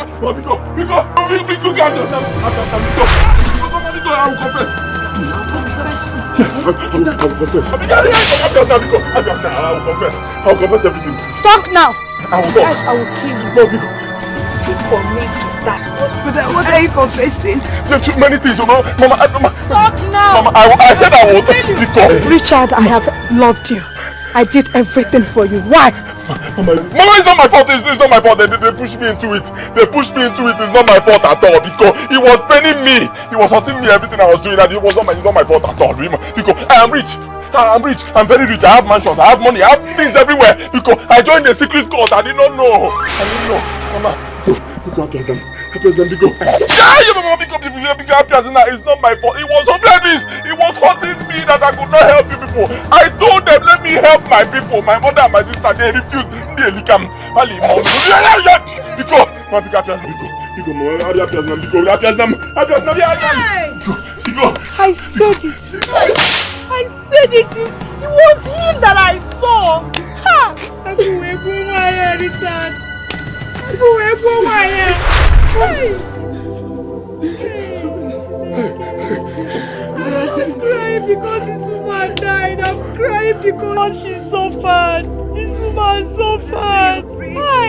I will confess. Yes, I will confess. I will confess everything. Talk now. I will talk. Yes, I will kill you. See for me to die. What are you confessing? There are too many things, Mama. Talk now. Mama, I said I will. Richard, I have loved you. I did everything for you. Why? Mama, it's not my fault. It's not my fault. They pushed me into it. It's not my fault at all. Because he was paining me. He was hurting me. Everything I was doing, and it was not my fault at all. Because I am rich. I'm very rich. I have mansions. I have money. I have things everywhere. Because I joined the secret cult. I did not know. Mama. Because it's not my fault. It was hopeless. It was hurting me that I could not help you people. I told them, let me help my people. My mother and my sister, they refused. I said it. I said it. It was him that I saw. Ha! Richard. I'm crying because this woman died. I'm crying because she suffered. This woman suffered. Why?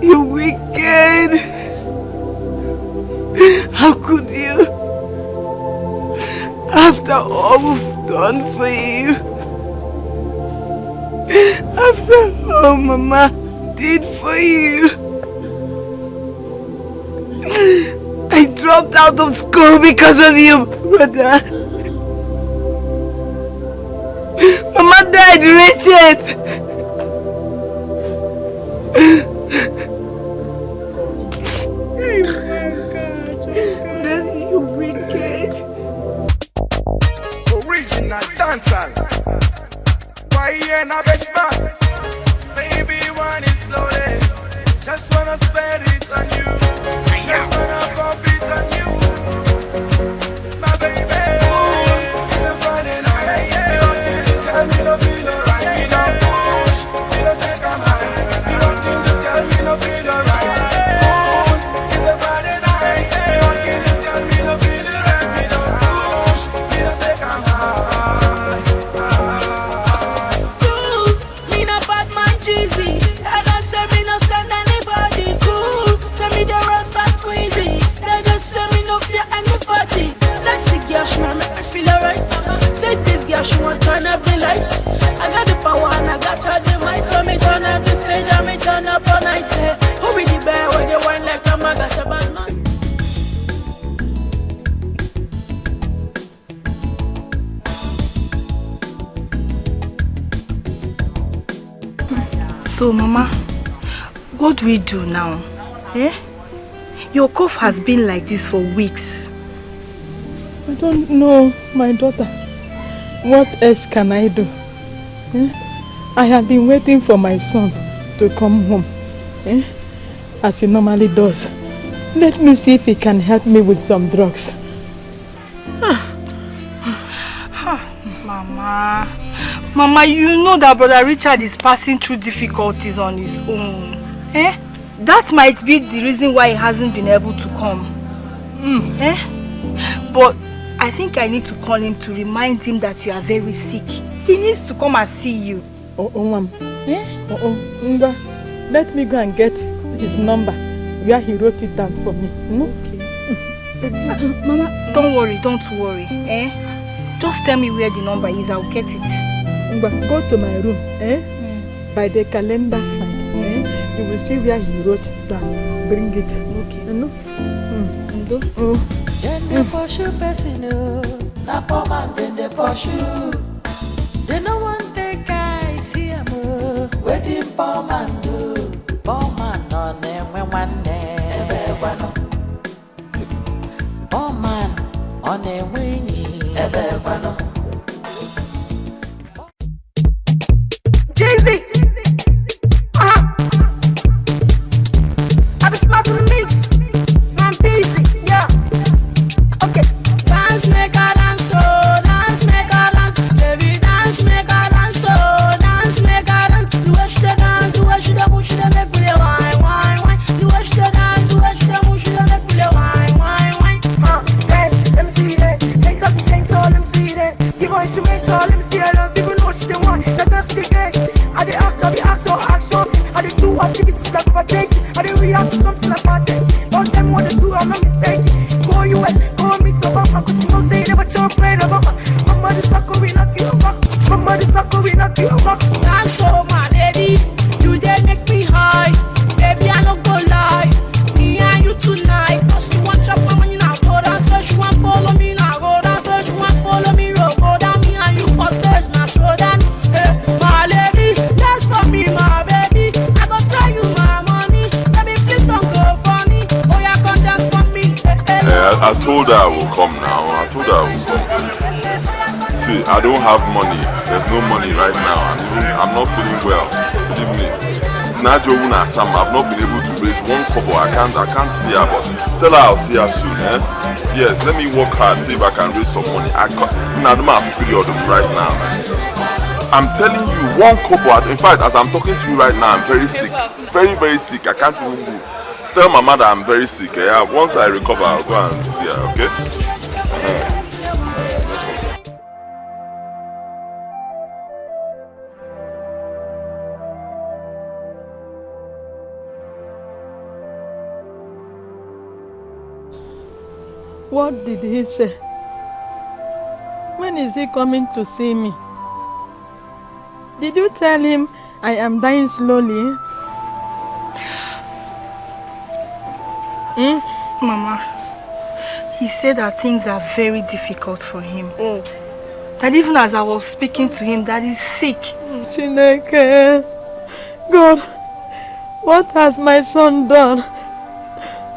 You wicked. How could you? After all we've done for you. After all Mama did for you. I dropped out of school because of you, brother. Mama died, Richard. You wicked. Original dancer. Why you not best man? Baby, one is slowly. Just wanna spend it on you. Just wanna pump it on you. My baby. It's a Friday night. You don't think this girl me no feel alright. We don't push, we don't take a high. You don't think this girl me no feel alright. It's a Friday night. You don't think this girl me no feel alright. We don't push, we don't take a high. Me no bad man cheesy. I don't say me no send anybody cool. Say me the rust back crazy. They just say me no fear anybody. Sexy girl, she wanna make me feel alright. Say this girl, she want turn up the light. I got the power and I got all the might. So me turn up the stage and me turn up all night. Who be the bear where they wine like a maga? Say bad man. So, Mama, what do we do now? Eh? Your cough has been like this for weeks. I don't know, my daughter. What else can I do? Eh? I have been waiting for my son to come home, as he normally does. Let me see if he can help me with some drugs. Mama, you know that Brother Richard is passing through difficulties on his own. That might be the reason why he hasn't been able to come. But I think I need to call him to remind him that you are very sick. He needs to come and see you. Ma'am. Let me go and get his number where he wrote it down for me. Okay. Mama, don't worry. Just tell me where the number is, I'll get it. Go to my room, by the calendar side, you will see where he wrote it down. Bring it. Okay. Then they pursue person, na poor man, then they pursue. They no want the guys here, waiting poor man do. Poor man on them when one day. Poor man on them when you. Jay-Z! I be smart to the mix. I'm busy, yeah. Okay. Dance, make a dance, oh. Dance, make a dance. Baby, dance, make a dance, oh. Dance, make a dance. The way she take this the case. I the actor, actions. I the do activities like overtaking. I the react to something like party. Don't tell me what to do, I'm not mistaken. Go US, go meet Obama, cause you know say you never chop play the Obama. Mama the sucker, we knock you back. Mama the sucker, we knock you back. That's so my lady, you dare make me high. Baby, I don't go lie. Me and you tonight. Cause you want chop my money now, go down. So she want follow me now, go down. So she want follow me, go down. Me and you for stage now, show down. Hey, my lady, dance for me, my baby. I go spray you my money. Baby, please don't go for me. Oh, yeah, come dance for me. I told her I will come now. I told her I will come. See, I don't have money. There's no money right now. I'm not feeling well. Believe me. I've not been able to raise one kobo. I can't see her, but tell her I'll see her soon, eh? Yes, let me work hard, see if I can raise some money. I don't have a period right now. I'm telling you, one kobo. In fact, as I'm talking to you right now, I'm very sick. Very, very sick. I can't even move. Tell my mother I'm very sick. Eh? Once I recover, I'll go and see her, okay? What did he say? When is he coming to see me? Did you tell him I am dying slowly? Mama, he said that things are very difficult for him. That even as I was speaking to him, that he's sick. Chineke, God, what has my son done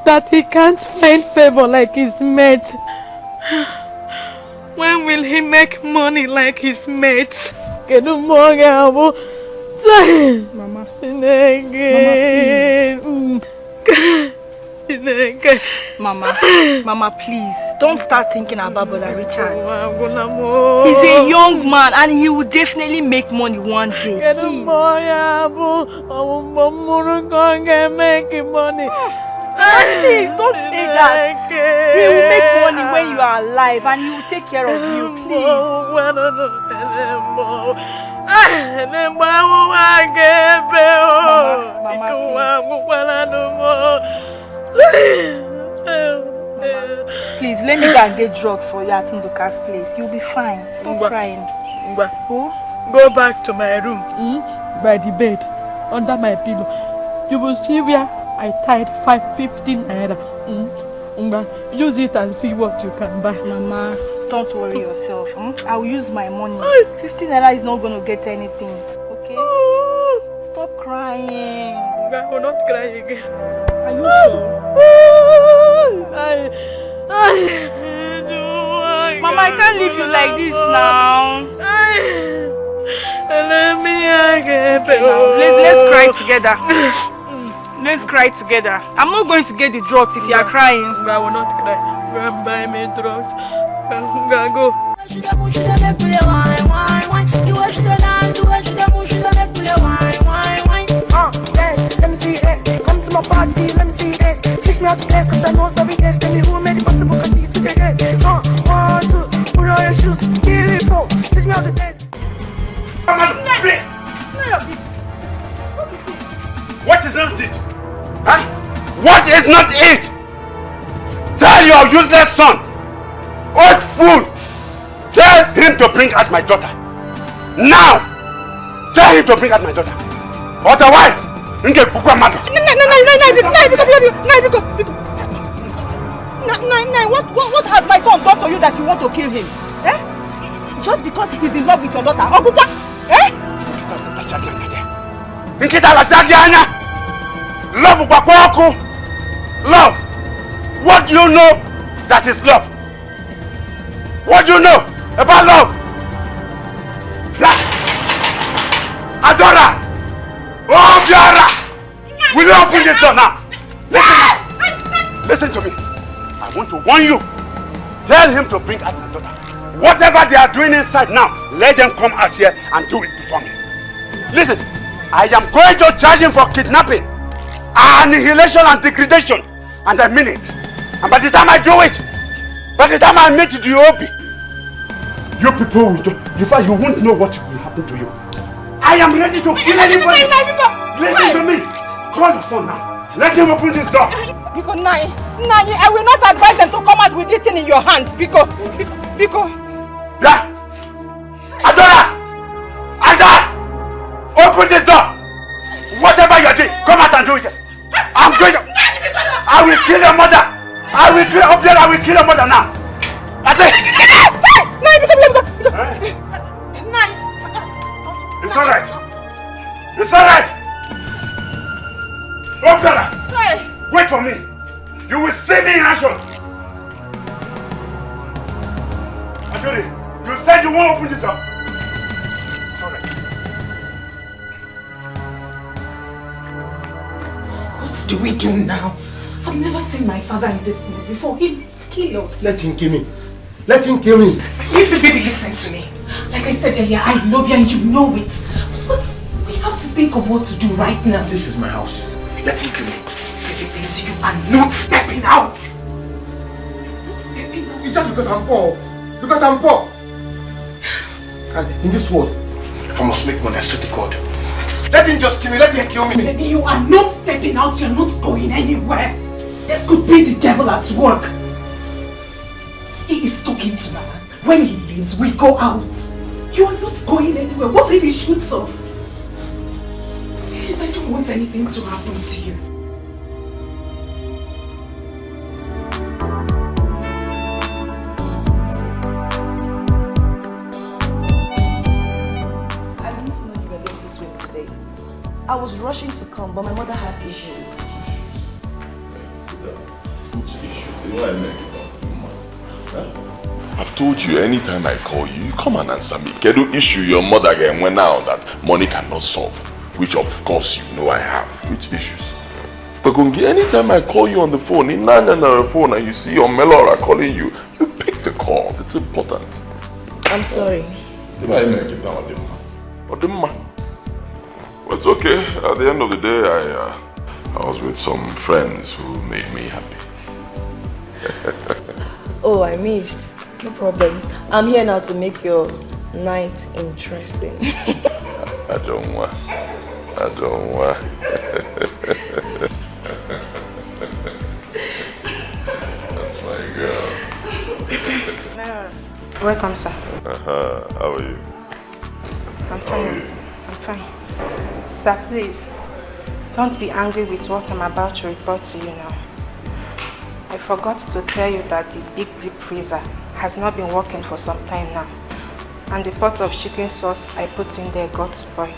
that he can't find favor like his mate? When will he make money like his mates? Mama. Mama, please, don't start thinking about Brother Richard. He's a young man and he will definitely make money one day. Please. Please, don't say that. He will make money when you are alive and he will take care of you, please. Please, let me go and get drugs for you at Nduka's place. You'll be fine. Stop crying. Go back to my room, by the bed, under my pillow. You will see where I tied 515 naira. Use it and see what you can buy. Mama, don't worry yourself. I'll use my money. 15 naira is not going to get anything. Okay? Stop crying. I will not cry again. Are you sure? Mama, I can't leave you like this now. Let's cry together. Let's cry together. I'm not going to get the drugs if you are crying. I will not cry. Go and buy me drugs. Go. Yes, let me see it. Come to my party, let me see it. Teach me how to dance, cause I know some yes. Tell me who made it possible, cause you took it. 1, 2, put on your shoes, give it 4. Teach me how to dance. What is not it? Huh? What is not it? Tell your useless son, old fool, tell him to bring out my daughter. Now! Tell him to bring out my daughter. Otherwise, you get what has my son done to you that you want to kill him? Eh? Just because he's in love with your daughter? Eh? Love! What do you know that is love? What do you know about love? Adora! Oh, Biara! Will you open this door now? Listen to me. I want to warn you. Tell him to bring out my daughter. Whatever they are doing inside now, let them come out here and do it before me. Listen, I am going to charge him for kidnapping, annihilation and degradation. And I mean it. And by the time I do it, by the time I meet the OB, you people will do. In fact, you won't know what will happen to you. I am ready to kill anybody. Listen to me. Call your son now. Let him open this door. Because Nai, I will not advise them to come out with this thing in your hands. Because. Yeah. Adora! Open this door. Whatever you're doing, come out and do it. I'm going to. I will kill your mother. I will kill your mother now. That's it. It's alright. It's alright. Obdara, wait for me. You will see me in action. Ajuri, you said you won't open this door. It's alright. What do we do now? I've never seen my father in this mood before. He must kill us. Let him kill me. Let him kill me. Baby, listen to me. Like I said earlier, I love you and you know it. But we have to think of what to do right now. This is my house. Let him kill me. Baby, please, you are not stepping out. It's just because I'm poor. Because I'm poor. And in this world, I must make money. I swear to God. Let him just kill me. Let him kill me. Baby, you are not stepping out. You're not going anywhere. This could be the devil at work. He is talking to Mama. When he leaves, we go out. You are not going anywhere. What if he shoots us? Please, I don't want anything to happen to you. I didn't know you were going to swim today. I was rushing to come, but my mother had issues. Which issues? You know I make it up. I've told you, anytime I call you, you come and answer me. Kedu issue your mother again went now that money cannot solve, which of course you know I have. Which issues? Bagungi, anytime I call you on the phone, in the phone, and you see your Melora calling you, you pick the call. It's important. I'm sorry. Well, it's okay. At the end of the day, I was with some friends who made me happy. Oh, I missed. No problem. I'm here now to make your night interesting. I don't want. That's my girl. Welcome, sir. How are you? I'm fine. I'm fine. Sir, please, don't be angry with what I'm about to report to you now. I forgot to tell you that the big deep freezer has not been working for some time now. And the pot of chicken sauce I put in there got spoiled.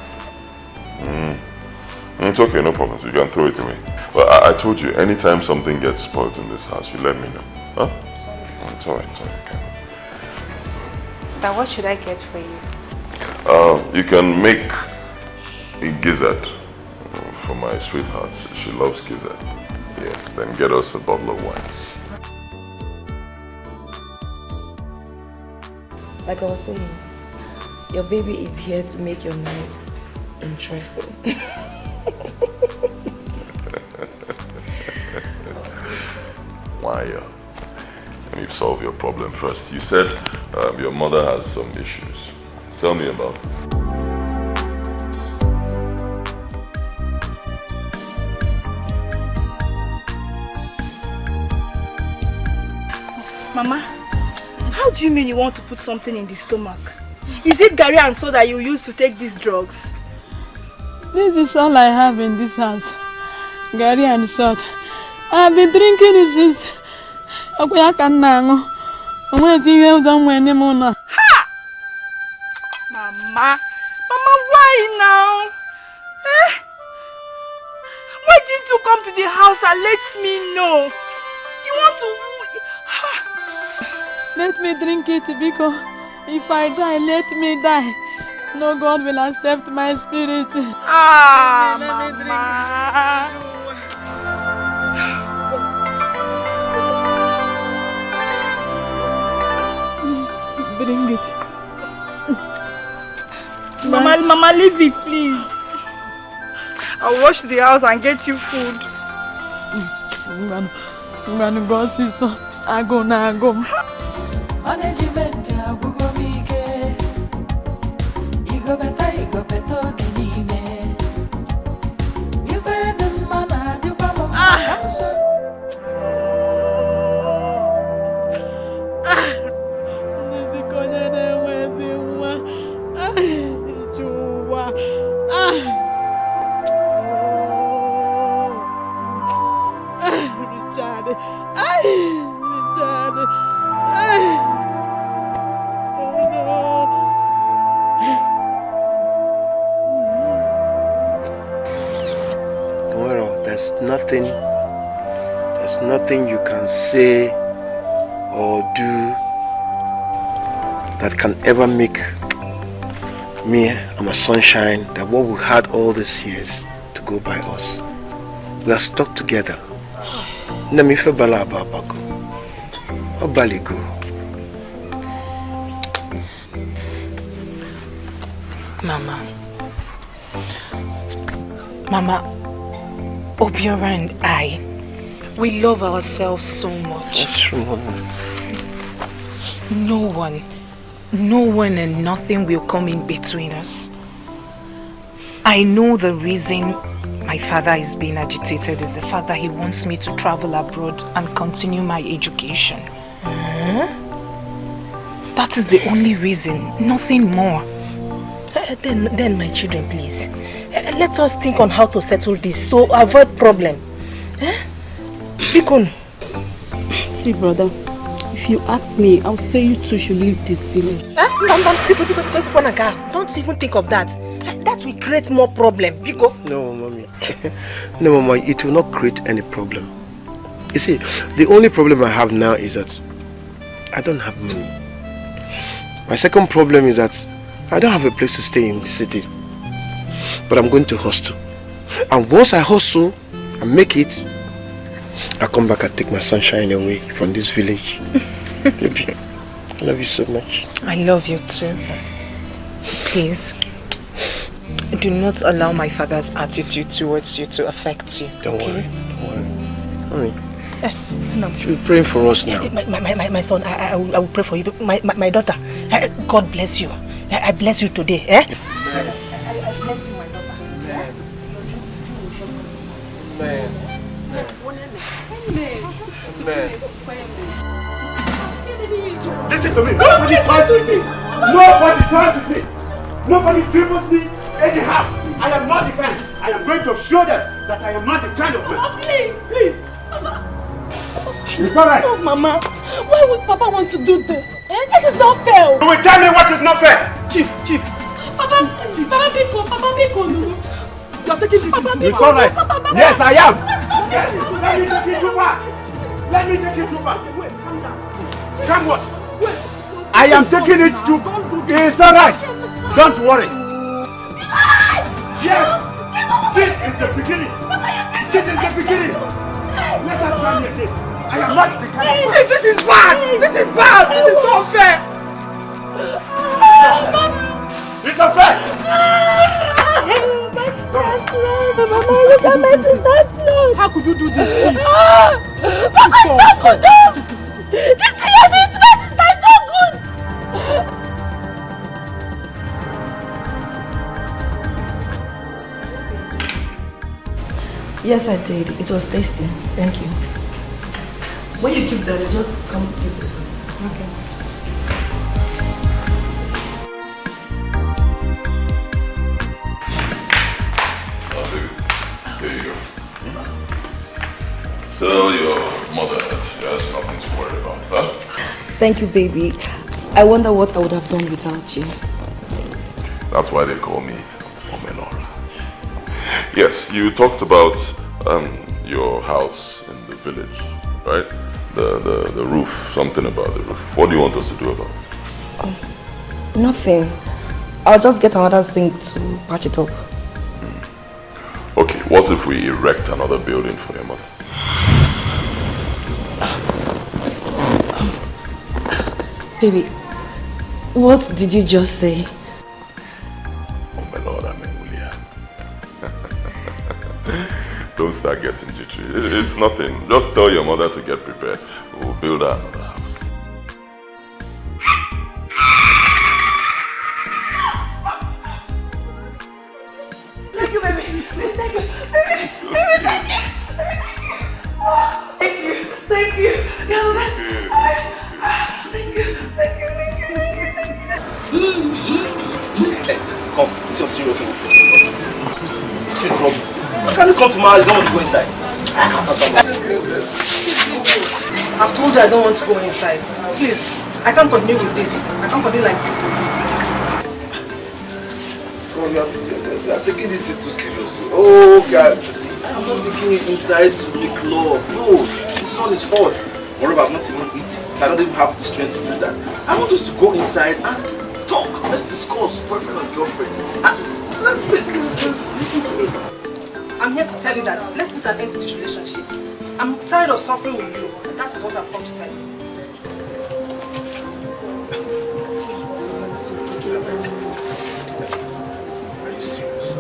It's okay, no problem. You can throw it away. But I told you, anytime something gets spoiled in this house, you let me know. Huh? Sorry, sir. It's alright, okay. Sir, what should I get for you? You can make a gizzard for my sweetheart. She loves gizzard. Yes, then get us a bottle of wine. Like I was saying, your baby is here to make your nights interesting. Why? Let me solve your problem first. You said your mother has some issues. Tell me about it. Mama, how do you mean you want to put something in the stomach? Is it Gary and soda you use to take these drugs? This is all I have in this house. Gary and salt. I've been drinking it since Ha! Mama, why now? Why didn't you come to the house and let me know? You want to... Let me drink it because if I die, let me die. No God will accept my spirit. Ah, Mama. Bring it. Mama, leave it, please. I'll wash the house and get you food. I'm gonna go see so. I go now, go. Management, I go better, Richard. Tomorrow, there's nothing you can say or do that can ever make me and my sunshine that what we had all these years to go by us. We are stuck together. Namife bala ababago. Obaligo. Mama, Obiora and I, we love ourselves so much. That's true, Mama. No one and nothing will come in between us. I know the reason my father is being agitated is the fact that he wants me to travel abroad and continue my education. That is the only reason, nothing more. Then my children, please, let us think on how to settle this so avoid problem. Bikon. See, brother, if you ask me, I'll say you two should leave this village. Don't even think of that. That will create more problem. Biko. No, Mommy. No, Mama, it will not create any problem. You see, the only problem I have now is that I don't have money. My second problem is that I don't have a place to stay in the city. But I'm going to hostel. And once I hustle and make it, I'll come back and take my sunshine away from this village. Baby, I love you so much. I love you too. Please, do not allow my father's attitude towards you to affect you. Don't okay? worry. No. She'll be praying for us now. My son, I will pray for you. My daughter, God bless you. I bless you today. I bless you, my daughter. Amen. Listen to me. Nobody tries with me. Nobody tries with me. Nobody dribbles me anyhow. I am not the kind. I am going to show them that I am not the kind of man. Please. It's all right. Oh, Mama. Why would Papa want to do this? This is not fair. You will tell me what is not fair. Chief. Papa Biko. You are taking this. It's all right. Yes, I am. Yes. Let me take it too far. Wait, calm down. Come what? Wait. I am taking it too. It's all right. Don't worry. Yes. This is the beginning. Let us try me again. I am not the kind of person. This is bad. This is unfair. It's unfair. Mama, look at my sister's blood. How could you do this, Chief? Papa, it's not good. This thing you're doing to my sister is not good. Yes, I did. It was tasty. Thank you. When you keep that, just come give this one. Okay. Here you go. Tell your mother that she has nothing to worry about, huh? Thank you, baby. I wonder what I would have done without you. That's why they call me Omenora. Yes, you talked about your house in the village, right? The roof, something about the roof. What do you want us to do about it? Nothing. I'll just get another thing to patch it up. Okay, what if we erect another building for your mother? Baby, what did you just say? Oh my Lord, William. Don't start getting jittery. It's nothing. Just tell your mother to get prepared. We'll build her another house. Thank you, baby. Thank you. Thank you. You're the best. Thank you. Come, it's so serious. What's in trouble? Why can't you come to my house? You don't want to go inside. I've told you I don't want to go inside. Please, I can't continue with this. I can't continue like this with you. Oh, you are taking this thing too seriously. Oh, God. See, I'm not taking you inside to make love. No, the sun is hot. Moreover, I've not even eaten, so I don't even have the strength to do that. I want us to go inside and talk. Let's discuss boyfriend and girlfriend. Let's listen to me. I'm here to tell you that let's put an end to this relationship. I'm tired of suffering with you, and that is what I've come to tell you. Are you serious?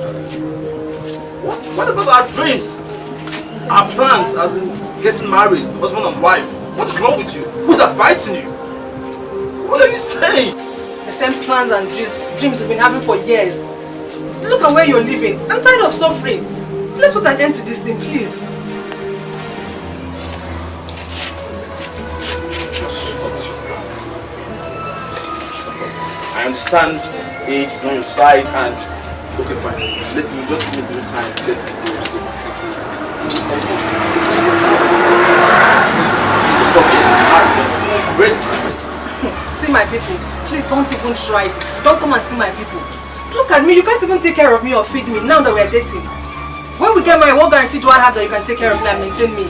What about our dreams? Our plans, as in getting married, husband and wife? What is wrong with you? Who's advising you? What are you saying? The same plans and dreams we've been having for years. Look at where you're living. I'm tired of suffering. Let's put an end to this thing, please. I understand age is on your side and okay fine. Let me just give me the time. Let's get See my people. Please don't even try it. Don't come and see my people. Look at me. You can't even take care of me or feed me now that we're dating. When we get married, what guarantee do I have that you can take care of me and maintain me?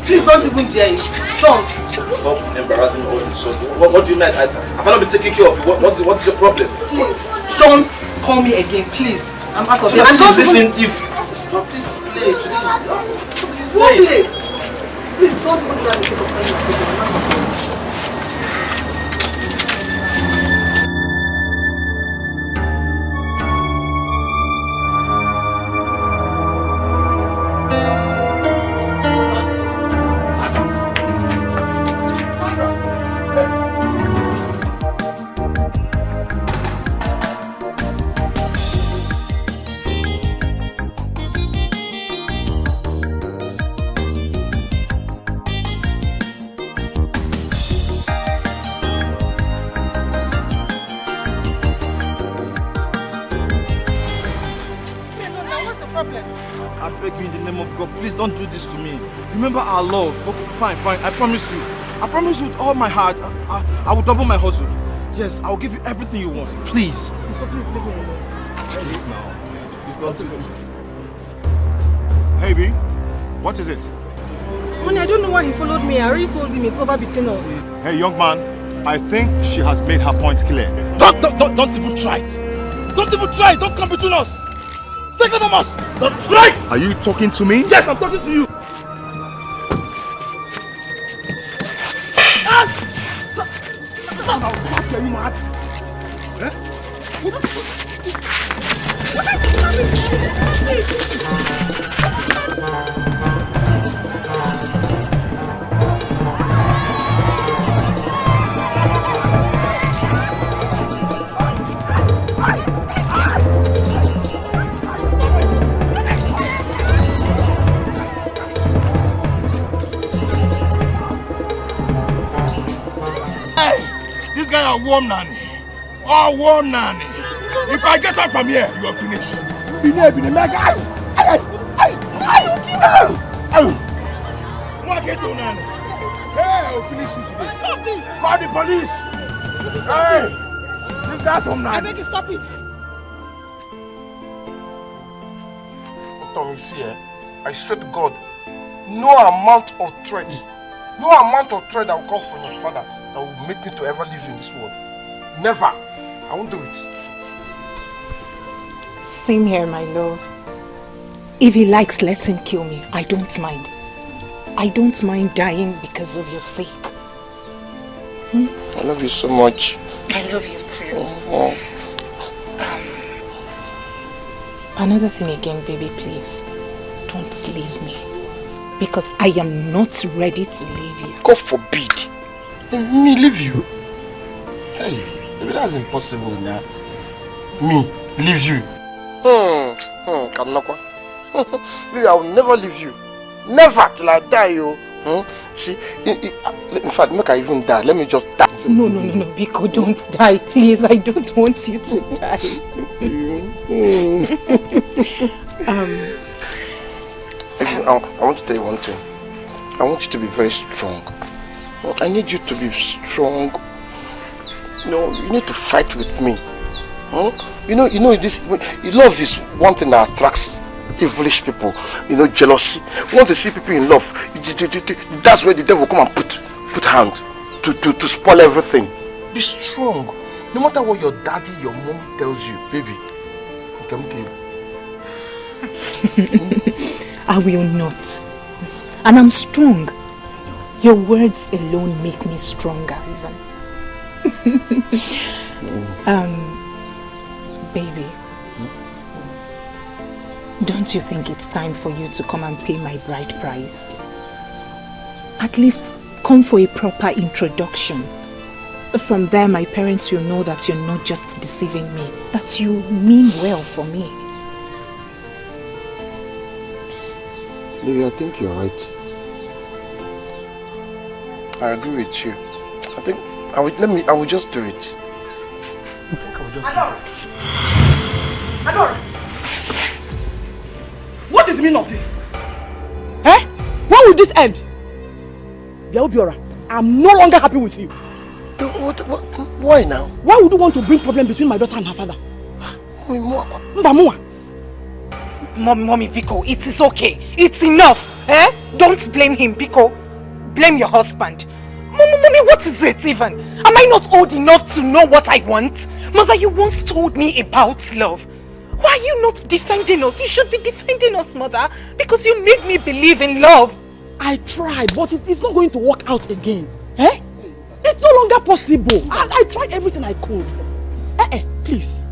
Please don't even dare it. Don't. Stop embarrassing all this. What do you mean? Have I not been taking care of you? What is your problem? Please, don't call me again, please. I'm out of here. Listen, if stop this play. Today's what do you say? Play? Please don't even try to take up any. Don't do this to me. Remember our love. Okay, fine. I promise you. I promise you with all my heart. I will double my hustle. Yes, I will give you everything you want. Please. So please leave me alone. Please now. Please don't do this to me. Hey, B. What is it? Honey, I don't know why he followed me. I already told him it's over between us. Hey, young man. I think she has made her point clear. Don't even try it. Don't even try it. Don't come between us. Stay clear from us. Don't try it. Are you talking to me? Yes, I'm talking to you. Are you mad? A warm nanny. Oh, warm nanny. If I get out from here, you are finished. Be there, like what can do, nanny? Hey, I will finish you today. Stop this. Call the police. Hey, this guy from nanny. I beg you, stop it. Tom, you see, I swear to God, no amount of threat that will come from your father that will make me to ever live in this world. Never. I won't do it. Same here, my love. If he likes, let him kill me. I don't mind. I don't mind dying because of your sake. I love you so much. I love you too. Another thing again, baby, please. Don't leave me. Because I am not ready to leave you. God forbid. Me leave you? Hey, maybe that's impossible now. Me leave you? Kanakwa. Baby, I will never leave you. Never till I die, yo. See, in fact, make I even die. Let me just die. No, Biko, don't die, please. I don't want you to die. I want to tell you one thing. I want you to be very strong. I need you to be strong. You need to fight with me. You know this. Love is one thing that attracts evilish people. Jealousy. You want to see people in love. That's where the devil come and put hand to spoil everything. Be strong. No matter what your daddy, your mom tells you, baby. I will not. And I'm strong. Your words alone make me stronger even. Baby. Don't you think it's time for you to come and pay my bride price? At least come for a proper introduction. From there, my parents will know that you're not just deceiving me, that you mean well for me. Baby, I think you're right. I agree with you. I think I will just do it. Adora! Adora! What is the meaning of this? Eh? When will this end? Biora, I'm no longer happy with you. Why now? Why would you want to bring problem between my daughter and her father? Mommy Biko, it is okay. It's enough. Eh? Don't blame him, Biko. Blame your husband. Mommy, what is it even? Am I not old enough to know what I want? Mother, you once told me about love. Why are you not defending us? You should be defending us, Mother, because you made me believe in love. I tried, but it is not going to work out again. Eh? It's no longer possible. I tried everything I could. Please.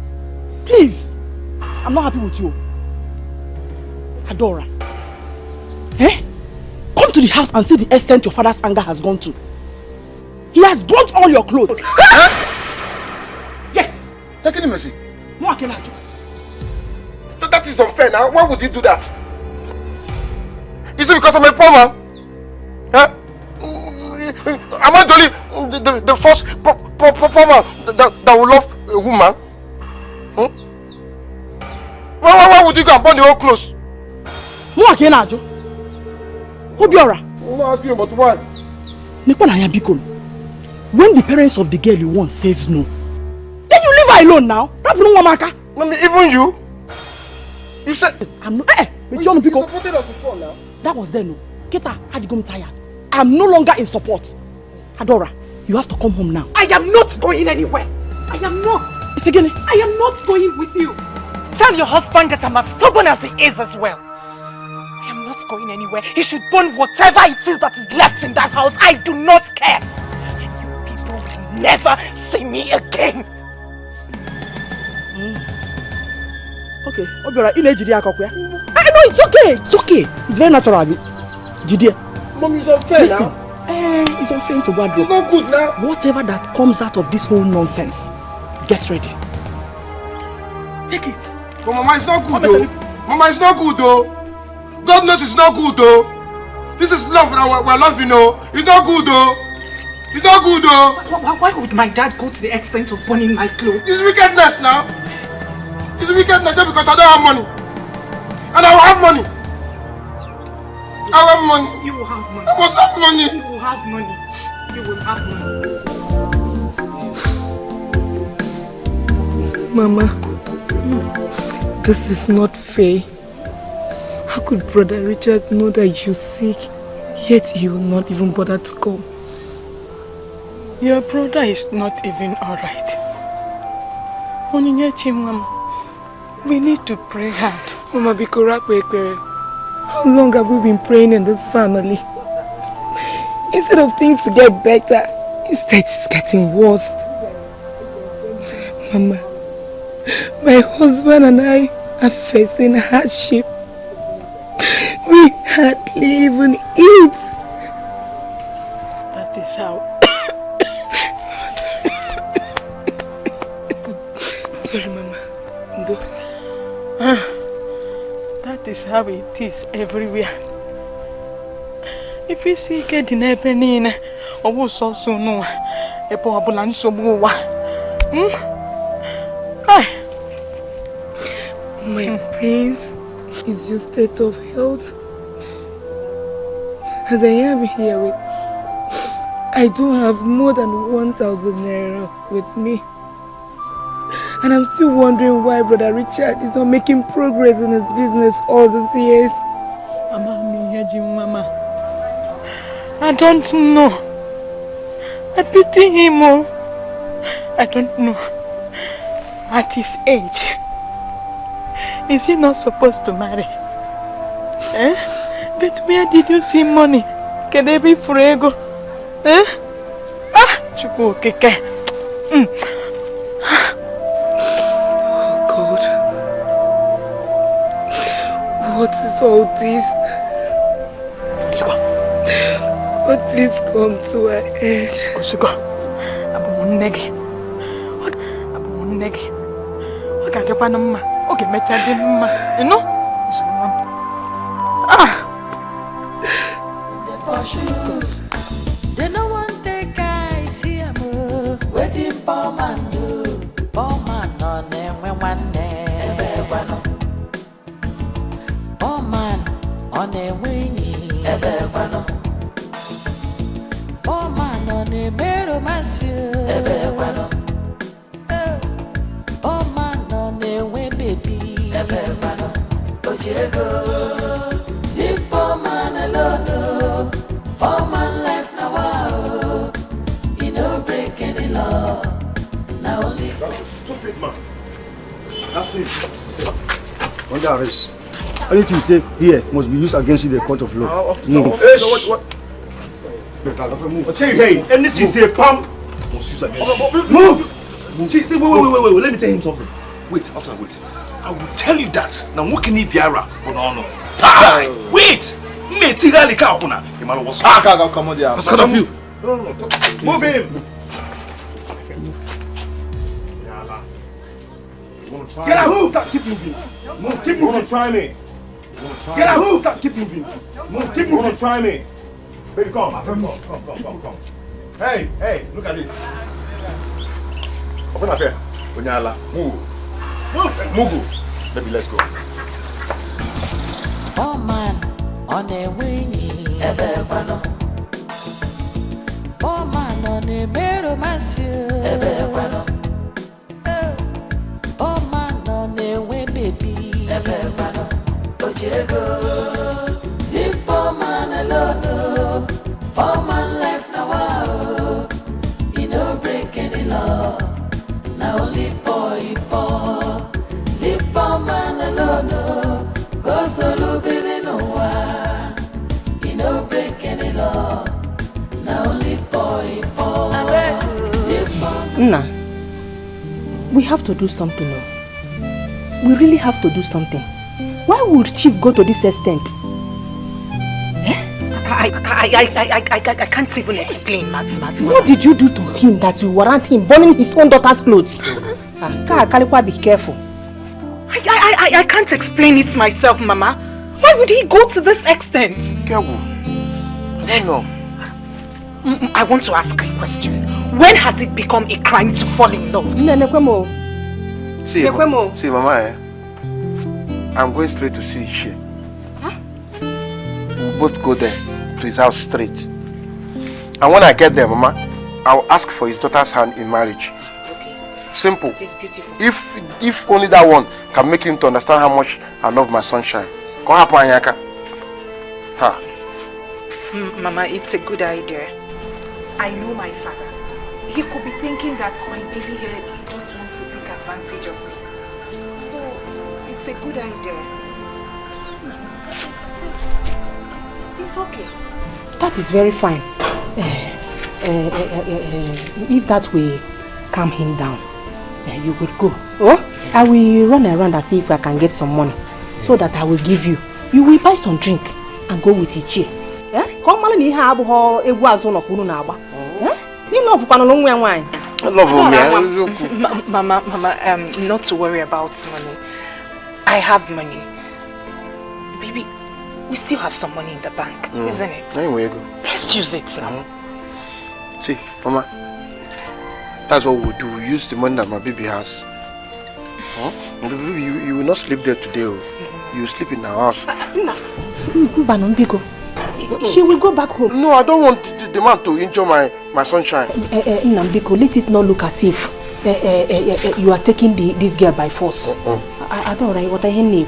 Please. I'm not happy with you. Adora. Eh? Come to the house and see the extent your father's anger has gone to. He has burnt all your clothes. Yes. Take mercy. That is unfair now. Why would you do that? Is it because I'm a poor man? Huh? Am I the first poor man that will love a woman? Huh? Why would you go and burn the whole clothes? Obiora. I'm not asking you, but why? When the parents of the girl you want says no, then you leave her alone now. Mommy, even you? You said I'm not. You supported us before now. That was then. No. Keta had gone tired. I'm no longer in support. Adora, you have to come home now. I am not going anywhere. I am not. It's again. I am not going with you. Tell your husband that I'm as stubborn as he is as well. I am not going anywhere. He should burn whatever it is that is left in that house. I do not care. And you people will never see me again. Okay, Obiora, I know it's okay. It's okay. It's very natural. Jide. Mom, it's unfair. Listen, now. It's unfair. So bad. It's not good now. Whatever that comes out of this whole nonsense, get ready. Take it. But Mama, it's not good though. Mama, it's not good though. God knows it's not good though. This is love that we're loving though. It's not good though. It's not good though. Why would my dad go to the extent of burning my clothes? It's wickedness now. It's wickedness just because I don't have money. And I will have money. I have money. You will have money. I must have money. You will have money. You will have money. Mama, this is not fair. How could Brother Richard know that you're sick, yet he will not even bother to come? Your brother is not even alright. We need to pray hard. Mama, how long have we been praying in this family? Instead of things to get better, instead it's getting worse. Mama, my husband and I are facing hardship. We hardly even eat. That is how. Sorry, Mama. That is how it is everywhere. If you see getting happening, I was also know a poor balance of war. my pains is your state of health. As I am here with, I do have more than 1,000 naira with me. And I'm still wondering why Brother Richard is not making progress in his business all these years. Mama, I don't know. I pity him. I don't know. At his age, is he not supposed to marry? Eh? But where did you see money? Can they be frego? Eh? Ah, Chuku Keke. Oh God. What is all this? But please come to an end. Kusuko, Abumunegi. Abumunegi. Okay, get one ma. Okay, me charge ma. You know? Ah. They no want the guys here more. Waiting for man do. For man on them when one day. Oh man on the winning. Oh man on the mirror massive. Oh man on the way baby. Oh Diego, deep oh man alone. Oh man life now wow. You no break any law. Now only. That's a stupid man. That's it. When there is anything you say here must be used against you in the court of law. No. What? I'll tell you, hey, anything you say, pump, must use against you. Move! See, wait, let me tell him something. Wait, officer, wait. I will tell you that. Now, what can he be ara? Wait! Materialistic, come on there. Let's cut off you. No. Move him! Get out! Move! Keep moving. Move! Keep moving. Try me. Get out! Move! Keep moving. Move! Keep moving. Try me. Baby, come. Hey, look at it. Open affair. Onyala, move. Move. Baby, let's go. Oh man, on the winning. Oh man, on the mirror massive. Oh man, on the way baby. Oh Diego, deep oh man alone. Oh man life now wow. You no break any law. Now only boy for. Deep oh man alone. Cause a little bit in a while. You no break any law. Now only boy for. Nah, we have to do something. We really have to do something. Why would Chief go to this extent? I can't even explain, Matt. What did you do to him that you warrant him burning his own daughter's clothes? Be careful. I can't explain it myself, Mama. Why would he go to this extent? Careful. I don't know. I want to ask a question. When has it become a crime to fall in love? See, Mama, I'm going straight to see Ishe. Huh? We'll both go there to his house straight. And when I get there, Mama, I'll ask for his daughter's hand in marriage. Okay. Simple. It is beautiful. If only that one can make him to understand how much I love my sunshine. Mama, it's a good idea. I know my father. He could be thinking that my baby here just wants to take advantage of me. So, it's a good idea. It's okay. That is very fine. If that will calm him down, you will go. Oh, I will run around and see if I can get some money so that I will give you. You will buy some drink and go with Ichie. Come on, you have a guazo no kunu na agba. You love panolo nwe wine. I love him. Mama, not to worry about money. I have money. Baby, we still have some money in the bank, isn't it? Anyway, let's use it now. See, Mama, that's what we'll do. We use the money that my baby has. You will not sleep there today. You will sleep in our house. She will go back home. No, I don't want the man to injure my sunshine. Nambiko, let it not look as if you are taking this girl by force. I don't know what I hear.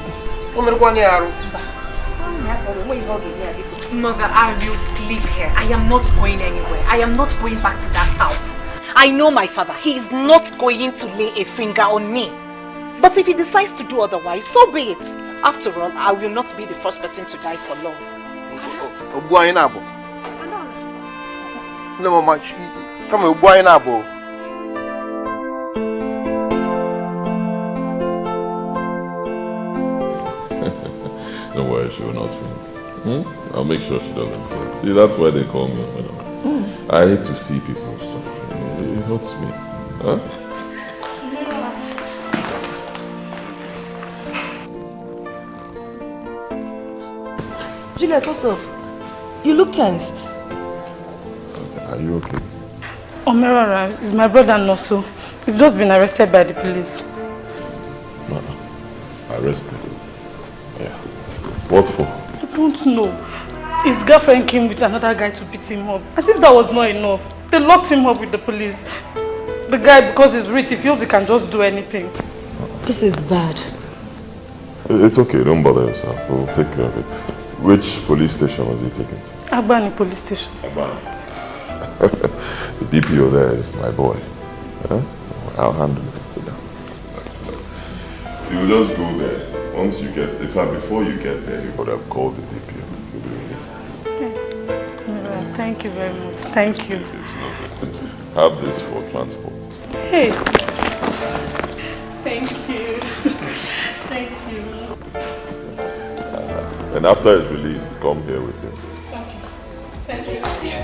Mother, I will sleep here. I am not going anywhere. I am not going back to that house. I know my father. He is not going to lay a finger on me. But if he decides to do otherwise, so be it. After all, I will not be the first person to die for love. No, Mama, come on, boy, Nabo. Don't worry, she will not faint. I'll make sure she doesn't faint. See, that's why they call me. I hate to see people suffering. It hurts me. Huh? Juliet, what's up? You look tensed. Are you okay? Omerara is my brother Noso. He's just been arrested by the police. Arrested? Yeah. What for? I don't know. His girlfriend came with another guy to beat him up. As if that was not enough. They locked him up with the police. The guy, because he's rich, he feels he can just do anything. This is bad. It's okay, don't bother yourself. We'll take care of it. Which police station was he taken to? Agbani police station. Agbani. The DPO there is my boy. Huh? I'll handle it. Sit down. You will just go there. Once you get, in fact, before you get there, you would have called the DPO. You'll be released. Okay. Thank you very much. Thank you. It's nothing. Have this for transport. Hey. Thank you. Thank you. And after it's released, come here with him. Thank you.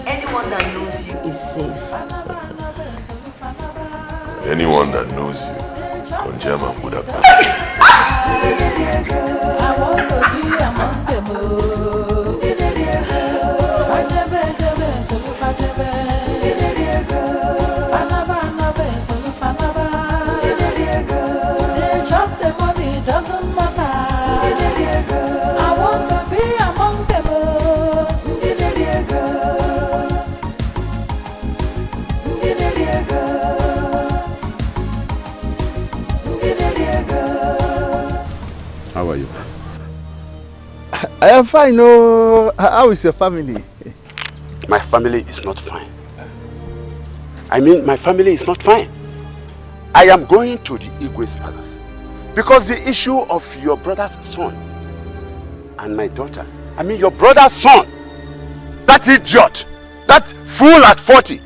Anyone that knows you is safe. Anyone that knows you, Konjama would have done. I want to be among them. They chop the money, doesn't matter. I want to be among them. How are you? I am fine. No, how is your family? My family is not fine. I mean, my family is not fine. I am going to the Igwe's palace because the issue of your brother's son and my daughter, I mean your brother's son, that idiot, that fool at 40,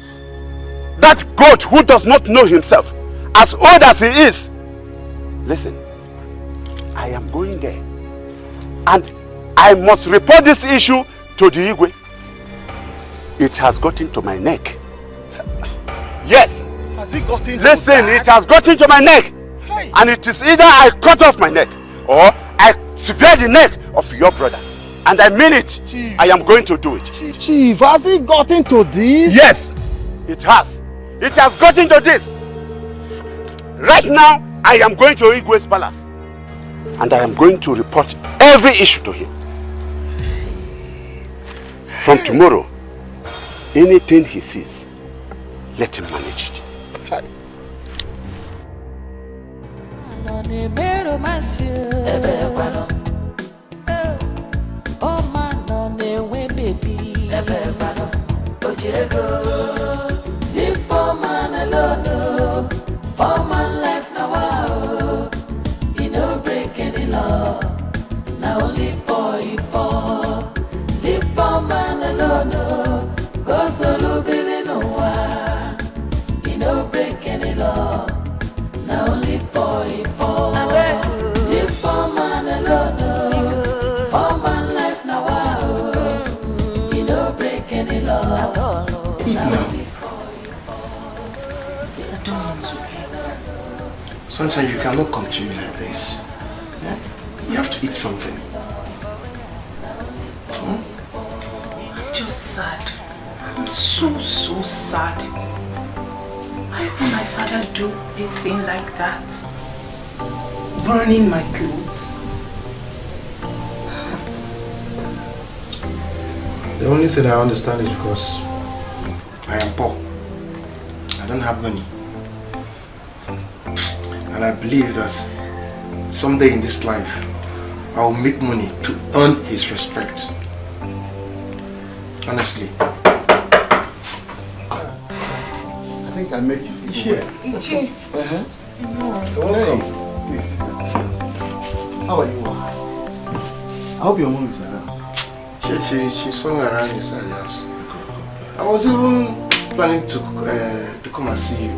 that goat who does not know himself, as old as he is. Listen, I am going there and I must report this issue to the Igwe. It has gotten to my neck. Yes. Has it gotten to Listen, that? it has gotten to my neck. Hey. And it is either I cut off my neck or I sever the neck of your brother. And I mean it. Chief. I am going to do it. Chief, has it gotten to this? Yes, it has. It has gotten to this. Right now, I am going to Igwe's palace. And I am going to report every issue to him. From tomorrow, anything he sees, let him manage it. Sunshine, you cannot continue like this. Yeah? You have to eat something. I'm just sad. I'm so sad. Why would my father do a thing like that? Burning my clothes? The only thing I understand is because I am poor. I don't have money. And I believe that someday in this life, I will make money to earn his respect. Honestly. I think I met you here. Ichi. Welcome. Please. How are you? I hope your mom is around. She's somewhere around inside the house. I was even planning to come and see you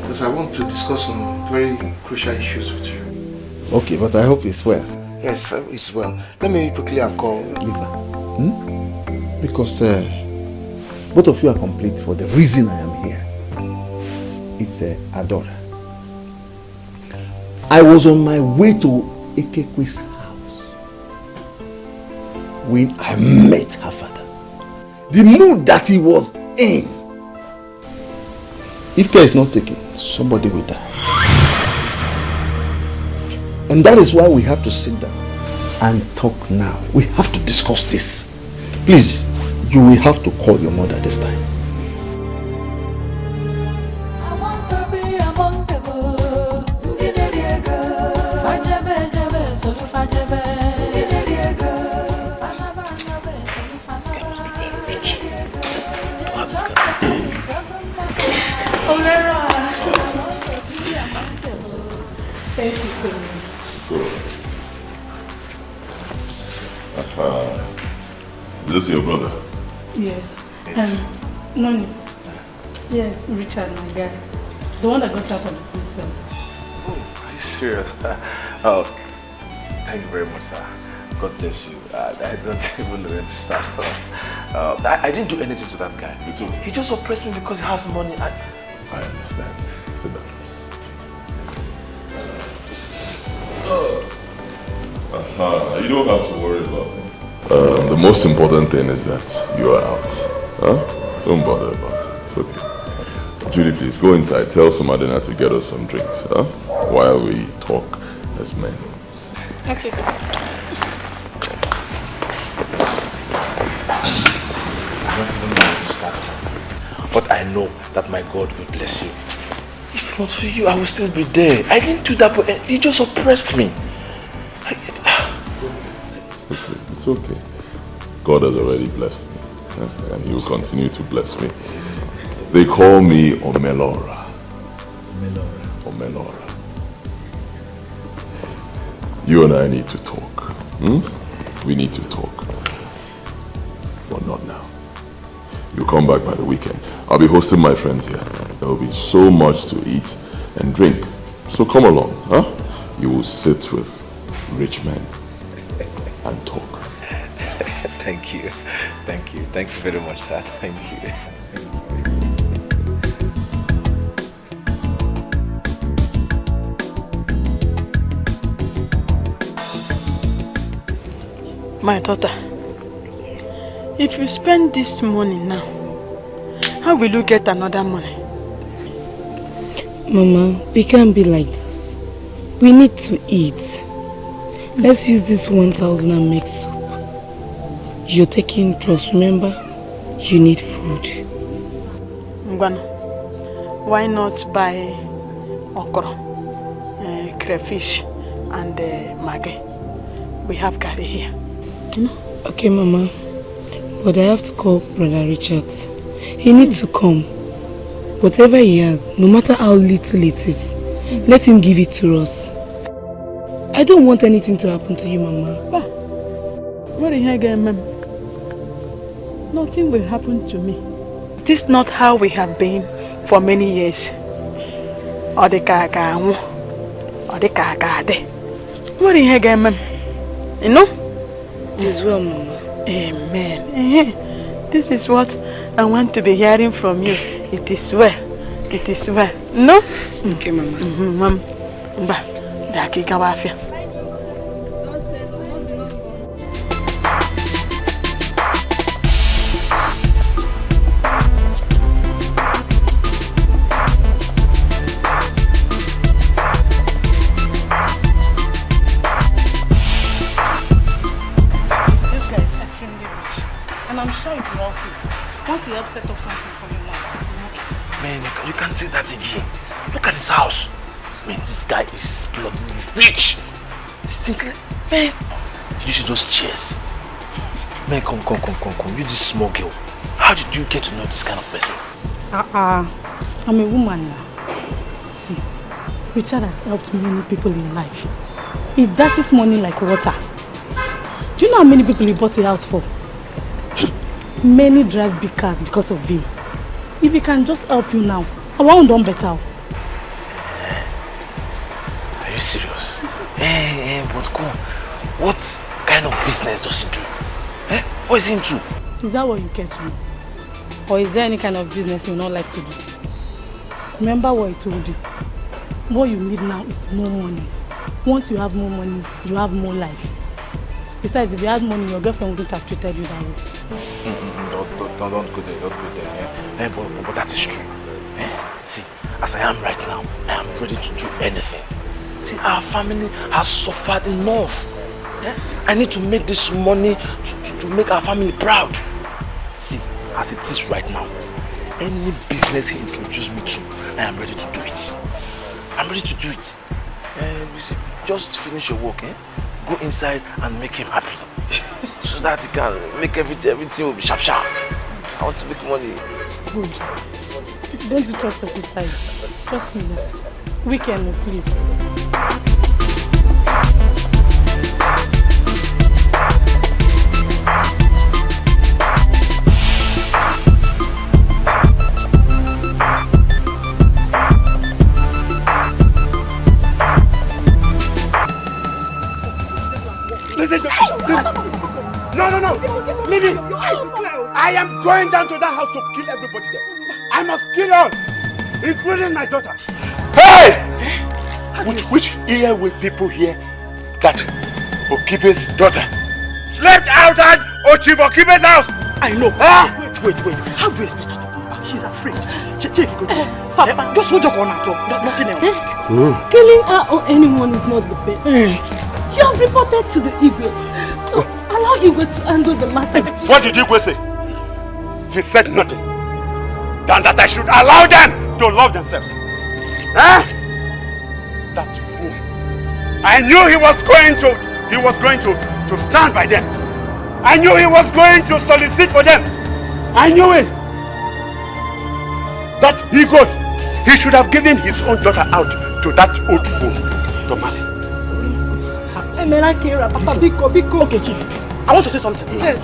because I want to discuss some very crucial issues with you. Okay, but I hope it's well. Yes, it's well. Let me quickly call Liva. Because both of you are complete for the reason I am here. It's Adora. I was on my way to Ekekwe's house when I met her father. The mood that he was in. If care is not taken, somebody will die. And that is why we have to sit down and talk now. We have to discuss this. Please, you will have to call your mother this time. Thank you so much. This is your brother? Yes. Noni. Yes, Richard, my guy. The one that got out of the prison. Oh, are you serious? Oh, thank you very much, sir. God bless you. I don't even know where to start from. I didn't do anything to that guy. Me too. He just oppressed me because he has money. I understand. Sit down. You don't have to worry about it. The most important thing is that you are out. Huh? Don't bother about it. It's okay. Judy, please go inside. Tell Somadina to get us some drinks. Huh? While we talk as men. Okay. I don't even know where to start. But I know that my God will bless you. If not for you, I will still be there. I didn't do that, but he just oppressed me. It's okay. It's okay. God has already blessed me. And he will continue to bless me. They call me Omelora. Omelora. You and I need to talk. We need to talk. But not now. You come back by the weekend. I'll be hosting my friends here. There will be so much to eat and drink. So come along, huh? You will sit with rich men and talk. Thank you. Thank you. Thank you very much, sir. Thank you. My daughter, if you spend this money now, how will you get another money? Mama, we can't be like this. We need to eat. Let's use this 1,000 and make soup. You're taking drugs, remember? You need food. Ngwana, why not buy okra, crayfish and maggi? We have curry here. You know? Okay, Mama. But I have to call Brother Richard. He needs to come. Whatever he has, no matter how little it is, let him give it to us. I don't want anything to happen to you, Mama. What is again, Ma'am? Nothing will happen to me. This is not how we have been for many years. Or the kagamu, or the kagade. What is again, Ma'am? You know? It is well, Mama. Amen. This is what I want to be hearing from you. It is well. It is well. No? Okay, Mama. Ma'am. Daki Gawafia. sure it will help you. Once he helps set up something for you now. Man, you can't say that again. Look at this house. Man, this guy is bloody rich. Distinctly. Man, you should just cheers. Man, come. You this small girl. How did you get to know this kind of person? I'm a woman now. See, Richard has helped many people in life. He dashes money like water. Do you know how many people he bought a house for? Many drive big cars because of him. If he can just help you now, I won't do better. Are you serious? But come. What kind of business does he do? What is he into? Is that what you care to know? Or is there any kind of business you don't like to do? Remember what I told you. What you need now is more money. Once you have more money, you have more life. Besides, if you had money, your girlfriend wouldn't have treated you that way. Don't go there. But that is true. See, as I am right now, I am ready to do anything. See, our family has suffered enough. I need to make this money to make our family proud. See, as it is right now, any business he introduces me to, I am ready to do it. I'm ready to do it. You see, just finish your work, go inside and make him happy. So that he can make everything will be sharp. I want to make money. Good. Don't you trust your sister? Trust me. Weekend, please. Listen, no, leave it. I am going down to that house to kill everybody there. I must kill all, including my daughter. Hey! Which ear will people hear that Okibe's daughter slept out at Chief Okibe's house? I know. Wait. How do you expect her to come back? She's afraid. Check, Papa, just hold your corner, nothing else. Killing her or anyone is not the best. You have reported to the Igwe, so allow Igwe to handle the matter. What did Igwe say? He said nothing. Than that I should allow them to love themselves. That fool. I knew he was going to stand by them. I knew he was going to solicit for them. I knew it. That he should have given his own daughter out to that old fool to marry. Papa, Biko. Okay, Chief. I want to say something. Yes.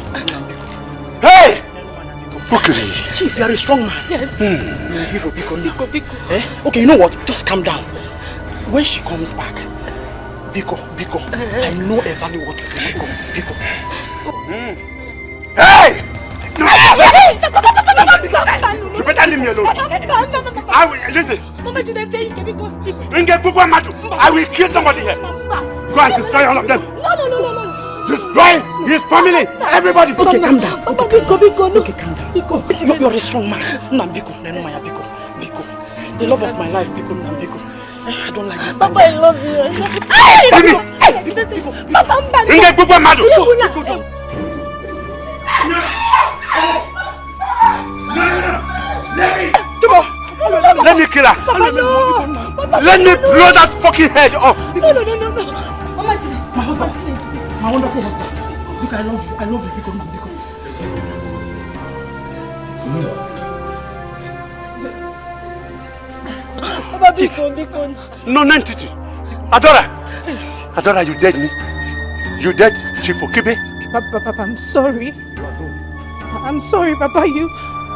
Hey! Chief, you are a strong man. Yes. You're a hero, Biko. Okay, you know what? Just calm down. When she comes back, Biko, I know exactly what to do. Biko. Hey! You better leave me alone. I will, listen. I will kill somebody here. Go and destroy all of them. No. Destroy his family, everybody. Okay, calm down. Biko. Okay, calm down. You're a strong man. Biko. The love of my life, Biko. I don't like this. Papa, I love you. Let me kill her. Let me blow that fucking head off. No. My husband, my wonderful husband. Look, I love you, Biko. Biko. No, Nantiti. Adora, you dead me. You dead, Chief Okibe? Papa, I'm sorry. I'm sorry, Papa. You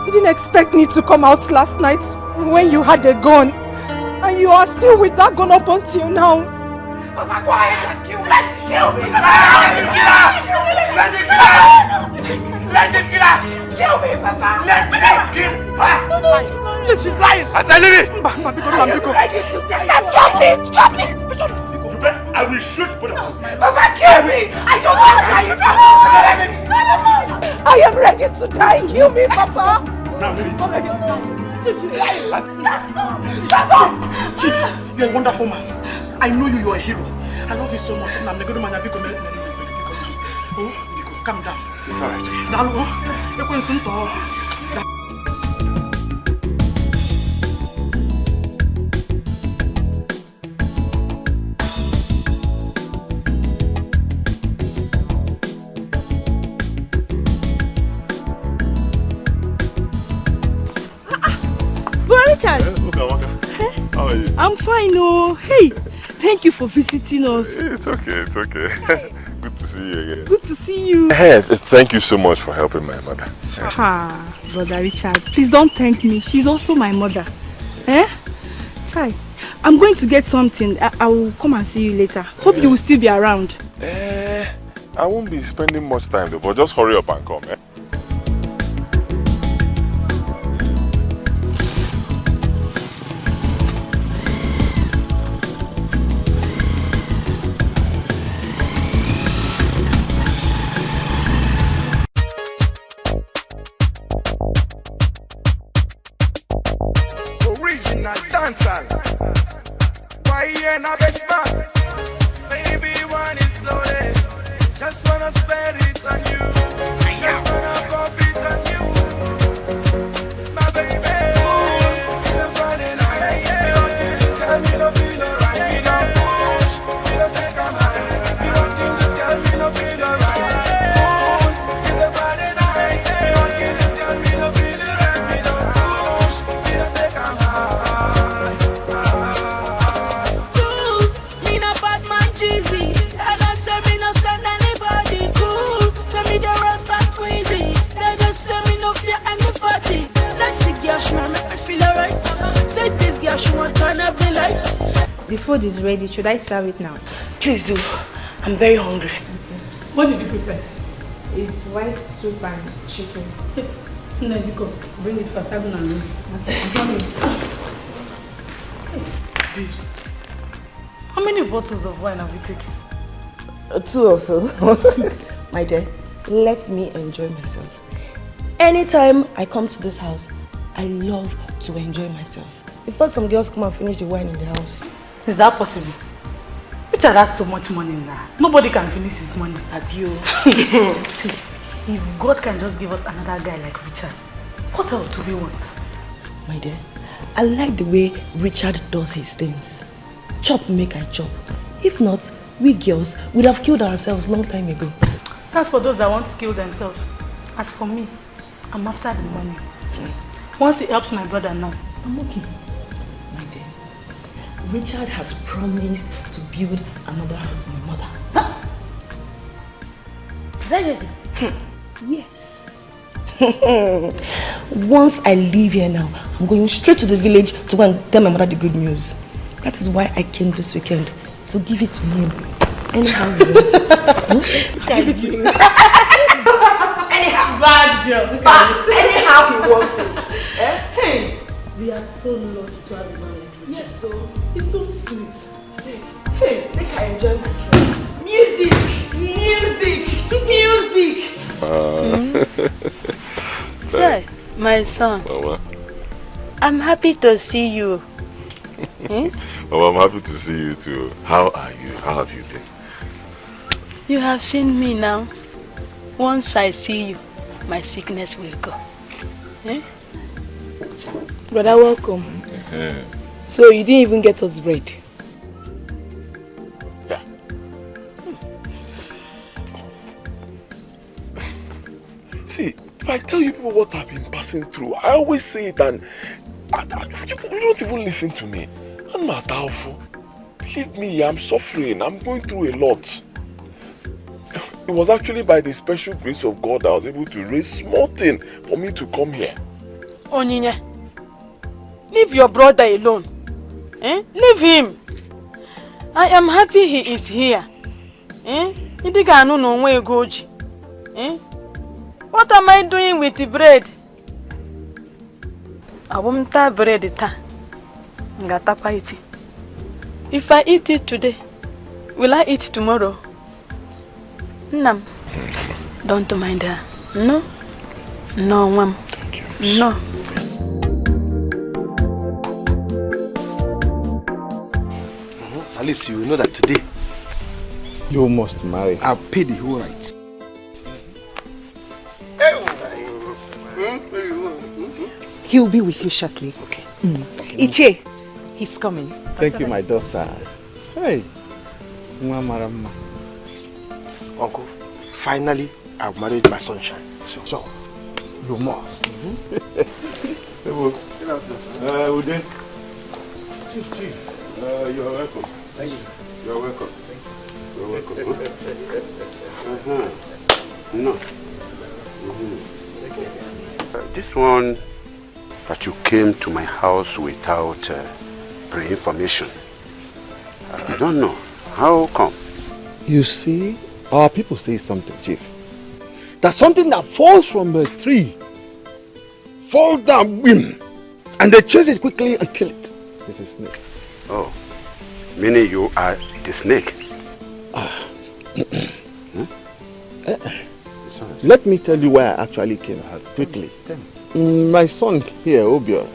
didn't expect me to come out last night when you had a gun. And you are still with that gun up until now. Papa, go ahead and kill me. Let him kill her. Kill me, Papa. Let me kill her. She's lying. I said, leave it. Biko. Stop this. I will shoot both of you. Papa, kill me. I don't want to die. I am ready to die. Kill me, Papa. Now, leave it. She's lying. Shut up. Chief, you're a wonderful man. I know you're a hero. I love you so much. Calm down. It's alright. Dalo, you can soon talk. Richard. How are you? I'm fine, oh. Hey, thank you for visiting us. It's okay, it's okay. Good to see you again. Good to see you. Hey, thank you so much for helping my mother. Brother Richard, please don't thank me. She's also my mother. Eh? Chai, I'm going to get something. I will come and see you later. Hope you will still be around. I won't be spending much time though, but just hurry up and come, eh? Original dancehall. Fire and a best man. Baby, want it slowly. Just wanna spend it on you. Just wanna pump it on you. My baby. It's a Friday night. You don't think this girl me no feel alright. Me no push. Me no take a mind. You don't think this girl me no feel alright. It's a Friday night. You don't think this girl me no feel alright. Me no push. Me no take a mind. Me no bad man cheesy. I don't say me no send anybody cool. Say me the rust back crazy. They just say me no fear anybody. Sexy girl, she make me feel alright. Say this girl, she want turn up the light. The food is ready. Should I serve it now? Please do. I'm very hungry. What did you prepare? It's white soup and chicken. No, you go. Bring it first. I'm going to How many bottles of wine have you taken? 2 or so. My dear, let me enjoy myself. Anytime I come to this house, I love to enjoy myself. Before some girls come and finish the wine in the house. Is that possible? Richard has so much money now. Nobody can finish his money. Abio. See, if God can just give us another guy like Richard, what else do we want? My dear, I like the way Richard does his things. Chop make I chop. If not, we girls would have killed ourselves long time ago. That's for those that want to kill themselves. As for me, I'm after the money. Once he helps my brother now, I'm okay. My dear, Richard has promised to build another house for my mother. Huh? Did I hear you? Yes. Once I leave here now, I'm going straight to the village to go and tell my mother the good news. That is why I came this weekend, to give it to him. Anyhow he wants it. Give it to him. Anyhow. Bad girl. Anyhow he wants it. Eh? Hey, we are so lucky to have a man like Richard. Yes, so he's so sweet. Hey, make I enjoy myself. Music! Music! Sir, my son. Mama. I'm happy to see you. Mama, I'm happy to see you too. How are you? How have you been? You have seen me now. Once I see you, my sickness will go. Brother, welcome. So you didn't even get us bread? Yeah. See, if I tell you people what I've been passing through, I always say it and you don't even listen to me. I'm not doubtful. Believe me, I'm suffering. I'm going through a lot. It was actually by the special grace of God that I was able to raise small thing for me to come here. Onyinye, leave your brother alone. Leave him. I am happy he is here. What am I doing with the bread? I won't have bread. If I eat it today, will I eat tomorrow? No. Don't mind her. No? No, Mom. No. At least you will know that today you must marry. I'll pay the whole rights. He will be with you shortly. Okay. Iche, he's coming. Thank you, my daughter. Hey. Uncle, finally I've married my sunshine. So you must. Ude. Chief, you are welcome. Thank you, sir. You are welcome. You are welcome. No. This one that you came to my house without pre-information. I don't know. How come? You see, our people say something, Chief. That something that falls from a tree, fall down, whim, and they chase it quickly and kill it. It's a snake. Oh, meaning you are the snake? Let me tell you why I actually came quickly. My son here, OBIO,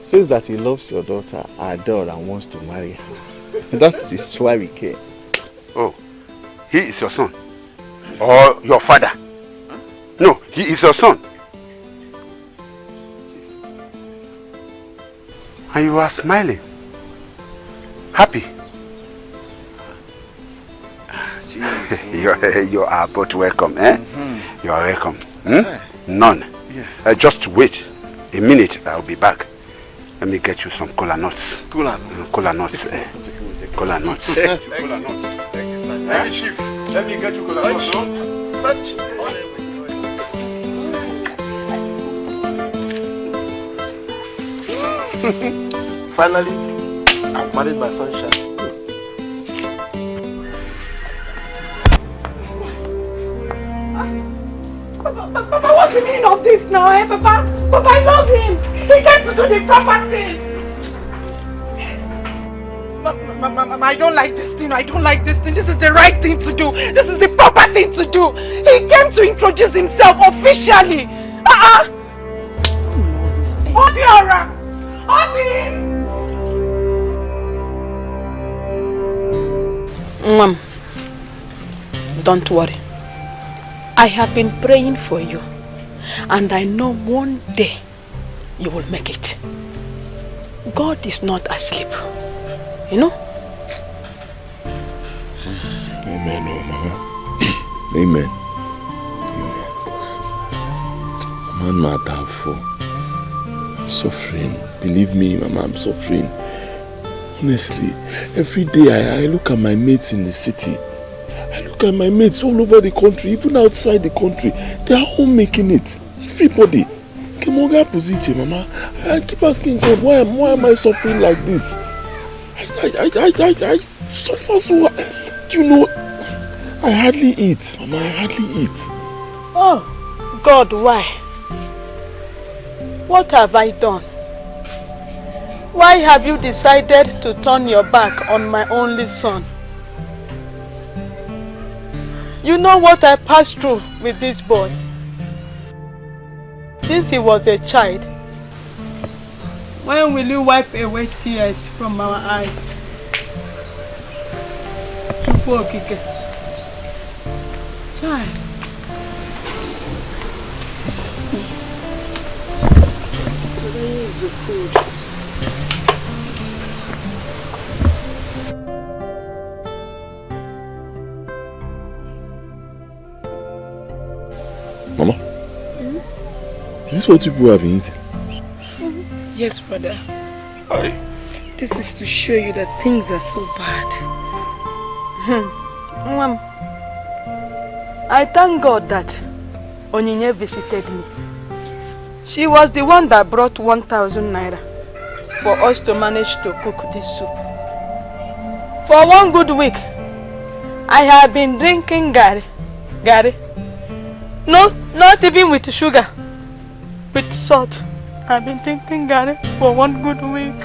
says that he loves your daughter, Adore, and wants to marry her. That is why we came. Oh, he is your son? Or your father? No, he is your son. And you are smiling. Happy. You are both welcome, eh? You are welcome. None. Yeah. Just wait a minute, I'll be back. Let me get you some cola nuts. Cola nuts. Cola nuts. Cola nuts. Thank you, sir. Hey, Chief, let me get you cola nuts. Finally, I've married my sunshine. Papa, what's the meaning of this now, eh, Papa? Papa, I love him. He came to do the proper thing. Mama, I don't like this thing. I don't like this thing. This is the right thing to do. This is the proper thing to do. He came to introduce himself officially. Obiora! Obi! Mom, don't worry. I have been praying for you, and I know one day you will make it. God is not asleep, you know? Amen, oh Mama. Amen. Man, not doubtful. I'm suffering. Believe me, Mama, I'm suffering. Honestly, every day I look at my mates in the city. I look at my mates all over the country, even outside the country. They are all making it. Everybody. Kemoga Puziche, Mama. I keep asking God, why am I suffering like this? I suffer so. Do you know, I hardly eat, Mama. I hardly eat. Oh, God, why? What have I done? Why have you decided to turn your back on my only son? You know what I passed through with this boy. Since he was a child. When will you wipe away tears from our eyes? Child. Where is the food? Mama, is this what people have been eating? Yes, brother. Why? This is to show you that things are so bad. Mom, I thank God that Onyinye visited me. She was the one that brought 1,000 naira for us to manage to cook this soup. For 1 good week, I have been drinking gari. No, not even with sugar, with salt. I've been drinking gari for 1 good week.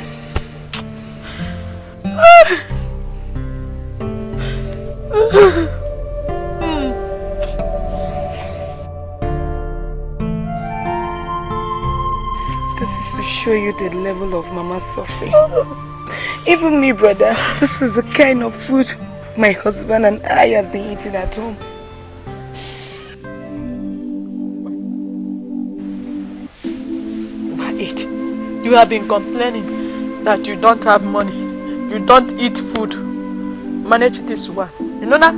This is to show you the level of Mama's suffering. Even me, brother, this is the kind of food my husband and I have been eating at home. You have been complaining that you don't have money. You don't eat food. Manage this one. You know that?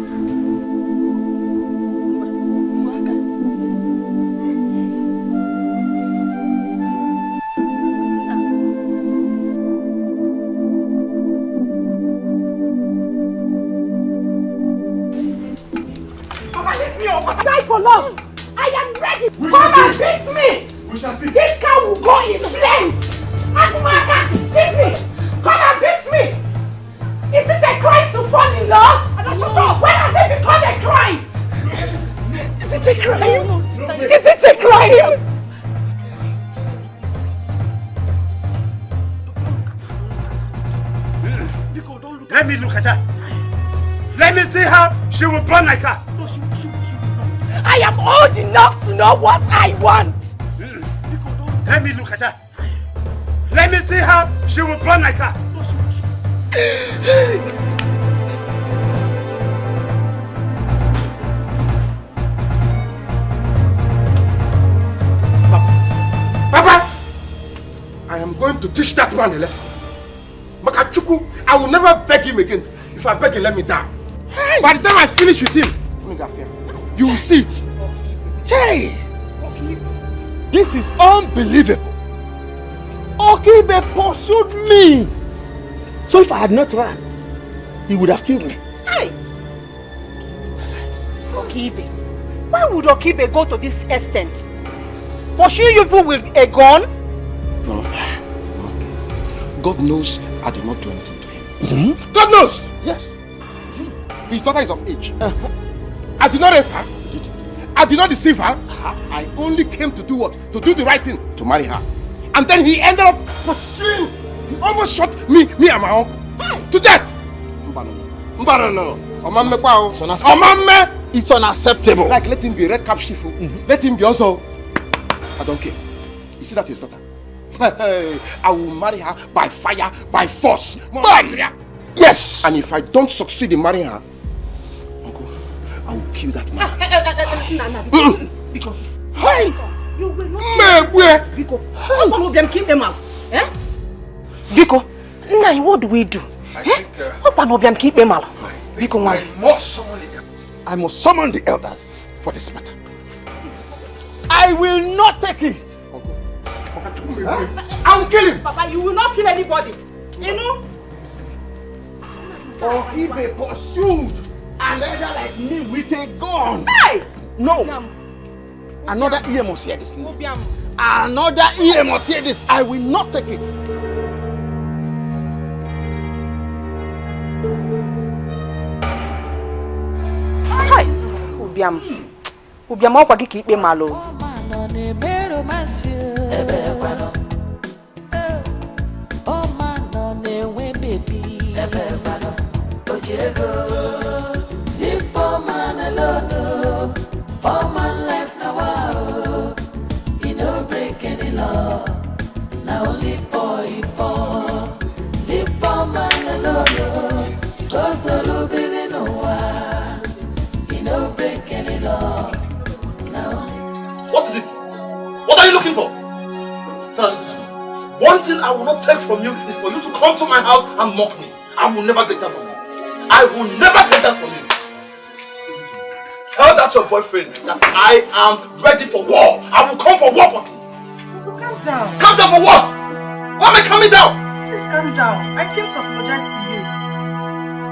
Die for love! I am ready! Come and beat me! We shall see. This car will go in flames! Akumaka, beat me! Come and beat me! Is it a crime to fall in love? When has it become a crime? Is it a crime? Is it a crime? Let me look at her. Let me see how she will burn like her. I am old enough to know what I want. Let me look at her. Let me see how she will burn like her. Papa, I am going to teach that man a lesson. Makachuku, I will never beg him again. If I beg him, let me down. By the time I finish with him, you will see it. Jay, this is unbelievable. Okibe pursued me. So if I had not run, he would have killed me. Hey! Okibe. Why would Okibe go to this extent? Pursue you people with a gun? No. God knows I did not do anything to him. God knows! Yes. See, his daughter is of age. I did not rape her. I did not deceive her. I only came to do what? To do the right thing. To marry her. And then he ended up pursuing. He almost shot me and my uncle. To death. It's unacceptable. Like let him be a red cap chief. Let him be also. I don't care. You see that his daughter? I will marry her by fire, by force. Yes! And if I don't succeed in marrying her, uncle, I will kill that man. Because Hey! you will not Biko, one of them keep them out. Eh? Biko, now what do we do? One of them keep them out. Biko, I must summon the elders for this matter. I will not take it. I will kill him. Papa, you will not kill anybody. You know? Or he may pursued another like me with a gun. Hey! No. Another ear must hear this. Another ear must hear this. I will not take it. Hi. Ubiam okwa gị ikpe malo. All my life now, you don't break any law. Now only boy, the poor man alone. Cause all over the no one, you don't break any law. Now. What is it? What are you looking for? Sarah, listen to me. One thing I will not take from you is for you to come to my house and mock me. I will never take that from you. I will never take that from you. Listen to me. Tell that your boyfriend that I am ready for war. I will come for war for him. So calm down. Calm down for what? Why am I coming down? Please calm down. I came to apologize to you.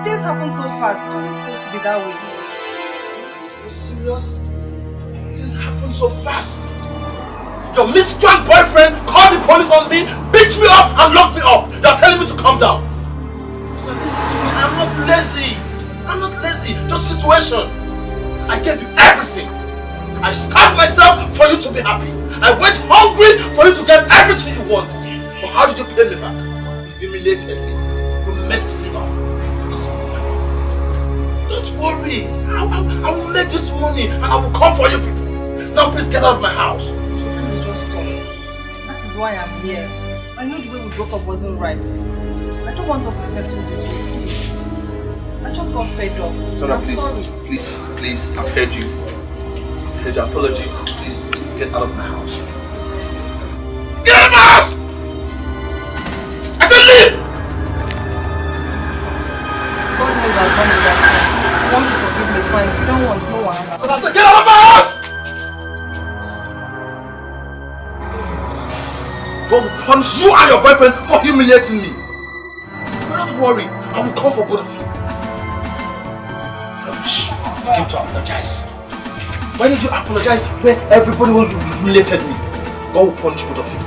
Things happen so fast. It wasn't supposed to be that way. Are you serious? Things happen so fast. Your miscreant boyfriend called the police on me, beat me up and locked me up. They are telling me to calm down. So listen to me. I'm not lazy. I'm not lazy. Just situation. I gave you everything. I starved myself for you to be happy. I went hungry for you to get everything you want. But how did you pay me back? You humiliated me. You messed me up. Don't worry. I will make this money and I will come for you people. Now please get out of my house. So this is just stop. That is why I'm here. I know the way we broke up wasn't right. I don't want us to settle this way, please. I just got fed up. Sarah, I'm sorry. please, I've heard you. I've heard your apology. Please, get out of my house. Get out of my house! There's no one. So that's it. Get out of my house! God will punish you and your boyfriend for humiliating me. But don't worry, I will come for both of you. Rubbish. You came to apologize. Why did you apologize when everybody was humiliated me? God will punish both of you.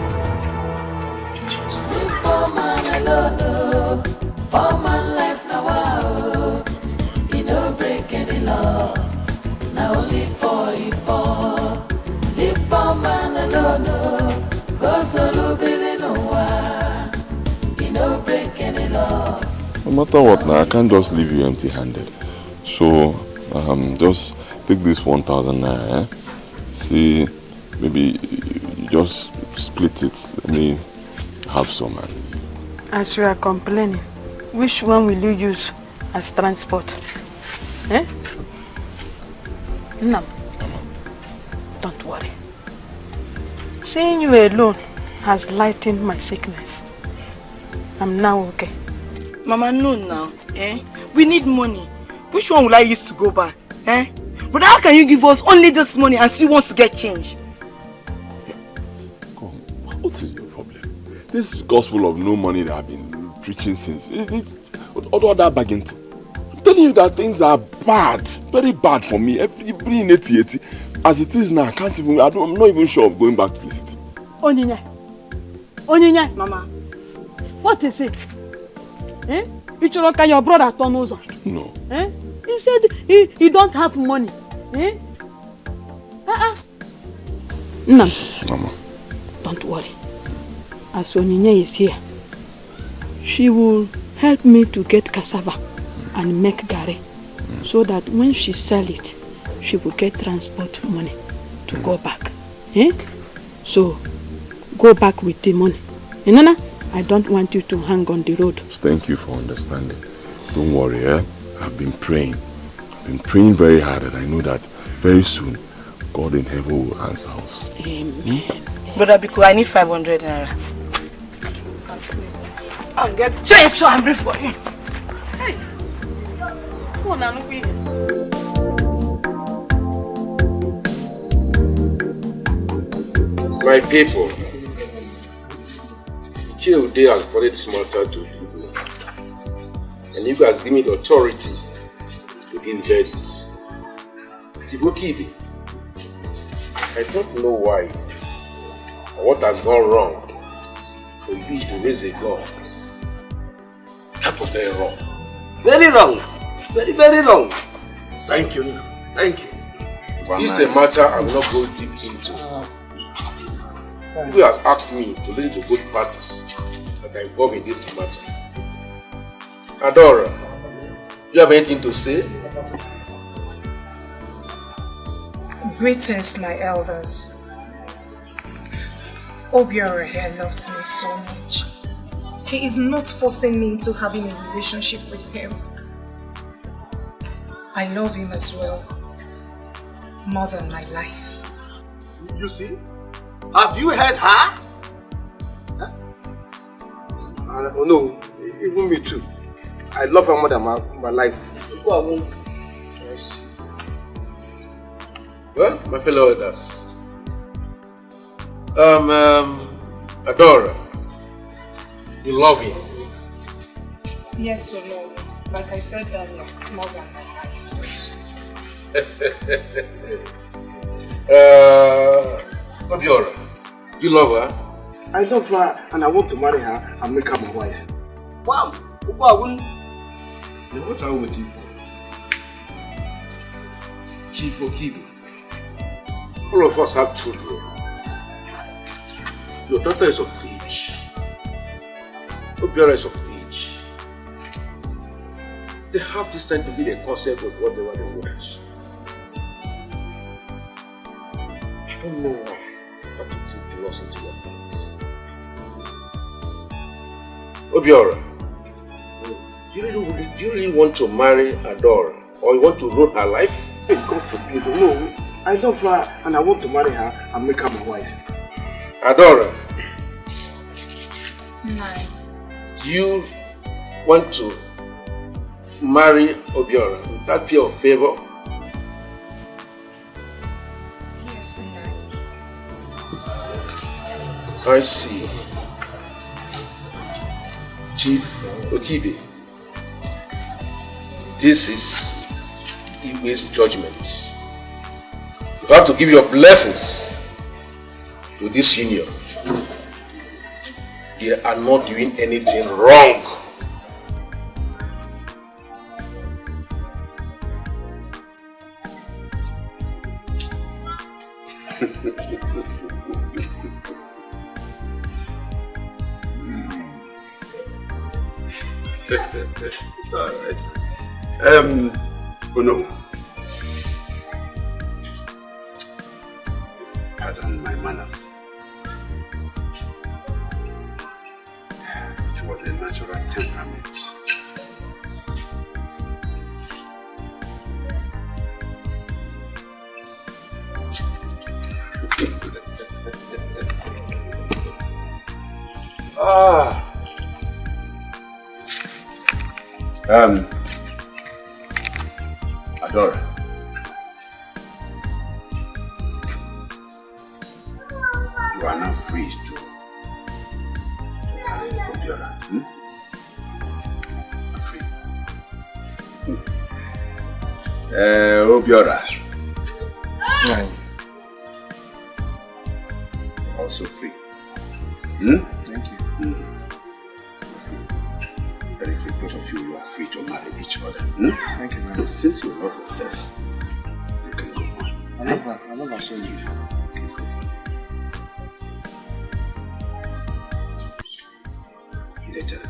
Poor man alone, poor man life now, he no break any law, now only for it for. The poor man alone, cause all be no one, he no break any law. No matter what now, I can't just leave you empty-handed. So, just take this 1,000 naira, eh? See, maybe you just split it. Let me have some. As you are complaining, which one will you use as transport? Eh? No. Don't worry. Seeing you alone has lightened my sickness. I'm now okay. Mama, no now. Eh? We need money. Which one will I use to go back? Eh? But how can you give us only this money and still wants to get change? What is your problem? This gospel of no money that I've been preaching since, it's all that bargain. I'm telling you that things are bad, very bad for me. Every in 80, as it is now, I'm not even sure of going back to the city. Onyinye, Mama, what is it? Eh? Your brother Tonozo. No. Eh? He said he don't have money. Eh? No. Mama. Don't worry. As Onyinye is here, she will help me to get cassava and make gari, so that when she sell it, she will get transport money to go back. Eh? So, go back with the money. Nana, I don't want you to hang on the road. Thank you for understanding. Don't worry, eh? I've been praying. I've been praying very hard, and I know that very soon, God in heaven will answer us. Amen. Brother Biku, I need 500 naira. I'll get change so I'm ready for you. Hey. Come on, Anuki. My people, Chill Day has brought this matter to you, and you guys give me the authority to give verdict. Tivokibi, I don't know why or what has gone wrong for you to raise a gun. That was very wrong. Very wrong. Very, very wrong. Thank you. Thank you. This is a matter I will not go deep into. People has asked me to listen to both parties that are involved in this matter. Adora, you have anything to say? Greetings, my elders. OBIO here loves me so much. He is not forcing me into having a relationship with him. I love him as well, more than my life. You see? Have you heard her? Huh? Oh no, even me too. I love her more than my life. I see. Well, my fellow elders, Adora, you love him? Yes or no? Like I said earlier, more than my life. Obiora, you love her? I love her and I want to marry her and make her my wife. Wow! Then what are we waiting for? Chief Okibi, all of us have children. Your daughter is of age. Obiora is of age. They have this time to be the concept of whatever they want. I don't know how to take the loss into your hands. Obiora, do you really want to marry Adora? Or you want to ruin her life? Hey, God forbid. No, I love her and I want to marry her and make her my wife. Adora. No. Do you want to marry Obiora without fear of favor? I see. Chief Okibe, this is Iwe's judgment. You have to give your blessings to this union. They are not doing anything wrong. It's alright. No. Pardon my manners. It was a natural temperament. Adora. You are now free to marry Obiora. You're free. Obiora. Also free. Thank you. You're free. Very free. Both of you are free to marry each other. Thank you, man. Since you love yourselves, you can go on. I never saw you. Later,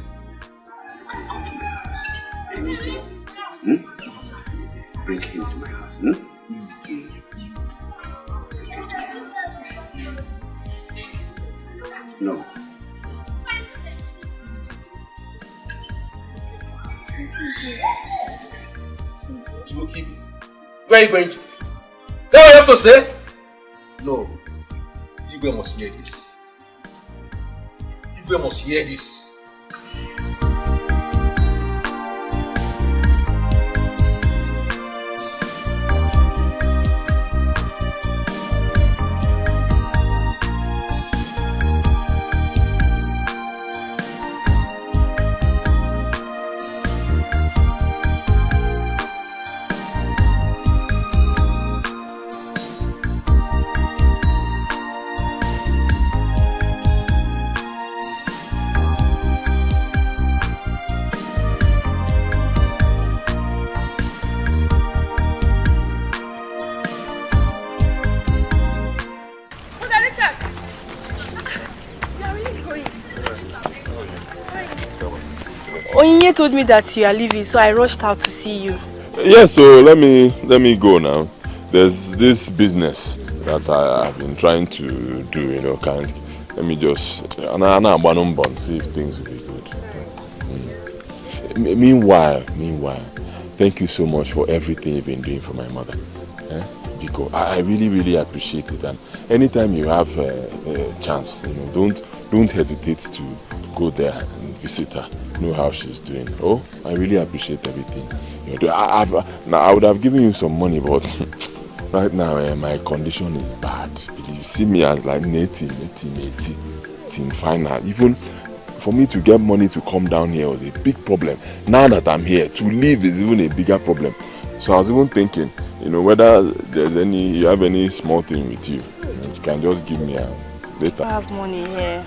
you can come to my house any day. Any day. Bring him to my house. Bring him to my house. No. Where are you going to? Is that what you have to say? No. Igwe must hear this. Igwe must hear this. Onyinye told me that you are leaving, so I rushed out to see you. Yeah, so let me go now. There's this business that I've been trying to do, you know, let me just see if things will be good. Meanwhile, thank you so much for everything you've been doing for my mother. Because I really appreciate it, and anytime you have a chance, you know, don't hesitate to go there and visit her, know how she's doing. Oh, I really appreciate everything you're doing. I would have given you some money, but right now my condition is bad. You see me as like native final. Even for me to get money to come down here was a big problem. Now that I'm here, to leave is even a bigger problem. So I was even thinking, you know, whether you have any small thing with you. You can just give me later. I have money here.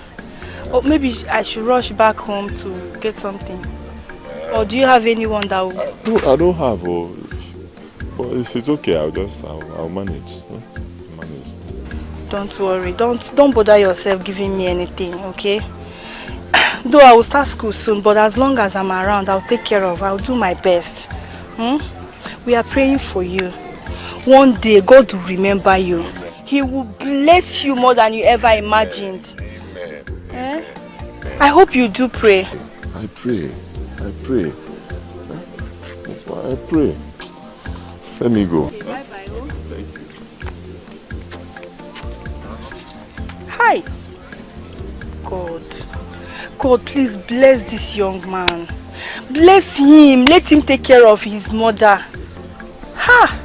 Or maybe I should rush back home to get something. Or do you have anyone that will... I don't have, but if it's okay, I'll manage. Don't worry. Don't bother yourself giving me anything, okay? Though I will start school soon, but as long as I'm around, I'll take care of. I'll do my best. We are praying for you. One day, God will remember you. He will bless you more than you ever imagined. Amen. I hope you do pray. I pray. That's why I pray. Let me go. Okay, bye-bye. Thank you. Hi. God, please bless this young man. Bless him. Let him take care of his mother. Ha!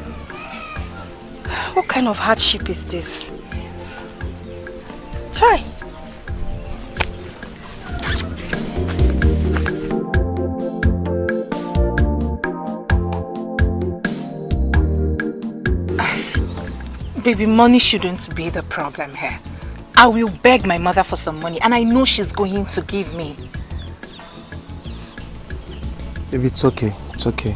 What kind of hardship is this? Chai. Baby, money shouldn't be the problem here. I will beg my mother for some money and I know she's going to give me. Baby, it's okay. It's okay.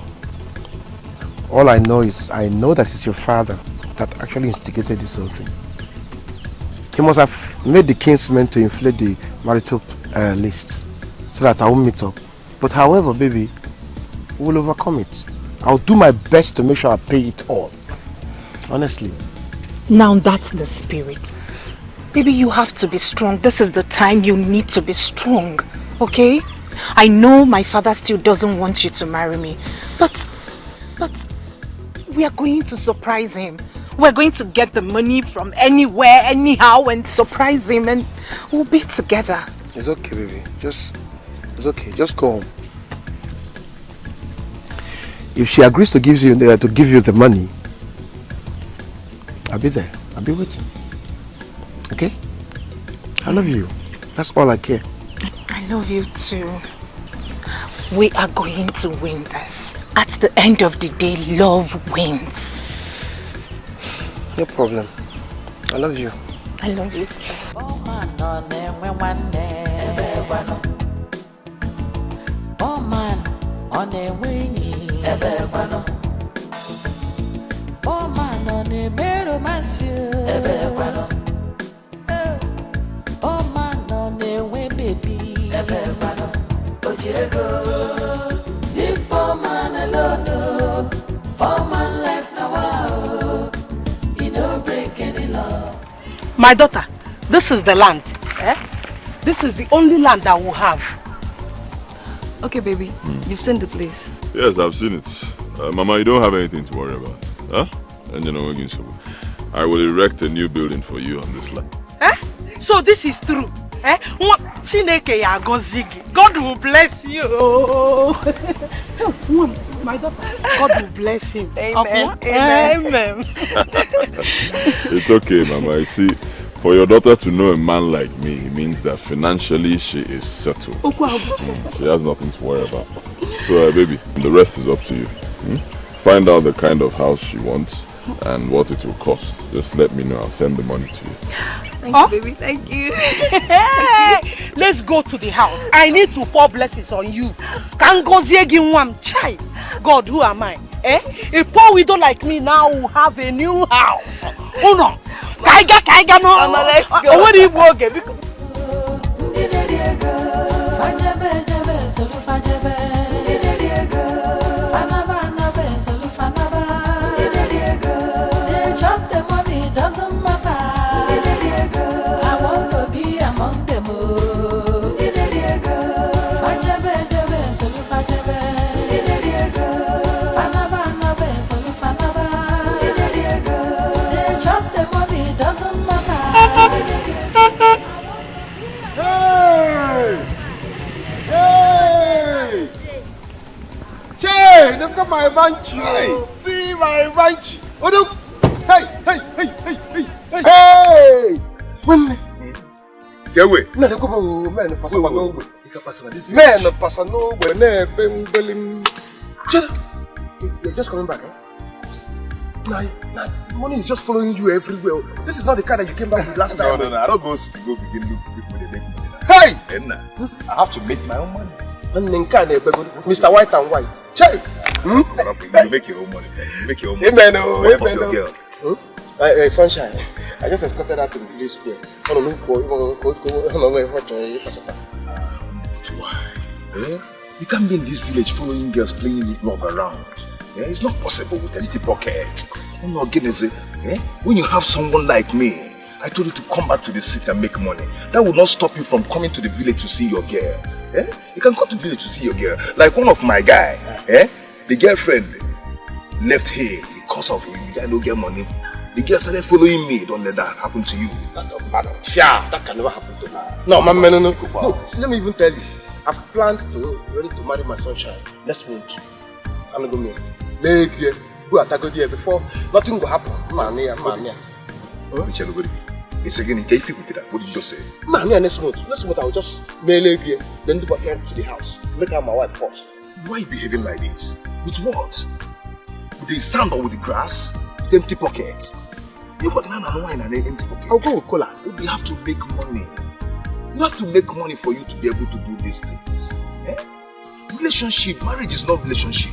All I know is, I know that it's your father that actually instigated this whole thing. He must have made the kinsmen to inflate the marital list so that I won't meet up. But however, baby, we will overcome it. I'll do my best to make sure I pay it all. Honestly. Now that's the spirit. Baby, you have to be strong. This is the time you need to be strong. Okay? I know my father still doesn't want you to marry me. But we are going to surprise him. We're going to get the money from anywhere, anyhow, and surprise him, and we'll be together. It's okay, baby. It's okay. Just go home. If she agrees to give you the money, I'll be there. I'll be waiting. Okay? I love you. That's all I care. I love you too. We are going to win this. At the end of the day, love wins. No problem. I love you. I love you too. Oh man, on the winning. Oh man, on the mirror, oh man, on the way, baby. Deep man alone. Oh man, life now. You don't break any law. My daughter, this is the land. This is the only land that we have. Okay, baby. You've seen the place. Yes, I've seen it. Mama, you don't have anything to worry about. Huh? And you know, I will erect a new building for you on this land. So this is true. God will bless you. My daughter, God will bless him. Amen. Amen. It's okay, Mama. You see, for your daughter to know a man like me, it means that financially she is settled. She has nothing to worry about. So, baby, the rest is up to you. Find out the kind of house she wants and what it will cost. Just let me know. I'll send the money to you. Thank you, baby. Thank you. Hey, let's go to the house. I need to pour blessings on you. Chai. God, who am I? A poor widow like me now will have a new house. Oh no. Kaiga no. Mama, let's go. What do you want? Chop the money, doesn't matter. I want to be among them. They chop the money, doesn't matter. Hey! Che, look at my banchi. See my banchi. Oh, no. Hey! When? Get away. Man, pass nowhere. You're just coming back, Nah, money is just following you everywhere. This is not the car that you came back with last time. No. I don't go begin look when they make money. Hey! And I have to make my own money. Mr. White and White. Che! You make your own money. You make your own money. Amen. Hey, Sunshine, I just escorted her to the village square. You can't be in this village following girls playing with love around. It's not possible with a little pocket. When you have someone like me, I told you to come back to the city and make money. That will not stop you from coming to the village to see your girl. You can come to the village to see your girl. Like one of my guy, the girlfriend left here because of him. The guy don't get money. The girl started following me. Don't let that happen to you. That can never happen to me. No, man, no. See, let me even tell you. I've planned ready to marry my Sunshine next month. I'm not going to make it. Who are go there before nothing will happen. Man. It's again, what did you just say? Man, next month I'll just mail here, then do what I to the house. Make out my wife first. Why are you behaving like this? With what? With the sand or with the grass? With empty pockets? You work now and wine and empty pocket. I'll go with cola. You have to make money. You have to make money for you to be able to do these things. Eh? Relationship, marriage is not relationship.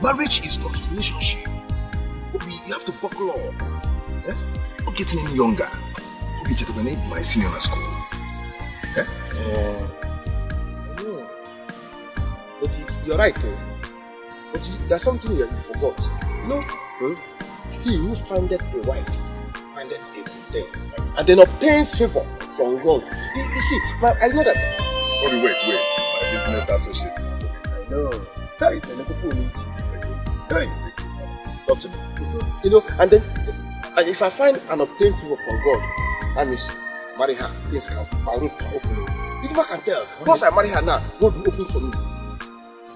Marriage is not relationship. You have to buckle up. Eh? You're getting him younger. My senior in school. Eh? No. But you're right though. But there's something that you forgot. No. He who findeth a wife findeth a good thing, and then obtains favor from God. You see, I know that. Wait. My business associate. I know. Hey, talk to me. You know, and then if I find and obtain favor from God, that means marry her. Things can, my roof can open. You never can tell. Once I marry her now, God will open for me.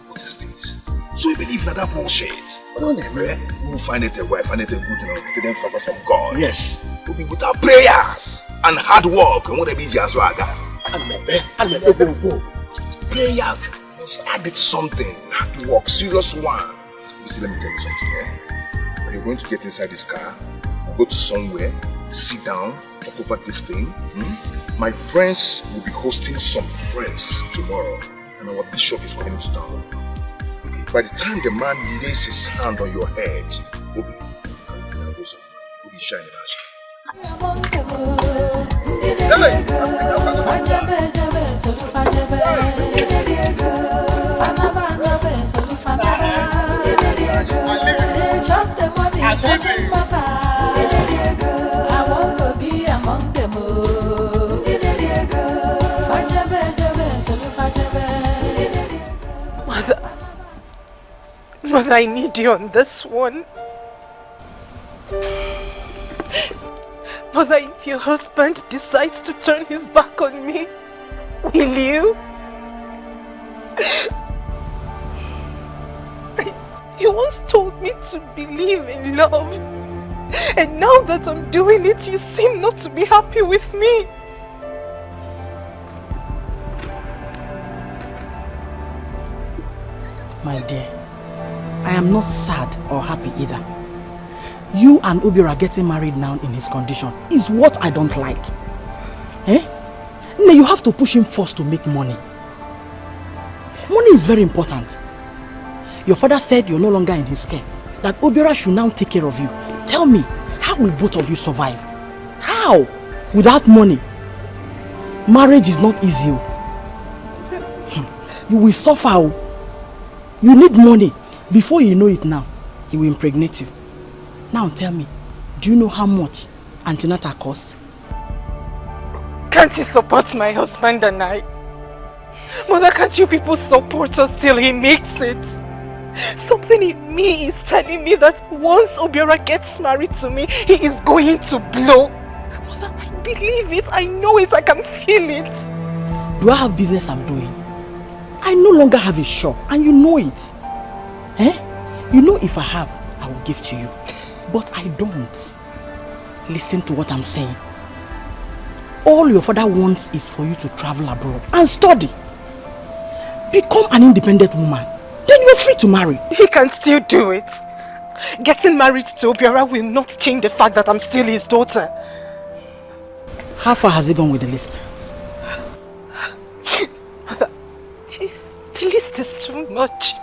What is this? So you believe in that bullshit? Who find it a wife, find it a good thing, obtain them favor from God? Yes. We'll be without prayers and hard work. And what they be just waga. Prayer must add it something. Hard work, serious one. You see, let me tell you something. When you're going to get inside this car, go to somewhere, sit down, talk over this thing. My friends will be hosting some friends tomorrow, and our bishop is coming to town. By the time the man lays his hand on your head, Obi, will be shining I want to be among them. Mother, I need you on this one. Mother, if your husband decides to turn his back on me, will you? You once told me to believe in love. And now that I'm doing it, you seem not to be happy with me. My dear, I am not sad or happy either. You and Obiro are getting married now in his condition is what I don't like. Eh? No, you have to push him first to make money. Money is very important. Your father said you're no longer in his care, that Obiro should now take care of you. Tell me, how will both of you survive? How? Without money? Marriage is not easy. You will suffer. You need money. Before you know it now, he will impregnate you. Now tell me, do you know how much antenatal costs? Can't you support my husband and I? Mother, can't you people support us till he makes it? Something in me is telling me that once Obiora gets married to me, he is going to blow. Mother, I believe it, I know it, I can feel it. Do I have business I'm doing? I no longer have a shop, and you know it. Eh? You know if I have, I will give to you. But I don't. Listen to what I'm saying. All your father wants is for you to travel abroad and study. Become an independent woman. Then you're free to marry. He can still do it. Getting married to Obiora will not change the fact that I'm still his daughter. How far has he gone with the list? Mother, the list is too much.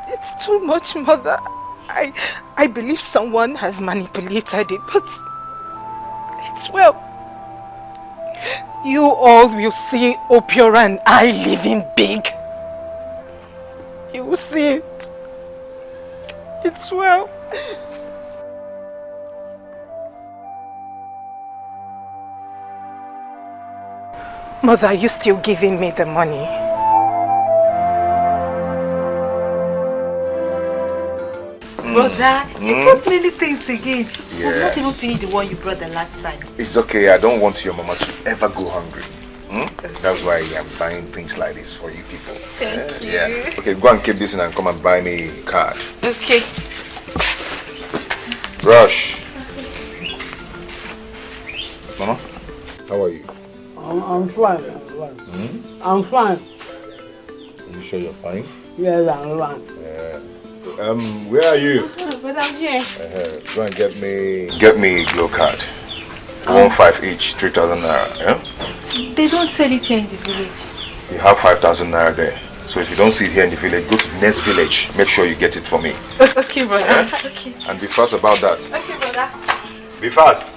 It's too much, Mother. I believe someone has manipulated it, but it's well. You all will see Obiora and I living big. You will see it. It's well. Mother, are you still giving me the money? Brother, you brought many things again. Yeah. I've not even finished the one you brought the last time. It's okay. I don't want your mama to ever go hungry. That's why I'm buying things like this for you people. Thank you. Yeah. Okay, go and keep this and come and buy me a card. Okay. Rush. Mama, how are you? I'm fine. I'm fine. Are you sure you're fine? Yes, I'm fine. Where are you? Brother But I'm here. Go and get me a glow card. 1,500 each, 3,000 naira. Yeah? They don't sell it here in the village. You have 5,000 naira there. So if you don't see it here in the village, go to the next village. Make sure you get it for me. Okay, brother. Yeah? Okay. And be fast about that. Okay, brother. Be fast.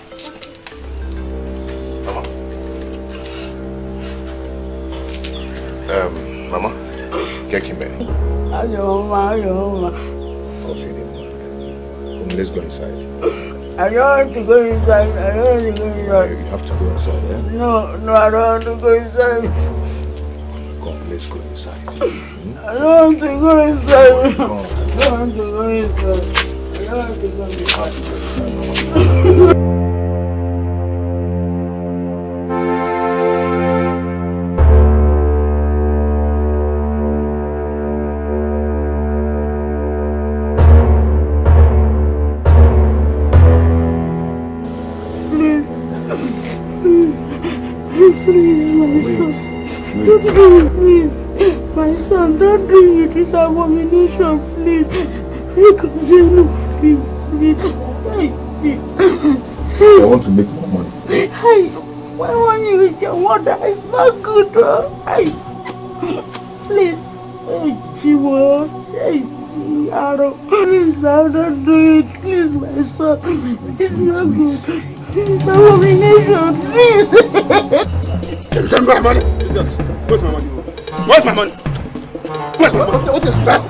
Mama, get him here. I'll see them. Let's go inside. I don't want to go inside. I don't want to go inside. You have to go inside, eh? No, I don't want to go inside. Come, let's go inside. I don't want to go inside. I don't want to go inside. I don't want to go inside. My son, don't do it. It's abomination, please. Please. I want to make more money. Why won't you with your mother? It's not good, please. Please, don't do it. Please, my son. It's not good. It's abomination, please. Tell me my money. Where's my money? Where's my money? Where's my money? What is that?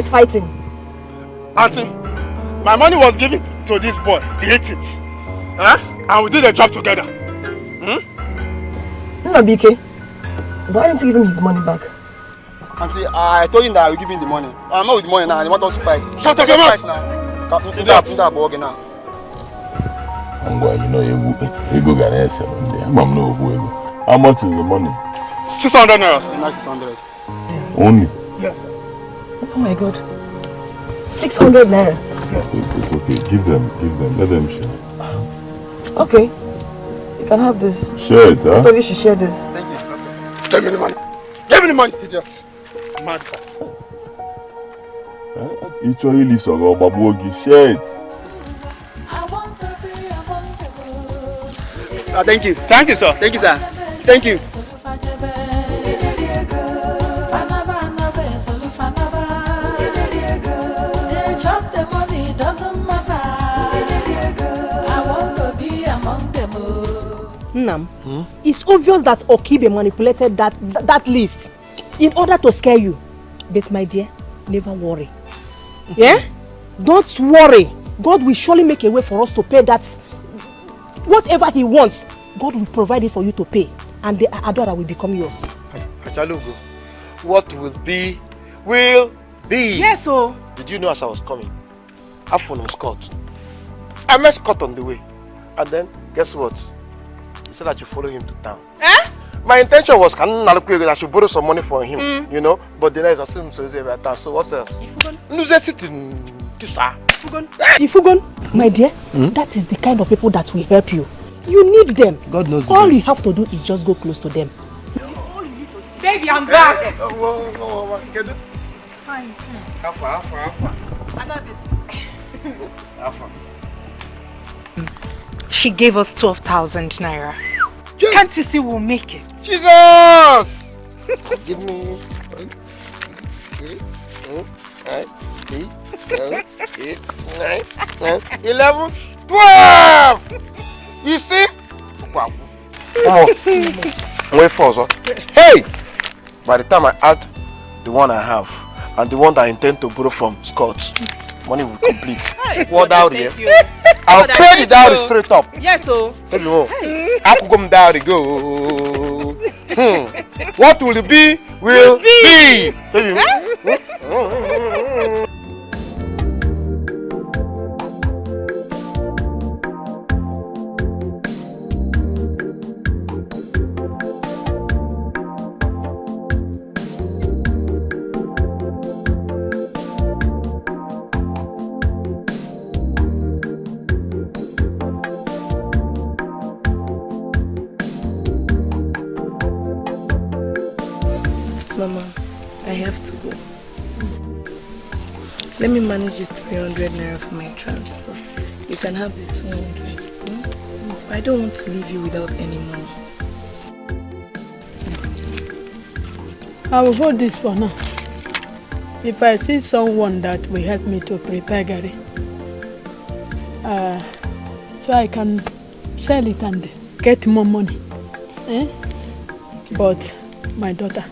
Fighting. Auntie, my money was given to this boy. He ate it. Huh? And we did a job together. No, BK. Why didn't you give him his money back? Auntie, I told him that I will give him the money. I'm not with the money now. He wants us to fight. Shut up your mouth! Do that now. You know, EBUBE and SL. How much is the money? 600 naira. 600. Only? Yes. Oh my God. 600 naira. It's okay. Give them. Let them share. Okay. You can have this. Share it, huh? I thought you should share this. Thank you. Give me the money. Give me the money, idiots. Mad guy. Each one you leave some babuogi. Share it. Thank you. Thank you, sir. Thank you, sir. Thank you. Nam, it's obvious that Okibe manipulated that list in order to scare you. But my dear, never worry. Yeah? Don't worry. God will surely make a way for us to pay that. Whatever he wants, God will provide it for you to pay. And the Adora will become yours. Achalugo, what will be, will be. Yes, oh. Did you know as I was coming, I found Scott. I met Scott on the way. And then, guess what? He said that you follow him to town. Eh? My intention was that I should borrow some money from him, you know, but then I assumed to say that. So what else? Ifugon, my dear, that is the kind of people that will help you. You need them. God knows. All you have to do is just go close to them. Baby, I'm back. Fine. She gave us 12,000 naira. Can't you see we'll make it? Jesus! Give me 8, 9, 10, 11, 12! You see? Wait for us. Hey! By the time I add the one I have and the one that I intend to borrow from Scott, money will complete. What dowry? I'll pay the dowry straight up. Yes, so. Baby, I could come dowry go. What will it be? Will be. Baby. Mama, I have to go. Let me manage this 300 naira for my transport. You can have the 200. I don't want to leave you without any money. I will hold this for now. If I see someone that will help me to prepare Gary, so I can sell it and get more money. But my daughter,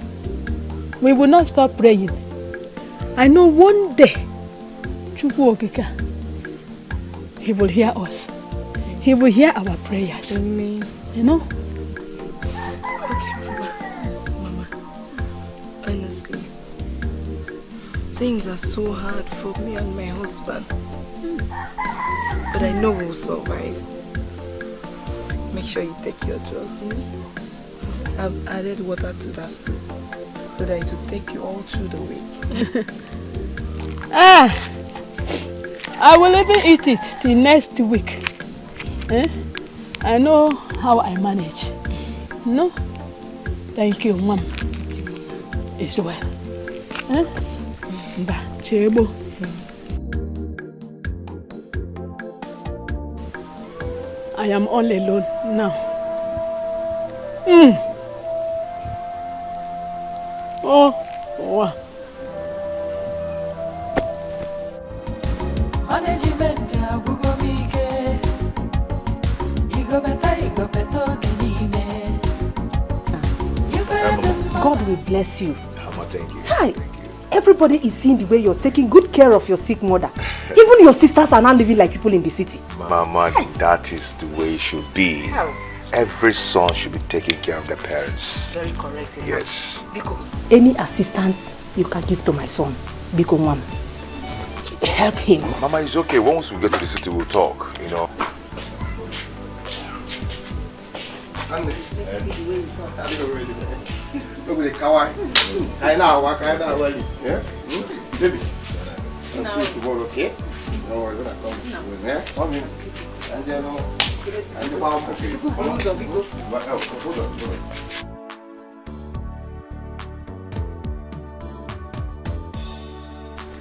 we will not stop praying. I know one day, He will hear us. He will hear our prayers. Amen. You know? Okay, Mama. Honestly, things are so hard for me and my husband. But I know we'll survive. Make sure you take your drugs. I've added water to that soup so that it will take you all through the week. I will even eat it till next week. I know how I manage. No? Thank you, Mom. It's well. Chebo. I am all alone now. Oh, wow. God will bless you. Thank you. Hi. Everybody is seeing the way you're taking good care of your sick mother. Even your sisters are now living like people in the city. Mama, that is the way it should be. How? Every son should be taking care of their parents. Very correct. Yes. Biko, any assistance you can give to my son, Biko Mom, help him. Mama, it's okay. Once we get to the city, we'll talk, you know. Baby. Tomorrow, okay? No worries, when I come in. And then, and the mom, okay. Hold on.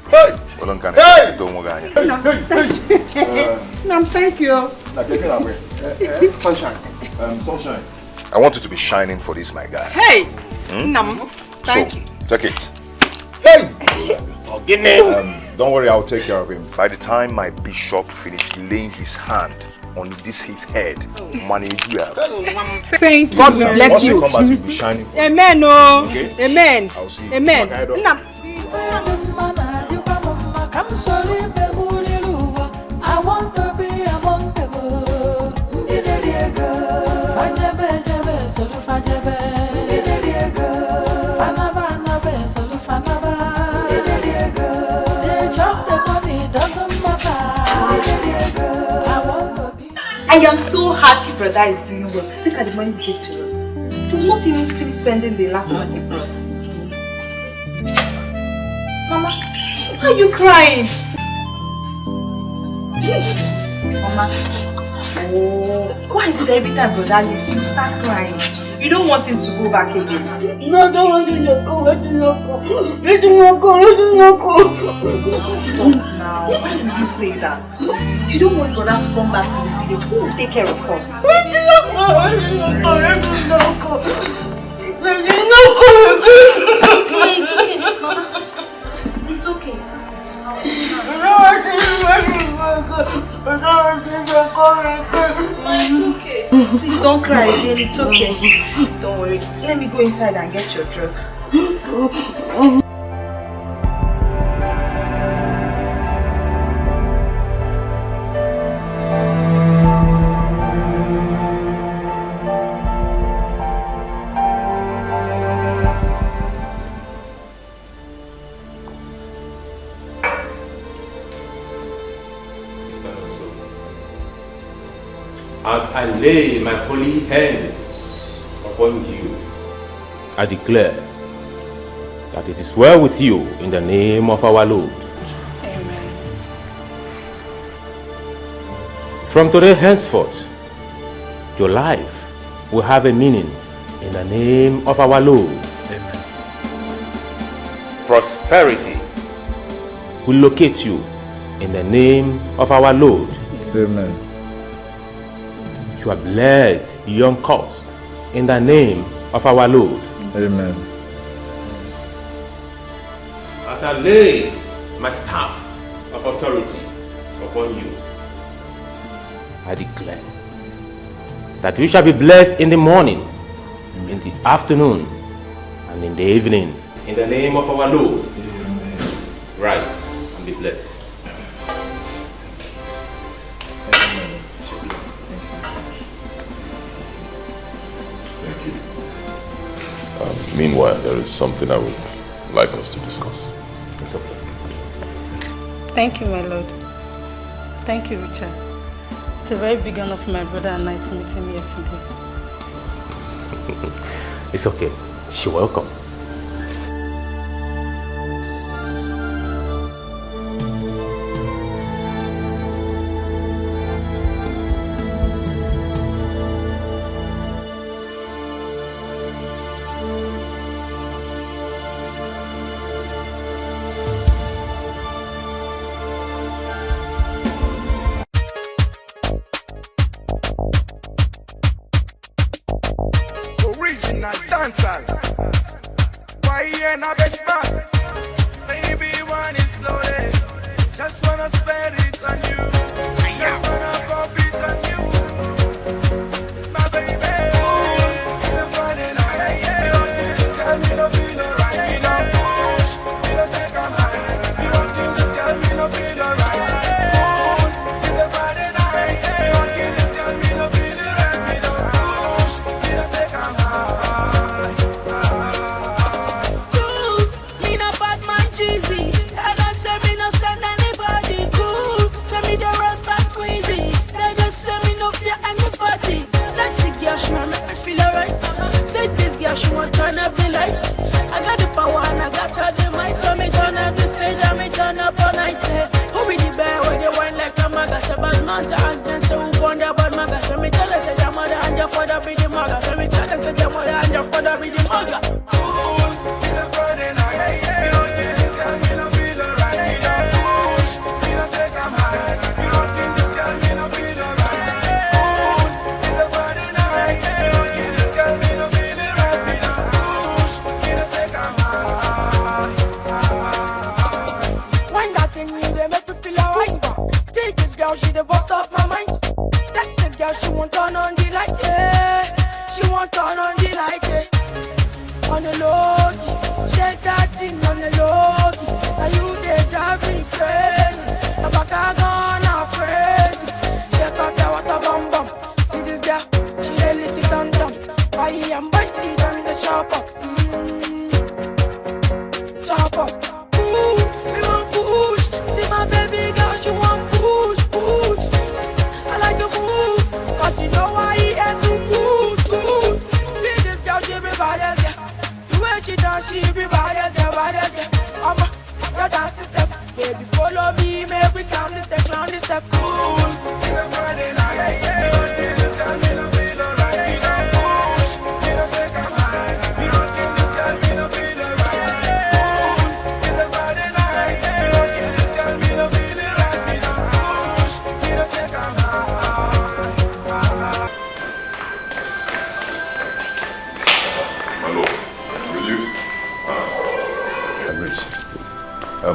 Hey! Thank you. Sunshine. Sunshine. I want you to be shining for this, my guy. Hey! Thank you. Take it. Hey! Don't worry, I'll take care of him. By the time my bishop finished laying his hand on his head, manage you. Thank you. God will bless you. Once you come back, you'll be shining. Amen. Oh. Okay? Amen. I'll see you. Amen. I want to be among them. I am so happy brother is doing well. Look at the money he gave to us. We've not even finished spending the last one he brought. Mama, why are you crying? Mama, why is it every time brother leaves you start crying? You don't want him to go back again? No, I don't want him to go. Let him not go. Let him not go. Now, why would you say that? You don't want brother to come back to the village. Who will take care of us? Let him not go. It's okay, Mama. It's okay. It's okay. Please don't cry again. It's okay. Don't worry. Let me go inside and get your drugs. As I lay my holy hands upon you, I declare that it is well with you in the name of our Lord. Amen. From today henceforth, your life will have a meaning in the name of our Lord. Amen. Prosperity will locate you in the name of our Lord. Amen. You are blessed beyond cost in the name of our Lord. Amen. As I lay my staff of authority upon you, I declare that you shall be blessed in the morning, in the afternoon, and in the evening. In the name of our Lord. Amen. Rise and be blessed. Meanwhile, there is something I would like us to discuss. It's okay. Thank you, my lord. Thank you, Richard. It's a very big honor for my brother and I to meet him here today. It's okay. You're welcome.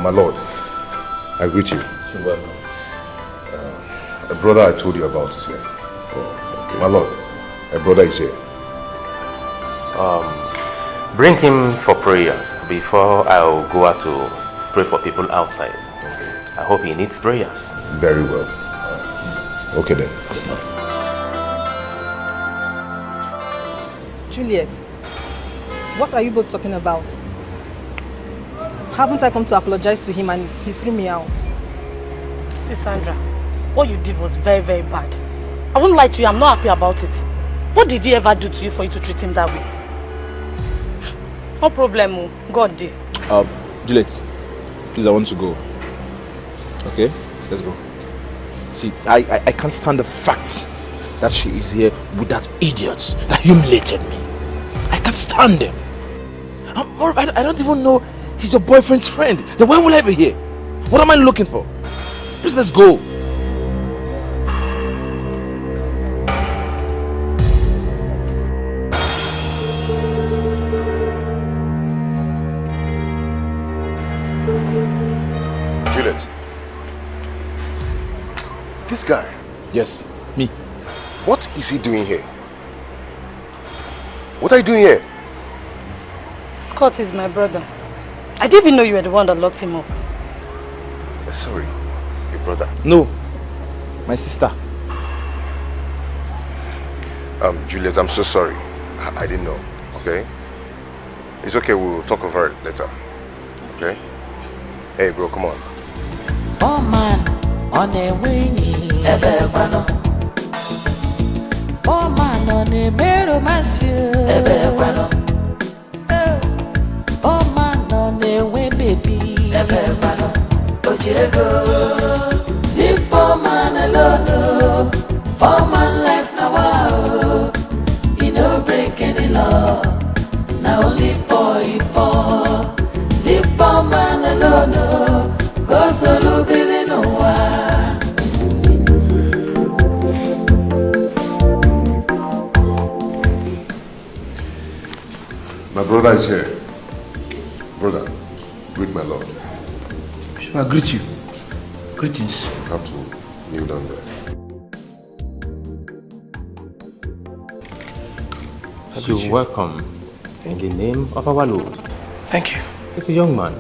My lord, I greet you. You're welcome. A brother I told you about is here. Oh, okay. My lord, a brother is here. Bring him for prayers before I'll go out to pray for people outside. Okay. I hope he needs prayers. Very well. Okay then. Juliet, what are you both talking about? Haven't I come to apologize to him and he threw me out? See, Sandra, what you did was very, very bad. I won't lie to you, I'm not happy about it. What did he ever do to you for you to treat him that way? No problem, God did. Juliet, please, I want to go. Okay? Let's go. See, I can't stand the fact that she is here with that idiot that humiliated me. I can't stand him. I don't even know he's your boyfriend's friend. Then why will I be here? What am I looking for? Please, let's go. Juliet. This guy? Yes, me. What is he doing here? What are you doing here? Scott is my brother. I didn't even know you were the one that locked him up. Sorry, your brother? No, my sister. Juliet, I'm so sorry. I didn't know, okay? It's okay, we'll talk over it later, okay? Hey bro, come on. Oh man, on the wingy, Ebequano. Oh man, on the mero monsieur, Ebequano. Oh man, on the way baby, Ebequano. Ojego, leave poor man alone. Poor man life now, wow. He no break any law. Now only boy poor. Leave poor man alone. Cause all who believe no one. My brother is here. Brother, greet my lord. I greet you. Greetings. You have to kneel down there. You're welcome in the name of our Lord. Thank you. It's a young man.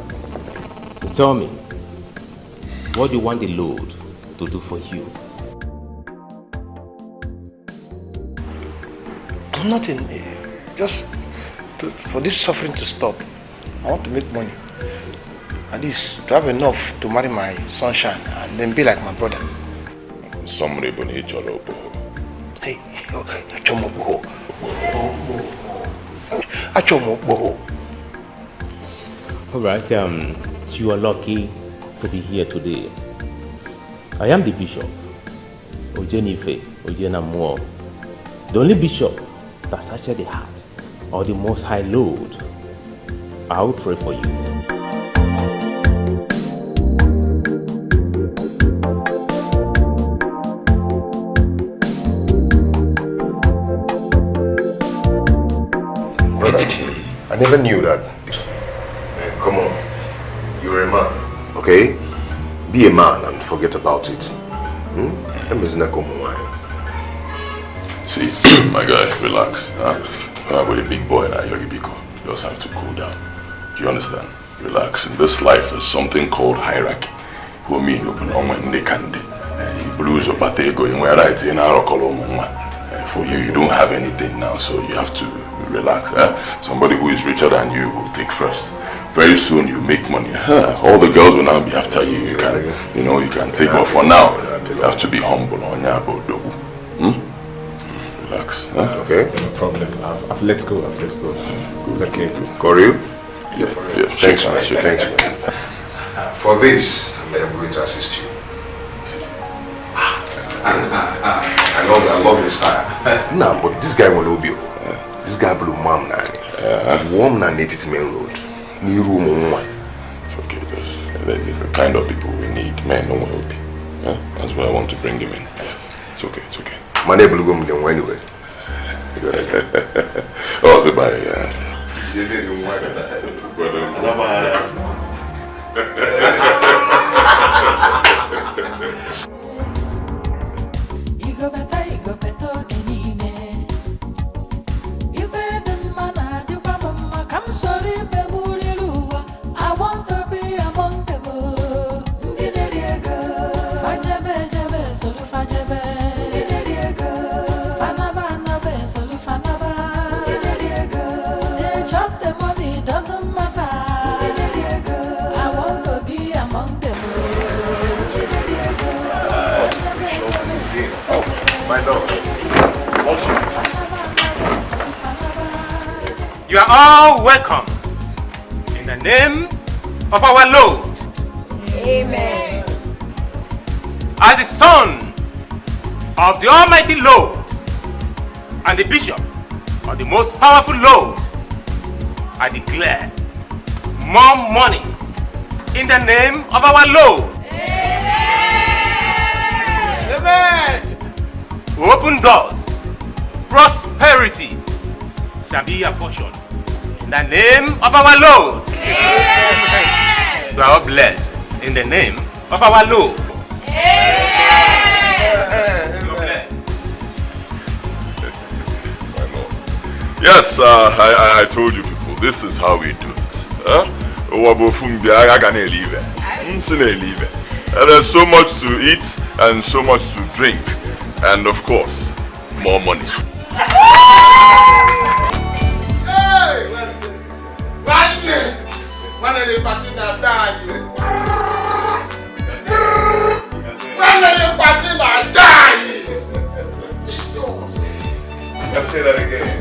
So tell me, what do you want the Lord to do for you? Nothing. Just for this suffering to stop. I want to make money. At least to have enough to marry my sunshine and then be like my brother. Somebody but each other. Hey, Alright, you are lucky to be here today. I am the bishop, Ojenife Ojenamuo, the only bishop that searches the heart of the Most High Lord. I will pray for you. Brother, I never knew that. Man, come on. You're a man, okay? Be a man and forget about it. See, my guy, relax. We're a big boy now, you're a big boy. You just have to cool down. Do you understand? Relax. In this life, there's something called hierarchy. Who mean you belong when they can. Blues or batego in where I say for you, you don't have anything now, so you have to relax. Somebody who is richer than you will take first. Very soon you make money. All the girls will now be after you. You can, you can take off for now. You have to be humble on your Relax. Okay. No problem. Let's go. Let's go. It's okay. Corey? Yeah. Thanks, man. Thanks, man. For this, I am going to assist you. I love your style. Nah, but this guy will OBIO. This guy blew mom now. Warm na native main road. It's okay, the kind of people we need. Men no will be. That's why I want to bring them in. It's okay, it's okay. My neighbor will go anyway. Oh, so bye. You go better, Kenine. If the man I do come sorry, I want to be among them. Fajabe, solo fajabe. Fanaba, solo fanaba. They chop the money, doesn't matter. I want to be among them. My love. You are all welcome in the name of our Lord. Amen. As the son of the Almighty Lord and the bishop of the most powerful Lord, I declare more money in the name of our Lord. Amen. Open doors, prosperity shall be your portion in the name of our Lord. Amen. You are all blessed in the name of our Lord. Yes, I told you people, this is how we do it. There's so much to eat and so much to drink, and of course, more money. Let's say that again.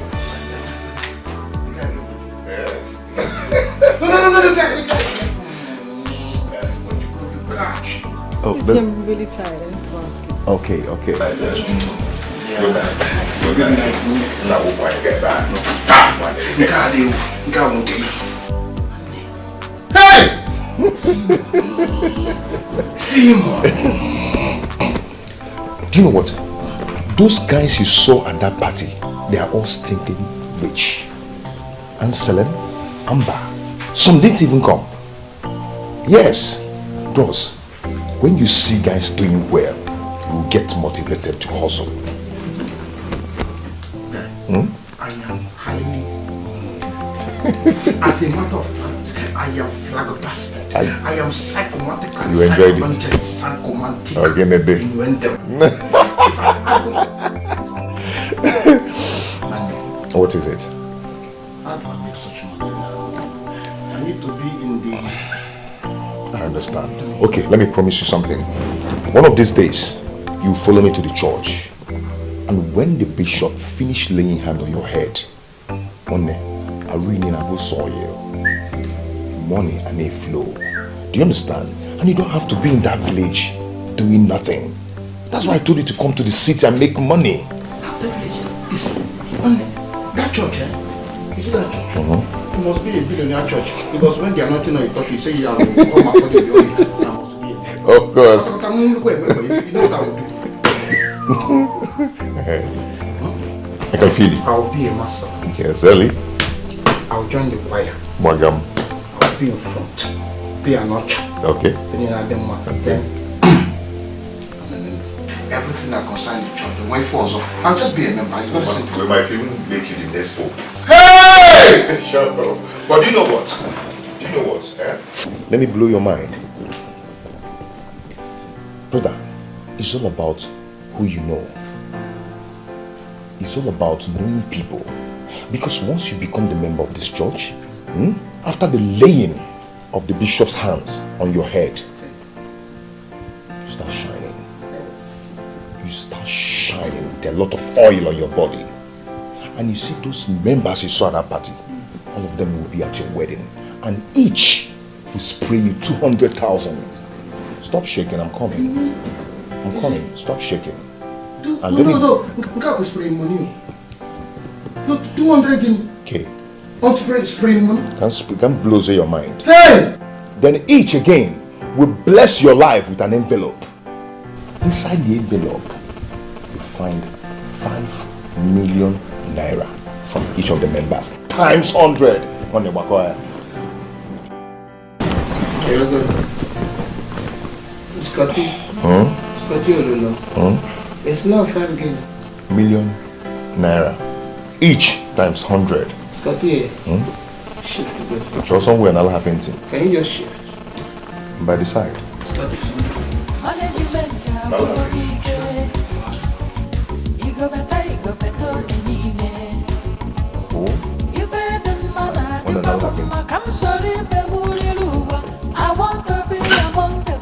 Oh, I'm really tired. I need to go and sleep. okay. Go back. So good night. Now we'll get back. Hey! Do you know what? Those guys you saw at that party, they are all stinking rich. Anselm, Amber, some didn't even come. Yes, Bros, when you see guys doing well, you will get motivated to hustle. I am highly as a matter of fact, I am flabbergasted. I am psychomatic. You enjoyed it? Psychomantic. Again a day. What is it? How do I make such money? I need to be in the... I understand. Okay, let me promise you something. One of these days, you follow me to the church. And when the bishop finish laying hand on your head, money and a flow. Do you understand? And you don't have to be in that village doing nothing. That's why I told you to come to the city and make money. That church, eh? You see that church? It must be a billionaire church. Because when they are not in a church, you say you have to come according to your Of course. You know what I will I can feel it. I will be a master. Yes, early. I will join the choir. Mwagam. I will be in front. Be an usher. Okay. Then everything that concerns the church, the way forward, I'll just be a member. It's very simple. We might even make you the next pope. Hey! Shut up. But do you know what? Let me blow your mind. Brother, it's all about who you know. It's all about knowing people. Because once you become the member of this church, after the laying of the bishop's hands on your head, you start shining. You start shining with a lot of oil on your body. And you see those members you saw at that party, all of them will be at your wedding. And each will spray you 200,000. Stop shaking, I'm coming. I'm coming, stop shaking. No. Can't spray money. No, 200 guinea. Okay. Don't spray money. Can't blow your mind. Hey! Then each again will bless your life with an envelope. Inside the envelope, you find 5 million naira from each of the members. Times 100 on the Wakoya. Scotty. It's not 5 guinea. Million naira. Each times 100. Scotty, shift together. Show somewhere and I'll have anything. Can you just shift? By the side. I want to be among them.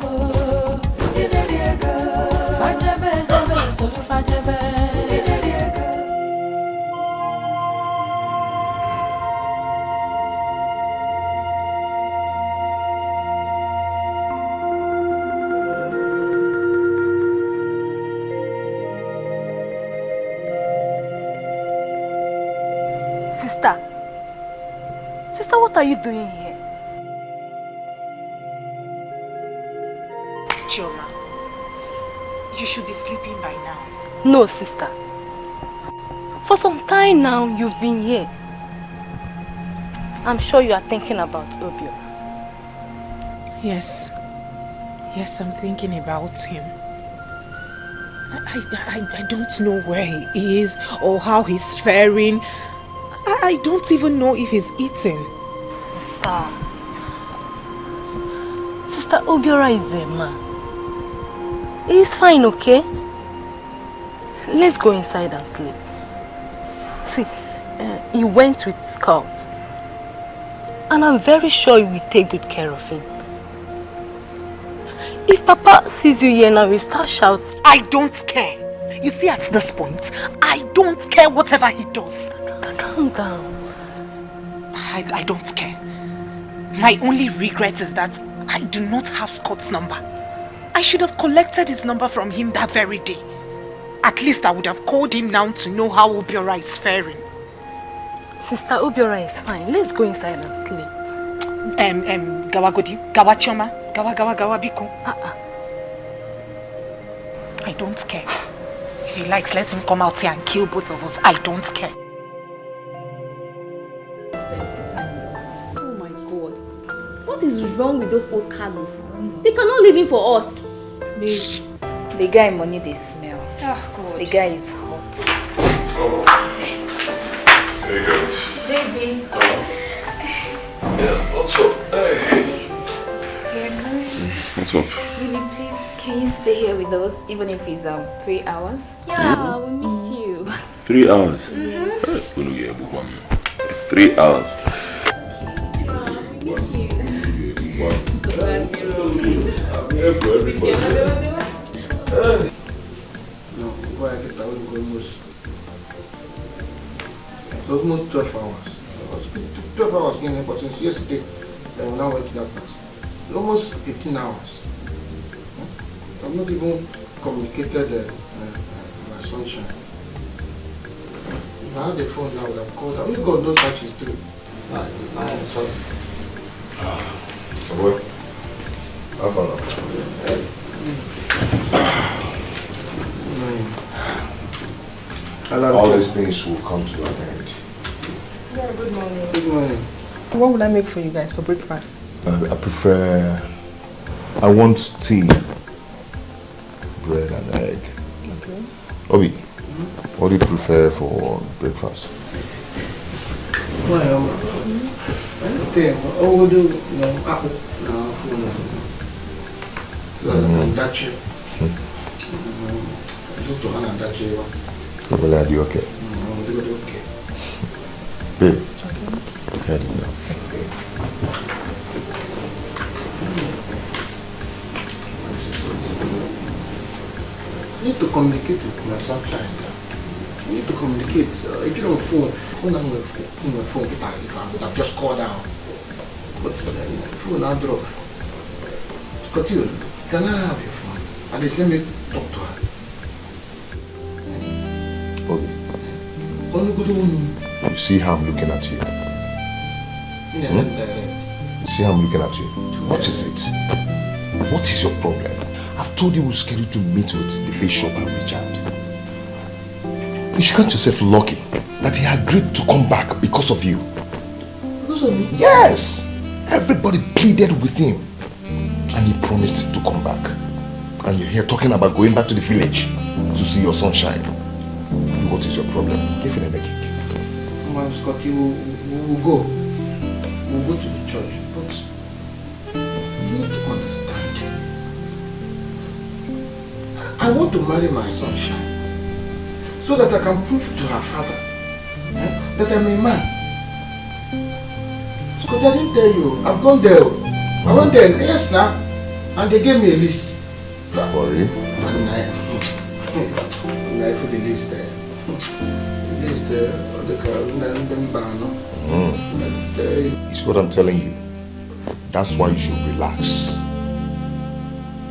Sister, what are you doing here? Chioma, you should be sleeping by now. No, sister. For some time now, you've been here. I'm sure you are thinking about OBIO. Yes. Yes, I'm thinking about him. I don't know where he is or how he's faring. I don't even know if he's eating. Sister Obiora is a man. He's fine, okay? Let's go inside and sleep. See, he went with scouts. And I'm very sure he will take good care of him. If Papa sees you here now, he'll start shouting. I don't care. You see, at this point, I don't care whatever he does. Calm down. I don't care. My only regret is that I do not have Scott's number. I should have collected his number from him that very day. At least I would have called him now to know how Obiora is faring. Sister Obiora is fine. Let's go inside and sleep. Gawagodi, Gawachoma, Gawa Biko. I don't care. If he likes, let him come out here and kill both of us. I don't care. Oh my God. What is wrong with those old Carlos? They cannot live in for us. Babe, the guy money they smell. Oh God. The guy is hot. Oh. There you go. Baby. Yeah, what's up? Hey. What's up? Baby, please, can you stay here with us even if it's 3 hours? Yeah, we miss you. 3 hours? Mm-hmm. 3 hours. We miss you. I'm here for everybody. No, why I get almost. It's almost 12 hours. I was 12 hours in here, but since yesterday, I'm now waking up. Almost 18 hours. I've not even communicated my sunshine. If I had the phone now, I would have called her. Only God knows how she's doing. I'm sorry. What? How far now? All these things will come to an end. Yeah, good morning. Good morning. What will I make for you guys for breakfast? I want tea, bread and egg. Okay. Obi, what do you prefer for breakfast? Well, anything. I will do apple. And dachi. Are you okay? Okay. Babe, head now. You need to communicate with my sunshine. You need to communicate. If you don't phone, when I'm on the phone, if I would have just called out. But phone I'll drop. Scott, can I have your phone? At least let me talk to her. Okay. You see how I'm looking at you? You see how I'm looking at you? What is it? What is your problem? I've told you we're scheduled to meet with the bishop and Richard. You should count yourself lucky that he agreed to come back because of you. Because of me? Yes! Everybody pleaded with him and he promised to come back. And you're here talking about going back to the village to see your sunshine. What is your problem? Give him a kick. Ma'am Scotty, we'll go. We'll go to the church. But you need to understand. I want to marry my sunshine so that I can prove to her father that I'm a man. Scotty, I didn't tell you. I've gone there. I went there, yes now, and they gave me a list. For you? For the list there. It's what I'm telling you. That's why you should relax.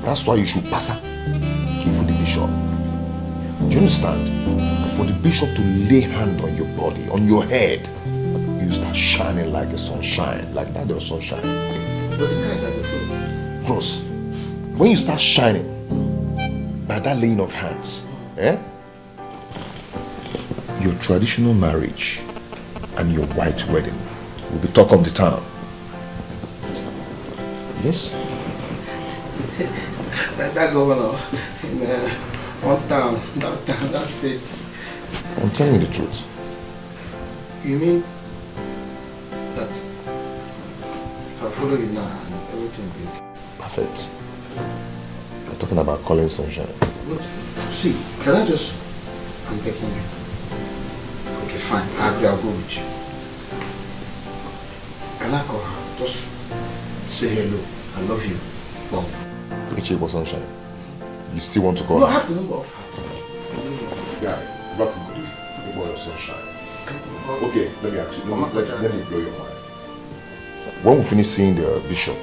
That's why you should pass up. Give for the bishop. Do you understand? For the bishop to lay hand on your body, on your head, you start shining like the sunshine, like that the sunshine. But the kind that the food. Bros, when you start shining by that laying of hands, your traditional marriage and your white wedding will be talk of the town. Yes? Like that governor in one town, that state. I'm telling you the truth. You mean that if I follow you now and everything will be okay? Perfect. We're talking about calling sunshine. Look, see, can I just... I'm taking you. Okay, fine. I'll go with you. Can I call her? Just say hello. I love you. Boom. Ichibo sunshine. You still want to call No, her? I have the number of her. Yeah, rock the boy of sunshine. Okay, let me ask you. Let me blow your mind. When we finish seeing the bishop,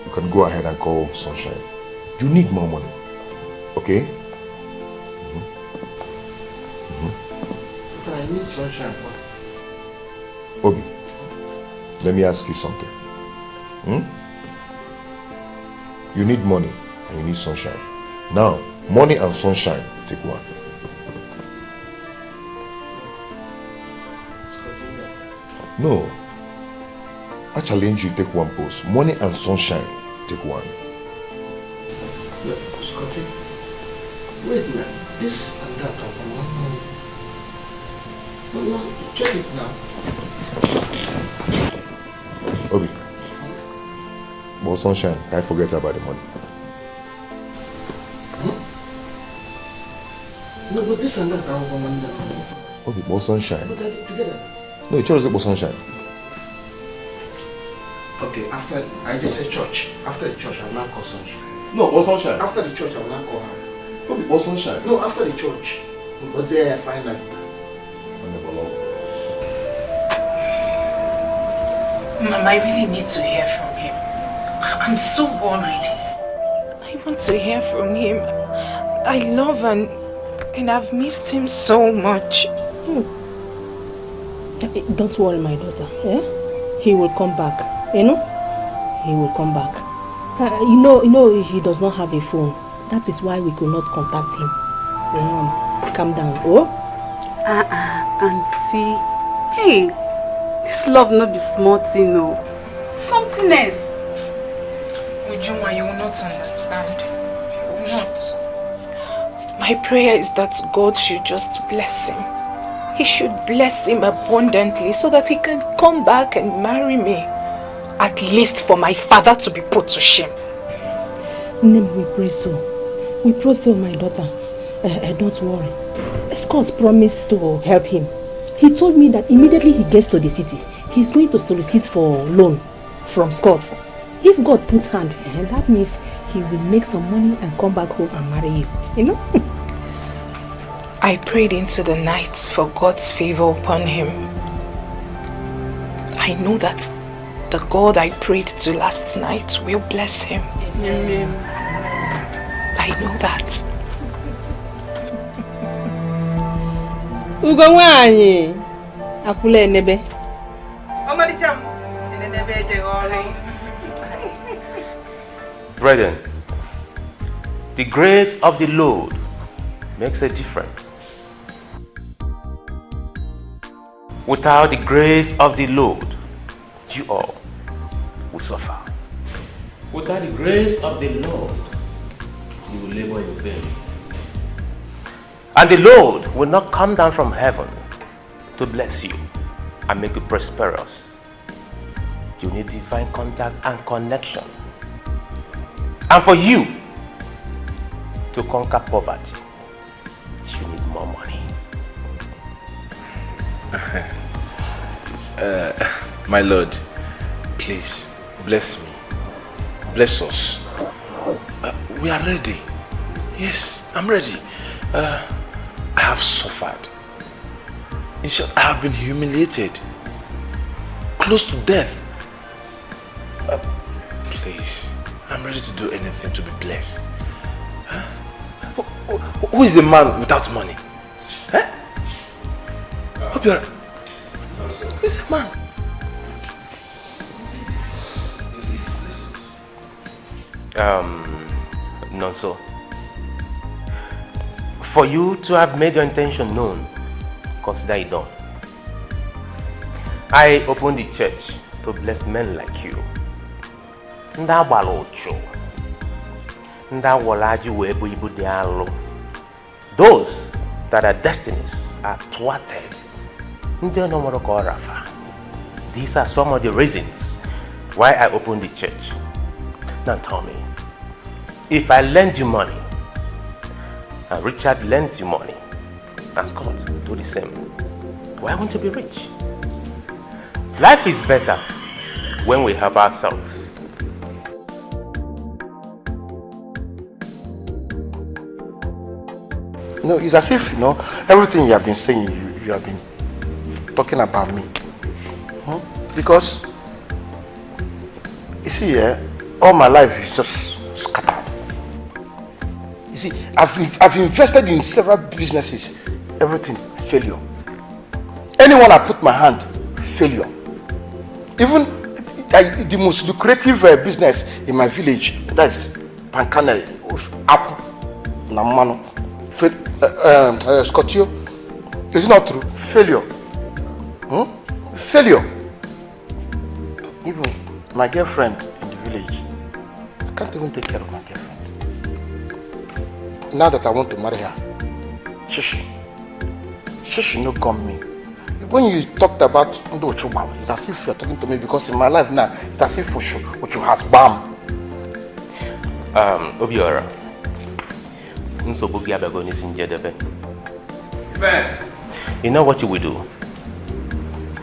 you can go ahead and call sunshine. You need more money. Okay? But I need sunshine. Obi, let me ask you something. You need money and you need sunshine. Now, money and sunshine, take one. No. I challenge you, take one post. Money and sunshine, take one. Yeah, Scotty. Wait a minute. This and that are for one money. No, check it now. Obi. But sunshine, I forget about the money. No, but this and that are for one money. Obi, but sunshine. But they're together. No, it's always about sunshine. Okay, after I just said church. After the church, I will not call sunshine. No, but sunshine. After the church, I will not call her. Obi, but sunshine. No, after the church. But there I find out. Mom, I really need to hear from him. I'm so worried. I want to hear from him. I love and I've missed him so much. Don't worry, my daughter. He will come back. You know? He will come back. You know he does not have a phone. That is why we could not contact him. Calm down. Oh? Auntie. Hey, this love not be small thing, no. Something else. Ujuma, you will not understand. You will not. My prayer is that God should just bless him. He should bless him abundantly so that he can come back and marry me. At least for my father to be put to shame. We pray so. We pray so, my daughter. Don't worry. Scott promised to help him. He told me that immediately he gets to the city, he's going to solicit for loan from Scott. If God puts hand, that means he will make some money and come back home and marry you. You know? I prayed into the night for God's favor upon him. I know that the God I prayed to last night will bless him. Amen. I know that. Ugo nwanyi akule nebe. Brethren, the grace of the Lord makes a difference. Without the grace of the Lord, you all will suffer. Without the grace of the Lord, you will labor in vain. And the Lord will not come down from heaven to bless you and make you prosperous. You need divine contact and connection. And for you to conquer poverty, you need more money. My Lord, please bless me. Bless us. We are ready. Yes, I'm ready. I have suffered. In short, I have been humiliated. Close to death. Please, I'm ready to do anything to be blessed. Who is the man without money? Hope you're... Who is the man? Nonso. For you to have made your intention known, consider it done. I opened the church to bless men like you. Those that are destinies are thwarted. These are some of the reasons why I opened the church. Now tell me, if I lend you money, and Richard lends you money, and Scott do the same, why won't you be rich? Life is better when we help ourselves. No, it's as if, everything you have been saying, you have been talking about me. Because, you see, all my life is just scattered. You see, I've invested in several businesses, everything failure. Anyone I put my hand, failure. Even the most lucrative business in my village, that's Pankane, Apple, Namano, Scotio. Is it not true? Failure. Failure. Even my girlfriend in the village, I can't even take care of my girlfriend. Now that I want to marry her, she no come me. When you talked about it's as if you're talking to me, because in my life now, it's as if Ocho has bam. Obiora. You know what you will do?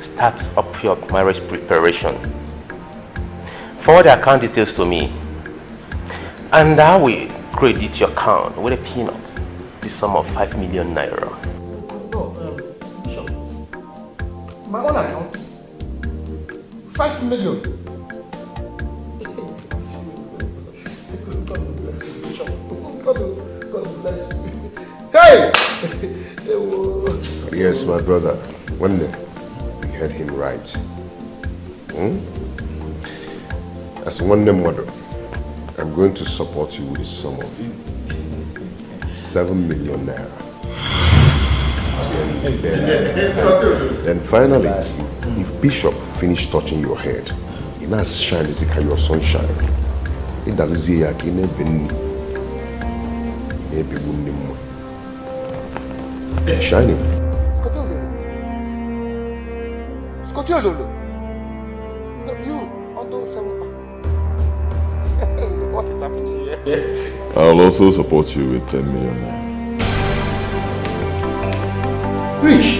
Start up your marriage preparation. Forward the account details to me, and I will credit your account with a peanut, the sum of 5 million naira. My own account, 5 million. God bless you. Hey! Yes, my brother. One day, you heard him right. As one name mother, I'm going to support you with a sum of 7 million naira. Then finally, if Bishop finished touching your head, it now shine as if your sunshine. It does shining. Scotio Lolo. No, you, Onto 7. What is happening here? I'll also support you with 10 million. Rich.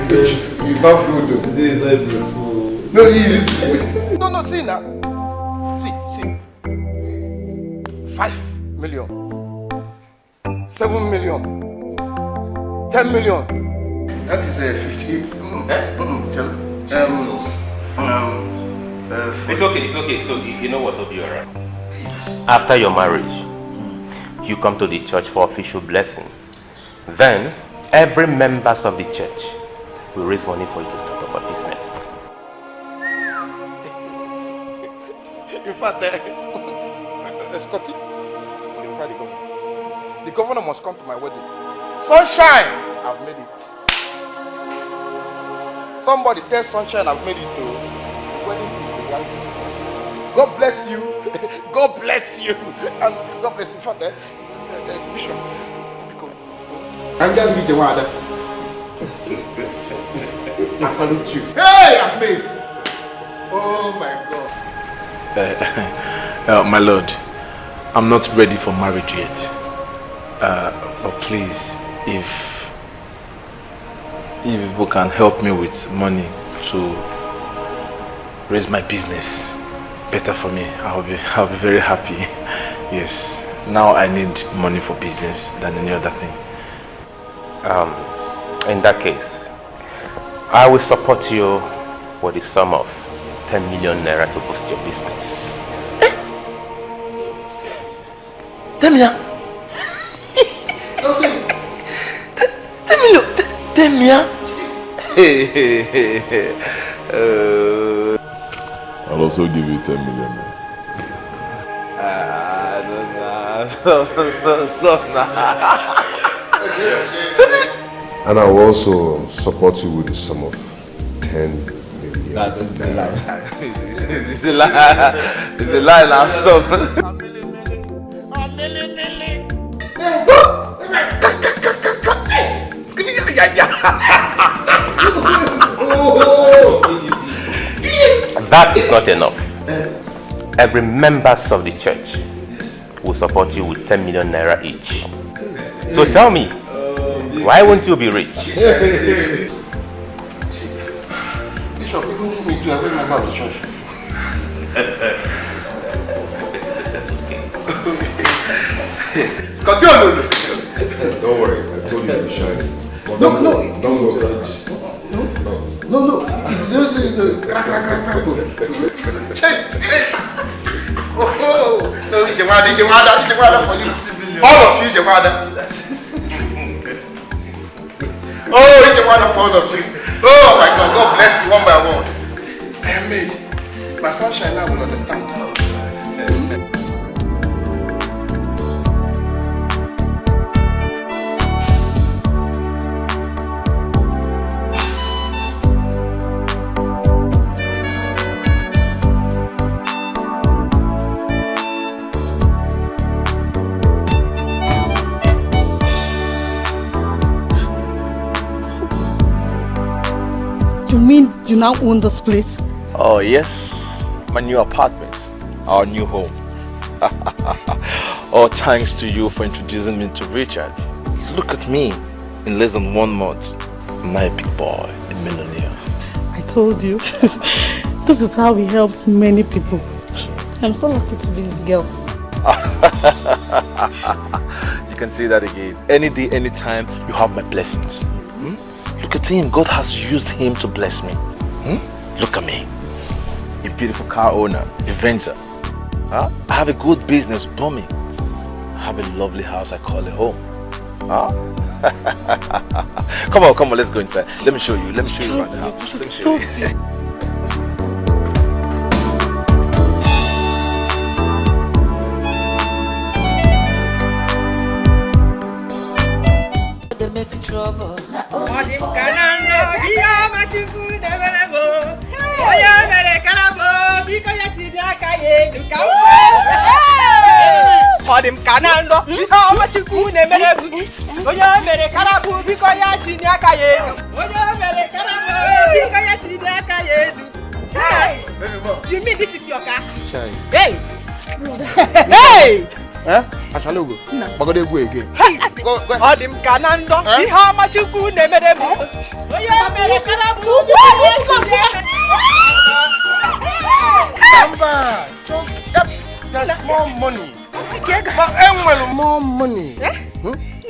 This is not beautiful. No, he is. No, see now. See. 5 million. 7 million. 10 million. That is 58. It's okay. So you know what, Obiora? After your marriage, you come to the church for official blessing. Then, every members of the church will raise money for you to start up a business. In fact, Scotty, the governor must come to my wedding. Sunshine, I've made it. Somebody tell Sunshine I've made it to wedding to reality. God bless you. God bless you. And God bless you. In fact, Bishop, I'm going to be the one. I salute you. Hey, I'm made. Oh my God. My lord, I'm not ready for marriage yet. But please, if people can help me with money to raise my business better for me, I'll be very happy. Yes, now I need money for business than any other thing. In that case, I will support you with the sum of 10 million naira to boost your business. 10 million? 10 million? 10 million? I'll also give you 10 million. Stop now. And I will also support you with the sum of 10 million. It's a lie. It's a lie now. Stop. That is not enough. Every members of the church will support you with 10 million naira each. So tell me, why won't you be rich? Bishop, even me too, every member of the church. Continue. Don't worry, I told you to be shy. No. Don't go. No. It's just the crack. Oh, no, you can for you. All of you, Jamada. Oh, you can for all of you. Oh my God, God bless you one by one. Amen. My sunshine now will understand. You mean you now own this place? Oh yes, my new apartment, our new home. All thanks to you for introducing me to Richard. Look at me, in less than 1 month, I'm now a big boy, a millionaire. I told you, this is how he helps many people. I'm so lucky to be his girl. You can say that again. Any day, any time, you have my blessings. Look at him, God has used him to bless me. Look at me, a beautiful car owner, a venture. I have a good business booming. I have a lovely house I call a home. Come on, let's go inside. Let me show you around the house. Let me show you. They make trouble. You mean this is your car? Hey! Hey! Eh? I shall go. But go again. Go. Odim Kanando. How much you could never do? There's more money. More money.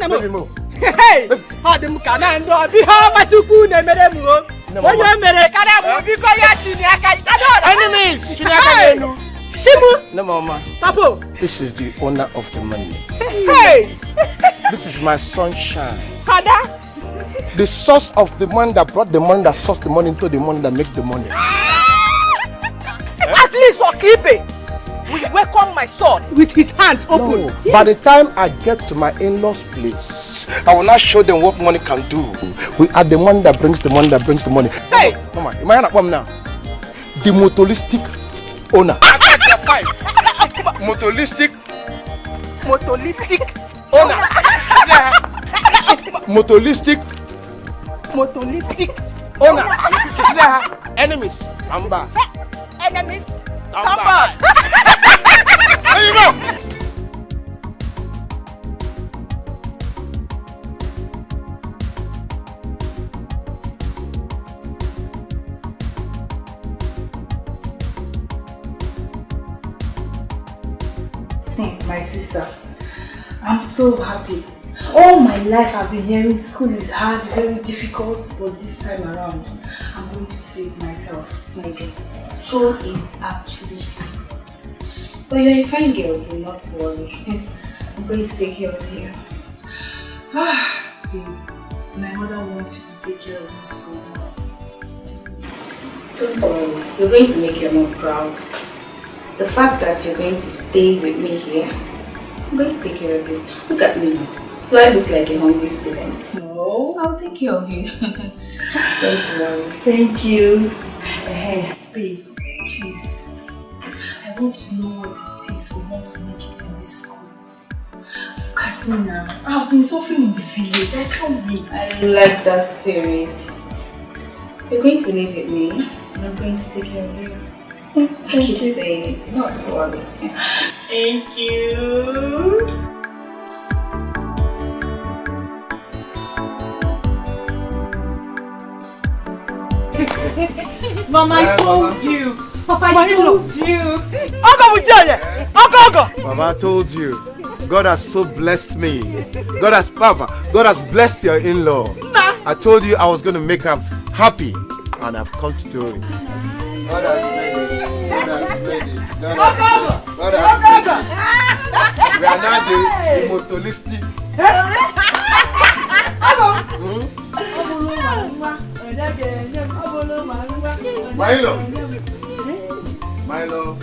Maybe more. Hey! Odim Kanando. How much you could never do? Enemies! Chimu! No, Mama. Tapo! This is the owner of the money. Hey! This is my sunshine. Kada? The source of the money that brought the money, that sourced the money into the money that makes the money. At least for keeping. We welcome my son with his hands open. No. By the time I get to my in-laws' place, I will not show them what money can do. We are the money that brings the money that brings the money. Hey! Mama, am I not come now? The motoristic owner. Motoristic owner. Motoristic owner. You see that? Enemies, come back. Enemies, come back. There you go. My sister, I'm so happy. All my life I've been hearing school is hard, very difficult, but this time around, I'm going to say it myself. My dear, school is actually difficult. But you're a fine girl, do not worry. I'm going to take care of you. Babe, my mother wants you to take care of me so much. Don't worry, you're going to make your mom proud. The fact that you're going to stay with me here, I'm going to take care of you. Look at me now. Do I look like a hungry student? No, I'll take care of you. Don't worry. Thank you. Hey, babe, please. I want to know what it takes for mom to make it in this school. Look at me now. I've been suffering in the village. I can't wait. I like that spirit. You're going to live with me, and I'm going to take care of you. I keep saying it, not worry. Thank you. Mama, I told you. Papa, I told you. Mama, I told you. God has so blessed me. God has blessed your in-law. I told you I was going to make her happy, and I've come to do it. God has made it. God has made it. God has made it. We are now the materialistic. Milo.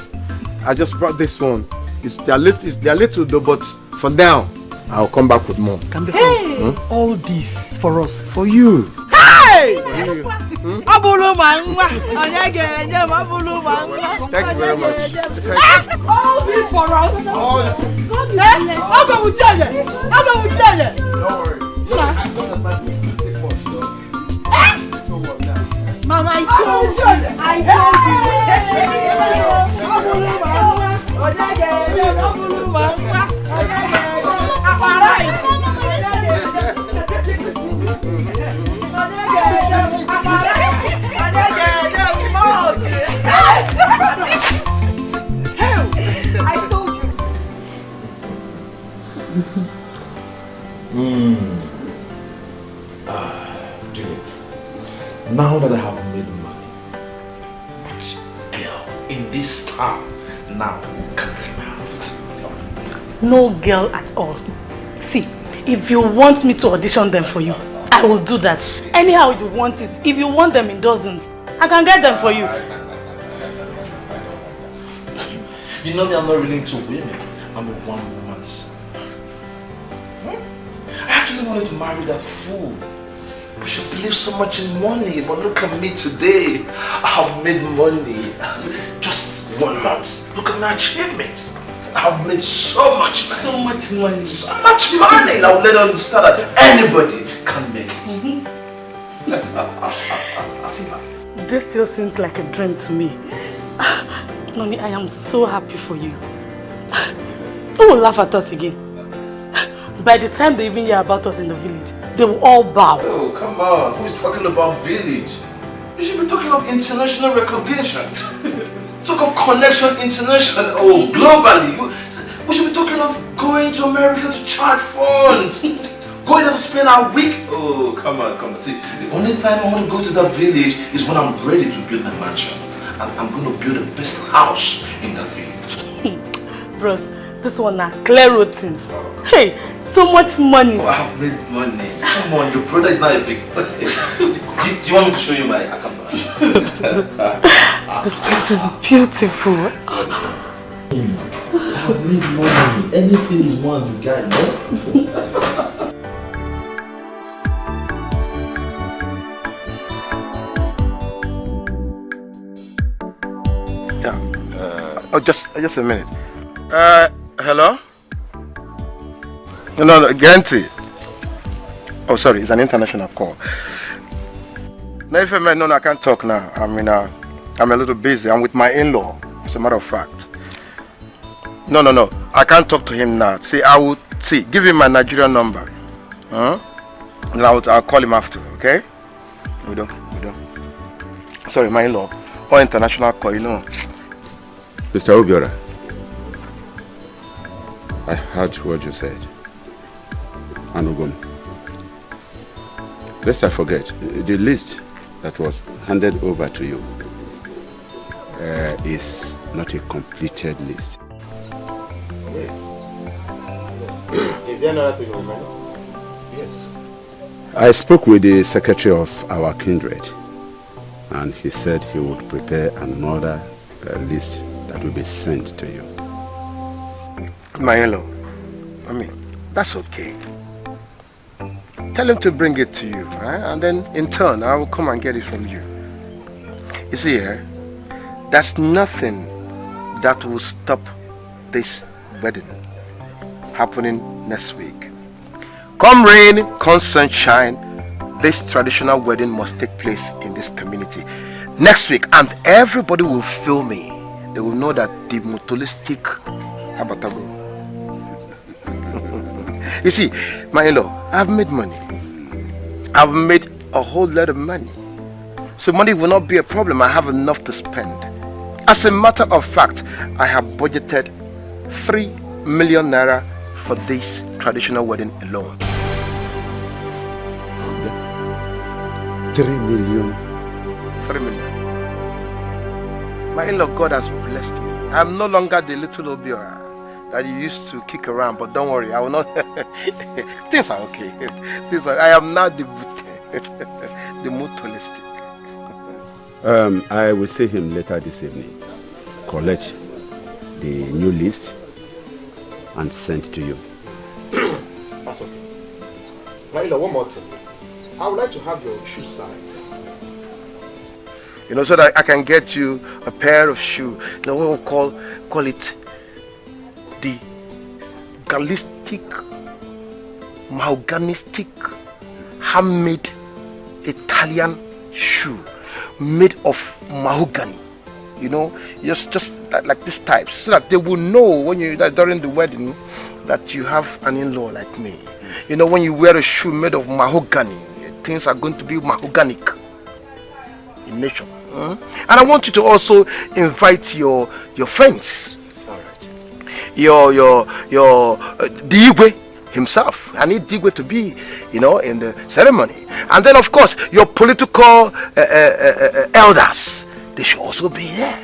I just brought this one. It's their little though, but for now, I'll come back with more. Hey! All this for us. For you. Hey! For you. Thank you very much. All this for us. All this. Don't worry. Mama, I told you. Juliet, now that I have made money, which girl in this town now can bring me out? No girl at all. See, if you want me to audition them for you, I will do that. Anyhow you want it. If you want them in dozens, I can get them for you. You know me, I'm not really into women. I'm a one-woman. I actually wanted to marry that fool. But she believes so much in money. But look at me today. I have made money. Just 1 month. Look at my achievements. I have made so much money. So much money. So much money. Now let her understand that anybody can make it. See, this still seems like a dream to me. Yes. Noni, I am so happy for you. Who will laugh at us again? By the time they even hear about us in the village, they will all bow. Oh, come on. Who's talking about village? You should be talking of international recognition. Talk of connection international. Oh, globally. We should be talking of going to America to charge funds. Going there to spend our week. Oh, come on, come on. See, the only time I want to go to that village is when I'm ready to build my mansion. And I'm going to build the best house in that village. Bros, this one are clear routines. Hey, so much money. Oh, I have made money. Come on, your brother is not a big... do you want me to show you my account? This place is beautiful. I have made money. Anything you want, you got, no? Oh, just a minute. Hello? No, Granty. Oh, sorry, it's an international call. No, I can't talk now. I'm a little busy. I'm with my in-law, as a matter of fact. No, I can't talk to him now. See, give him my Nigerian number. And I'll call him after, okay? We don't. Sorry, my in-law. Or international call, you know. Mr. Obiora, I heard what you said. Anugum. Lest I forget, the list that was handed over to you is not a completed list. Yes. Is there another thing you remember? Yes. I spoke with the secretary of our kindred, and he said he would prepare another list that will be sent to you. My in-law, I mean, that's okay. Tell him to bring it to you, right? And then in turn, I will come and get it from you. You see, there's nothing that will stop this wedding happening next week. Come rain, come sunshine, this traditional wedding must take place in this community next week, and everybody will feel me. They will know that the Materialistic Abatago. You see, my in-law, I've made money. I've made a whole lot of money. So money will not be a problem. I have enough to spend. As a matter of fact, I have budgeted 3 million naira for this traditional wedding alone. 3 million? 3 million. My in-law, God has blessed me. I'm no longer the little Obiora that you used to kick around, but don't worry, I will not. Things are okay. I am now the Materialistic. I will see him later this evening. Collect the new list and send to you. That's okay. Raila, one more thing. I would like to have your shoe size. You know, so that I can get you a pair of shoes. You know, what we call it the gallistic, mahoganistic, handmade Italian shoe made of mahogany. You know, just like this type, so that they will know when you during the wedding that you have an in-law like me. You know, when you wear a shoe made of mahogany, things are going to be mahoganic in nature. And I want you to also invite your friends. Your Dikeh himself. I need Dikeh to be, you know, in the ceremony. And then of course your political elders, they should also be there.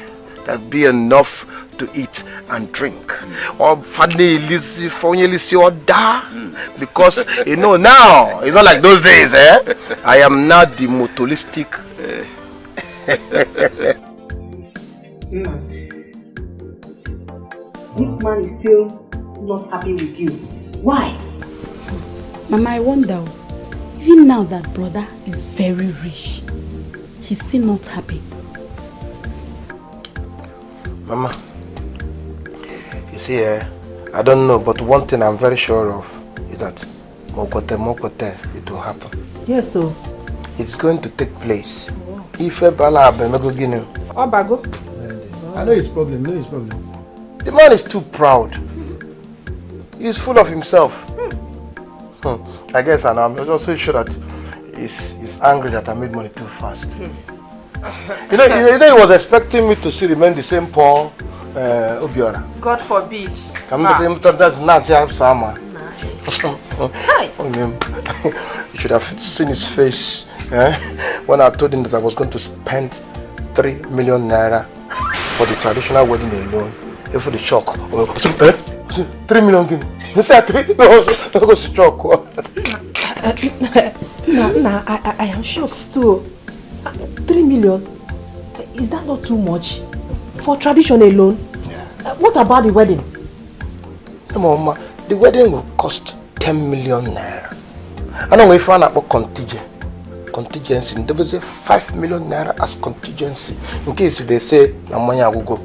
There'll be enough to eat and drink. Or because you know now, it's not like those days, I am not the Materialistic. This man is still not happy with you. Why? Mama, I wonder, even now that brother is very rich, he's still not happy. Mama, you see, I don't know, but one thing I'm very sure of is that Mokote, it will happen. Yes, so it's going to take place. If I know his problem, The man is too proud. He's full of himself. I guess, and I'm also sure that he's angry that I made money too fast. You know, he was expecting me to still remain the same Paul Obiora. God forbid. You should have seen his face when I told him that I was going to spend 3 million naira for the traditional wedding alone. If for the shock, 3 million guinea. You said 3? No, I was shocked. Nah, I am shocked too. 3 million? Is that not too much? For tradition alone? Yeah. What about the wedding? Mama, the wedding will cost 10 million naira. I know if I about contingency, there was a 5 million naira as contingency. In case if they say, money I will go.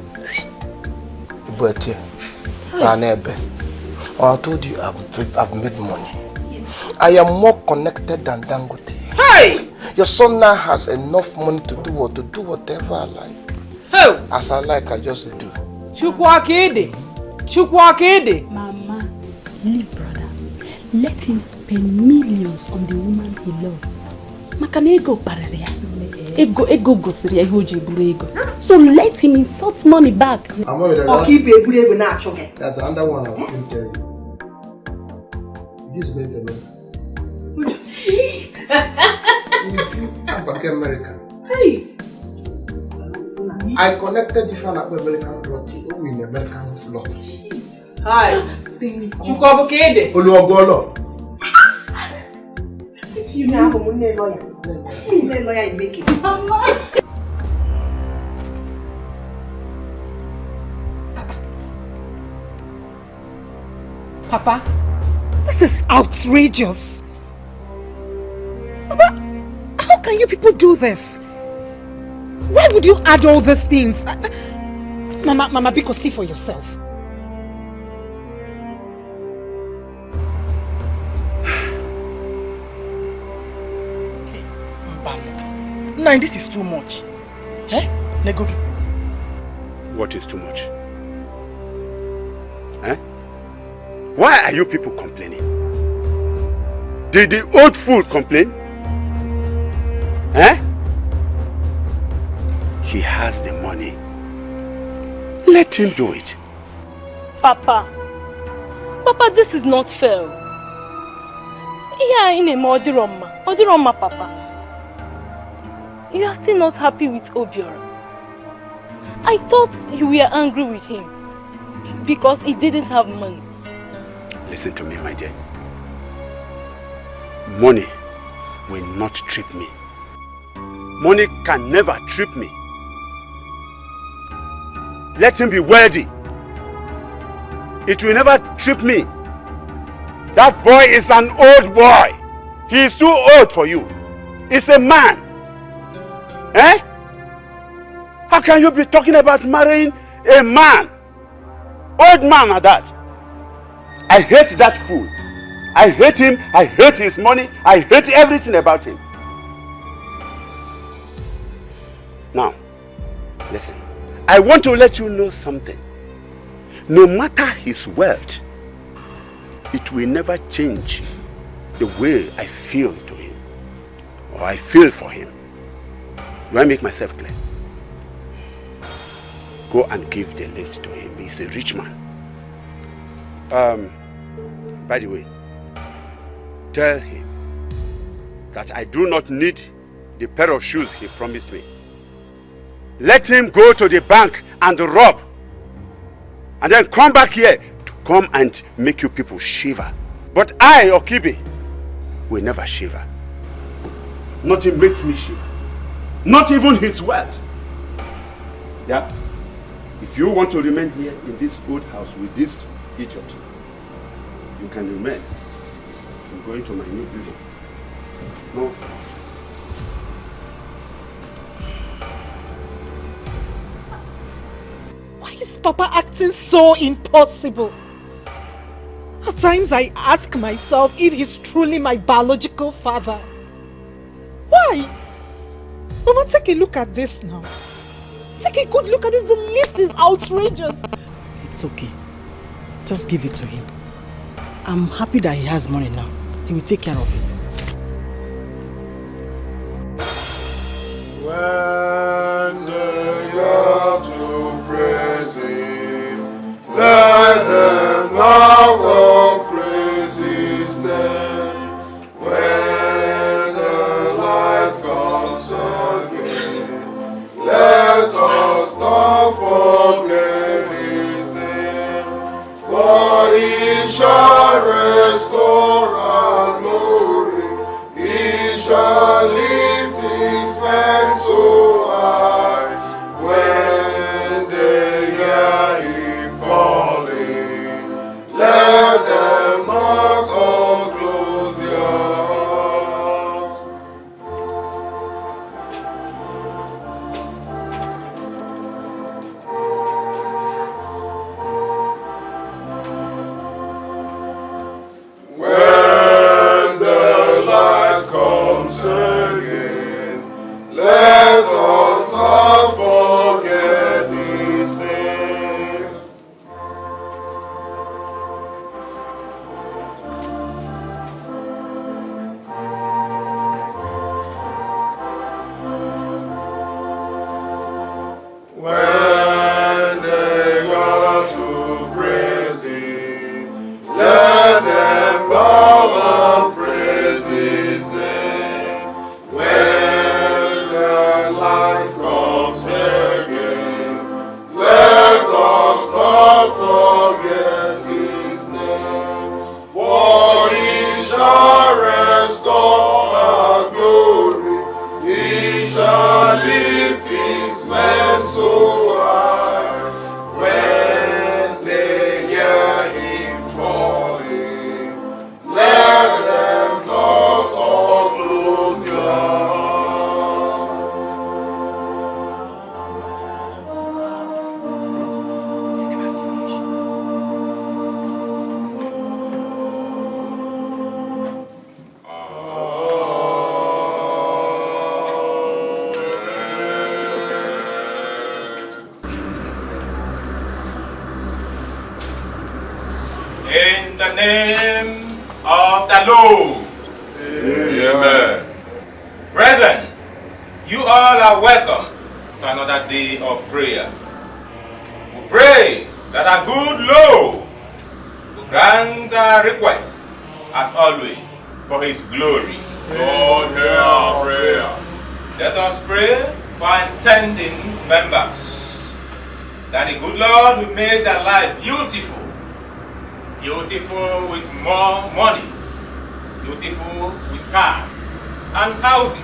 But I told you I've made money. I am more connected than Dangote. Hey! Your son now has enough money to do whatever I like. Hey! As I like, I just do. Chukwakede. Mama, leave brother. Let him spend millions on the woman he loves. Ego gosiri ya hoji buru ego. So let him insult money back. That's another one I will tell you. This is American. Hey! I connected different American lot in American lot. Hi. Chukwabukede. Oluogolo. If you now have a lawyer, you make it. Papa, this is outrageous. Papa, how can you people do this? Why would you add all these things? Mama, Biko, see for yourself. Now this is too much. Eh? Negodu. What is too much? Eh? Why are you people complaining? Did the old fool complain? Eh? He has the money. Let him do it. Papa, this is not fair. Yeah, in a Odiroma, Papa. You are still not happy with OBIO. I thought you were angry with him because he didn't have money. Listen to me, my dear. Money will not trip me. Money can never trip me. Let him be wealthy. It will never trip me. That boy is an old boy. He is too old for you. He's a man. Eh? How can you be talking about marrying a man? Old man at that. I hate that fool. I hate him. I hate his money. I hate everything about him. Now, listen. I want to let you know something. No matter his wealth, it will never change the way I feel to him or I feel for him. Do I make myself clear? Go and give the list to him. He's a rich man. By the way, tell him that I do not need the pair of shoes he promised me. Let him go to the bank and rob. And then come back here to come and make you people shiver. But I, Okibe, will never shiver. Nothing makes me shiver. Not even his wealth. Yeah? If you want to remain here in this old house with this idiot, you can remain. I'm going to my new building. Nonsense. Why is Papa acting so impossible? At times I ask myself if he's truly my biological father. Why? Mama, take a look at this now. Take a good look at this. The list is outrageous. It's okay. Just give it to him. I'm happy that he has money now. He will take care of it. When they got to praise him, let them now go praise his name. When the light comes again, let us not forget his name. For he shall restore our glory, he shall lift his hand so high. When they hear him calling, let them not all close their hearts. When the light comes again, let us not forget his name. When they gather to praise him, let them bow and praise his name. When the light comes again, let us not forget his name. For he shall restore our glory, he shall lift his men so high. When they hear him calling, of the Lord. Amen. Brethren, you all are welcome to another day of prayer. We pray that our good Lord will grant our requests, as always, for His glory. Lord, hear our prayer. Let us pray for our intending members, that the good Lord will make their life beautiful, beautiful with more money, beautiful with cars and houses,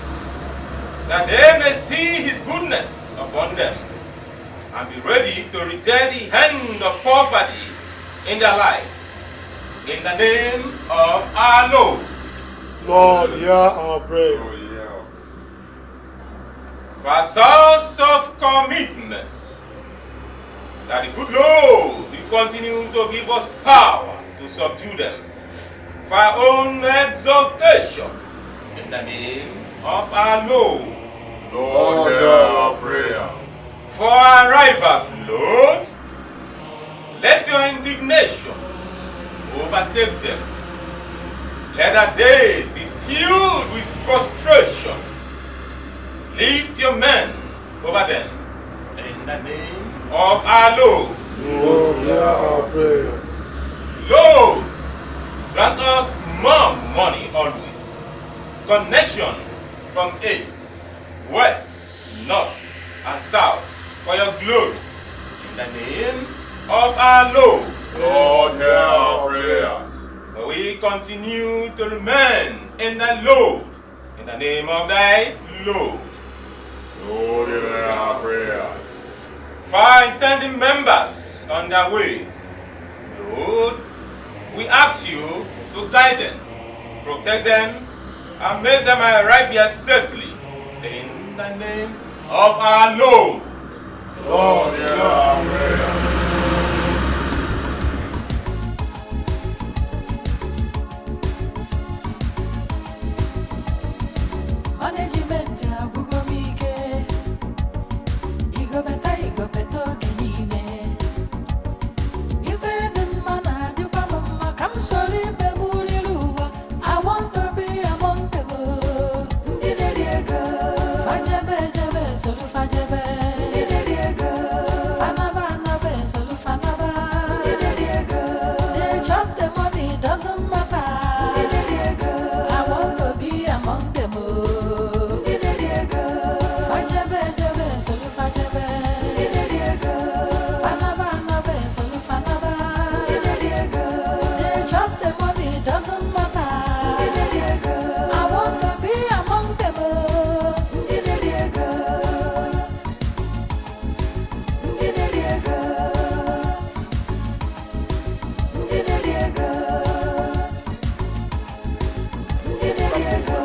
that they may see His goodness upon them and be ready to reject the hand of poverty in their life. In the name of our Lord. Lord, hear our prayer. For a source of commitment, that the good Lord will continue to give us power to subdue them, for our own exaltation, in the name of our Lord. Lord, hear our prayer. For our rivals, Lord, let your indignation overtake them. Let our days be filled with frustration. Lift your men over them, in the name of our Lord. Lord, hear our prayer. Lord, grant us more money always. Connection from east, west, north, and south for your glory. In the name of our Lord. Lord, hear our prayer. For we continue to remain in the Lord. In the name of thy Lord. Lord, hear our prayer. For intending members on their way, Lord, we ask you to guide them, protect them, and make them arrive here safely. In the name of our Lord. Lord, hear our prayer. Management agwụgo m ike. Igobeta oge niile. Ife dị mma na-adịkwa m mma ka m soro ibe m riri ụwa. I want to be among them. Ndị na-eri ego fajebe soro fajebe. Ndị na-eri ego fanaba soro fanaba. Ndị na-eri ego they chop the money, doesn't matter. Ndị na-eri ego I want to be among them. Ndị na-eri ego fajebe soro fajebe. Ndị na-eri ego fanaba soro fanaba. Ndị na-eri ego they chop the money, doesn't matter. Ndị na-eri ego I want to be among them. Ndị na-eri ego ndị na-eri ego ndị na-eri ego ndị na-eri ego.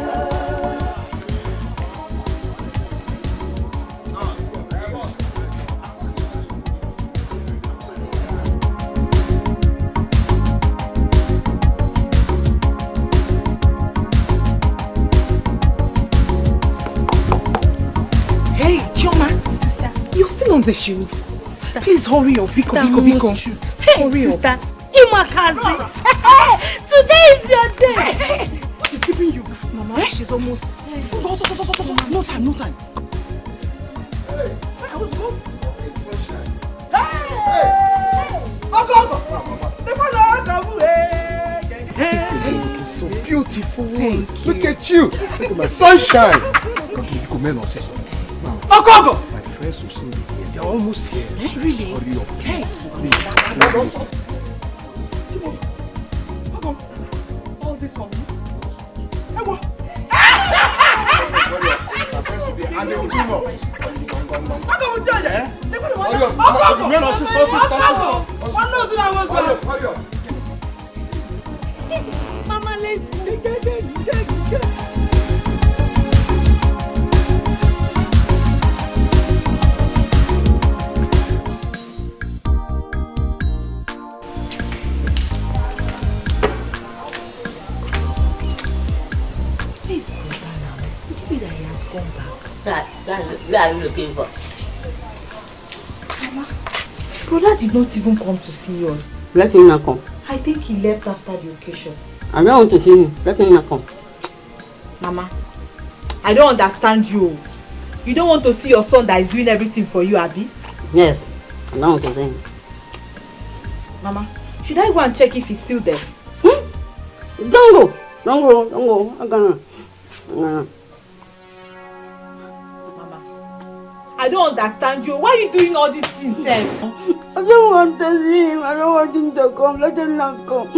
Hey, Chioma. Sister. You're still on the shoes. Sister. Please hurry up. Biko. Hey, hurry sister. up. Imakazi. Today is your day. What is keeping you? Mama, she's almost... Go. No time. Hey, I was going. Hey! Hey, looking so beautiful. Thank you. Look at you. Look at my sunshine. Come men also. My friends will soon be here. They're almost here. Really? Hurry up. Hey. Please. All this for me. My friends will be here and they will clean up. Mama, let's go. Please go down now. Could it be that he has gone back? Where are you looking for? Mama, Brother did not even come to see us. Let him not come. I think he left after the occasion. I don't want to see him. Let him not come. Mama, I don't understand you. You don't want to see your son that is doing everything for you, Abby? Yes, I don't want to see him. Mama, should I go and check if he's still there? Don't go. Don't go. Don't go. I'm gonna. Mama, I don't understand you. Why are you doing all these things, Sam? I don't want to see him. I don't want him to come. Let him not come.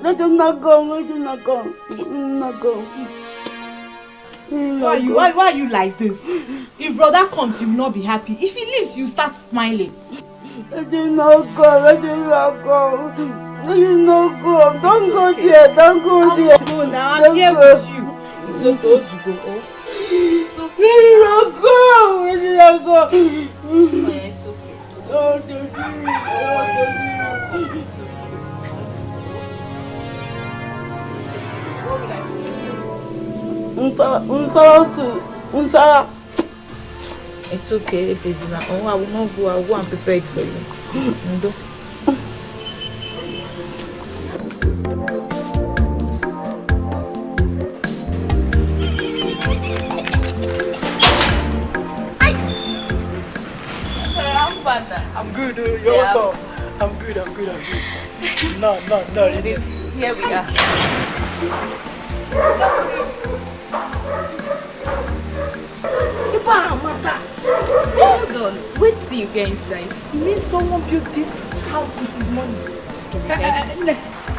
Let him not come. Let him not come. Let him not come. Why are you like this? If brother comes, you will not be happy. If he leaves, you start smiling. Let him not come. Let him not come. Let him not come. Don't go there. Don't go there. Go now. I'm here with you. It's okay to go. Let him not go. Let him not go. It's okay, Bezima. Oh, I will not go. I will go and prepare it for you. Ndo. I'm good. You're welcome. I'm good. No. Here we are. Hold on. Wait till you get inside. You mean someone built this house with his money?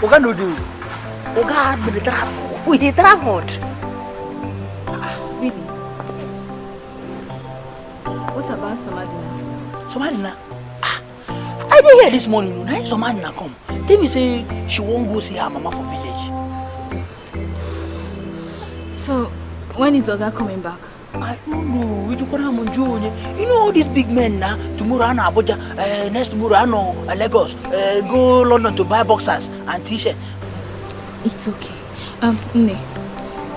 Oga no do. Oga had been traveled. We traveled. Really? Yes. What about Somadina? Somadina? I didn't hear this morning. Now Somadina come. Tell me say she won't go see her mama for village. So, when is Oga coming back? I don't know. You know all these big men now. Tomorrow I know Abuja. Next tomorrow I know Lagos. Go London to buy boxers and t-shirts. It's okay. Nne,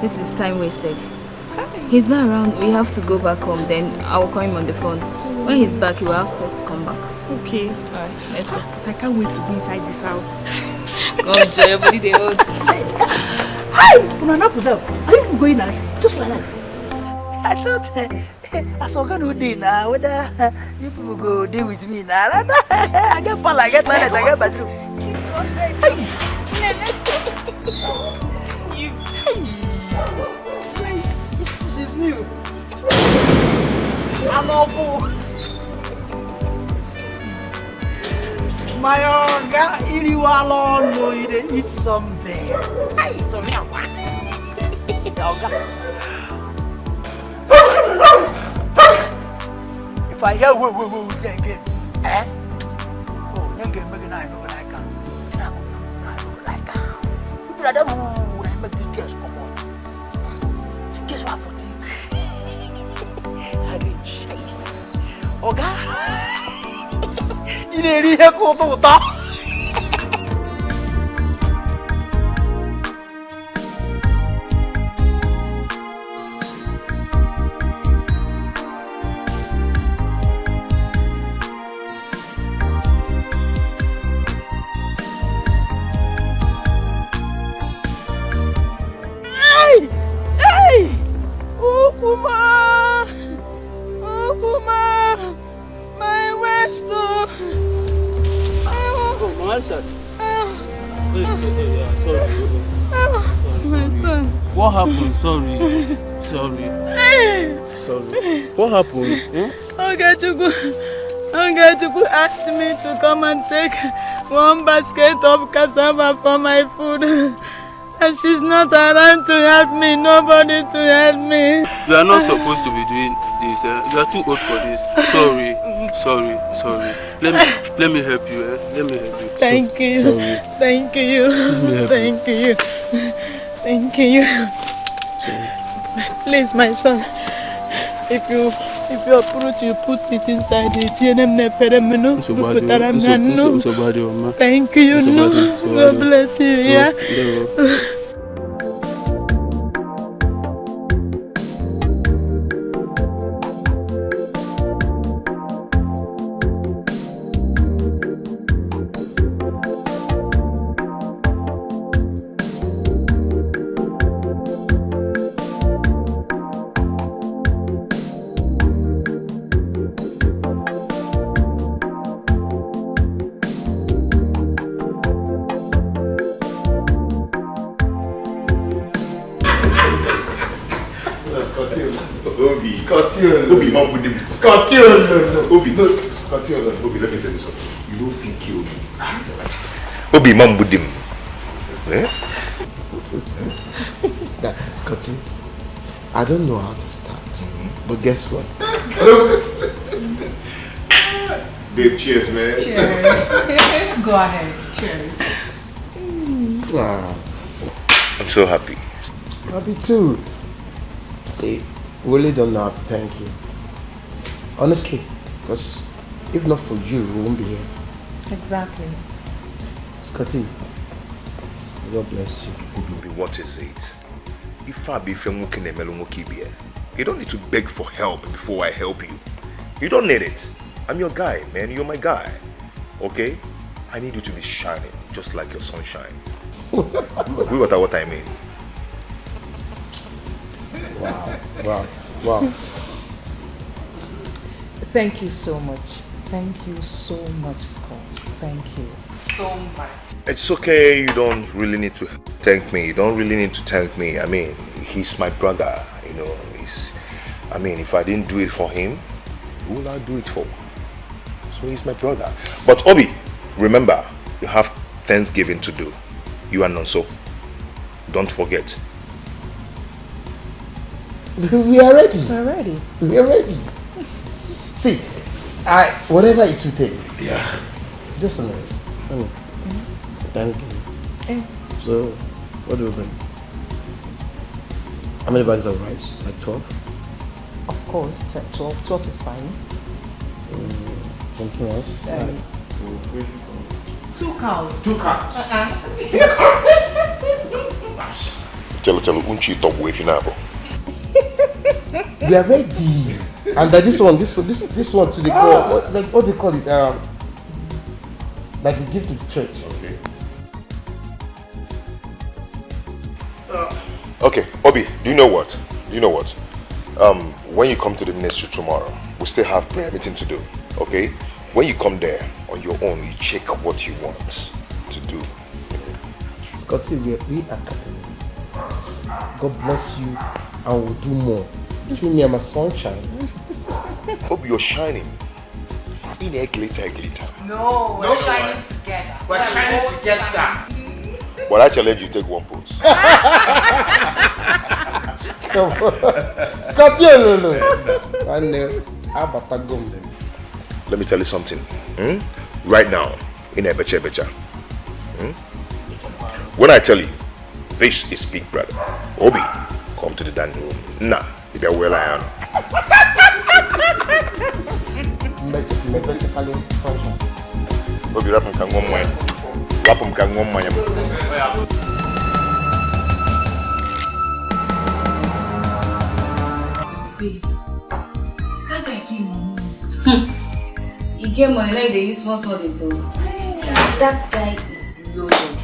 this is time wasted. He's not around. We have to go back home. Then I will call him on the phone. When he's back, he will ask us to come back. Okay. Alright, let's go. But I can't wait to be inside this house. Go enjoy your body, they hold. Hi! Unana Puzel, are you going out? Just like that. I thought I saw no day now. Whether you people go deal with me now. I get pal, I get toilet, I get bathroom. This is new. I'm awful. My Oga, Ini Walon, no, you eat something. I eat some milk. If I hear woo, again, eh? Oh, young game, maybe I know what I can. I look like her. People are done, I make this girls come on. So guess what for you? Oga, you didn't hear photo top. What happened? Sorry. What happened? Ogechukwu asked me to come and take one basket of cassava for my food. And she's not around to help me. Nobody to help me. You are not supposed to be doing this. You are too old for this. Sorry. Let me help you. Let me help you. Thank you. Sorry. Thank you. Thank you. Thank you. Please, my son. If you approach, you put it inside it. Thank you. God bless you. Yeah. Scorpion. Obi. Scorpion. Obi, man with him. Scorpion. No. Obi. No. Scorpion. Obi, let me tell you something. You don't think kill me. Obi, man with him. Eh? Scotty, I don't know how to start, but guess what? Babe, cheers, man. Cheers. Go ahead. Cheers. Wow. I'm so happy. Happy too. See, we really don't know how to thank you. Honestly, because if not for you, we won't be here. Exactly. Scotty, God bless you. What is it? If I be you don't need to beg for help before I help you. You don't need it. I'm your guy, man. You're my guy. Okay? I need you to be shining, just like your sunshine. What I mean. Wow. Thank you so much. Thank you so much, Scott. Thank you so much. It's okay, you don't really need to thank me. You don't really need to thank me. I mean, he's my brother, you know. If I didn't do it for him, who will I do it for? So he's my brother. But Obi, remember, you have Thanksgiving to do. You and Nonso. Don't forget. We are ready. We're ready. We are ready. See, whatever it will take. Yeah. Just a minute. Thanksgiving. Yeah. So, what do we bring? How many bags of rice? Like 12? Of course, 12. 12 is fine. Something else? 2 cows. 2 cows. Chalo, unchi top if you know. We are ready. And this one to the call. What they call it? That you give to the church. Okay, Obi, do you know what? When you come to the ministry tomorrow, we still have prayer meeting to do. Okay? When you come there on your own, you check what you want to do. Scotty, we are capable. God bless you, and we'll do more. Between me and my sunshine. Obi, you're shining. In a glitter. No, we're shining together. We're shining together. But I challenge you, take one pose. Scotty, no. Let me tell you something. Right now, in a becha. When I tell you, this is Big Brother. Obi, come to the dining room. Nah, if you're well, I am. Obi, rapum kang one man. Babe, how can I give money? You get money, now they use small things. That guy is loaded.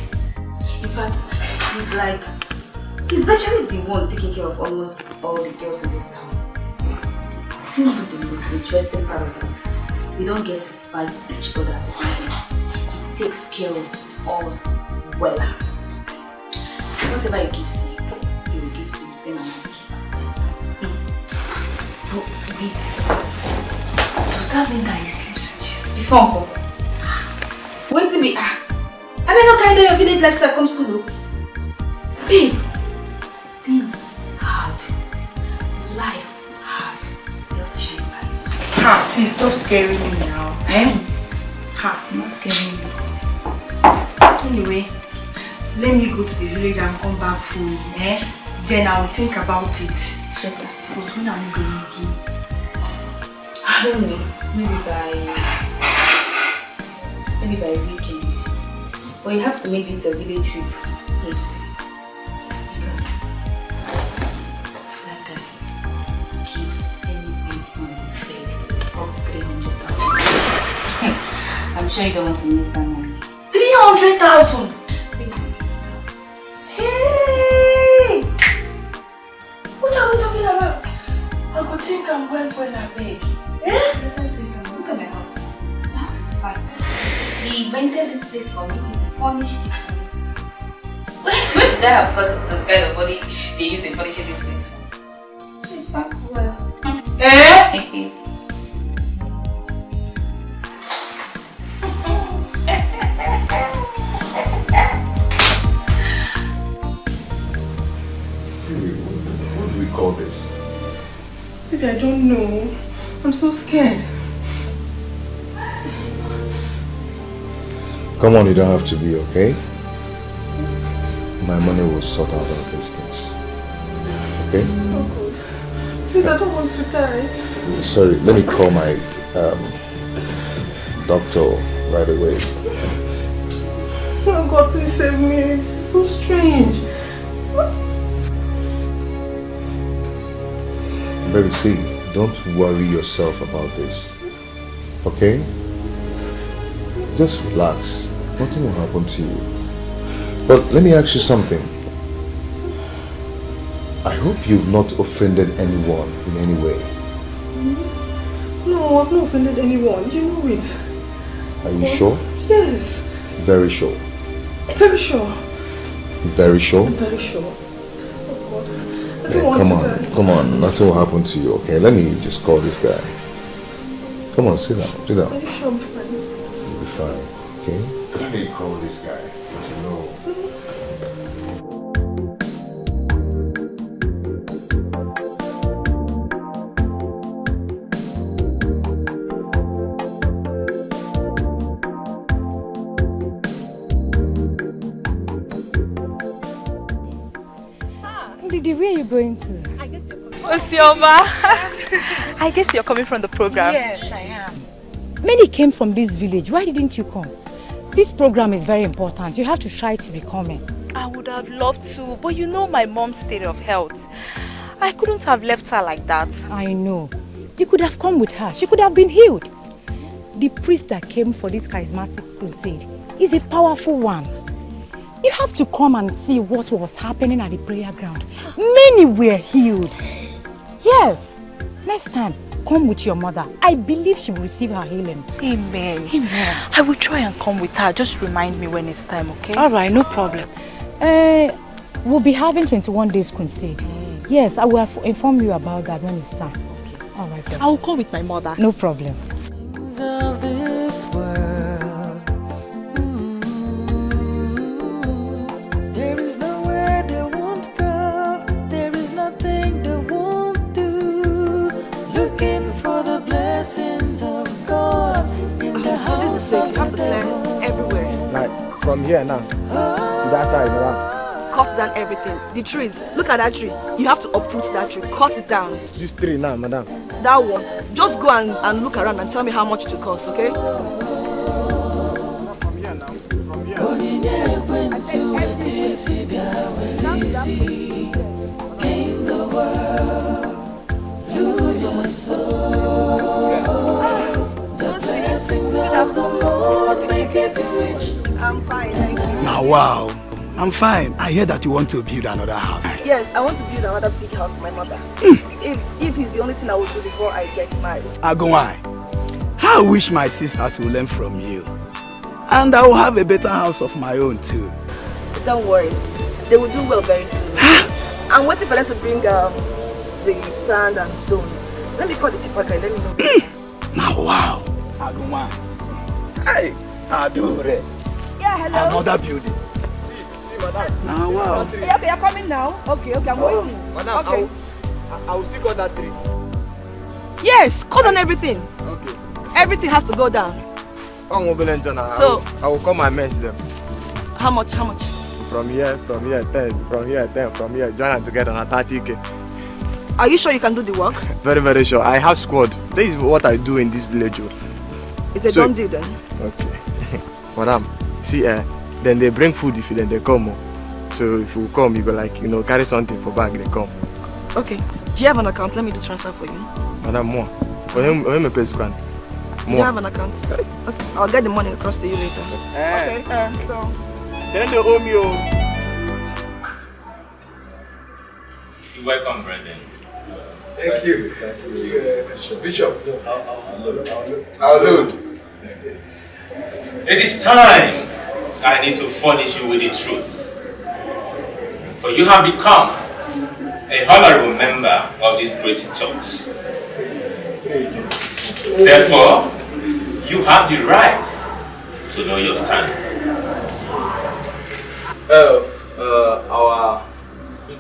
In fact, he's virtually the one taking care of almost all the girls in this town. To me, the most interesting part of it, we don't get to fight each other. He takes care of us well. Whatever he gives me, he will give to you same amount. But wait, does that mean that he sleeps with you? Before uncle. Wait till me. I may not carry down your village lifestyle come school. Babe, things hard. Life hard. You have to shine your eyes. Please stop scaring me now. I'm not scaring you. Anyway, let me go to the village and come back fully. Then I'll think about it. But when are we going again? I don't know. Maybe by weekend. But you have to make this your village trip hasty. Because that guy keeps anything on his bed up to 300,000. I'm sure you don't want to miss that money. 300,000! Hey! What are we talking about? I could think I'm well I beg. You can't think look at my house. My house is fine. He rented this place for me, he furnished it for me. Where did I have got the kind of money they use in furnishing this place for? What do we call this? Baby, I don't know. I'm so scared. Come on, you don't have to be, okay? My money will sort out all these things. Okay? Oh, God. Please, I don't want to die. Sorry, let me call my doctor right away. Oh, God, please save me. It's so strange. Baby, see, don't worry yourself about this. Okay? Just relax. Nothing will happen to you. But let me ask you something. I hope you've not offended anyone in any way. No, I've not offended anyone. You know it. Are you sure? Yes. Very sure. Very sure. Very sure? I'm very sure. Oh, God. I don't want Come to on, die. come on. Nothing will happen to you, okay? Let me just call this guy. Come on, sit down, sit down. Are you sure I'm fine? You'll be fine, okay? Let me call this guy to know. Didi, where are you going to? I guess you're coming from the program. Yes, I am. Many came from this village. Why didn't you come? This program is very important. You have to try to be coming. I would have loved to, but you know my mom's state of health. I couldn't have left her like that. I know. You could have come with her. She could have been healed. The priest that came for this charismatic crusade is a powerful one. You have to come and see what was happening at the prayer ground. Many were healed. Yes. Next time, come with your mother. I believe she will receive her healing. Amen. Amen. I will try and come with her. Just remind me when it's time, okay? All right, no problem. We'll be having 21 days crusade. Yes, I will inform you about that when it's time. Okay. All right. Then. I will come with my mother. No problem. Of this world, there is nowhere they won't go. There is nothing they won't do. Looking for the blessings of God in the house of the devil. Everywhere. Like from here now to that side around. Cut down everything. The trees. Look at that tree. You have to uproot that tree. Cut it down. This tree now, madam. That one. Just go and look around and tell me how much it costs, okay? From here now. From here. Gain the world, lose your soul. The blessings of the Lord make it rich. I'm fine, thank you. Now, wow. I'm fine. I hear that you want to build another house. Yes, I want to build another big house for my mother. If it's the only thing I will do before I get married. Agumai, I wish my sisters will learn from you. And I will have a better house of my own too. Don't worry. They will do well very soon. I'm waiting for them to bring the sand and stones. Let me call the tipaka, let me know. Now, wow. Agumai. Hey, Adore. Yeah, hello. Another building. Now, wow. Okay, you're coming now. Okay, I'm waiting. Madam, okay. I will still cut that tree. Yes, cut on everything. Okay. Everything has to go down. So I will come and match them. How much? How much? From here 10, from here 10, from here join them together on 30K. Are you sure you can do the work? Very, very sure. I have squad. This is what I do in this village. It's a done deal then. Okay. Madam, see, then they bring food if then they come. So if you come, you go like, carry something for bag, they come. Okay. Do you have an account? Let me do transfer for you. Madam, more. For him, my best friend. Do you have an account? Okay. I'll get the money across to you later. Okay. So. Then they owe me. You're welcome, brethren. Thank you. Bishop. Our Lord. It is time I need to furnish you with the truth. For you have become a honorable member of this great church. Therefore, you have the right to know your stand. Our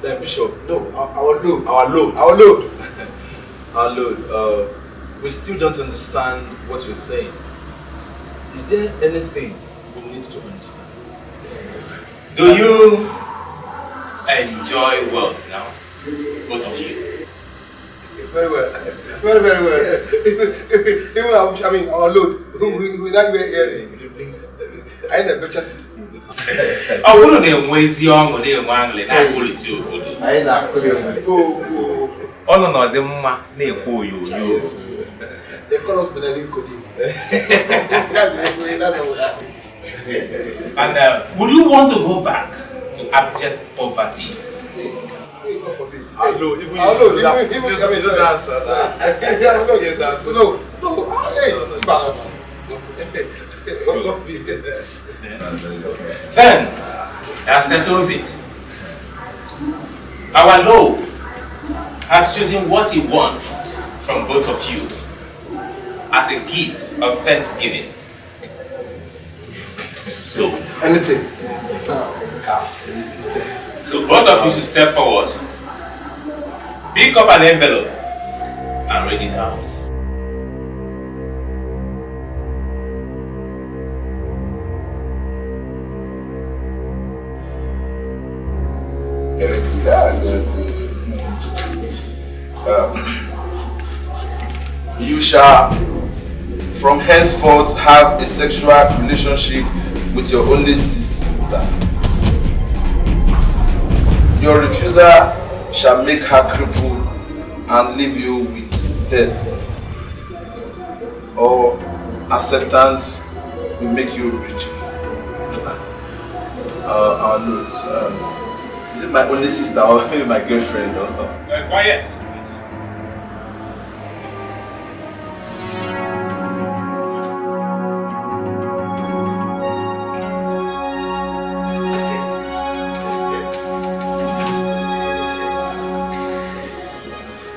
bishop. No, our load. Our load. Our load. Our load. We still don't understand what you're saying. Is there anything we need to understand? Do you enjoy wealth now? Both of you? Very well. Very, very well. Yes. Even our load. We not even hearing. I ain't better seat. I wouldn't know where's young or they're wangling. I will see you. I ain't not Oh no, the ma they call you. They call us Benelin Cody. And would you want to go back to abject poverty? God forbid. Hello, even no. Then, that settles it. Our Lord has chosen what he wants from both of you as a gift of thanksgiving. So, anything. So both of you should step forward, pick up an envelope, and read it out. You shall from henceforth have a sexual relationship with your only sister. Your refusal shall make her crippled and leave you with death. Or acceptance will make you rich. Our Lord, is it my only sister or maybe my girlfriend? Quiet.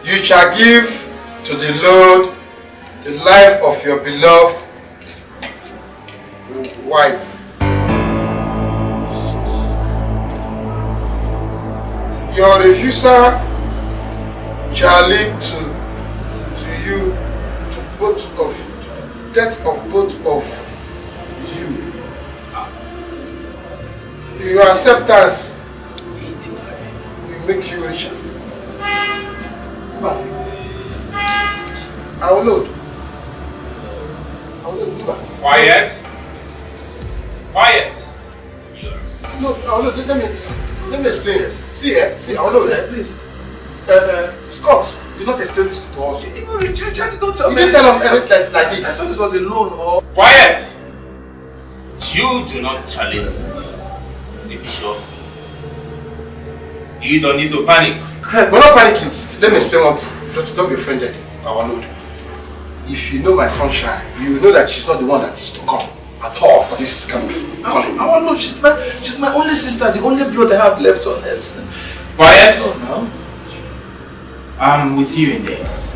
You shall give to the Lord the life of your beloved wife. Your refusal shall lead to you, to the death of both of you. Your acceptance will make you richer. Our Lord. Quiet. Quiet. No, our Lord, let me explain this. See here, our Lord, please. Scott, you not explain this to us. Even Richard, don't tell me. You didn't tell us anything like this. I thought it was a loan or... Quiet! You do not challenge the bishop. You don't need to panic. We're not panicking. Let me explain one thing. Just don't be offended, our Lord. If you know my sunshine, you know that she's not the one that is to come at all for this kind of calling. Our Lord, she's my only sister, the only blood I have left on earth. Quiet! Oh, no. I'm with you in this.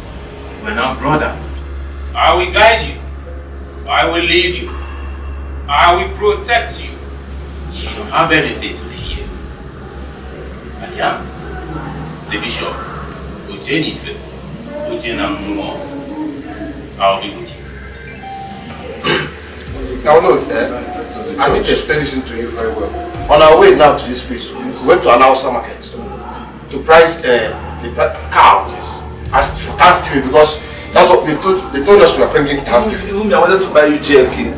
We're not brothers. I will guide you. I will lead you. I will protect you. You don't have anything to fear. I am the bishop, Ujenife, Ujenamumo. I'll be with you. Now, Lord, I need to explain this to you very well. On our way now to this place, we went to an Hausa market to price the cow as for Thanksgiving, because that's what they told us we were bringing Thanksgiving. I wanted to buy you JLK.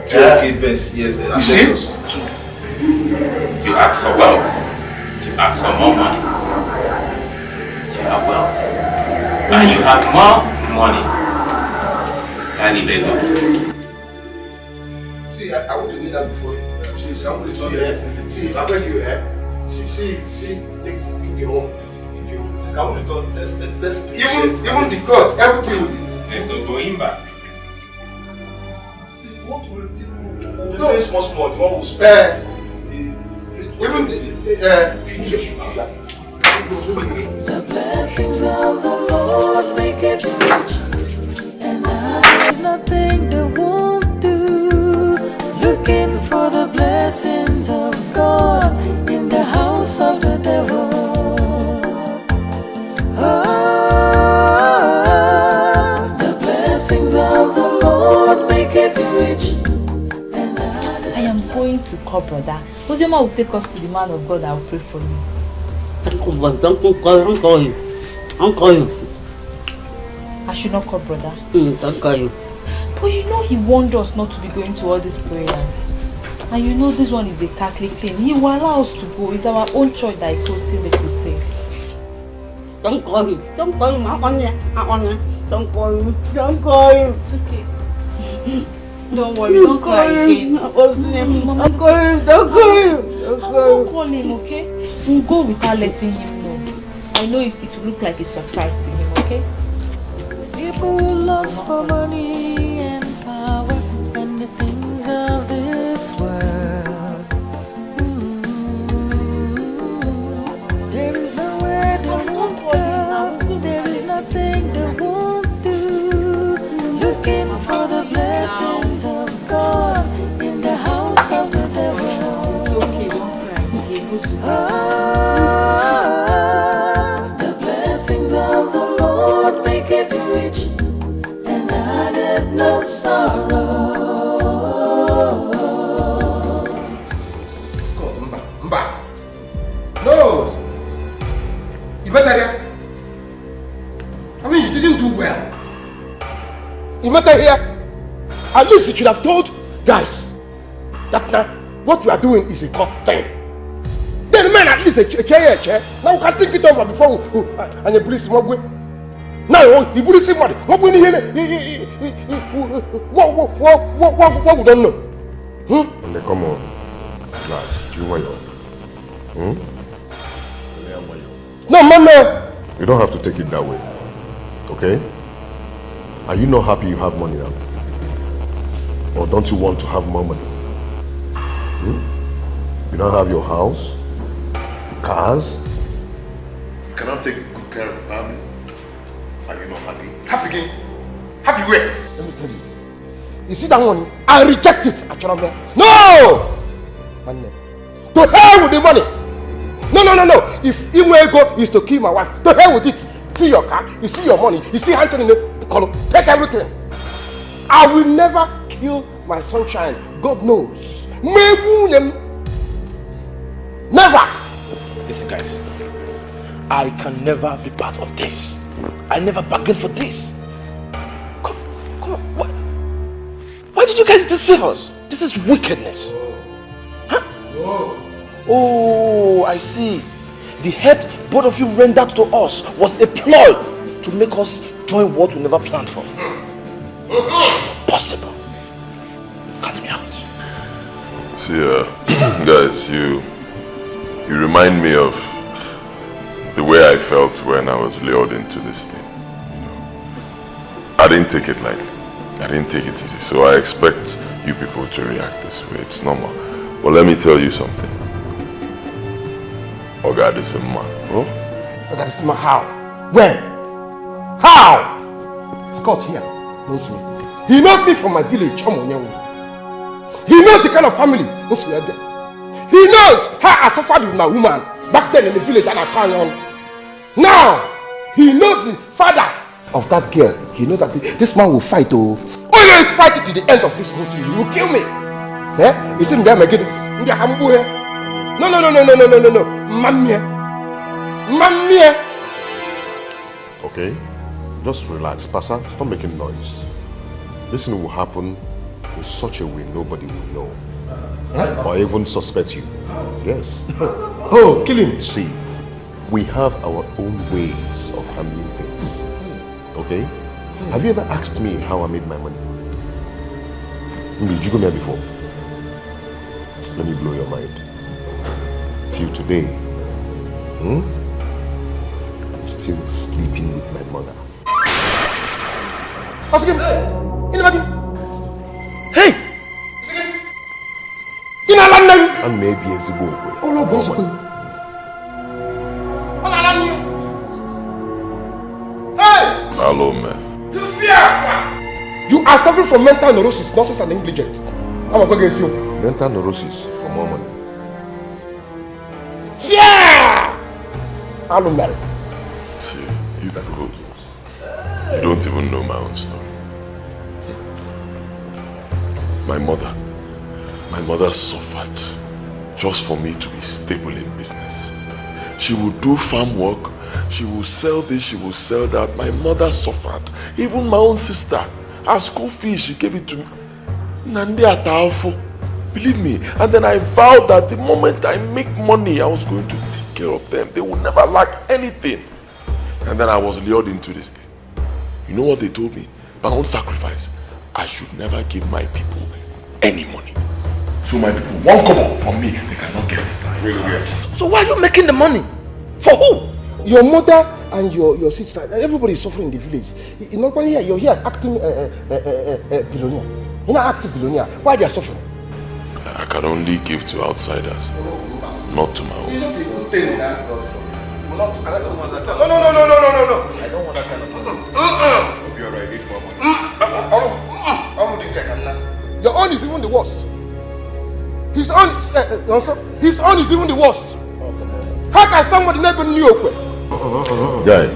JLK best, yes. You see? You ask for wealth. You ask for more money. You have wealth. And you have more money. See, I want to do that before you. See, I want to see her. See, I beg you, see, take your home. Even the clothes, everything is. Let's not go in back. No, it's small, the one who spend. Even this, the blessings of the Lord make it rich call brother. Uzioma will take us to the man of God that will pray for you. Don't call him. Don't call him. I should not call brother? Don't call him. But you know he warned us not to be going to all these prayers. And you know this one is a Catholic thing. He will allow us to go. It's our own church that is hosting the crusade. Don't call him. Don't call him. Don't call him. Don't call him. It's okay. Don't worry. Don't cry again. Don't call him. Don't call him. Don't call him, okay? We'll go without letting him know. I know it will look like a surprise to him, okay? People lost for money and power and the things of this world. There is nowhere they won't go. There is nothing they won't do. Looking for the blessings of God in the house of the devil. It's okay, don't cry. The blessings of the Lord make it rich and added no sorrow. Mba. No. You better here. I mean, you didn't do well. You better here. At least you should have told guys that now what we are doing is a God thing. Then man, at least a chair. Now we can think it over before we and the police walk away. Now the police somebody. What we need what we don't know. Come on. Guys, do you want your No, man. You don't have to take it that way. Okay? Are you not happy you have money now? Or don't you want to have more money? You don't have your house, cars. You cannot take good care of the family. Are you not happy? Happy again? Happy where? Let me tell you. You see that money? I reject it. No! Man, to hell with the money. No. If Ego is to kill my wife, to hell with it. See your car, you see your money, you see Anthony the color, take everything. I will never kill my sunshine. God knows. Never. Listen, guys. I can never be part of this. I never bargained for this. Come on. Why did you guys deceive us? This is wickedness. Huh? Oh, I see. The help both of you rendered to us was a ploy to make us join what we never planned for. It's not possible. Cut me out. See, guys, you remind me of the way I felt when I was lured into this thing. I didn't take it lightly. I didn't take it easy. So I expect you people to react this way. It's normal. But let me tell you something. Oh God, this is a man. Oh? Oh God, this is my how? When? How? Scott here knows me. He knows me from my village. He knows the kind of family we are there. He knows how I suffered with my woman back then in the village and I found on. Now, he knows the father of that girl. He knows that this man will fight. Oh, he'll fight it to the end of this whole thing. He will kill me. You see me there, again. No. Mamie. Okay? Just relax. Pastor, stop making noise. This thing will happen in such a way nobody will know. Or even suspect you. Yes. Oh, kill him. See, we have our own ways of handling things. Okay? Have you ever asked me how I made my money? Did you go there before? Let me blow your mind. Till today, I'm still sleeping with my mother. Hey! And maybe a zibo. Hey! Hello, man. You are suffering from mental neurosis, nonsense and negligent. I'm going against you. Mental neurosis for more money. Yeah! I'm married. See, you don't even know my own story. My mother suffered just for me to be stable in business. She would do farm work, she will sell this, she will sell that. My mother suffered. Even my own sister, her school fees, she gave it to me. Nandi Ataafo. Believe me. And then I vowed that the moment I make money, I was going to take care of them. They would never lack anything. And then I was lured into this thing. You know what they told me? My own sacrifice. I should never give my people any money. So my people won't come up from me. They cannot get it. Really weird. So why are you making the money? For who? Your mother and your sister, everybody is suffering in the village. You know, here, you're here acting billionaire. You're not acting billionaire. Why they are suffering? I can only give to outsiders, not to my own. You don't even think that. No. I don't want that kind of. No. I don't want that kind of. Hope you're right. Need more money. Your own is even the worst. His own is even the worst. How can somebody never knew? Guy,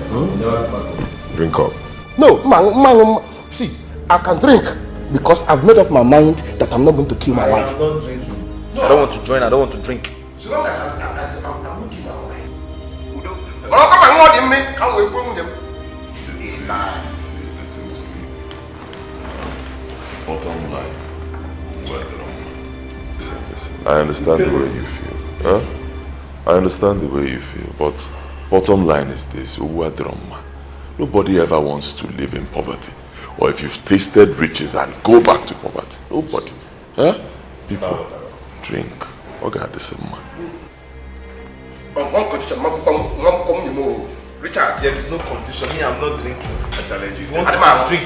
drink up. No, man, see, I can drink because I've made up my mind that I'm not going to kill my wife. I'm not drinking. No. I don't want to join, I don't want to drink. So long as I'm not killing my wife. Listen to me. Bottom line. Listen. I understand the way you feel. Huh? I understand the way you feel, but bottom line is this. Nobody ever wants to live in poverty. Or if you've tasted riches and go back to poverty. Nobody. Huh? People, drink. Okay, this is man. Richard, there is no competition. Me, I'm not drinking. I challenge you. If you want to drink,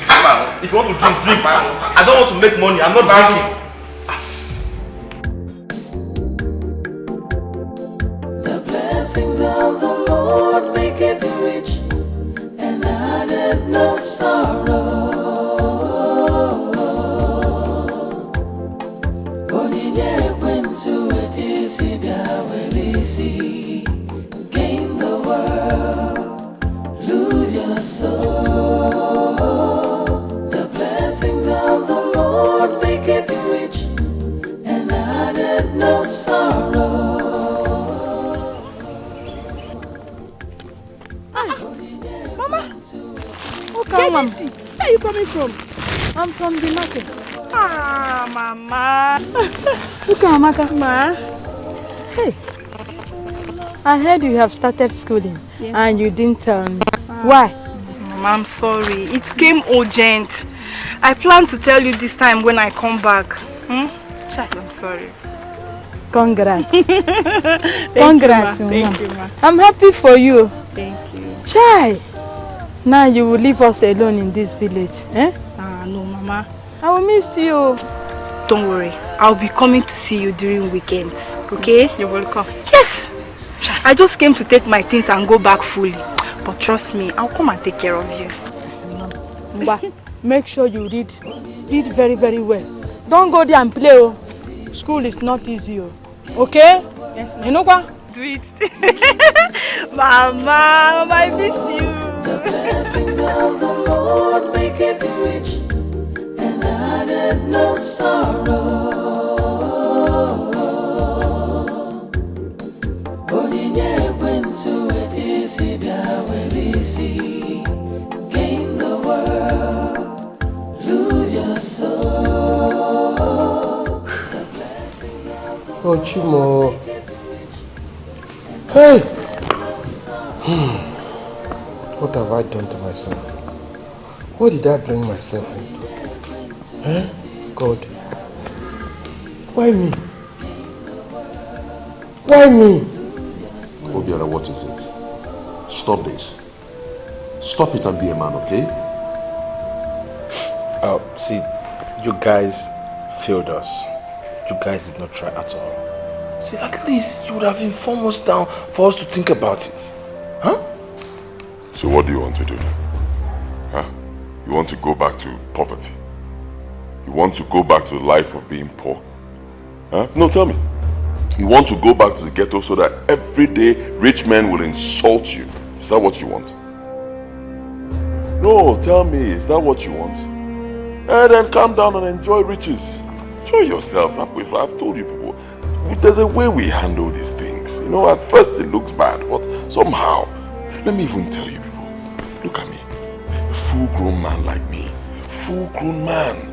if you want to drink. I don't want to make money. I'm not drinking. The blessings of the Lord make it rich and added no sorrow. Onyinye ekwensu etisi bịa welisi. Gain the world, lose your soul. The blessings of the Lord make it rich and added no sorrow. Mama! Okay, Mama. Where are you coming from? I'm from the market. Ah, Mama. Look at Amaka. Ma. Hey. I heard you have started schooling and you didn't tell me. Why? Mama, I'm sorry. It came urgent. I plan to tell you this time when I come back. I'm sorry. Congrats. Congrats, Thank you, Ma. I'm happy for you. Thank you. Chai! Now you will leave us alone in this village, eh? No, Mama. I will miss you. Don't worry. I'll be coming to see you during weekends. Okay? You're welcome. Yes! I just came to take my things and go back fully. But trust me, I'll come and take care of you. Mba, make sure you read. Read very, very well. Don't go there and play. Oh. School is not easy. Oh. Okay? Yes, ma'am. You know what? Do it. Mama, I miss you. The blessings of the Lord make it rich and added no sorrow. Onyinye ekwensu etisi bịa welisi. Gain the world, lose your soul. The blessings of the Oh, Chimo. Hey! What have I done to myself? What did I bring myself into? Eh? God. Why me? Why me? Obiara, what is it? Stop this. Stop it and be a man, okay? See, you guys failed us. You guys did not try at all. See, at least you would have informed us down for us to think about it. Huh? So what do you want to do? Huh? You want to go back to poverty? You want to go back to the life of being poor? Huh? No, tell me. You want to go back to the ghetto so that every day rich men will insult you? Is that what you want? No, tell me, is that what you want? And then calm down and enjoy riches. Enjoy yourself. I've told you people, there's a way we handle these things. You know, at first it looks bad, but somehow, let me even tell you people, look at me. A full-grown man like me, full-grown man.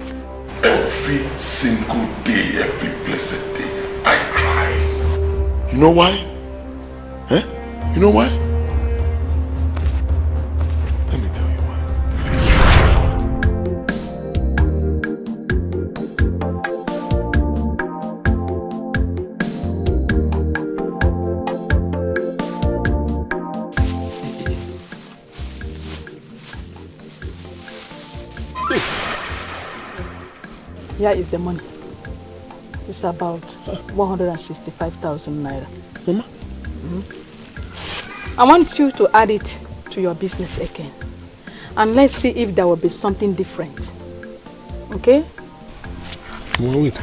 Every single day, every blessed day, I cry. You know why? Eh? You know why? Let me tell you why. Here is the money. It's about 165,000 naira. Mama? I want you to add it to your business again. And let's see if there will be something different. Okay? Mama, wait.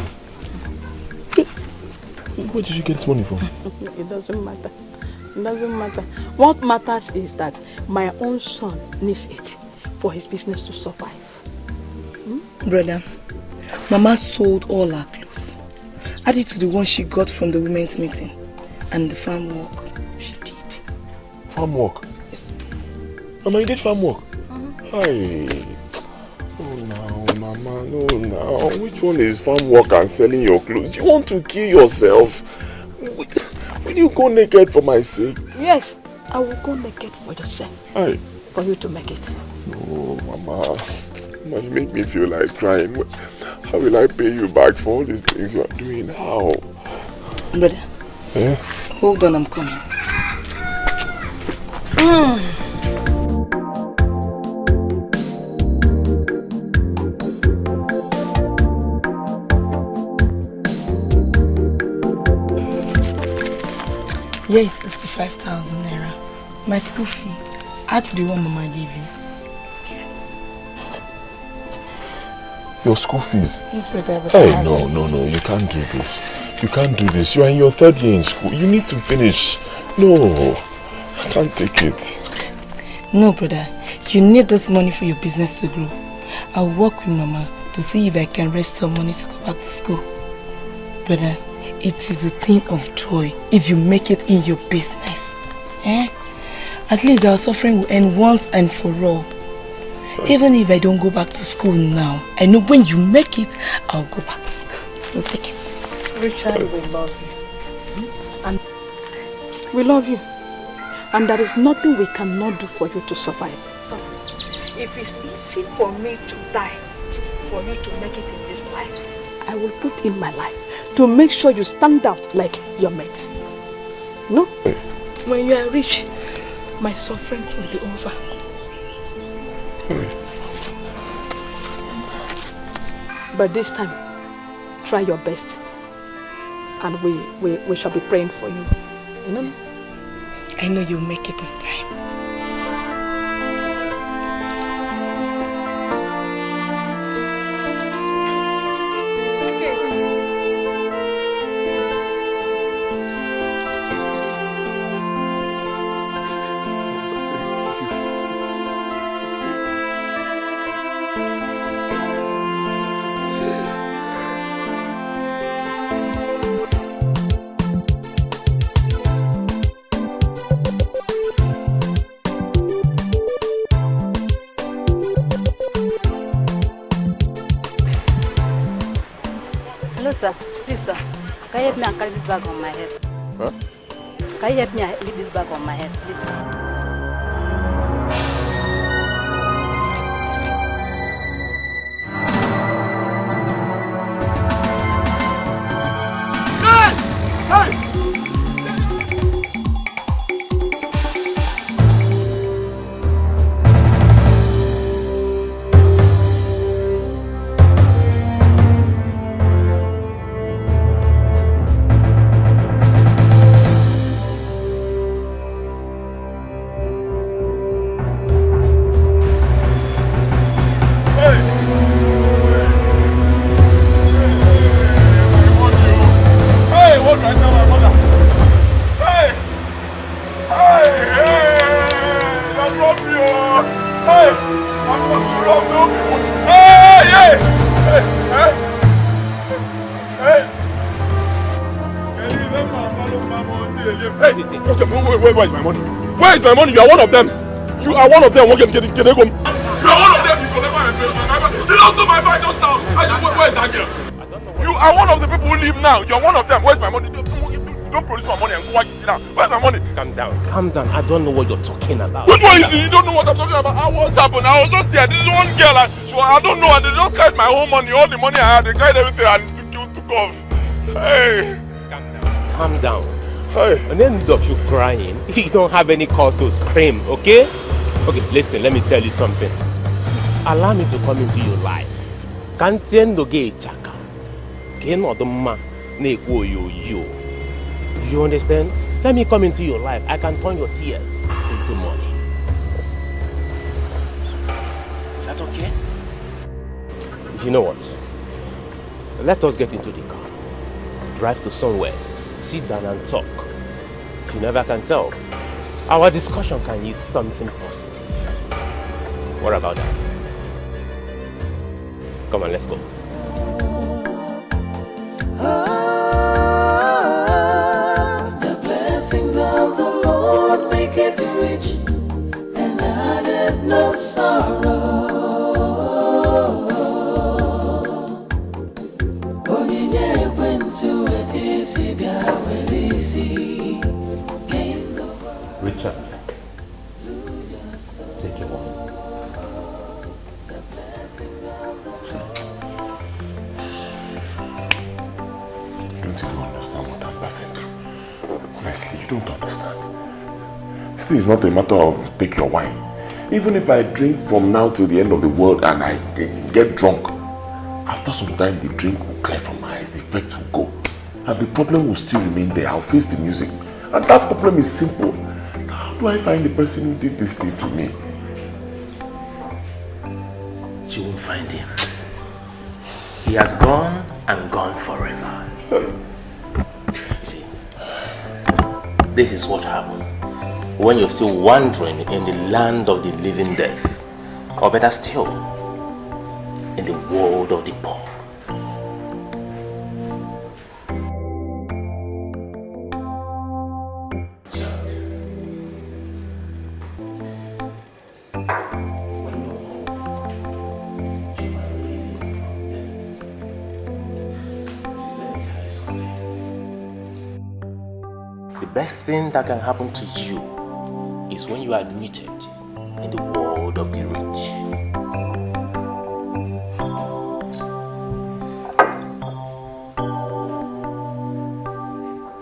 Where did you get this money from? It doesn't matter. It doesn't matter. What matters is that my own son needs it for his business to survive. Brother, Mama sold all her clothes. Added to the one she got from the women's meeting. And the farm work she did. Farm work? Yes. Mama, you did farm work? Hi. Oh no, Mama, no now. Which one is farm work and selling your clothes? You want to kill yourself? Will you go naked for my sake? Yes, I will go naked for yourself. Hi. For you to make it. No, Mama. Mama, you make me feel like crying. How will I pay you back for all these things you are doing? How? Brother. Eh? Hold on, I'm coming. Yeah, it's 65,000 naira. My school fee. Add to the one Mama gave you. Your school fees? Yes, brother. Hey, no, you can't do this. You can't do this. You are in your 3rd year in school. You need to finish. No, I can't take it. No, brother. You need this money for your business to grow. I'll work with Mama to see if I can raise some money to go back to school. Brother, it is a thing of joy if you make it in your business. Eh? At least our suffering will end once and for all. Even if I don't go back to school now, I know when you make it, I'll go back to school. So take it. Richard, we love you. And we love you. And there is nothing we cannot do for you to survive. If it's easy for me to die, for you to make it in this life, I will put in my life to make sure you stand out like your mates. No? When you are rich, my suffering will be over. But this time, try your best. And we shall be praying for you. You know? I know you'll make it this time. Sir, please sir, can you help me and carry this bag on my head? Huh? Can you help me and leave this bag on my head, please sir? where is my money? Where is my money? You are one of them. You are one of them. You are one of them. You never they don't do my bag just now. Where is that girl? You are one of the people who leave now. You are one of them. Where is my money? Don't produce my money and go watch it now. Where's my money? Calm down. Calm down. I don't know what you're talking about. Which one is it? You don't know what I'm talking about? What happened? I was just here. This is one girl. I don't know. And they just carried my whole money. All the money I had. They carried everything and took off. Hey. Calm down. Hey. And then of you crying, you don't have any cause to scream, okay? Okay, listen, let me tell you something. Allow me to come into your life. Can't chaka. You understand? Let me come into your life. I can turn your tears into money. Is that okay? You know what? Let us get into the car. Drive to somewhere. Sit down and talk. You never can tell. Our discussion can yield something positive. What about that? Come on, let's go. The blessings of the Lord make it rich and added no sorrow. Onyinye ekwensu etisi bia welisi. Richard, take your one. You don't even understand what I'm passing through. Honestly, you don't understand. Still, it's not a matter of take your wine. Even if I drink from now till the end of the world and I get drunk, after some time the drink will clear from my eyes, the effect will go. And the problem will still remain there. I'll face the music. And that problem is simple. How do I find the person who did this thing to me? You won't find him. He has gone and gone forever. You see, this is what happened when you're still wandering in the land of the living death, or better still, in the world of the poor. The best thing that can happen to you is when you are admitted in the world of the rich.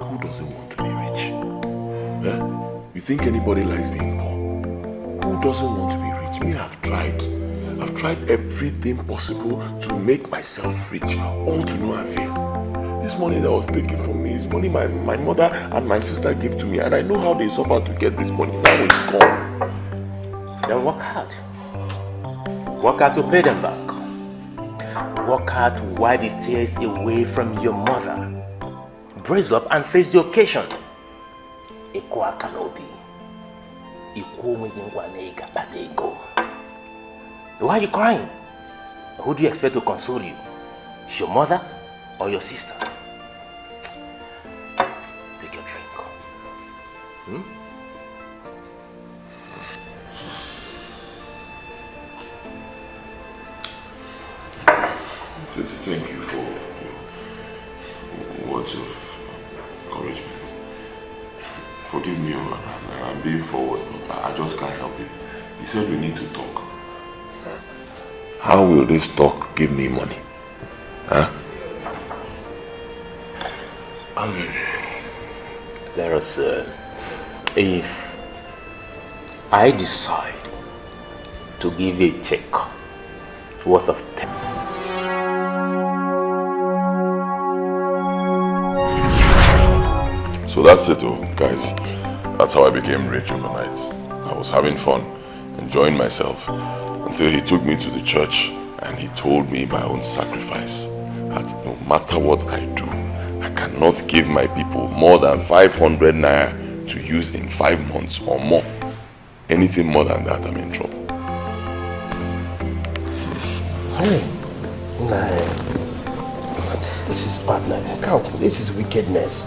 Who doesn't want to be rich? Eh? You think anybody likes being poor? Who doesn't want to be rich? Me, I've tried. I've tried everything possible to make myself rich, all to no avail. This money that was taken from me is money my mother and my sister gave to me, and I know how they suffered to get this money. Now it's gone. Then work hard. Work hard to pay them back. Work hard to wipe the tears away from your mother. Brace up and face the occasion. Why are you crying? Who do you expect to console you? Your mother or your sister? Take your drink. Thank you for words of encouragement. Forgive me, I'm being forward, but I just can't help it. He said we need to talk. How will this talk give me money? Huh? Let us, if I decide to give a check worth of 10. So that's it, guys. That's how I became rich overnight. I was having fun, enjoying myself, until he took me to the church and he told me my own sacrifice, that no matter what I do, I cannot give my people more than 500 naira to use in 5 months or more. Anything more than that, I'm in trouble. Hey, this is madness. This is wickedness.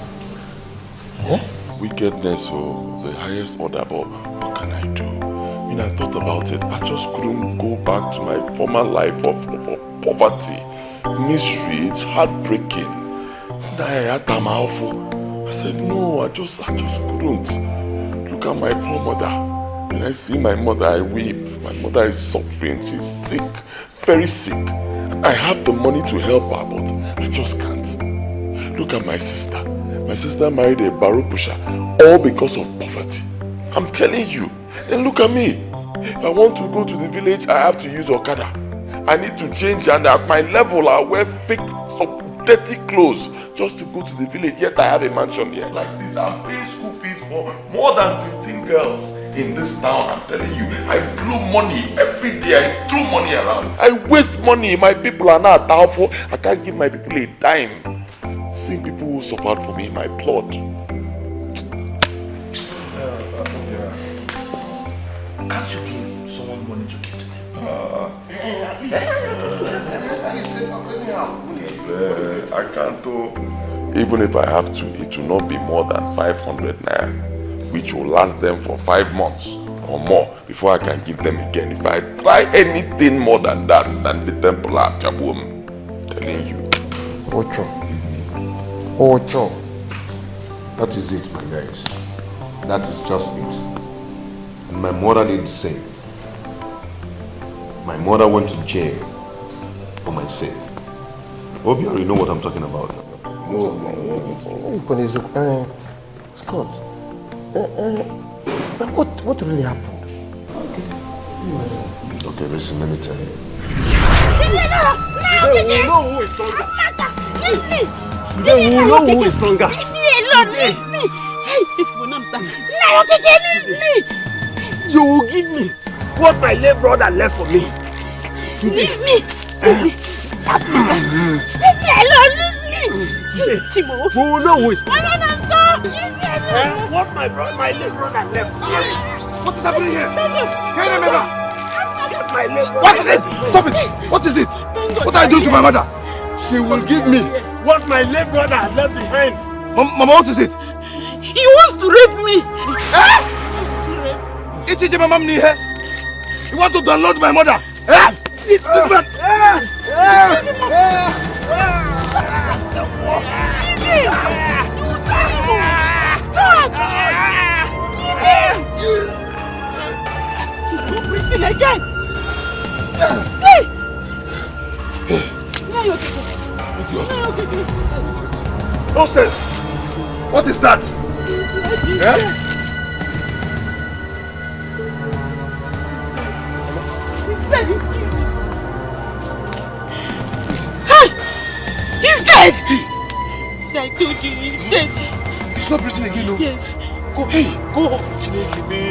Eh? wickedness or the highest order, but what can I do? I mean, I thought about it. I just couldn't go back to my former life of poverty, misery. It's heartbreaking. I said, no, I just couldn't. Look at my poor mother. When I see my mother, I weep. My mother is suffering. She's sick, very sick. I have the money to help her, but I just can't. Look at my sister. My sister married a barrow pusher, all because of poverty. I'm telling you. And look at me. If I want to go to the village, I have to use Okada. I need to change, and at my level, I wear fake, some dirty clothes just to go to the village. Yet I have a mansion here. Like this, I'm paying school fees for more than 15 girls in this town. I'm telling you, I blew money every day. I threw money around. I waste money. My people are not powerful. I can't give my people a dime. Seeing people who suffered for me in my blood. Can't you give someone money to give to them? I can't do. Even if I have to, it will not be more than 500 naira, which will last them for 5 months or more before I can give them again. If I try anything more than that, than the temple of Kaboom, telling you. Ocho. That is it, my guys. That is just it. And my mother did the same. My mother went to jail for my sake. Hope you already know what I'm talking about. Scott, what really happened? Okay, listen, let me tell you. You know who is stronger. Leave me. You know who is stronger. Leave me alone. Leave me. If we not leave me. You will give me what my late brother left for me. Leave me. Leave me alone. Leave me. Chimo. Who will know who is stronger. Stop. Leave me alone. What my late brother left. What is happening here? What is it? Stop it! What is it? What are you doing to my mother? She will give me what my late brother has left behind. Mama, what is it? He wants to rape me. It's it, Mama. You want to download my mother? This man. Don't breathe in again. See! Now you're okay. Nonsense! What is that? He's dead! I told you, he's dead. He's not breathing again, no? Yes. Go. Hey, go.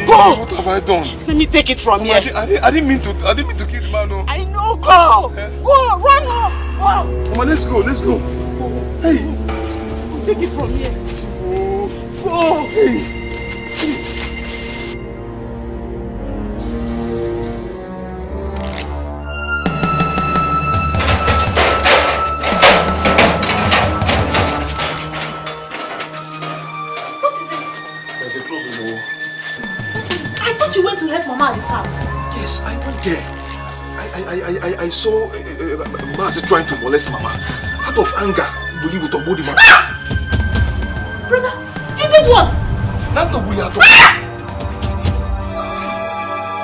Go. What have I done? Let me take it from here. I didn't mean to kill the man, no. I know. Go. Go. Run home. Go. Come on, let's go. Hey. Take it from here. Go. Hey. You went to help Mama at the farm? Yes, I went there. I saw Mazi trying to molest Mama. Out of anger, Bully with a body man. Brother, you did what? Not to bully at all.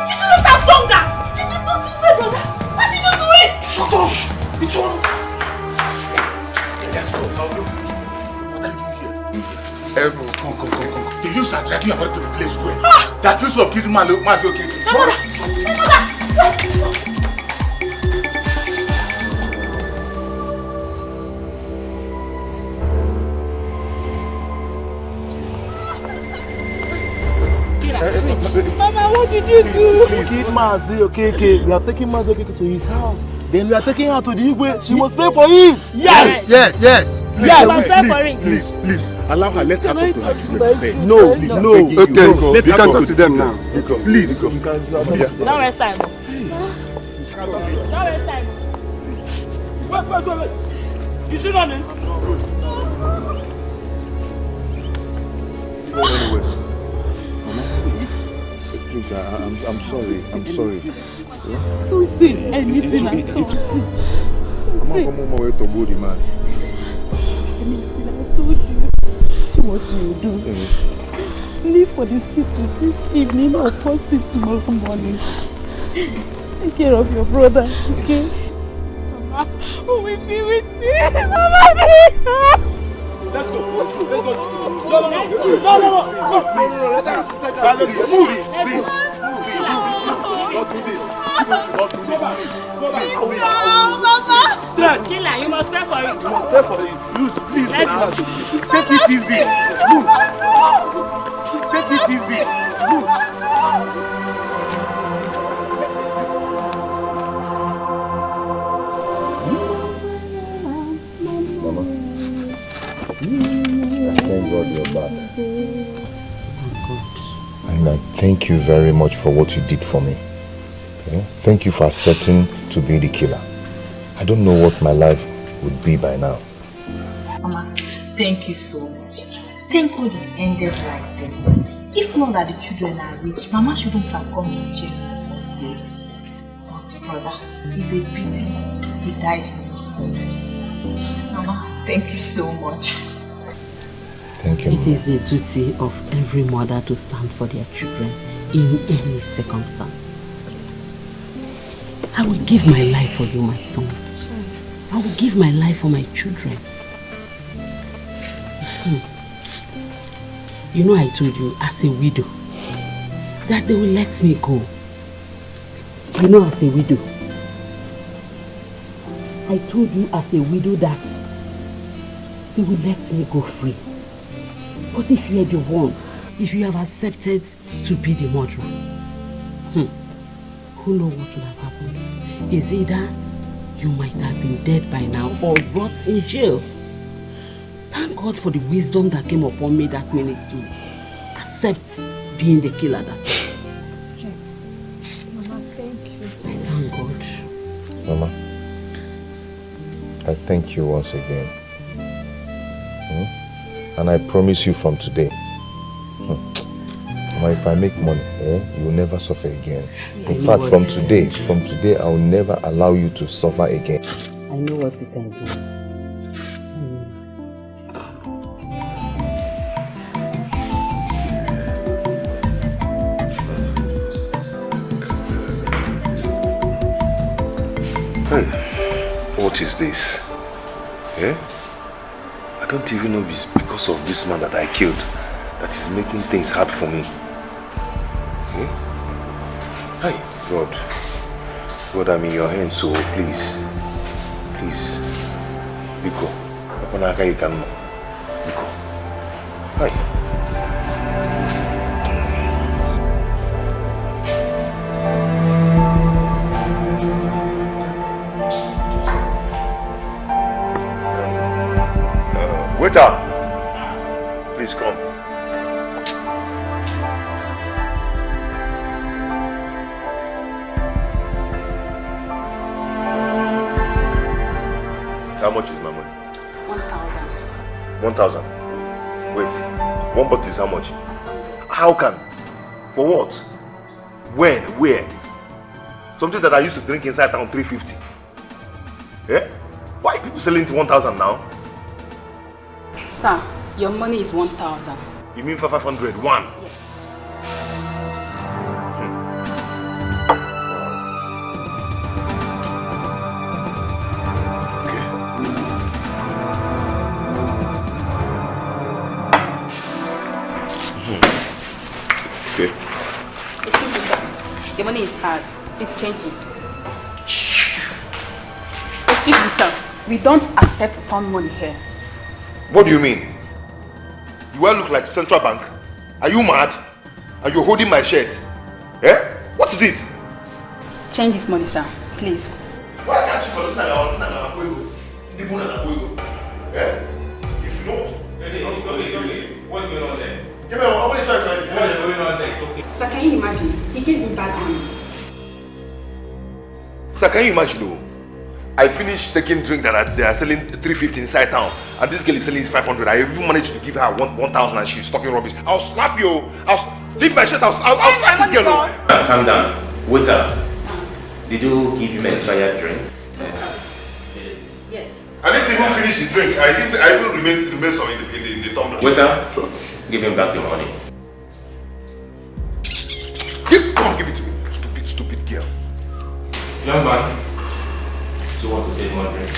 You shouldn't have done that. You did not do it, brother. Why did you do it? Shut up. It's all. Let's go. What are you doing here? Come. The youths are dragging your body to the village square. That use of kissing man, okay. Mama, what did you do? Keep Mazi, okay. We are taking Mazi to his house. Then we are taking her to the Igwe. She must pay for it. Yes. Please. Allow her. Let her talk to her. No. Okay, you can talk to them now. Please. Don't waste time. Wait. You see running? going anywhere. Mama, please, I'm sorry. I'm sorry. Yeah? Don't say anything. I'm not coming my way to body, man. I told you. See what you do. Leave for the city this evening or first thing tomorrow morning. Take care of your brother, okay? Mama, who will be with me? Mama, let's go. No. Please. Not do this. Not do this. Please. Mama. Stretch. Chilla, you must pay for it. You must pay for it. Please. Take it easy. Take it easy. Mama, thank God you're back. And I thank you very much for what you did for me. Okay? Thank you for accepting to be the killer. I don't know what my life would be by now. Mama, thank you so much. Thank God it ended like this. If not that the children are rich, Mama shouldn't have gone to jail in the first place. But brother, it's a pity he died. Mama, thank you so much. Thank you. It is the duty of every mother to stand for their children in any circumstance. Yes. I will give my life for you, my son. I will give my life for my children. You know, I told you as a widow that they will let me go. You know, as a widow, I told you as a widow that they will let me go free. But if you are the one, if you have accepted to be the murderer, who knows what would have happened? Is either you might have been dead by now or rot in jail. Thank God for the wisdom that came upon me that minute to accept being the killer that day. Mama, thank you. I thank God. Mama, I thank you once again. And I promise you from today, if I make money, you will never suffer again. In fact, from today, I will never allow you to suffer again. I know what you can do. Hey, what is this? I don't even know if it's because of this man that I killed that is making things hard for me. Hey, God, I'm in your hands, so please, Biko, Apanaka you can, Biko, hi. Waiter, please come. How much is my money? 1,000. 1,000? Wait, one bottle is how much? How can? For what? When? Where? Something that I used to drink inside town 350. Why are people selling it 1,000 now? Sir, your money is 1,000. You mean for 500? One? Yes. Okay. Excuse me, sir. Your money is hard. Please change it. Excuse me, sir. We don't accept found money here. What do you mean? Do I look like Central Bank? Are you mad? And you're holding my shirt? What is it? Change this money, sir. Please. Why can't you collect if you don't, what's going on there? Give me what is going on there? Sir, can you imagine? He gave me bad money. Sir, can you imagine? I finished taking drink that they are selling 350 inside town, and this girl is selling 500. I even managed to give her 1,000 and she's talking rubbish. I'll slap you. Leave my shirt. I'll slap this girl. Calm down. Waiter, did you give him expired drink? Yes. I didn't even finish the drink. I even remain some in the tumbler. Waiter, give him back the money. Come on, give it to me. Stupid girl. Young man, do you want to take more drink?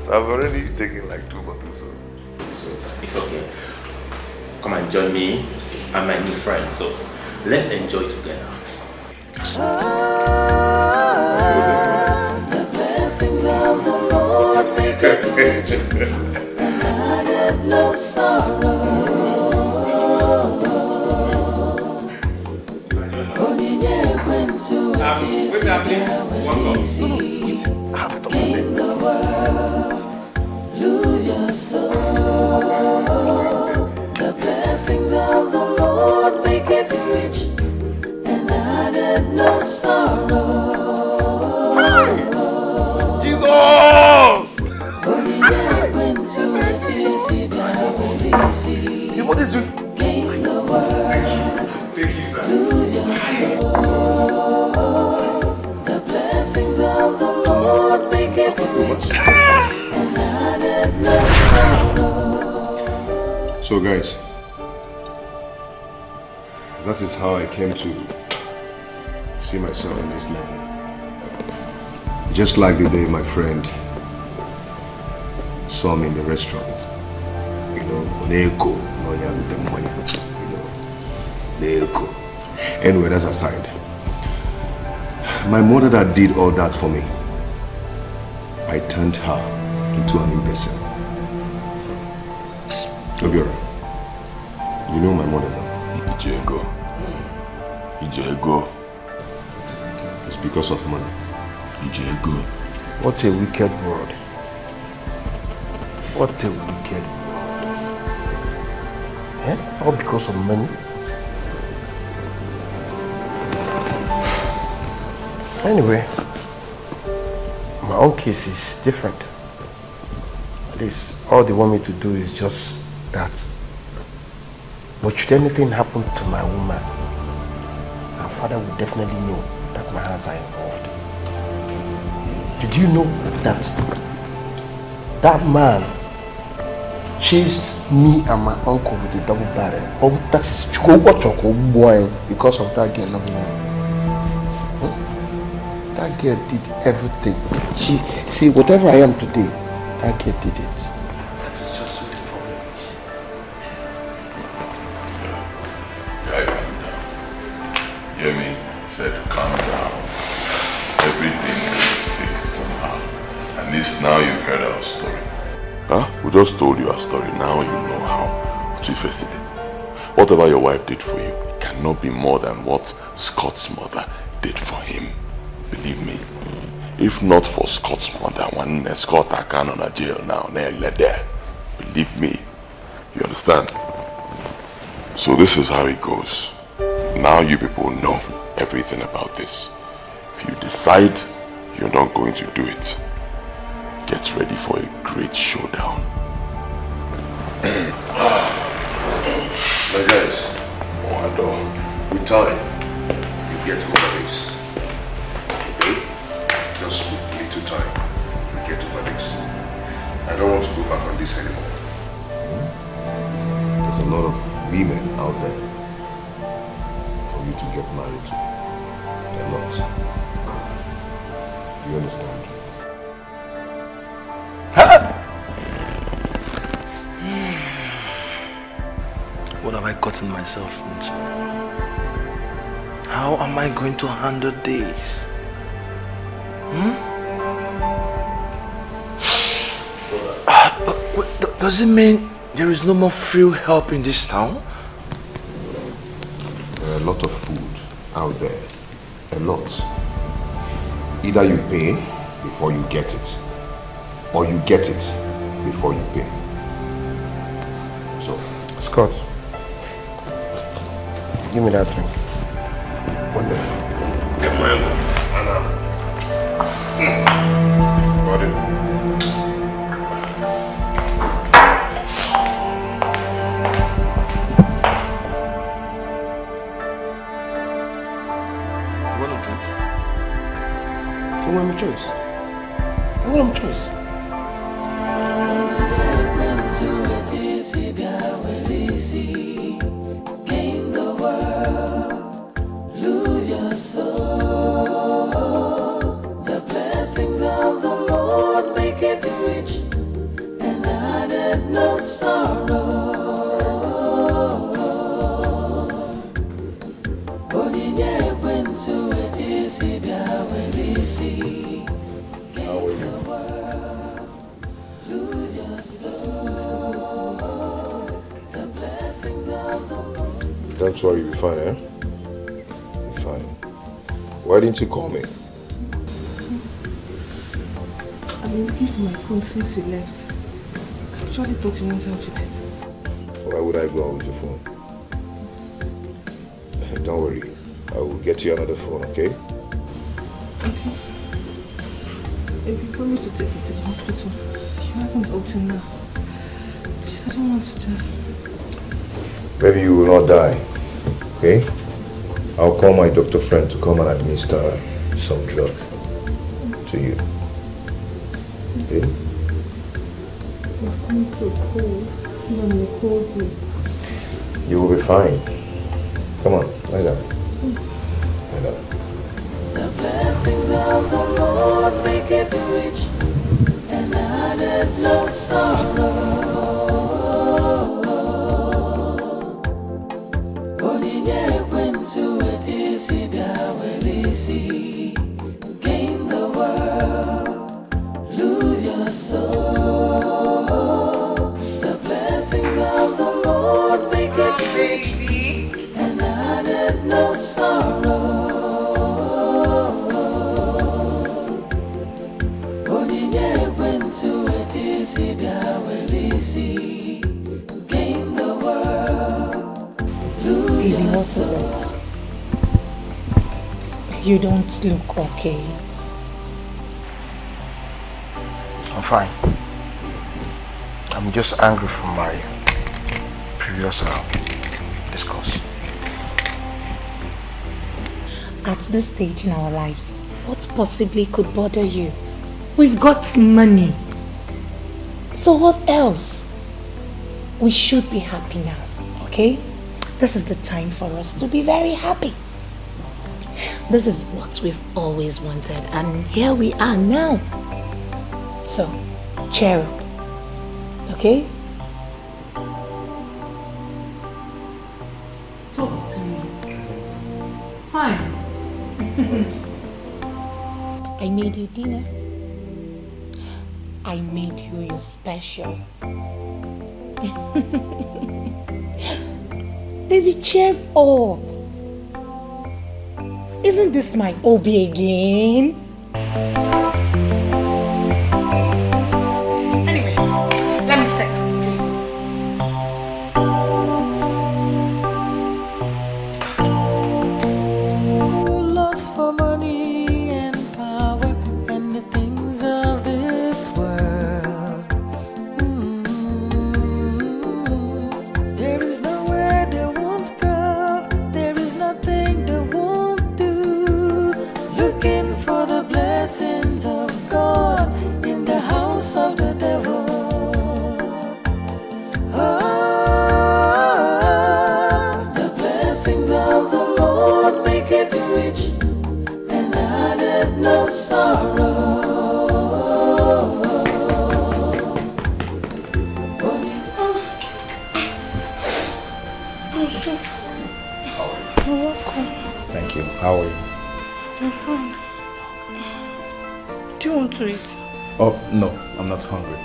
So I've already taken like 2 bottles. So it's okay. Come and join me and my new friend. So let's enjoy together. The blessings of the Lord make it rich, and added no sorrow. Gain the world, lose your soul. The blessings of the Lord make it rich, and added no sorrow. Jesus! What is it? Gain the world. Thank you, sir. Lose your soul. The blessings of the Lord make it rich, and added no sorrow. So guys, that is how I came to see myself in this level. Just like the day my friend saw me in the restaurant. You know, Neko, Nonya with the money. Anyway, that's aside. My mother that did all that for me, I turned her into an imbecile. Obiora, you know my mother now. Ijego. It's because of money. Ijego. What a wicked word. What a wicked word. Eh? All because of money? Anyway, my own case is different. At least all they want me to do is just that. But should anything happen to my woman, her father would definitely know that my hands are involved. Did you know that that man chased me and my uncle with a double barrel? Oh, that's because of that girl loving me. That girl did everything. See, whatever I am today, that girl did it. That is just what the problem is. Guy, calm down. Hear me? Said calm down. Everything will be fixed somehow. At least now you've heard our story. Huh? We just told you our story. Now you know how to face it. Whatever your wife did for you, it cannot be more than what Scott's mother did for him. Believe me, if not for Scott's mother, when Scott I can on a jail now, there. Believe me, you understand? So this is how it goes. Now you people know everything about this. If you decide you're not going to do it, get ready for a great showdown. My guys, with time, you get over this. Just with little time, we get over this. I don't want to go back on this anymore. There's a lot of women out there for you to get married to. A lot. You understand? What have I gotten myself into? How am I going to handle this? But does it mean there is no more free help in this town? There are a lot of food out there. A lot. Either you pay before you get it, or you get it before you pay. So, Scott, give me that drink. Get my elbow. Anna. I want my choice. I want my choice. Gain the world, lose your soul. The blessings of the Lord make it rich, and added no sorrow. Onyinye kwentu etisi bia welisi. Gain the world, lose your soul. The blessings of the Lord. Don't worry, you'll be fine, eh? You'll be fine. Why didn't you call me? I've been looking for my phone since you left. I actually thought you went out with it. Why would I go out with your phone? Don't worry. I will get you another phone, okay? Okay. If you promise to take me to the hospital, you haven't up till now. Please, I don't want to die. Maybe you will not die, okay? I'll call my doctor friend to come and administer some drug to you. Okay? Your phone's so cold. It's not in a cold room. You will be fine. Come on, lie down. Lie down. The blessings of the Lord make it rich, and added no sorrow. Onyinye kwentu etisi bia welisi. Gain the world, lose your soul. The blessings of the Lord make it rich, and added no sorrow. Onyinye kwentu etisi bia welisi. Gain the world, lose Baby, your what soul. is it? You don't look okay. I'm fine. I'm just angry from my previous discourse. At this stage in our lives, what possibly could bother you? We've got money. So what else? We should be happy now, okay? This is the time for us to be very happy. This is what we've always wanted, and here we are now. So, cheer up, okay? Talk to me. Fine. I made you dinner. I made you your special. Baby, cheer up. Isn't this my OB again? Anyway, let me set the table. Who lost for money and power and the things of this world? There is nowhere they won't go. There is nothing they won't do. Looking for the blessings of God in the house of the devil. Oh, the blessings of the Lord make it rich, and added no sorrow. You're welcome. Thank you. How are you? I'm fine. Do you want to eat? Oh, no, I'm not hungry.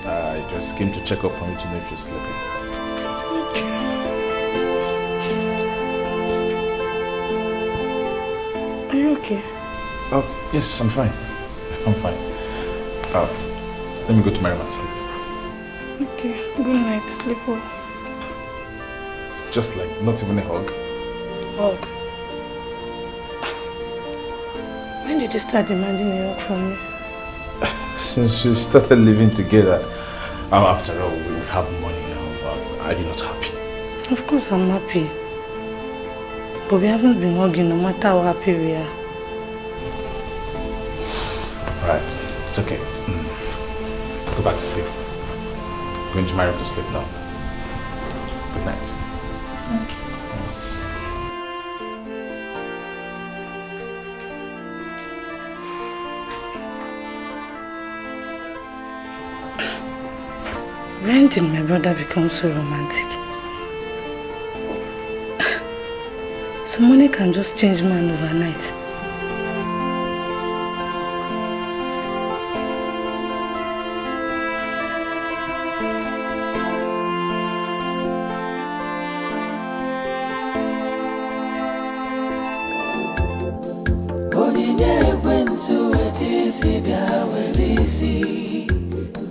I just came to check up on you to know if you're sleeping. Are you okay? Oh, yes, I'm fine. I'm fine. Let me go to my room and sleep. Okay, good night. Sleep well. Just like, not even a hug. Hug? When did you start demanding a hug from me? Since we started living together, after all, we have money now. Are you not happy? Of course I'm happy. But we haven't been hugging no matter how happy we are. Alright, it's okay. Go back to sleep. I'm going to marry to sleep now. Good night. When did my brother become so romantic? So money can just change man overnight.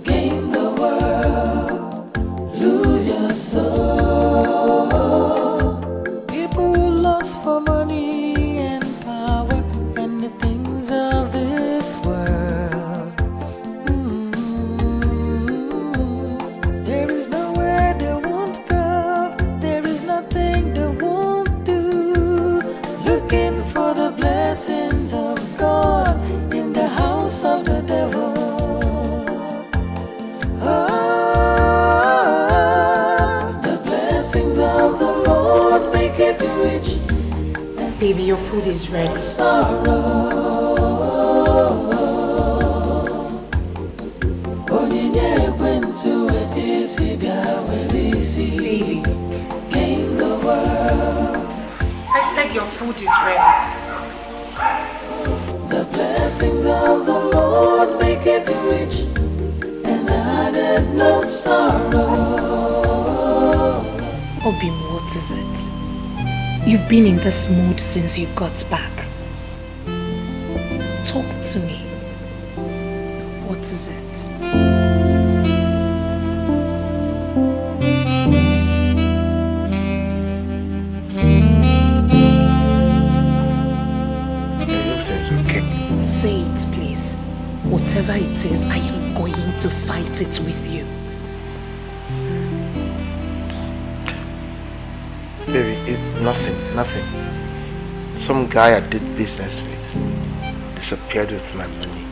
Gain the world, lose your soul. People who lust for money and power and the things of this world. There is nowhere they won't go, there is nothing they won't do. Looking for the blessings of God in the house of the devil. Baby, your food is ready. Baby, gain the world. I said your food is ready. The blessings of the Lord make it rich and added no sorrow. Obim, what is it? You've been in this mood since you got back. Talk to me. What is it? Okay. Say it, please. Whatever it is, I am going to fight it with you. Baby, nothing. Some guy I did business with disappeared with my money.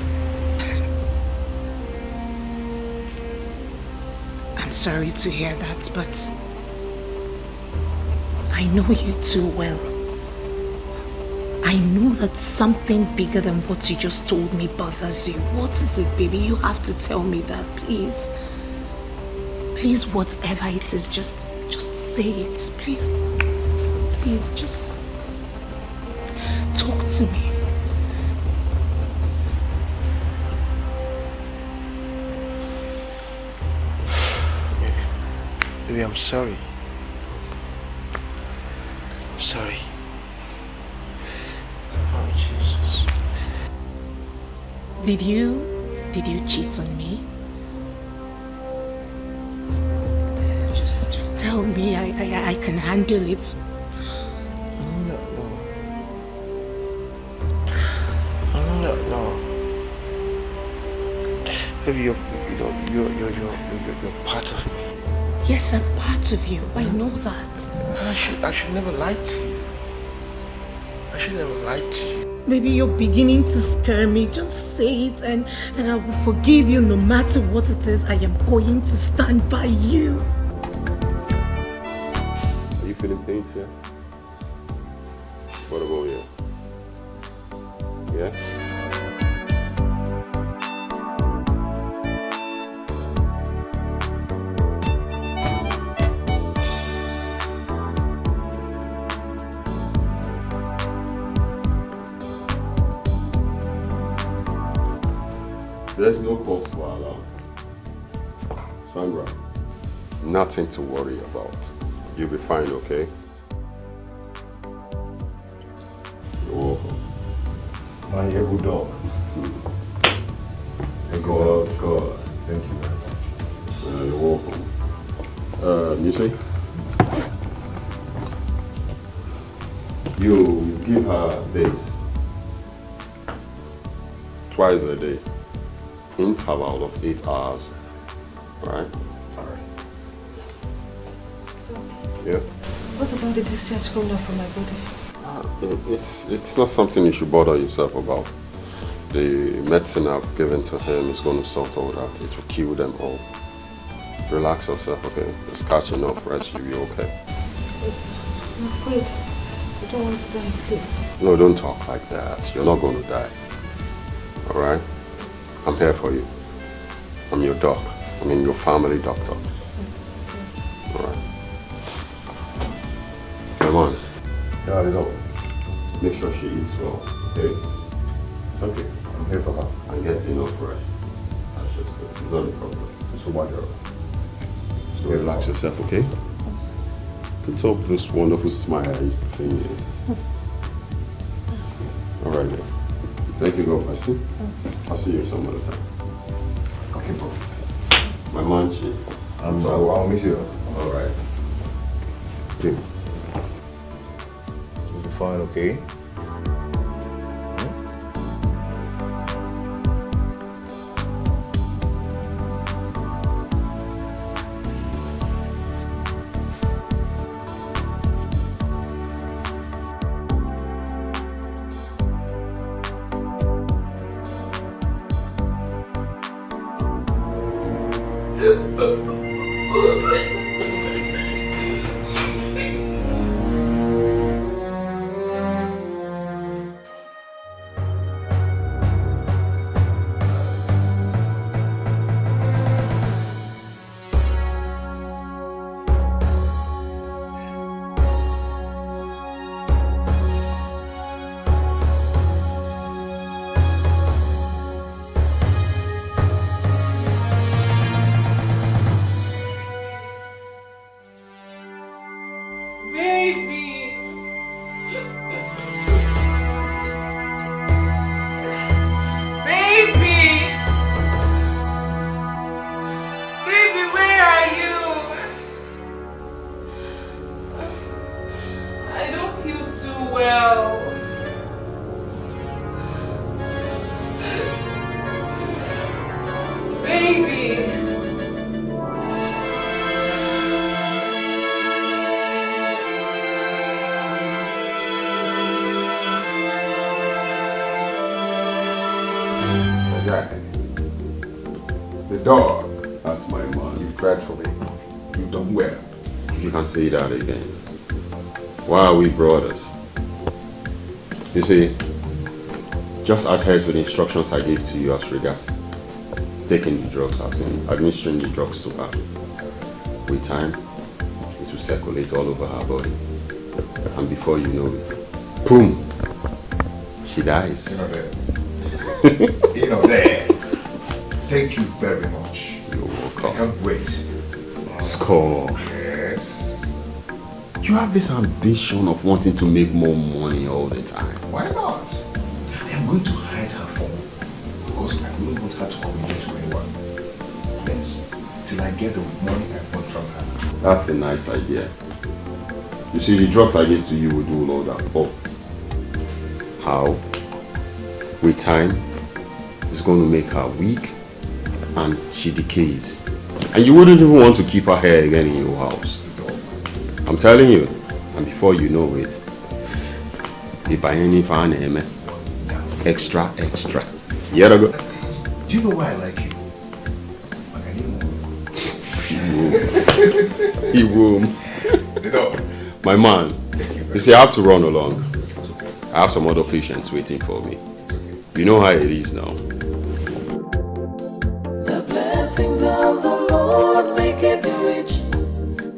I'm sorry to hear that, but I know you too well. I know that something bigger than what you just told me bothers you. What is it, baby? You have to tell me that, please. Please, whatever it is, just say it, please. Please, just talk to me. Baby, I'm sorry. I'm sorry. Oh, Jesus. Did you cheat on me? Just tell me. I can handle it. No. Baby, you're part of me. Yes, I'm part of you. I know that. I should never lie to you. I should never lie to you. Maybe you're beginning to scare me. Just say it and I will forgive you no matter what it is. I am going to stand by you. Are you feeling pain, sir? What about you? Yeah? There's no cause for alarm. Sandra, nothing to worry about. You'll be fine, okay? You're welcome. My able dog. Score. Thank you very much. You're welcome. You see? You give her this. Twice a day. Interval of 8 hours. Right? Alright. Yeah? What about the discharge coming up from my body? It's not something you should bother yourself about. The medicine I've given to him is going to sort all that. It will kill them all. Relax yourself, okay? Just catch enough rest, you'll be okay. I'm afraid. I don't want to die, please. No, don't talk like that. You're not going to die. Alright? I'm here for you. I'm your doc. I mean your family doctor. Alright. Come on. Yeah, you know. Make sure she eats well, okay? It's okay. I'm here for her. And get enough rest. That's just it. It's not a problem. So what, so relax yourself, okay? Put up this wonderful smile I used to see you. Alright then. Thank you, God bless you. I'll see you some other time. Okay, bro. My manchi. I'll miss you. Alright. Okay. You'll be fine, okay? Dog. That's my man. You've tried for me. You've done well. You can say that again. Why are we brothers? You see, just adhere to the instructions I gave to you as regards taking the drugs, as in administering the drugs to her. With time, it will circulate all over her body. And before you know it, boom, she dies. You know that. You know that. Thank you very much. You're welcome. I can't wait. Scott. Yes. You have this ambition of wanting to make more money all the time. Why not? I am going to hide her phone because I don't want her to communicate to anyone. Yes. Till I get the money I want from her. That's a nice idea. You see, the drugs I gave to you will do all that. But how? With time, it's going to make her weak and she decays. And you wouldn't even want to keep her here again in your house. I'm telling you. And before you know it, you buy any fan, extra. Yeah, go. Do you know why I like you? He will. You know. My man, you see, I have to run along. I have some other patients waiting for me. You know how it is now. The blessings of the Lord make it rich,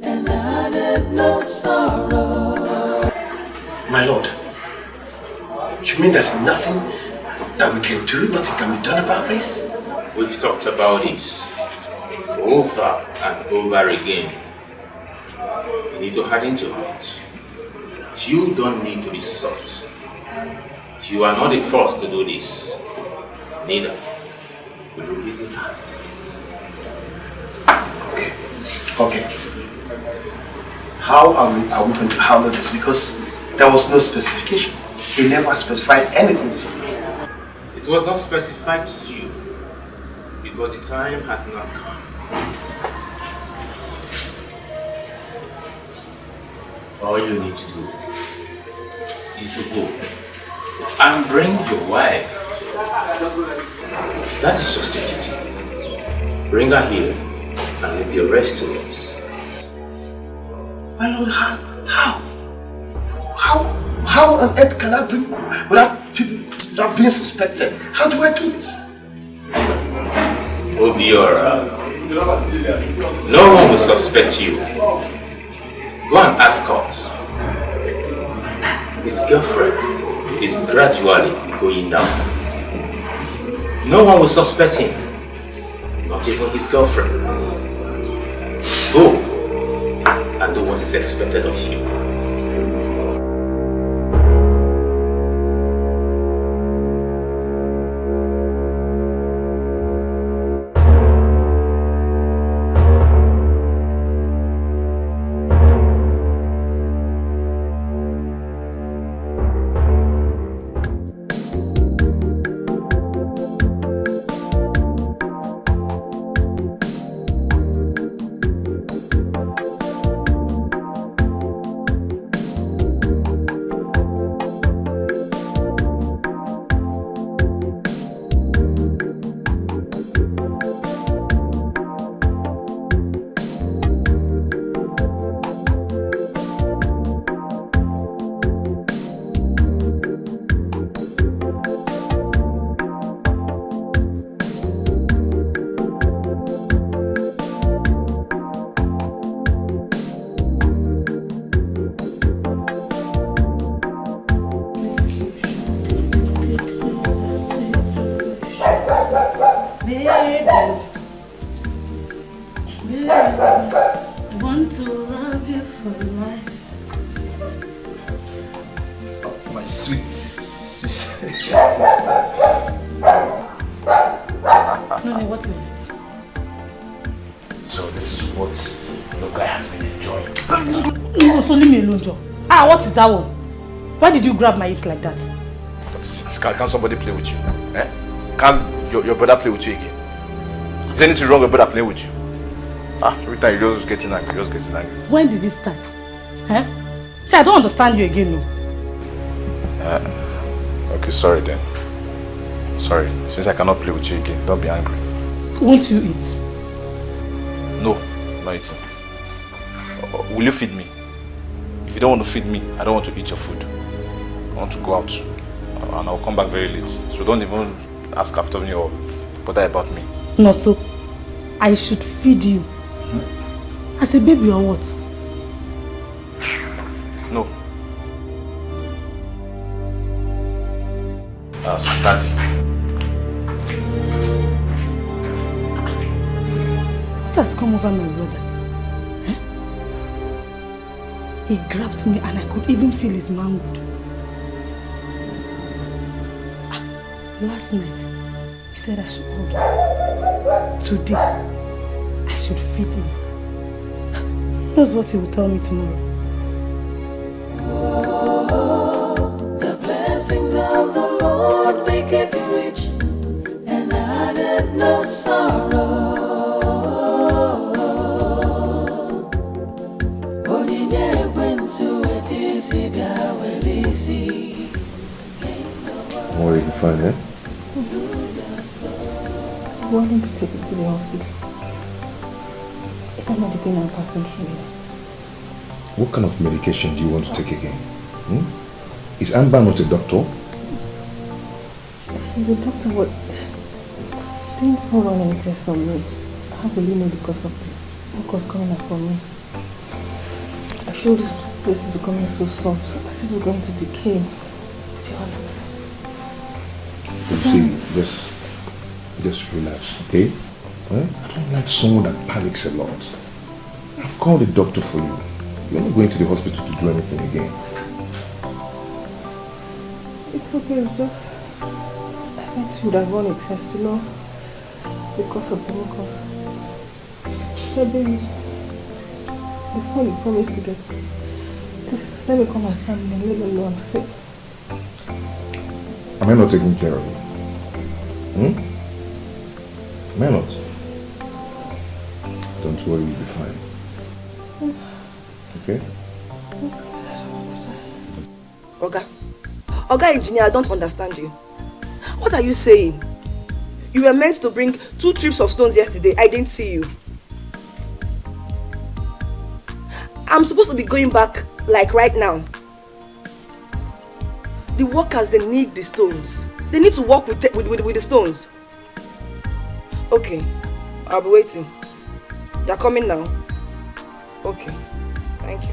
and added no sorrow. My lord, you mean there's nothing that we can do? Nothing can be done about this? We've talked about this over and over again. You need to harden your heart. You don't need to be soft. You are not the first to do this. Neither will you be the last. Okay. How are we going to handle this? Because there was no specification. He never specified anything to me. It was not specified to you because the time has not come. All you need to do is to go and bring your wife That is just a duty. Bring her here and leave the rest to us. My lord, how on earth can I bring without being suspected? How do I do this? OBIO, no one will suspect you. Go and ask us. His girlfriend is gradually going down. No one will suspect him, not even his girlfriend. Go and do what is expected of you. That one? Why did you grab my hips like that? Can somebody play with you? Eh? Can your brother play with you again? Is there anything wrong with your brother playing with you? Every time you're just getting angry, When did it start? Eh? See, I don't understand you again, no. Okay, sorry then. Sorry. Since I cannot play with you again, don't be angry. Won't you eat? No, not eating. Will you feed me? If you don't want to feed me, I don't want to eat your food. I want to go out and I'll come back very late. So don't even ask after me or bother about me. No, so I should feed you? As a baby or what? No. As daddy. What has come over my brother? He grabbed me and I could even feel his manhood. Last night, he said I should hug him. Today, I should feed him. Who knows what he will tell me tomorrow? Oh, the blessings of the Lord make it rich and added no sorrow. What did you find, eh? I want him to take him to the hospital. If I'm not the pain I'm passing through. What kind of medication do you want to take again? Is Amber not a doctor? The doctor would... Didn't run any test on me. How will you know because of what was coming up for me? I feel this place is becoming so soft. As if we're going to decay. But you're not. You see, just relax, okay? I don't like someone that panics a lot. I've called a doctor for you. You're not going to the hospital to do anything again. It's okay, it's just... I thought you would have run a test, you know? Because of the mucus. Hey baby, before you promised to get... Just let me call my family and let them know I'm sick. Am I not taking care of you? Am I not? Don't worry, you'll be fine. Okay? Oga engineer, I don't understand you. What are you saying? You were meant to bring 2 trips of stones yesterday. I didn't see you. I'm supposed to be going back like right now. The workers, they need the stones. They need to work with the stones. Okay, I'll be waiting. You're coming now? Okay, thank you.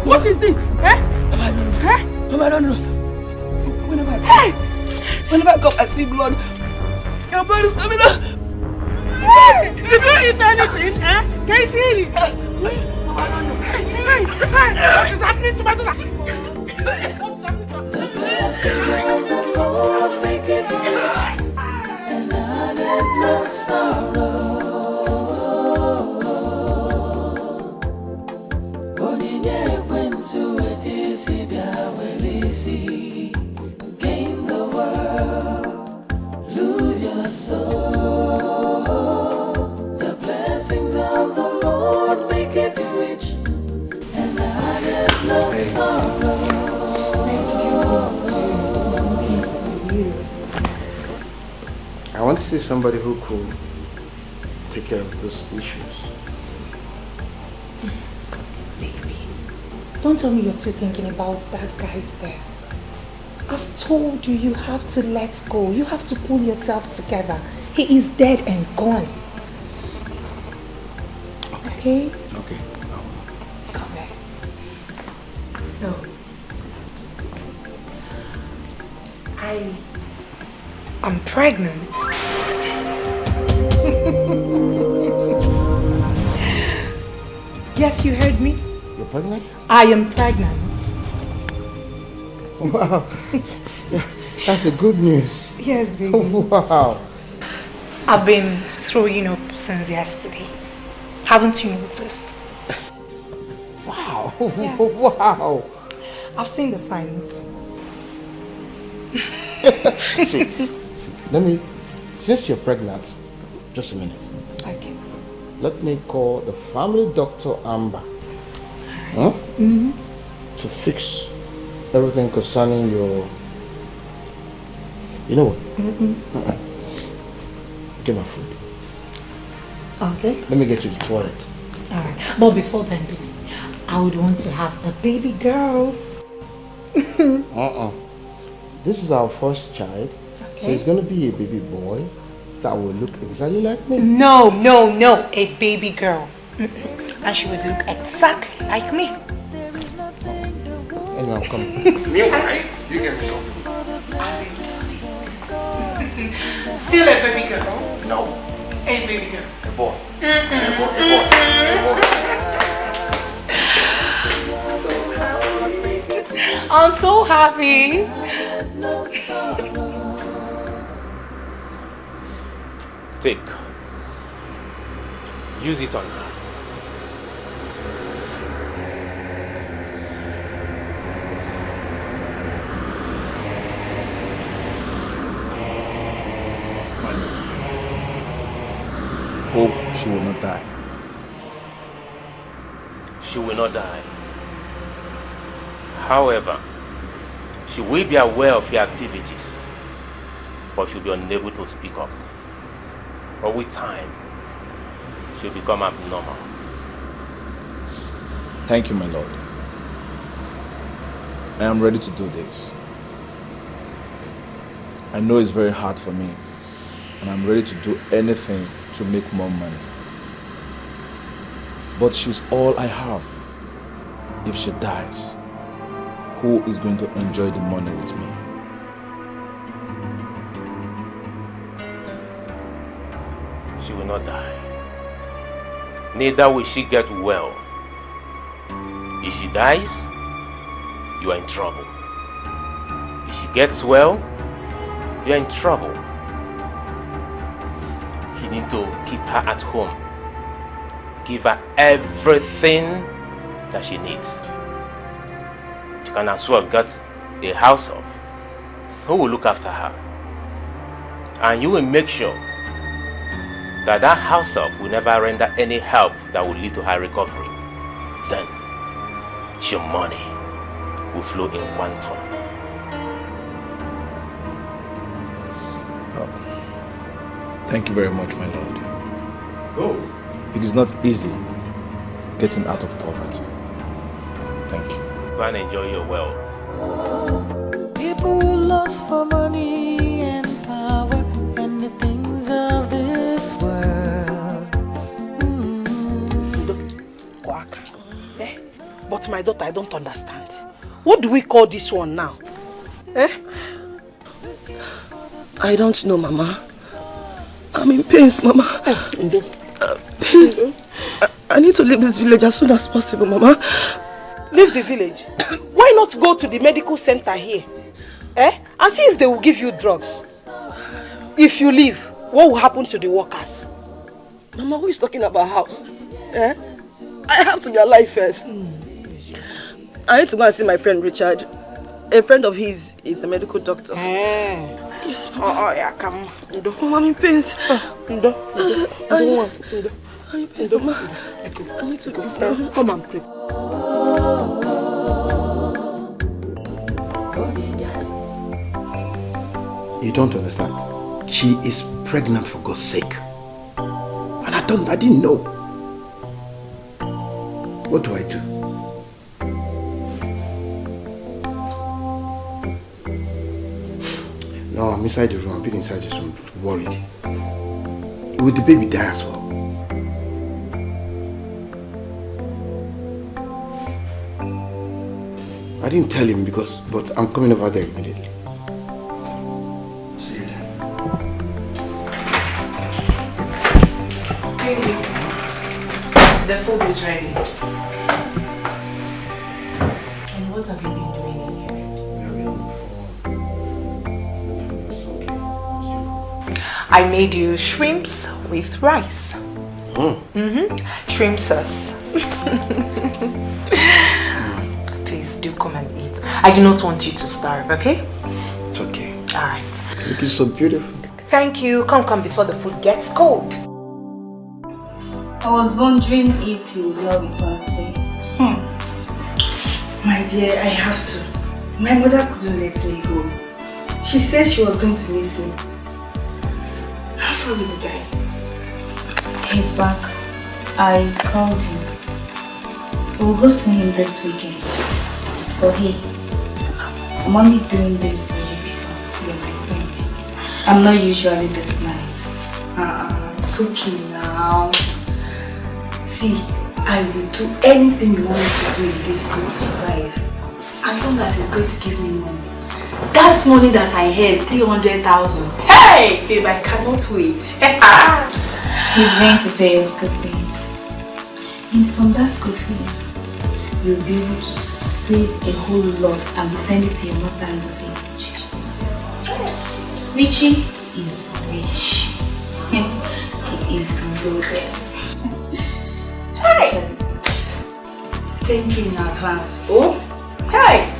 What is this? Mama, I don't know. Whenever I come, I see blood. Your blood is coming out. Hey! You don't eat anything, eh? Can you feel it? Hey! What is happening to my daughter? The blessings of the Lord make it rich and added no sorrow. Gain the world, lose your soul. The blessings of the Lord make it rich and added no sorrow. I want to see somebody who could take care of those issues. Don't tell me you're still thinking about that guy's death. I've told you, you have to let go. You have to pull yourself together. He is dead and gone. Okay? Okay. Come back. So, I'm pregnant. Yes, you heard me. You're pregnant? I am pregnant. Wow. Yeah, that's a good news. Yes, baby. Wow. I've been throwing up since yesterday. Haven't you noticed? Wow. Yes. Wow. I've seen the signs. see, since you're pregnant, just a minute. Okay. Let me call the family doctor Amber. Huh? Mm-hmm. To fix everything concerning your... You know what? Get my food. Okay. Let me get you the toilet. Alright. But before then, baby, I would want to have a baby girl. This is our first child. Okay. So it's going to be a baby boy that will look exactly like me. No. A baby girl. And she would look exactly like me. Anyway, I'm coming. Meanwhile, you get yourself. Still a baby girl? No. A baby girl. A boy. A boy. I'm so happy. Take. Use it on her. Hope she will not die. She will not die. However, she will be aware of your activities, but she'll be unable to speak up. But with time, she'll become abnormal. Thank you, my lord. I am ready to do this. I know it's very hard for me, and I'm ready to do anything to make more money. But she's all I have. If she dies, who is going to enjoy the money with me? She will not die. Neither will she get well. If she dies, you are in trouble. If she gets well, you are in trouble. you need to keep her at home. Give her everything that she needs. You can as well get a house help who will look after her. And you will make sure that that house help will never render any help that will lead to her recovery. Then your money will flow in quantum. Thank you very much, my lord. Oh. It is not easy getting out of poverty. Thank you. Go and enjoy your wealth. People lost for money and power and the things of this world. But my daughter, I don't understand. What do we call this one now? I don't know, Mama. I'm in pains, Mama. Please, I need to leave this village as soon as possible, Mama. Leave the village? Why not go to the medical center here? And see if they will give you drugs. If you leave, what will happen to the workers? Mama, who is talking about house? I have to be alive first. I need to go and see my friend Richard. A friend of his is a medical doctor. Yes, oh, yeah, come. I'm in pains. I'm in pains, Mama. I need to go. Come and pray. You don't understand. She is pregnant, for God's sake. And I didn't know. What do I do? No, I'm inside the room. I've been inside this room, worried. Will the baby die as well? I didn't tell him but I'm coming over there immediately. See you then. The food is ready. And what have you been doing in here? I made you shrimps with rice. Shrimp sauce. Please do come and eat. I do not want you to starve, okay? It's okay. Alright. Looking so beautiful. Thank you. Come before the food gets cold. I was wondering if you would love it on today. My dear, I have to. My mother couldn't let me go. She said she was going to miss me. How far will the guy? He's back. I called him. We'll go see him this weekend. But hey, I'm only doing this for you because you're my friend. I'm not usually this nice. It's okay now. See, I will do anything you want me to do in this school to survive. As long as it's going to give me money. That's money that I had, 300,000. Hey, babe, I cannot wait. He's going to pay your school fees. And from that school fees, you'll be able to save a whole lot and send it to your mother in the village. Richie is rich. He is loaded. Hey! Thank you in advance. Oh, hey!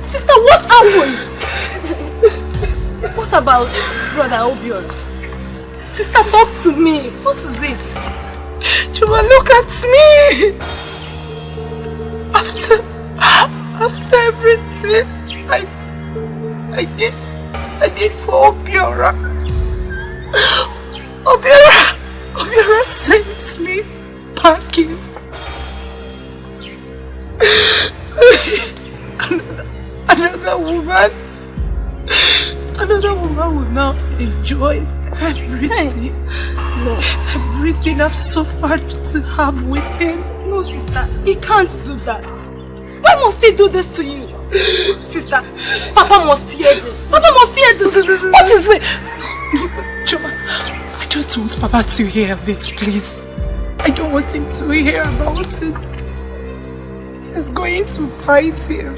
Sister, what happened? What about Brother OBIO? Sister, talk to me. What is it? Chuma, look at me. After everything I did for OBIO. OBIO sent me packing. Another woman another woman will now enjoy everything. No. Everything I've suffered to have with him. No, sister, he can't do that. Why must he do this to you? Sister, Papa must hear this. Papa must hear this. What is it? Choma, I don't want Papa to hear of it, please. I don't want him to hear about it. He's going to fight him.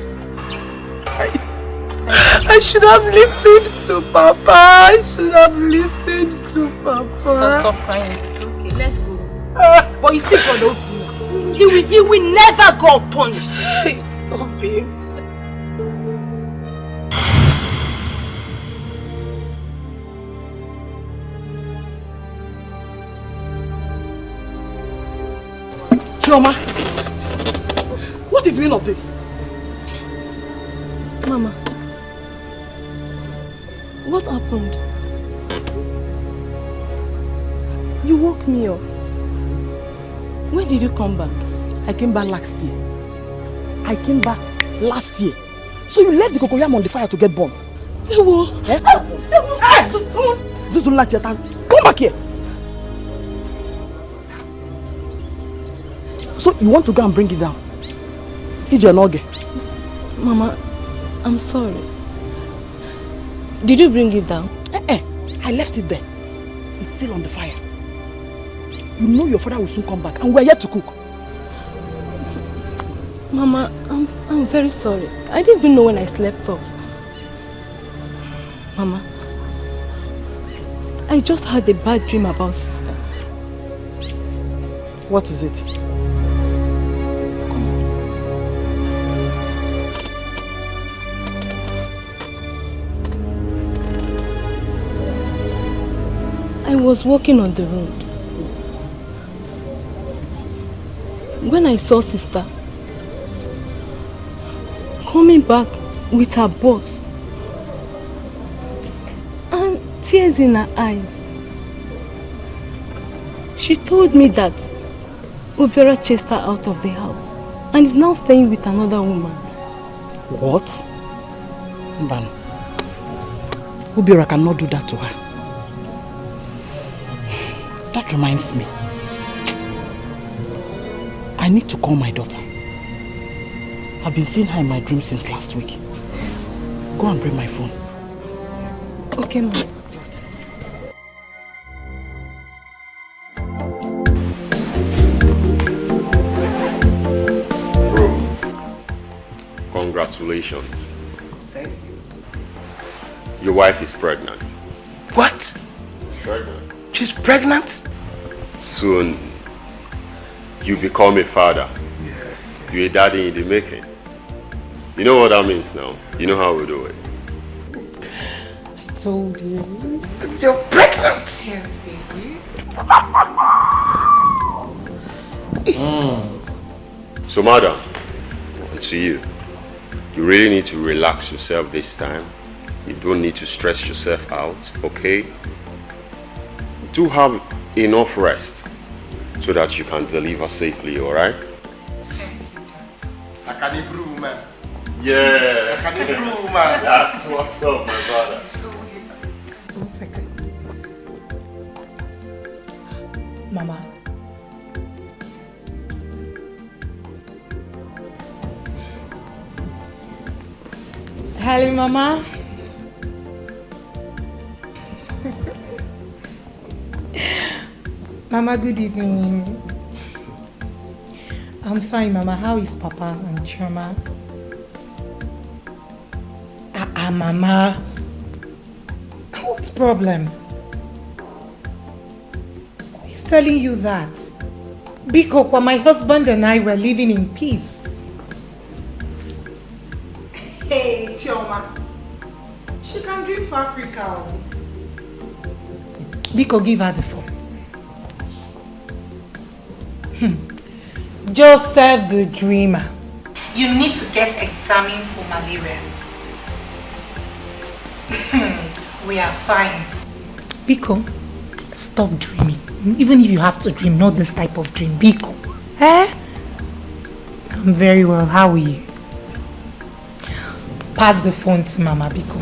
I should have listened to Papa. I should have listened to Papa. Stop crying. It's okay. Let's go. But you see, God, he will never go unpunished. Okay. Chioma, what is the meaning of this? Mama, what happened? You woke me up. When did you come back? I came back last year. So you left the cocoyam on the fire to get burnt? Ewo. Eh? Come back here. So you want to go and bring it down? Mama, I'm sorry. Did you bring it down? I left it there. It's still on the fire. You know your father will soon come back and we're yet to cook. Mama, I'm very sorry. I didn't even know when I slept off. Mama, I just had a bad dream about sister. What is it? I was walking on the road when I saw sister coming back with her boss and tears in her eyes. She told me that Obiora chased her out of the house and is now staying with another woman. What? Mbano, Obiora cannot do that to her. That reminds me. I need to call my daughter. I've been seeing her in my dreams since last week. Go and bring my phone. Okay, Mom. Bro, congratulations. Thank you. Your wife is pregnant. What? Pregnant? She's pregnant? Soon, you become a father. You're a daddy in the making. You know what that means now? You know how we do it. I told you. You're pregnant? Yes, baby. So, madam, and to you, you really need to relax yourself this time. You don't need to stress yourself out, okay? Do have enough rest so that you can deliver safely, alright? I can improve, man. Yeah. I can improve, man. That's what's up, my brother. 1 second. Mama. Hello, Mama. Mama, good evening. I'm fine, Mama. How is Papa and Choma? Mama. What problem? Who's telling you that? Because my husband and I were living in peace. Hey, Choma. She can dream for Africa. Biko, give her the phone. Joseph the dreamer. You need to get examined for malaria. We are fine. Biko, stop dreaming. Even if you have to dream, not this type of dream. Biko. Eh? I'm very well. How are you? Pass the phone to Mama, Biko.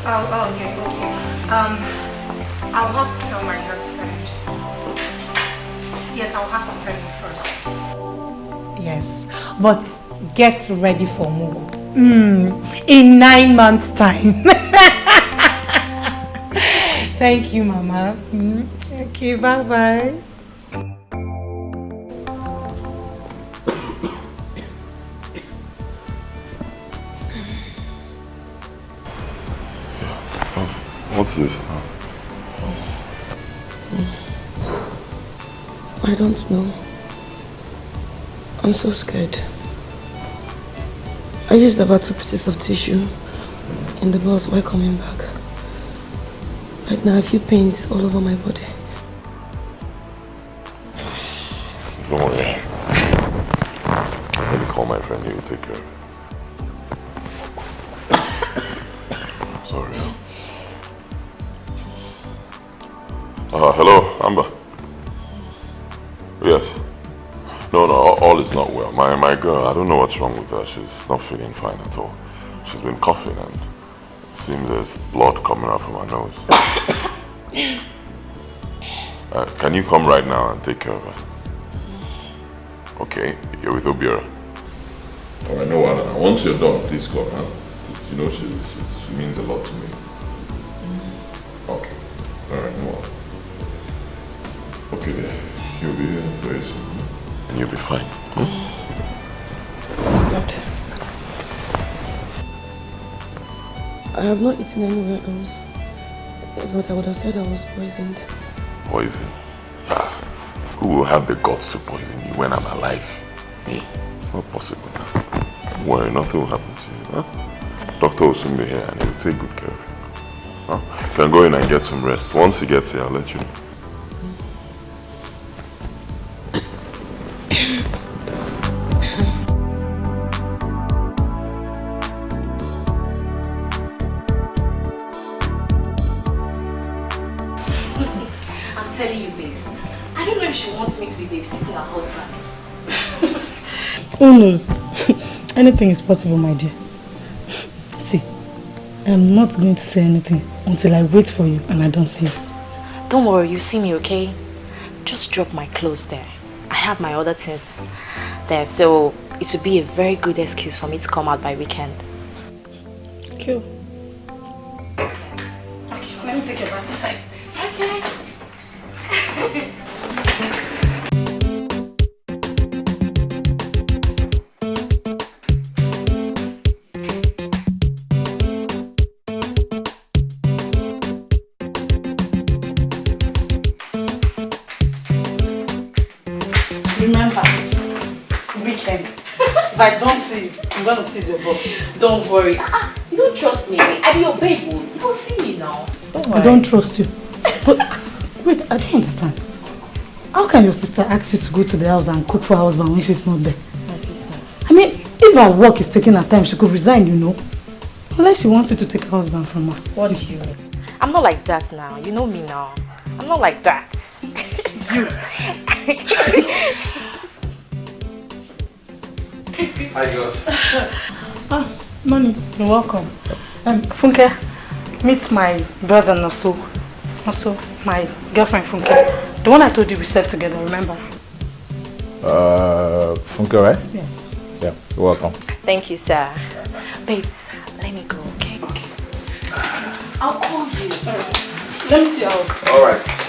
Oh, okay. I'll have to tell my husband. Yes, I'll have to tell you first. Yes, but get ready for more. In 9 months' time. Thank you, Mama. Okay, bye-bye. What's this now? I don't know. I'm so scared. I used about 2 pieces of tissue in the bus while coming back. Right now I feel pains all over my body. Don't worry. Let me call my friend. He will take care of it. Sorry. Hello, Amber. Yes. No, all is not well. My girl, I don't know what's wrong with her. She's not feeling fine at all. She's been coughing and it seems there's blood coming out from her nose. Can you come right now and take care of her? Okay, you're with OBIO. Alright, no one. Once you're done, please go, huh? You know, she means a lot to me. Okay. Alright, no one. Okay, then. You'll be here very soon. And you'll be fine. That's good. I have not eaten anywhere else. But I would have said I was poisoned. Poison? Who will have the guts to poison you when I'm alive? Me? It's not possible now. Don't worry, nothing will happen to you. Huh? Doctor will soon be here and he'll take good care of you. Huh? You can go in and get some rest. Once he gets here, I'll let you know. Who knows? Anything is possible, my dear. See, I'm not going to say anything until I wait for you and I don't see you. Don't worry, you see me, okay? Just drop my clothes there. I have my other things there, so it would be a very good excuse for me to come out by weekend. Cool. Okay, let me take your back this side. Okay. Remember, weekend. If I don't see you, I'm going to seize your box. Don't worry. You don't trust me. I be your babe. You don't see me now. Don't worry. I don't trust you. But wait, I don't understand. How can your sister ask you to go to the house and cook for her husband when she's not there? My sister. I mean, if her work is taking her time, she could resign, you know. Unless she wants you to take her husband from her. What do you mean? I'm not like that now. You know me now. I'm not like that. You. Hi, girls. Money, you're welcome. Funke, meet my brother Naso. Also, my girlfriend Funke. The one I told you we slept together, remember? Funke, right? Yeah. Yeah, you're welcome. Thank you, sir. Babes, let me go, okay? I'll call you. Let me see how. All right.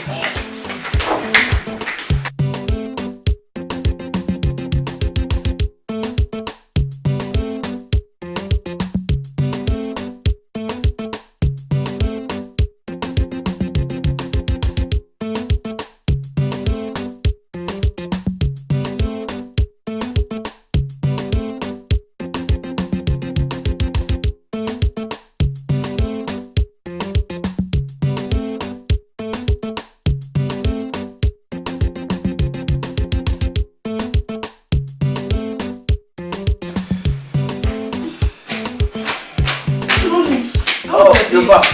You're back.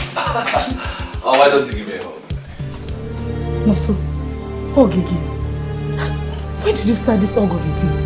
Oh, why don't you give me a hug? Naso, hug again. When did you start this hug of again?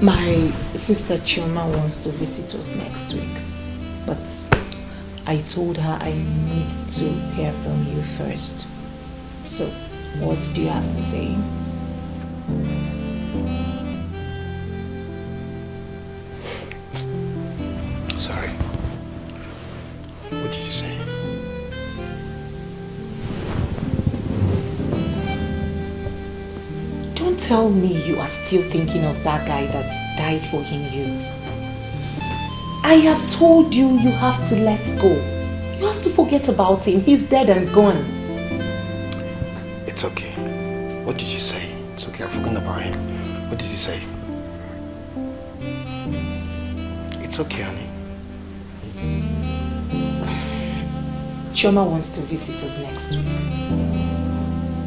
My sister Chioma wants to visit us next week, but I told her I need to hear from you first. So, what do you have to say? Sorry. What did you say? Don't tell me you are still thinking of that guy that died for you. I have told you you have to let go. You have to forget about him. He's dead and gone. It's okay. What did you say? It's okay, I've forgotten about him. What did you say? It's okay, honey. Chioma wants to visit us next week.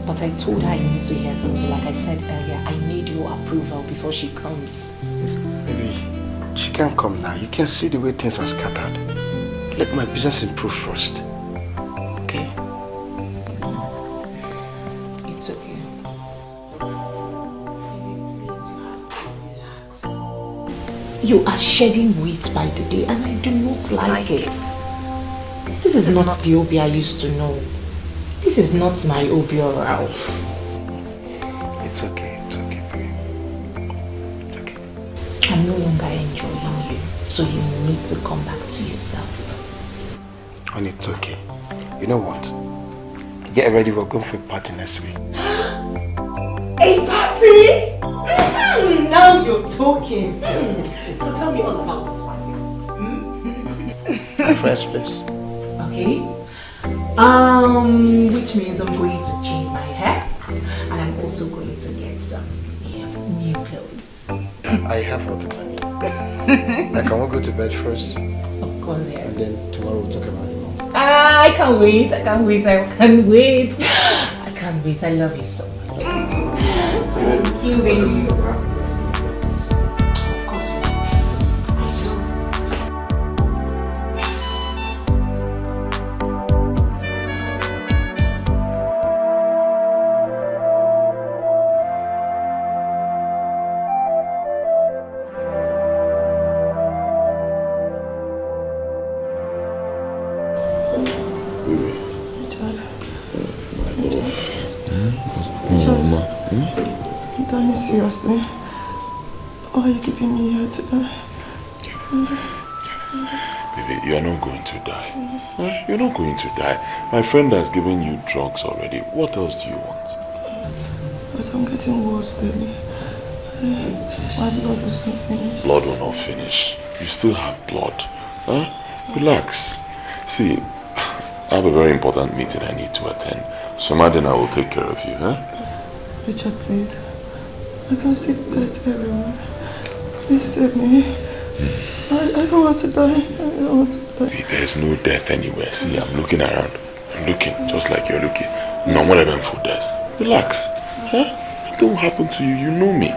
But I told her I need to hear from you. Like I said earlier, I need your approval before she comes. Baby, she can't come now. You can see the way things are scattered. Let my business improve first. Okay? It's okay. You are shedding weight by the day and I do not like it. This is not the Obi I used to know. This is not my OBIO. It's okay, it's okay. It's okay. I'm no longer enjoying you, so you need to come back to yourself. And it's okay. You know what? Get ready, we're going for a party next week. A party? Now you're talking. So tell me all about this party. My friend's place. Okay. Which means I'm going to change my hair and I'm also going to get some new clothes. I have all the money. Like, can we go to bed first? Of course, yes. And then tomorrow we'll talk about it more. I can't wait. I can't wait. I can't wait. I can't wait. I love you so much. Thank you, baby. Seriously? Why are you keeping me here today? Baby, you're not going to die. You're not going to die. My friend has given you drugs already. What else do you want? But I'm getting worse, baby. My blood is not finished. Blood will not finish. You still have blood. Relax. See, I have a very important meeting I need to attend. So Madden, I will take care of you, Richard, please. I can see death everywhere. Please save me. I don't want to die. I don't want to die. There's no death anywhere. See, I'm looking around. I'm looking just like you're looking. No one event for death. Relax. Nothing will happen to you. You know me.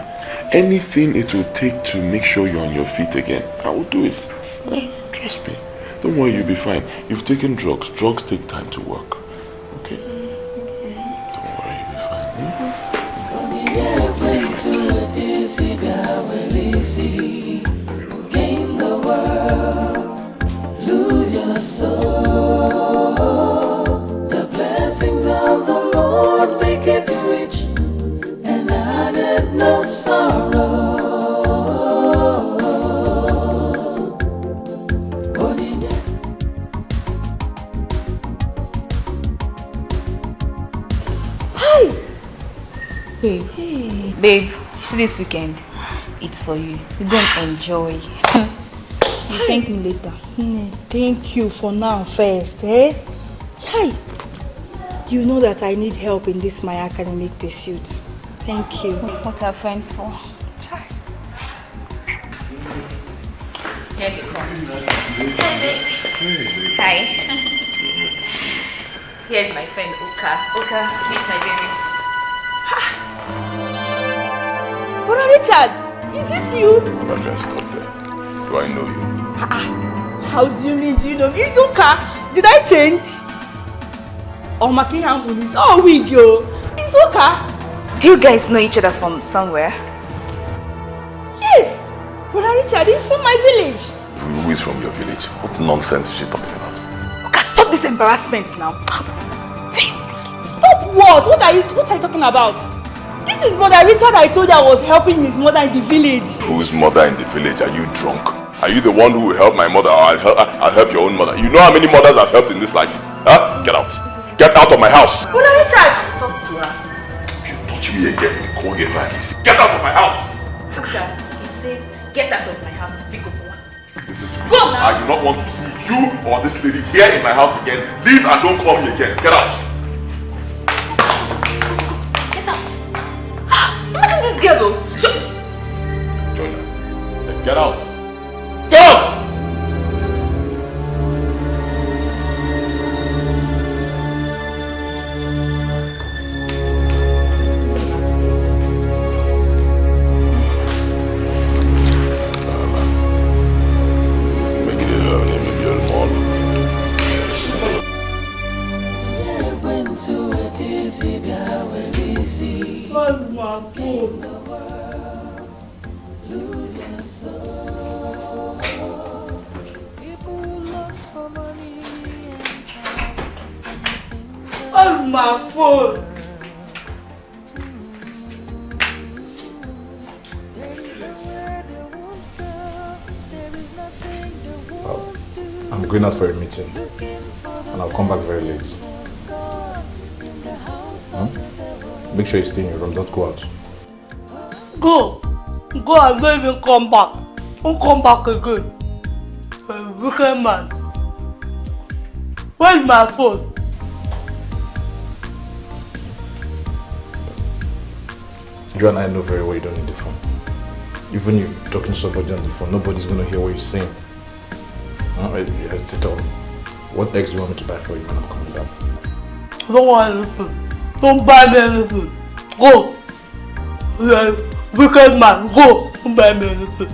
Anything it will take to make sure you're on your feet again, I will do it. Trust me. Don't worry, you'll be fine. You've taken drugs. Drugs take time to work. Okay? Don't worry, you'll be fine. Gain the world, lose your soul. The blessings of the Lord make it rich, and added no sorrow. Hi! Babe. Hey. Babe, see this weekend? It's for you. You're going to enjoy. You thank me later. Thank you for now first, eh? Hi! You know that I need help in this my academic pursuit. Thank you. What are friends for? Here he comes. Hi. Here's my friend Uka. Uka, meet my baby. Brother Richard, is this you? My friend, stop there. Do I know you? How do you mean, do you know me? It's Uka. Did I change? Oh, Makihan police. Oh, we go. It's Uka. Do you guys know each other from somewhere? Yes. Brother Richard, he's from my village. Who is from your village? What nonsense is she talking about? Okay, stop this embarrassment now. Stop what? What are you talking about? This is Brother Richard I told you I was helping his mother in the village. Whose mother in the village? Are you drunk? Are you the one who will help my mother, or I'll help your own mother? You know how many mothers I've helped in this life? Huh? Get out. Get out of my house. Brother Richard! Talk to her. If you touch me again, call your life. Get out of my house. Look at he said, get out of my house. Pick up one. Listen to me. Go now. I do not want to see you or this lady here in my house again. Leave and don't call me again. Get out. Get out. Imagine this girl though. Join her. I said, get out. Get out! My phone. I'm going out for a meeting and I'll come back very late. Make sure you stay in your room, don't go out. Go and don't even come back. Don't come back again. A wicked man. Where's my phone? You and I know very well you don't need the phone. Even if you're talking to somebody on the phone, nobody's going to hear what you're saying. What eggs do you want me to buy for you when I'm coming back? I don't want anything. Don't buy me anything. Go. You're a wicked man. Go. Don't buy me anything.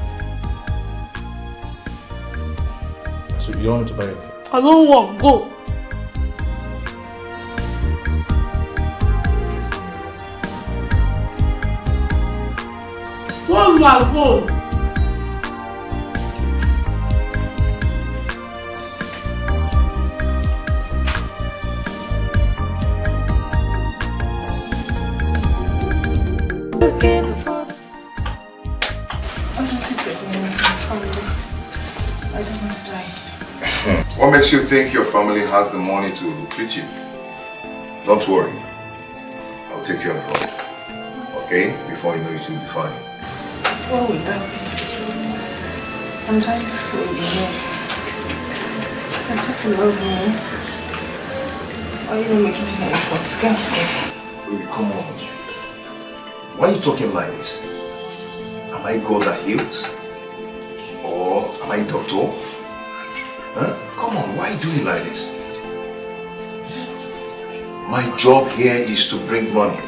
So you don't want me to buy anything? I don't want. Go. Where's my phone? Looking for the... I want to take me into my family. I don't want to die. What makes you think your family has the money to treat you? Don't worry. I'll take you abroad. Okay? Before you know it, you'll be fine. What would that be? I'm dying slowly. I thought you love me. Why are you not making any efforts? Can't forget. Baby, come on. Why are you talking like this? Am I God that heals? Or am I doctor? Huh? Come on, why are you doing like this? My job here is to bring money.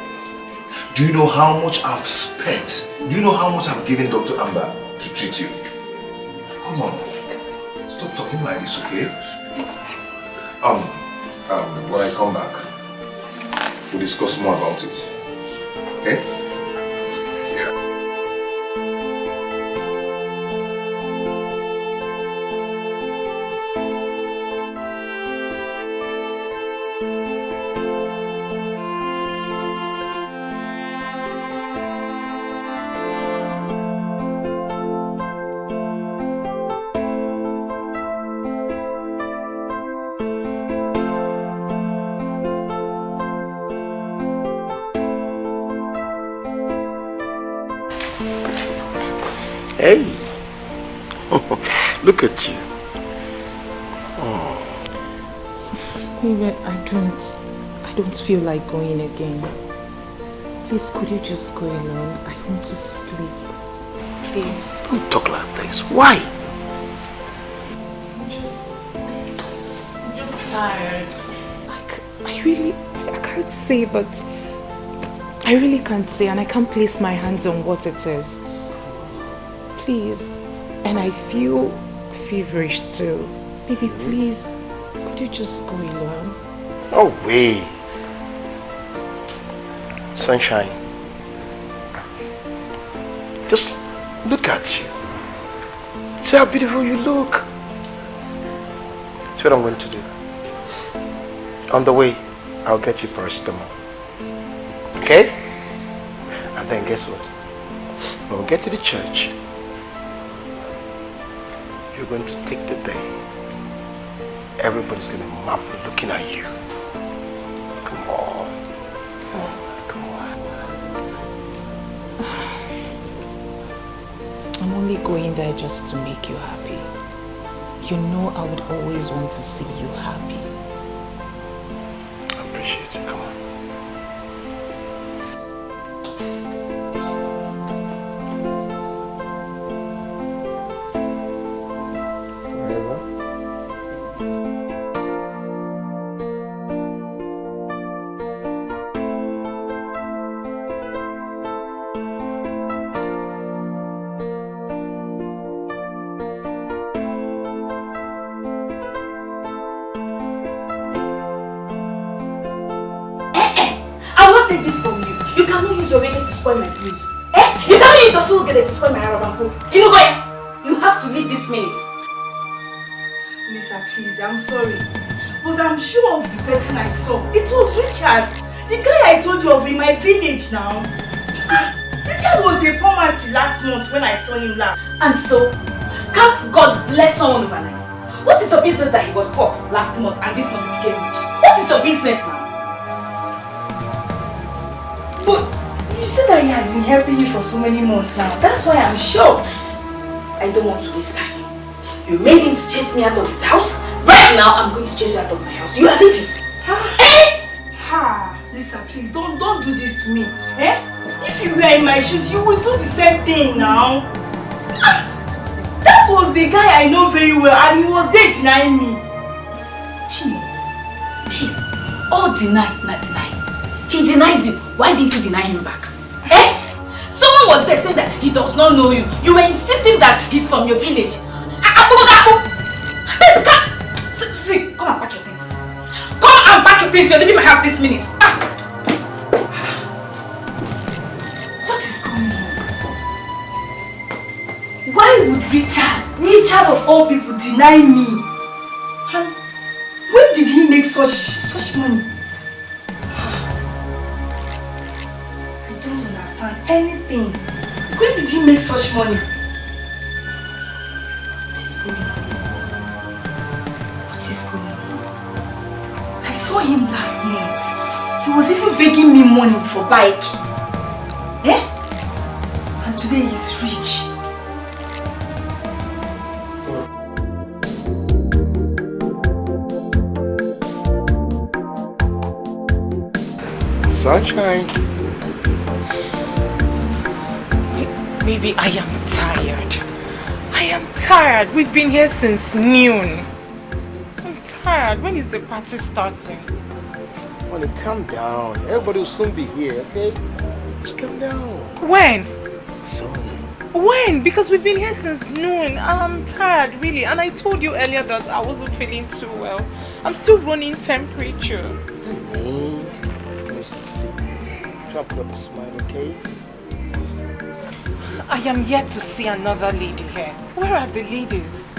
Do you know how much I've spent? Do you know how much I've given Dr. Amber to treat you? Come on. Stop talking like this, okay? When I come back, we'll discuss more about it. Okay? Hey, look at you. Oh. Maybe I don't feel like going again. Please, could you just go alone? I want to sleep. Please. Don't talk like this. Why? I'm just tired. I can't say, but I really can't say, and I can't place my hands on what it is. Please. And I feel feverish too. Baby, please, could you just go alone? No way. Sunshine. Just look at you. See how beautiful you look. That's what I'm going to do. On the way, I'll get you paracetamol. Okay? And then guess what? When we get to the church, you're going to take the day. Everybody's going to marvel looking at you. Come on. Come on. I'm only going there just to make you happy. You know I would always want to see you happy. I appreciate it. Come on. Lisa, please, I'm sorry. But I'm sure of the person I saw. It was Richard. The guy I told you of in my village now. Richard was a poor man till last month when I saw him last. And so, can't God bless someone overnight? What is your business that he was poor last month and this month he became rich? What is your business now? But you said that he has been helping you for so many months now. That's why I'm shocked. I don't want to waste time. You made him to chase me out of his house. Right now, I'm going to chase you out of my house. You are leaving. Lisa, please, don't do this to me. Eh? If you were in my shoes, you would do the same thing now. That was the guy I know very well, and he was there denying me. Chimo, hey, all deny, not deny. He denied you. Why didn't you deny him back? Eh? Someone was there saying that he does not know you. You were insisting that he's from your village. Babe, come! See, come and pack your things. Come and pack your things. You're leaving my house this minute. What is going on? Why would Richard of all people, deny me? And when did he make such money? I don't understand anything. When did he make such money? I saw him last month. He was even begging me money for bike. Eh? And today he's rich. Sunshine. Baby, I am tired. I am tired. We've been here since noon. Tired. When is the party starting? Honey, calm down. Everybody will soon be here, okay? Just calm down. When? Soon. When? Because we've been here since noon. I'm tired, really. And I told you earlier that I wasn't feeling too well. I'm still running temperature. Try to put up a smile, okay? I am yet to see another lady here. Where are the ladies?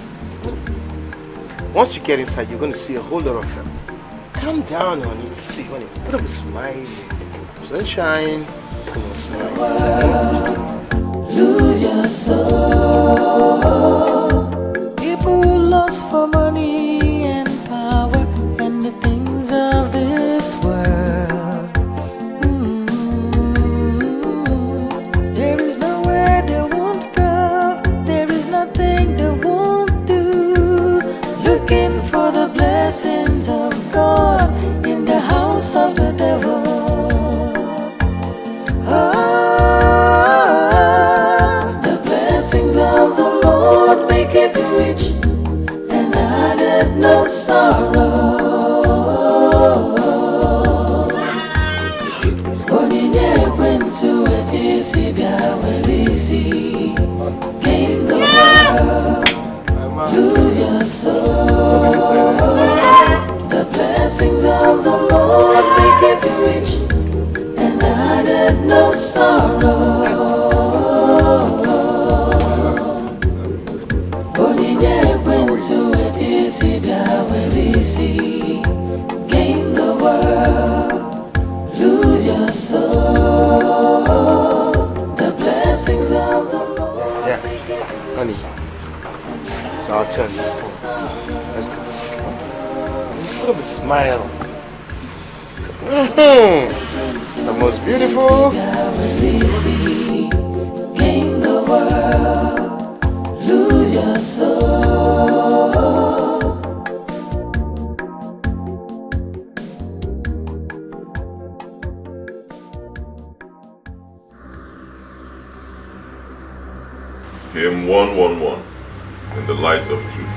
Once you get inside, you're going to see a whole lot of them. Calm down, honey. See, honey, put up a smile. Sunshine. Come on, smile. Lose your soul. People lost for money and power and the things of this world. There is nowhere they won't go. There is nothing they won't do. Looking for the blessings of God in the house of the devil. The blessings of the Lord make it rich and added no sorrow. Onyinye kwensu etisi bia welisi. Gain the world, lose your soul. The blessings of the Lord make it rich and added no sorrow. see. Gain the world, lose your soul. The blessings of the Lord. Yeah, honey. So I'll tell you. Let's go. Look at the smile. The most beautiful. Gain the world, lose your soul. Hymn 111 in the light of truth.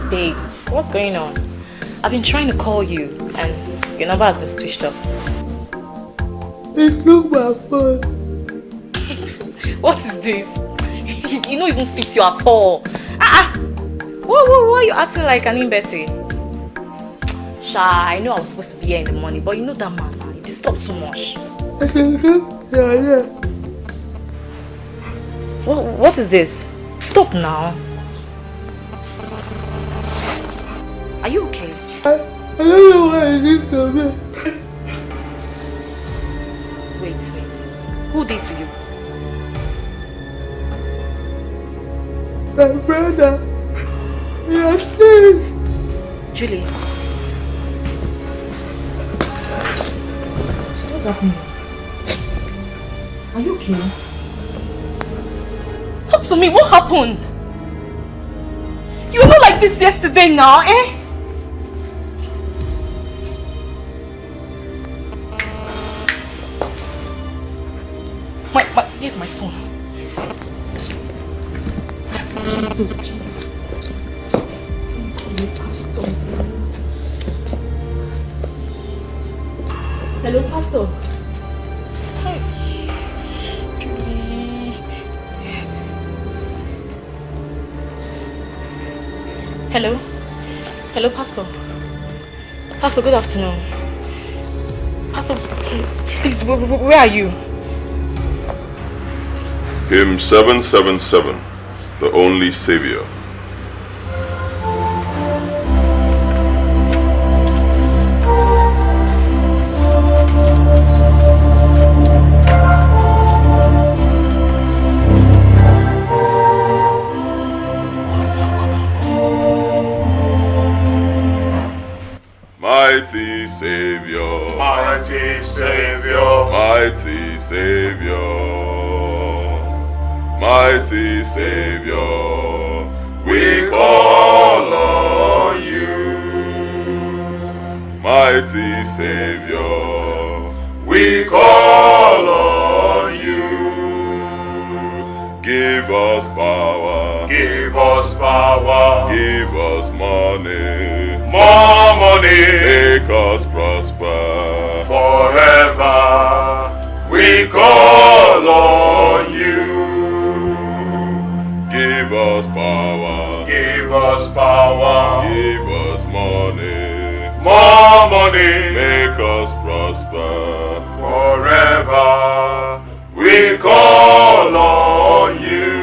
Babes, what's going on? I've been trying to call you and your number has been switched off. It's not my fault. What is this? You don't even fit you at all. Why are you acting like an imbecile? Sha, I know I was supposed to be here in the morning, but you know that man, he disturbed too much. Yeah. What is this? Stop now. Are you okay? I don't know why I did something. Wait. Who did to you? My brother. He has changed. Julie. What's happening? Are you okay? Talk to me, what happened? You were not like this yesterday now, eh? Here's my phone. Jesus. Hello, Pastor. Hi. Julie. Hello, Pastor. Pastor, good afternoon. Pastor, please, where are you? Hymn 777, The Only Savior. Mighty Savior, Mighty Savior, Mighty Savior, Mighty Savior, we call on you. Mighty Savior, we call on you. Give us power, give us power, give us money, more money, make us prosper forever. We call on you. Give us power, give us power, give us money, more money, make us prosper forever. We call on you.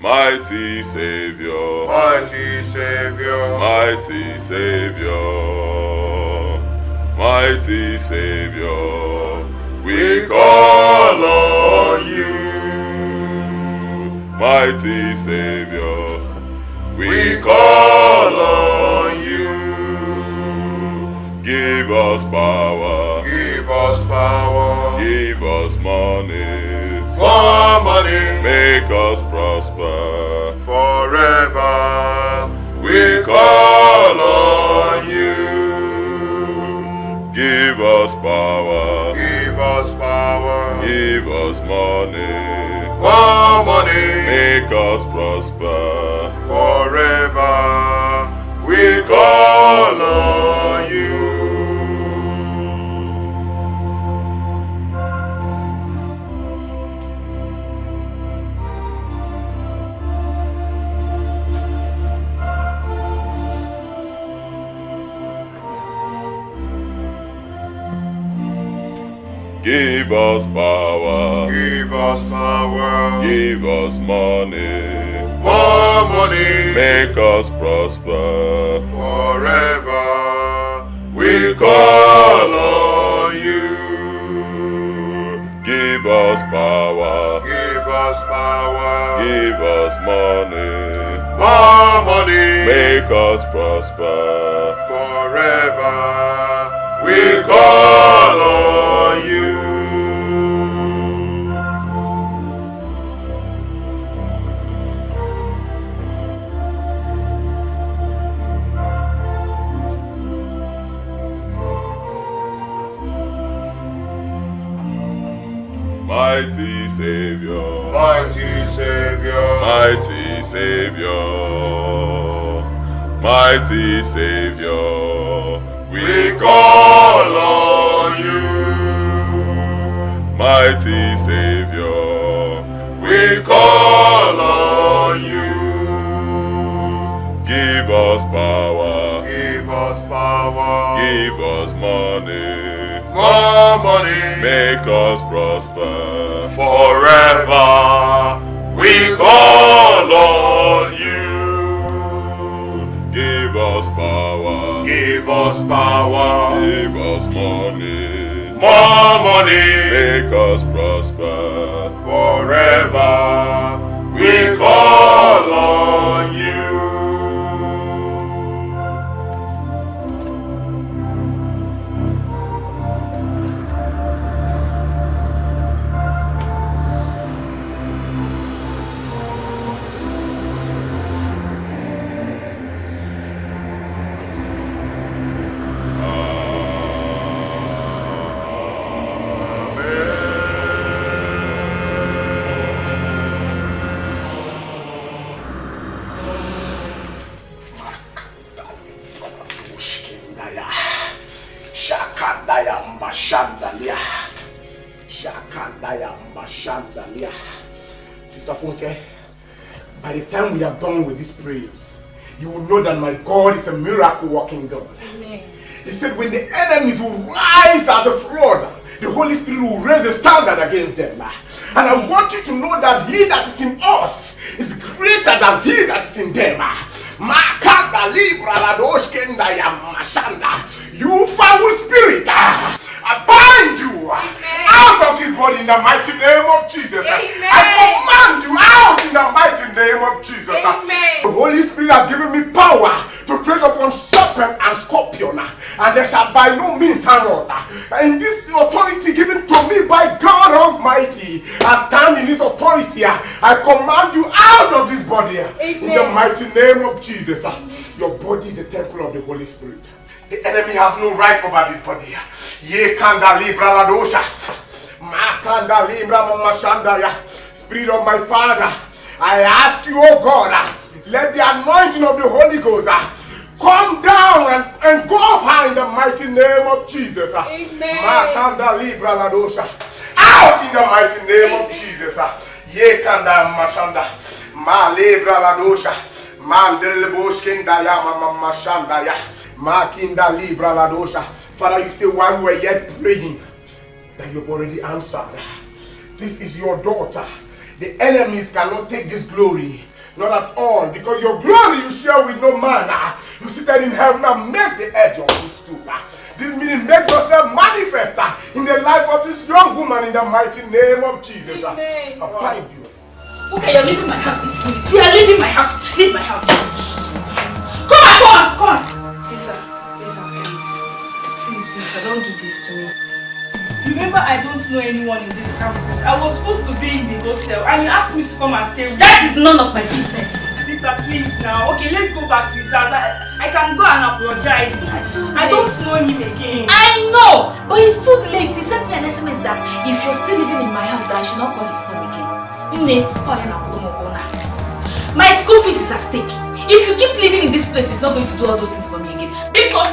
Mighty Savior, Mighty Savior, Mighty Savior, Mighty Savior, we call on you. Mighty Savior, we call on you. Give us power, give us power, give us money, more money, make us prosper forever. We call on you. Give us power, give us power, give us money, more money, make us prosper forever. We call on you. Give us power, give us power, give us money, more money, make us prosper forever. We call on you. Give us power, give us power, give us money, more money, make us prosper forever. We call on you. Mighty Savior, Mighty Savior, Mighty Savior, Mighty Savior, we call on you. Mighty Savior, we call on you. Give us power, give us power, give us money, more money, make us prosper forever. We call on you. Give us power, give us power, give us money, more money, make us prosper forever. We call on you. Mashandalia. Shakandaya Mashandalia. Sister Funke, by the time we are done with these prayers, you will know that my God is a miracle working God. Amen. He said when the enemies will rise as a flood, the Holy Spirit will raise a standard against them. And I want you to know that he that is in us is greater than he that is in them. You foul spirit, I bind you out of this body in the mighty name of Jesus. I command you out in the mighty name of Jesus. The Holy Spirit has given me power to tread upon serpent and scorpion, and they shall by no means harm us. And this authority given to me by God Almighty, I stand in this authority. I command you out of this body in the mighty name of Jesus. Your body is a temple of the Holy Spirit. The enemy has no right over this body. Ye kanda libra la dosha. Ma kanda libra mama shandaya. Spirit of my Father, I ask you, oh God, let the anointing of the Holy Ghost come down and go off high in the mighty name of Jesus. Amen. Ma kanda libra la dosha. Out in the mighty name of Jesus. Ye kanda mashanda. Ma libra la dosha. Mandele boshkinda ya mama shandaya. Makinda libra la dosha. Father, you say while we were yet praying that you've already answered. This is your daughter. The enemies cannot take this glory. Not at all. Because your glory you share with no man. You seated in heaven and make the edge of this stool. This meaning make yourself manifest in the life of this young woman in the mighty name of Jesus. I bind you. Okay, you're leaving my house this minute. You are leaving my house. Leave my house. Come on. Lisa, please, Lisa, don't do this to me. Remember, I don't know anyone in this campus. I was supposed to be in the hostel and you asked me to come and stay with you. That is none of my business. Lisa, please now. Okay, let's go back to his house. I can go and apologize. I don't know him again. I know, but it's too late. He sent me an SMS that if you're still living in my house, that I should not call his phone again. My school fees is at stake. If you keep living in this place, it's not going to do all those things for me again. Because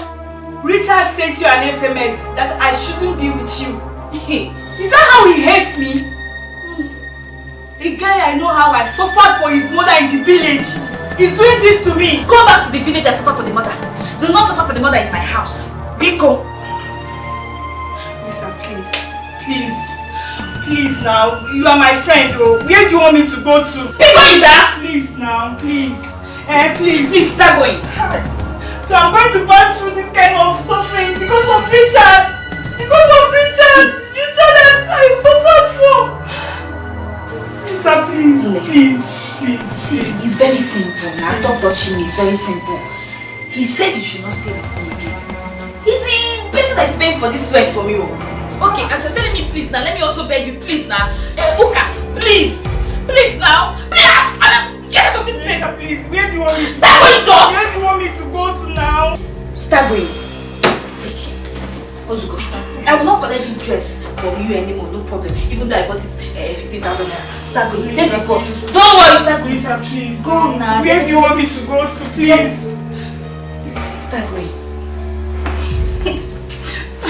Richard sent you an SMS that I shouldn't be with you. Is that how he hates me? A guy I know how I suffered for his mother in the village. He's doing this to me. Go back to the village and suffer for the mother. Do not suffer for the mother in my house. Biko. Lisa, please now. You are my friend, oh. Where do you want me to go to? Biko, Ida! Please now, please. Please start going. So I'm going to pass through this kind of suffering because of Richard. Richard I suffered for. Lisa, please. It's very simple. Now stop touching me. It's very simple. He said you should not stay with me again. He's the person that is paying for this sweat for me. Okay, as you're telling me please now, let me also beg you please now. Uka, please now. Get out of this place. Please, where do you want me to Start going, dog. Where do you want me to go to now? Start going. Ozuko, I will not collect this dress from you anymore, no problem. Even though I bought it 15,000 naira. Start going. Take the cost. Don't worry, start going. Lisa, please. Go now. Where do you want me to go to, please? Start going.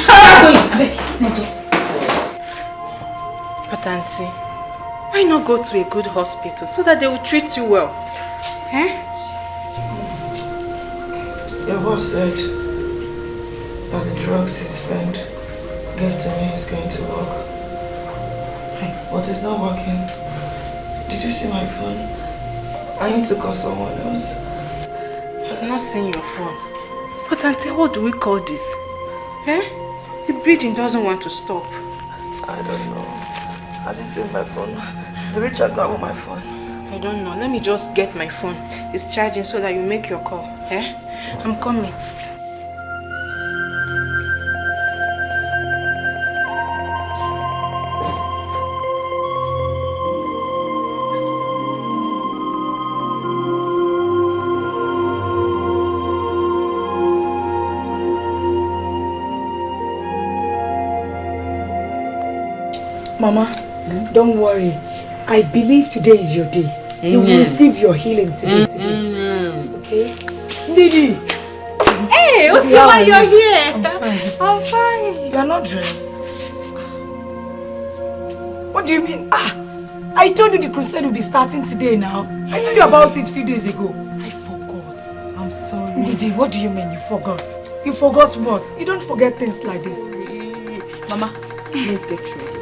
Start going. But auntie, why not go to a good hospital so that they will treat you well? Your boss said that the drugs his friend gave to me is going to work. But it's not working. Did you see my phone? I need to call someone else. I've not seen your phone. But auntie, what do we call this? The bleeding doesn't want to stop. I don't know. I didn't see my phone. The Richard got on my phone. I don't know. Let me just get my phone. It's charging so that you make your call. I'm coming. Mama, don't worry. I believe today is your day. You will receive your healing today. Okay? Didi! Hey, Utsuma, you're here. I'm fine. I'm fine. You are not dressed. What do you mean? I told you the crusade will be starting today now. I told you about it a few days ago. I forgot. I'm sorry. Didi, what do you mean you forgot? You forgot what? You don't forget things like this. Mama, let's get ready.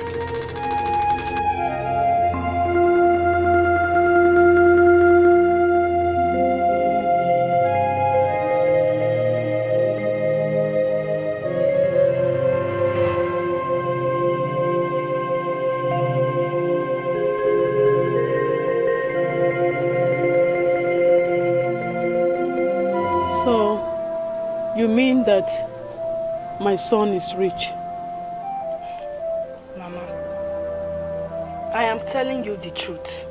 You mean that my son is rich? Mama, I am telling you the truth.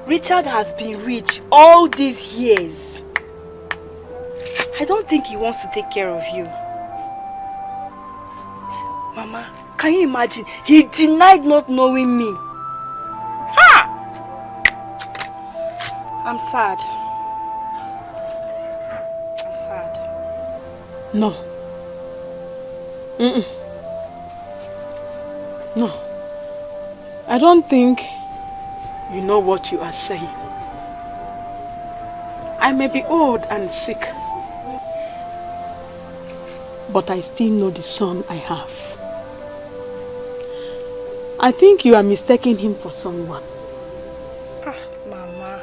Richard has been rich all these years. I don't think he wants to take care of you. Mama, can you imagine? He denied not knowing me. Ha! I'm sad. No. No. I don't think you know what you are saying. I may be old and sick, but I still know the son I have. I think you are mistaking him for someone. Mama.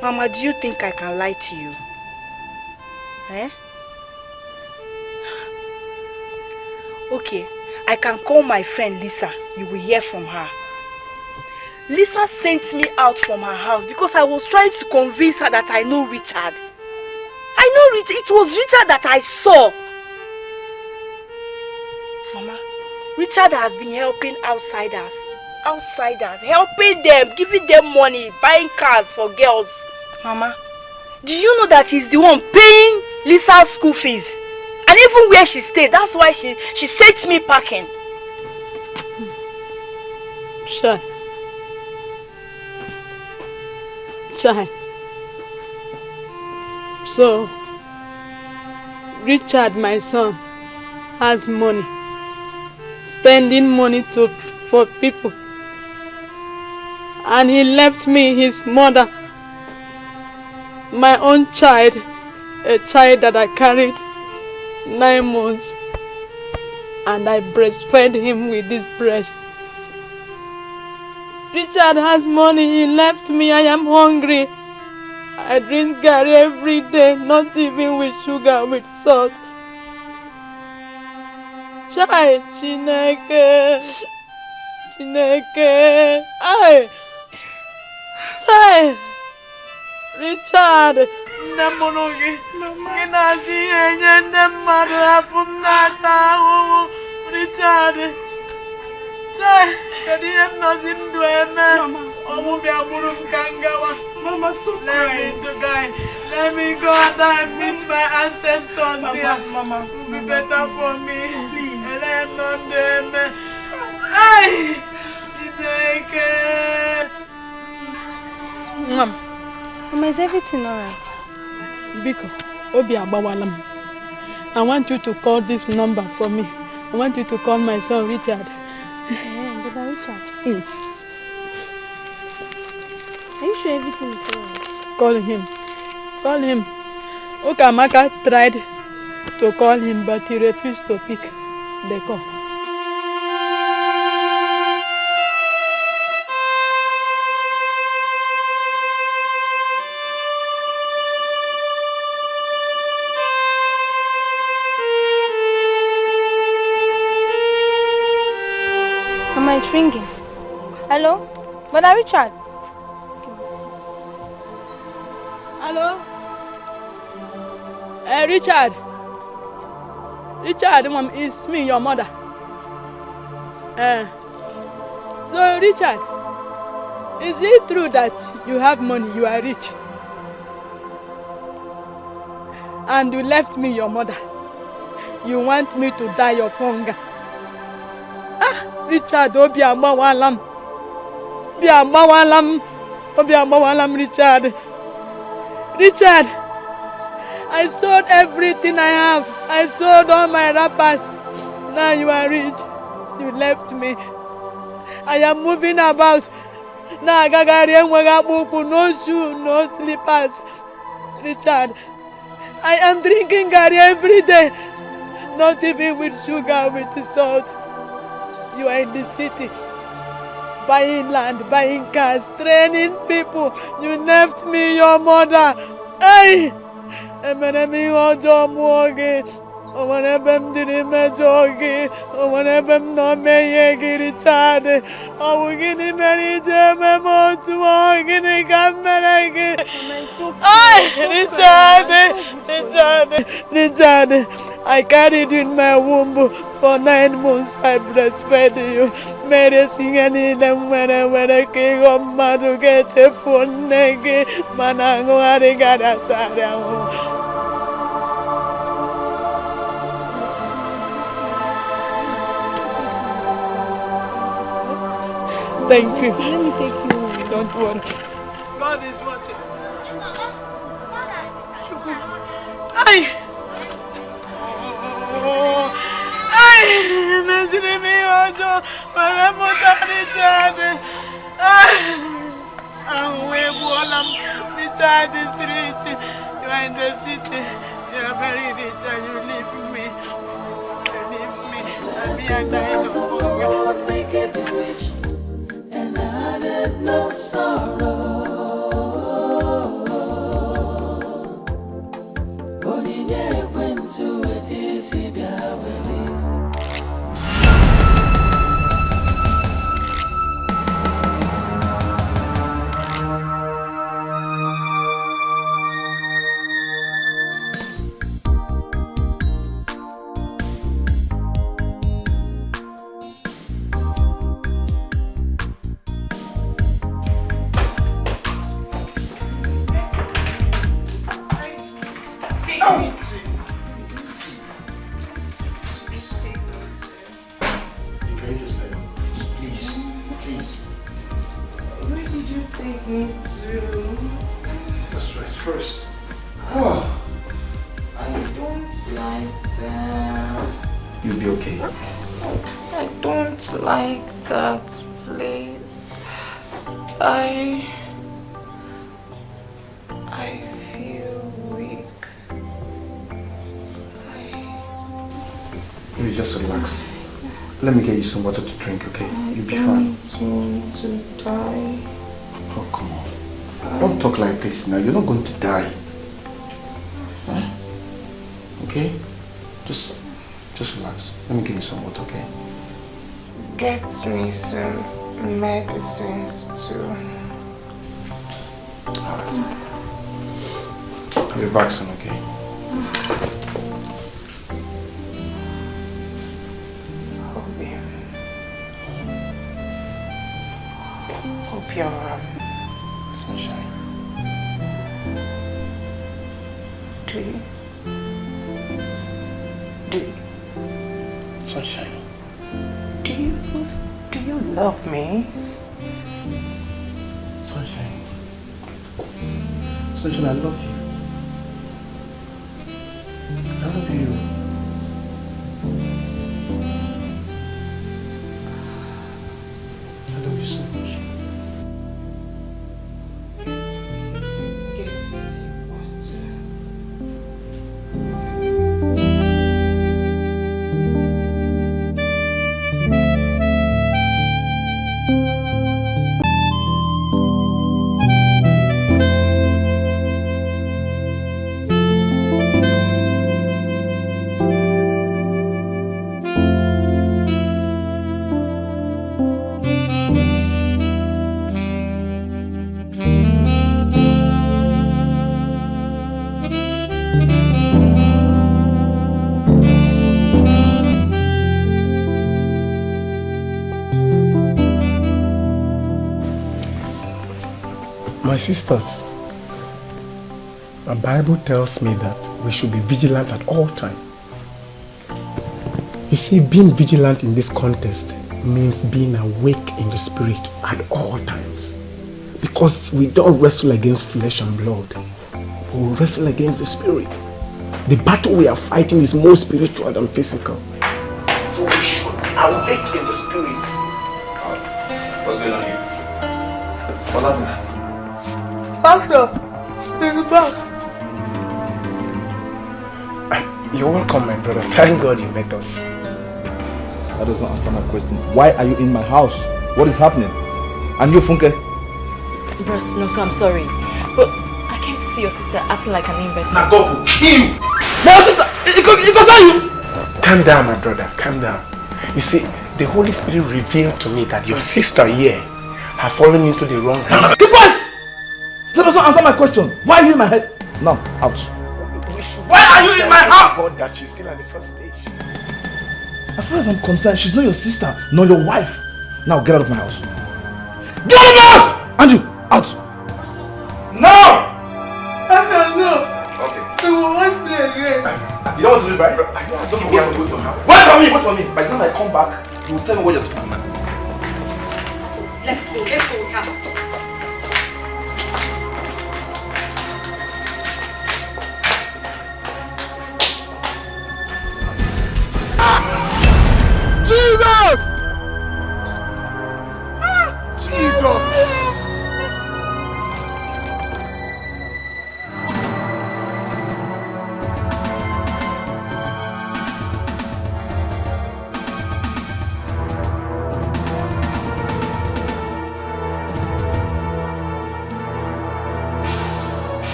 Mama, do you think I can lie to you? Eh? Okay, I can call my friend Lisa. You will hear from her. Lisa sent me out from her house because I was trying to convince her that I know Richard. I know Richard. It was Richard that I saw. Mama, Richard has been helping outsiders. Helping them, giving them money, buying cars for girls. Mama, do you know that he's the one paying Lisa's school fees? And even where she stayed, that's why she sent me packing. Chai. So, Richard, my son, has money. Spending money for people. And he left me his mother, my own child, a child that I carried 9 months, and I breastfed him with this breast. Richard has money, he left me, I am hungry. I drink garri every day, not even with sugar, with salt. Chai, Chineke, ay, Chai, Richard. Richard. Mama, stop crying. Let me go and meet my ancestors. Mama, it will be better for me. Please. And I'm not them. Hey! Mama, is everything alright? Biko, Obi Abawalam. I want you to call this number for me. I want you to call my son Richard. Brother Richard. Are you sure everything is alright? Call him. Call him. Ukamaka tried to call him, but he refused to pick the call. It's ringing. Hello? Brother Richard? Hello? Richard. Richard, Mom, it's me, your mother. So, Richard, is it true that you have money, you are rich? And you left me, your mother. You want me to die of hunger? Richard, Obi Abawalam. Richard. Richard, I sold everything I have. I sold all my wrappers. Now you are rich. You left me. I am moving about. No shoe, no slippers. Richard, I am drinking Gary every day. Not even with sugar, with salt. You are in the city, buying land, buying cars, training people. You left me, your mother. Hey! Richard, I carried you in my womb for 9 months. I breastfed you. Mary sing any them when I came on to get a phone negi. Manango arigada. Thank you. Let me take you. Don't worry. God is watching. Ay! Ay! Imagine me, Ojo. I'm way Bolam. Richard is rich. You are in the city. You are very rich and you leave me. You leave me. God make it rich and added no sorrow. Onyinye went to it is he release. Let me get you some water to drink, okay? You'll be fine. I want to die. Oh, come on. Don't talk like this now. You're not going to die. Huh? Okay? Just relax. Let me get you some water, okay? Get me some medicines too. Alright. Put your back on, okay? Your sunshine. Sunshine. Do you love me? Sunshine. Sunshine, I love you. I love you. I love you so much. My sisters, the Bible tells me that we should be vigilant at all times. You see, being vigilant in this contest means being awake in the spirit at all times. Because we don't wrestle against flesh and blood. We wrestle against the spirit. The battle we are fighting is more spiritual than physical. So we should be awake in the spirit. What's going on here? What happened? Pastor, in the back. You're welcome, my brother. Thank God you met us. That does not answer my question. Why are you in my house? What is happening? And you, Funke? Bros, no, so I'm sorry. But I can't see your sister acting like an imbecile. Now God will kill you! My sister! It goes you! Calm down, my brother. Calm down. You see, the Holy Spirit revealed to me that your sister here has fallen into the wrong hands. Keep quiet! That does not answer my question. Why are you in my head? Now, out. Why are you in my house? God, that she's still at the first stage. As far as I'm concerned, she's not your sister, nor your wife. Now, get out of my house. Get out of my house! Andrew, out! No! No. Okay. You will watch me again. You don't want to leave, right? I don't know what to do with your house. Wait for me, wait for me. By the time I come back, you will tell me what you're talking about. Let's go, come. Jesus! Jesus!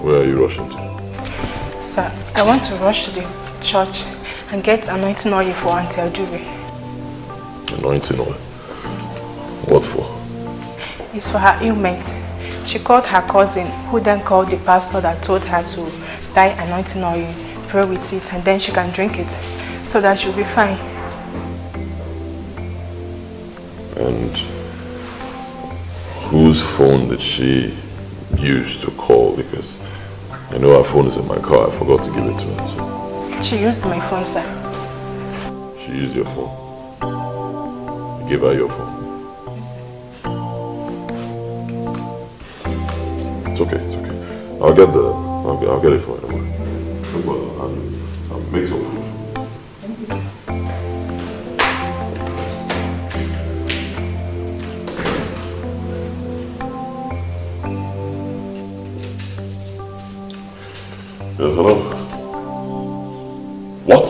Where are you rushing to? Sir, I want to rush to the church and get anointing oil for Auntie Ajube. Anointing oil? What for? It's for her ailment. She called her cousin, who then called the pastor that told her to buy anointing oil, pray with it, and then she can drink it, so that she'll be fine. And whose phone did she use to call? Because I know her phone is in my car. I forgot to give it to her. So. She used my phone, sir. She used your phone. You gave her your phone. It's okay. It's okay. I'll get it for you. I'll make some food. Thank you, sir. Yes, hello? What?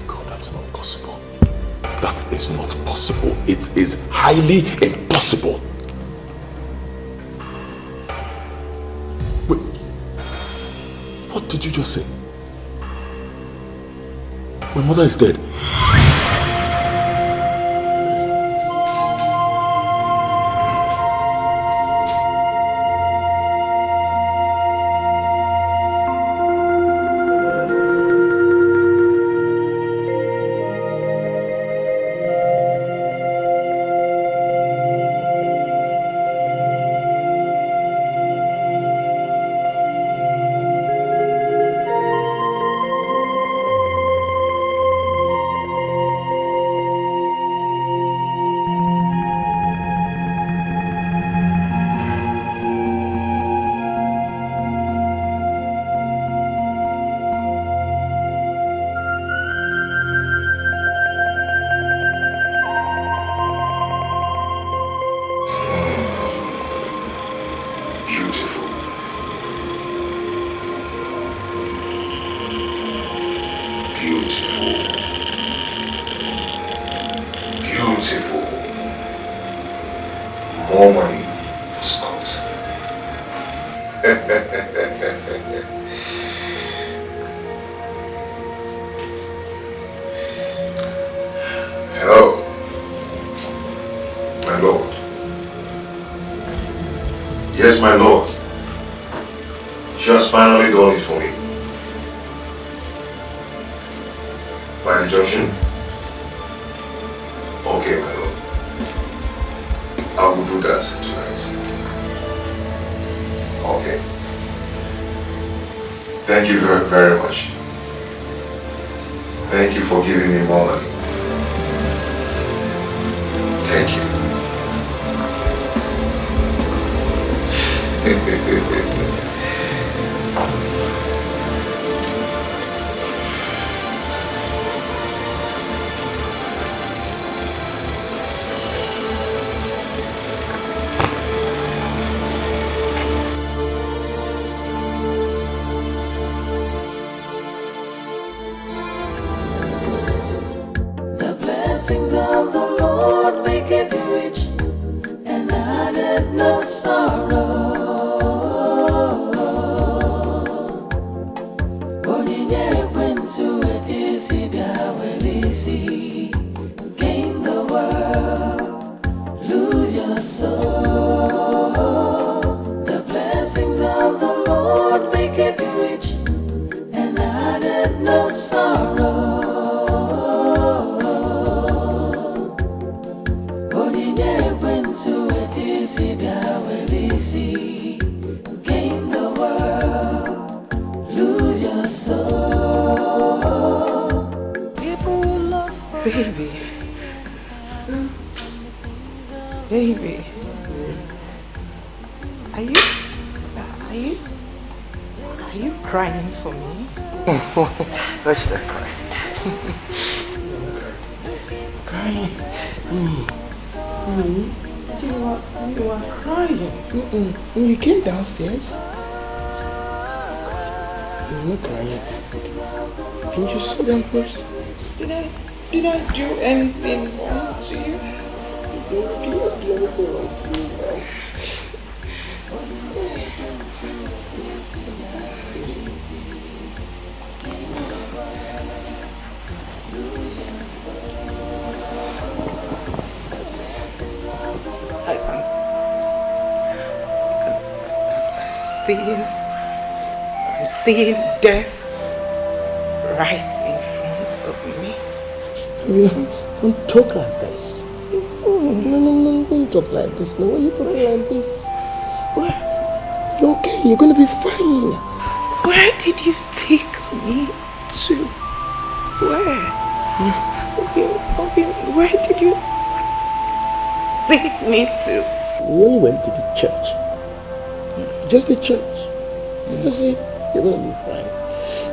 God, that's not possible. That is not possible. It is highly impossible. Wait. What did you just say? My mother is dead. Lord. Yes, my Lord. She has finally done it for me. By injunction? Okay, my Lord. I will do that tonight. Okay. Thank you very, very much. Thank you for giving me more money. Thank you. Blessings of the Lord make it rich, and added no sorrow. Onyinye ekwensu etisi bịa welisi, gain the world, lose your soul. The blessings of the Lord make it rich, and added no sorrow. Gain the world, lose your soul. People lost for Baby. Baby. Are you crying for me? Why should I cry? Crying? You are crying. You came downstairs. You're not crying. Can you just sit down first? Did I do anything wrong to you? You cannot do anything wrong to me now. I'm seeing death right in front of me. Don't talk like this. No, don't talk like this. No, why are you talking like this? You're okay, you're gonna be fine. Where did you take me to? Where? Where did you take me to? We only went to the church. Just the church. That's it. You're gonna be fine.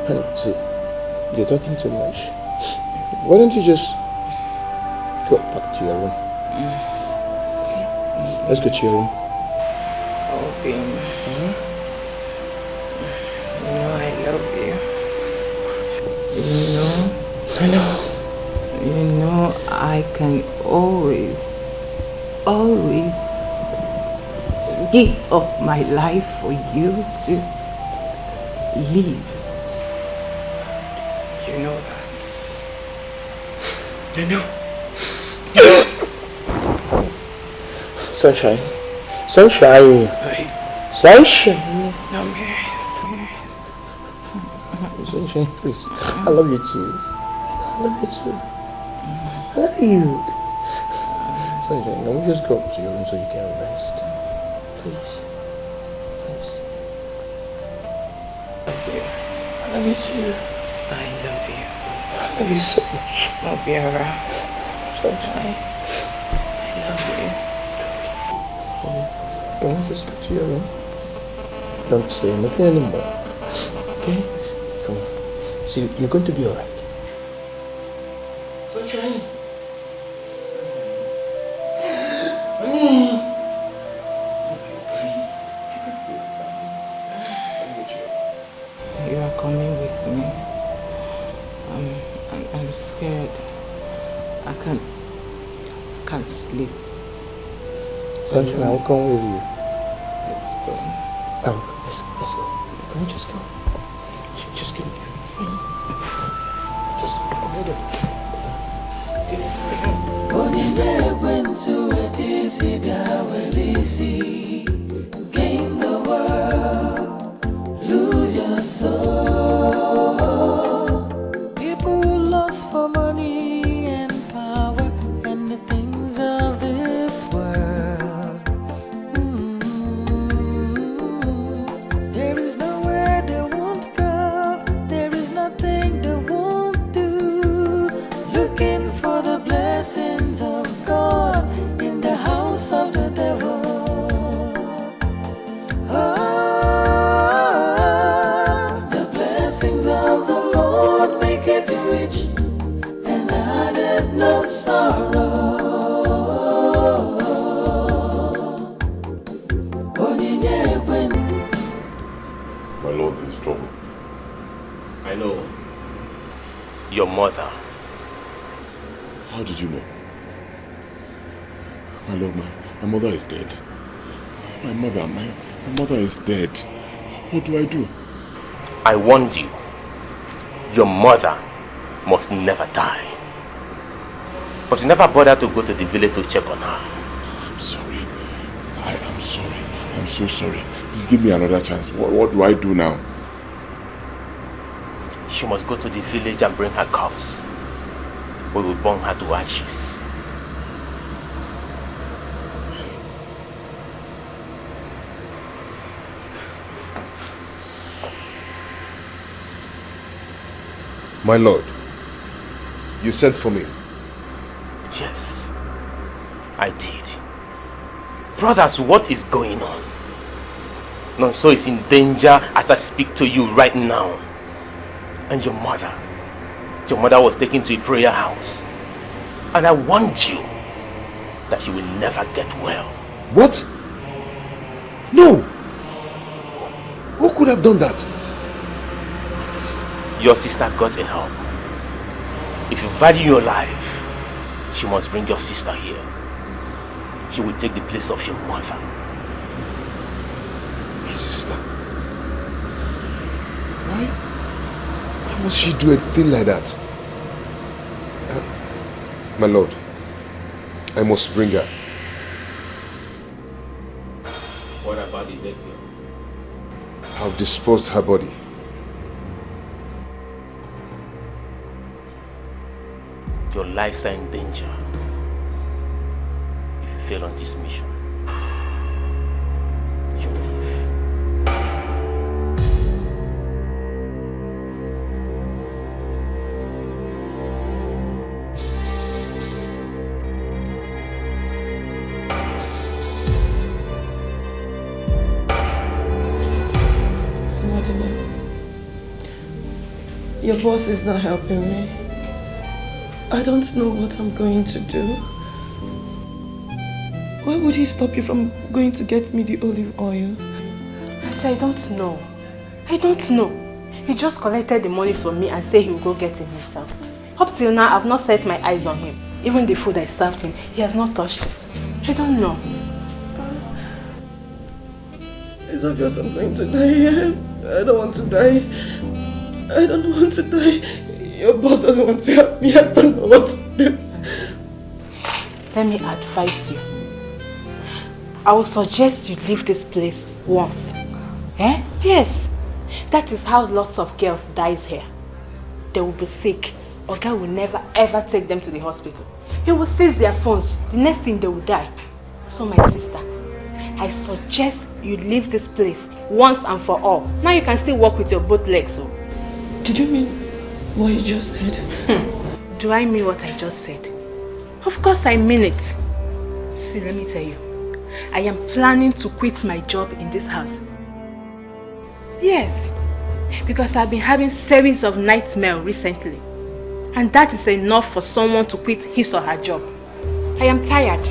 Honey, see, you're talking too much. Why don't you just go back to your room? Let's go to your room. Okay. You know I love you. You know? I know. You know I can always give up my life for you to live. You know that. I know. Sunshine. Sunshine. Sunshine. I'm here. Sunshine, please. I love you too. I love you too. I love you. Sunshine, can we just go up to your room so you can rest? Please. Please. I love you too. I love you. I love you so much. I'll be around. Sunshine. I love you. Can we just go to your room? Don't say nothing anymore. Okay? Come on. See, you're going to be alright. Sunshine. You are coming with me. I'm scared. I can't sleep. Sunshine, I'll come with you. Let's go. Let's go. Can we just go? Just get me. Just get it. Onyinye ekwensu etisi isi bịa were isi. Gain the world, lose your soul. People lost for money and power and the things of this world. There is nowhere they won't go, there is nothing they won't do. Looking for the blessings of God in the house of the devil. The blessings of the Lord make it rich and added no sorrow. My lord, there is trouble. I know. Your mother. How did you know? My lord, my mother is dead. My mother is dead. What do I do? I warned you. Your mother must never die. But you never bothered to go to the village to check on her. I'm sorry. I am sorry. I'm so sorry. Please give me another chance. What do I do now? She must go to the village and bring her corpse. We will burn her to ashes. My lord, you sent for me. Yes, I did. Brothers, what is going on? Nonso is in danger as I speak to you right now. And your mother was taken to a prayer house. And I warned you that you will never get well. What? No! Who could have done that? Your sister got a help. If you value your life, she must bring your sister here. She will take the place of your mother. My sister? Why must she do a thing like that? My lord, I must bring her. What about the dead girl? I've disposed her body. Your lives are in danger if you fail on this mission. You leave. Your boss is not helping me. I don't know what I'm going to do. Why would he stop you from going to get me the olive oil? I don't know. I don't know. He just collected the money from me and said he will go get it himself. Up till now, I've not set my eyes on him. Even the food I served him, he has not touched it. I don't know. It's obvious I'm going to die. I don't want to die. I don't want to die. Your boss doesn't want to help me. I don't know what to do. Let me advise you. I will suggest you leave this place once. Eh? Yes. That is how lots of girls die here. They will be sick. Oga will never ever take them to the hospital. He will seize their phones. The next thing they will die. So my sister, I suggest you leave this place once and for all. Now you can still walk with your both legs. So. Did you mean what you just said? Do I mean what I just said? Of course I mean it. See, let me tell you. I am planning to quit my job in this house. Yes. Because I've been having series of nightmares recently. And that is enough for someone to quit his or her job. I am tired.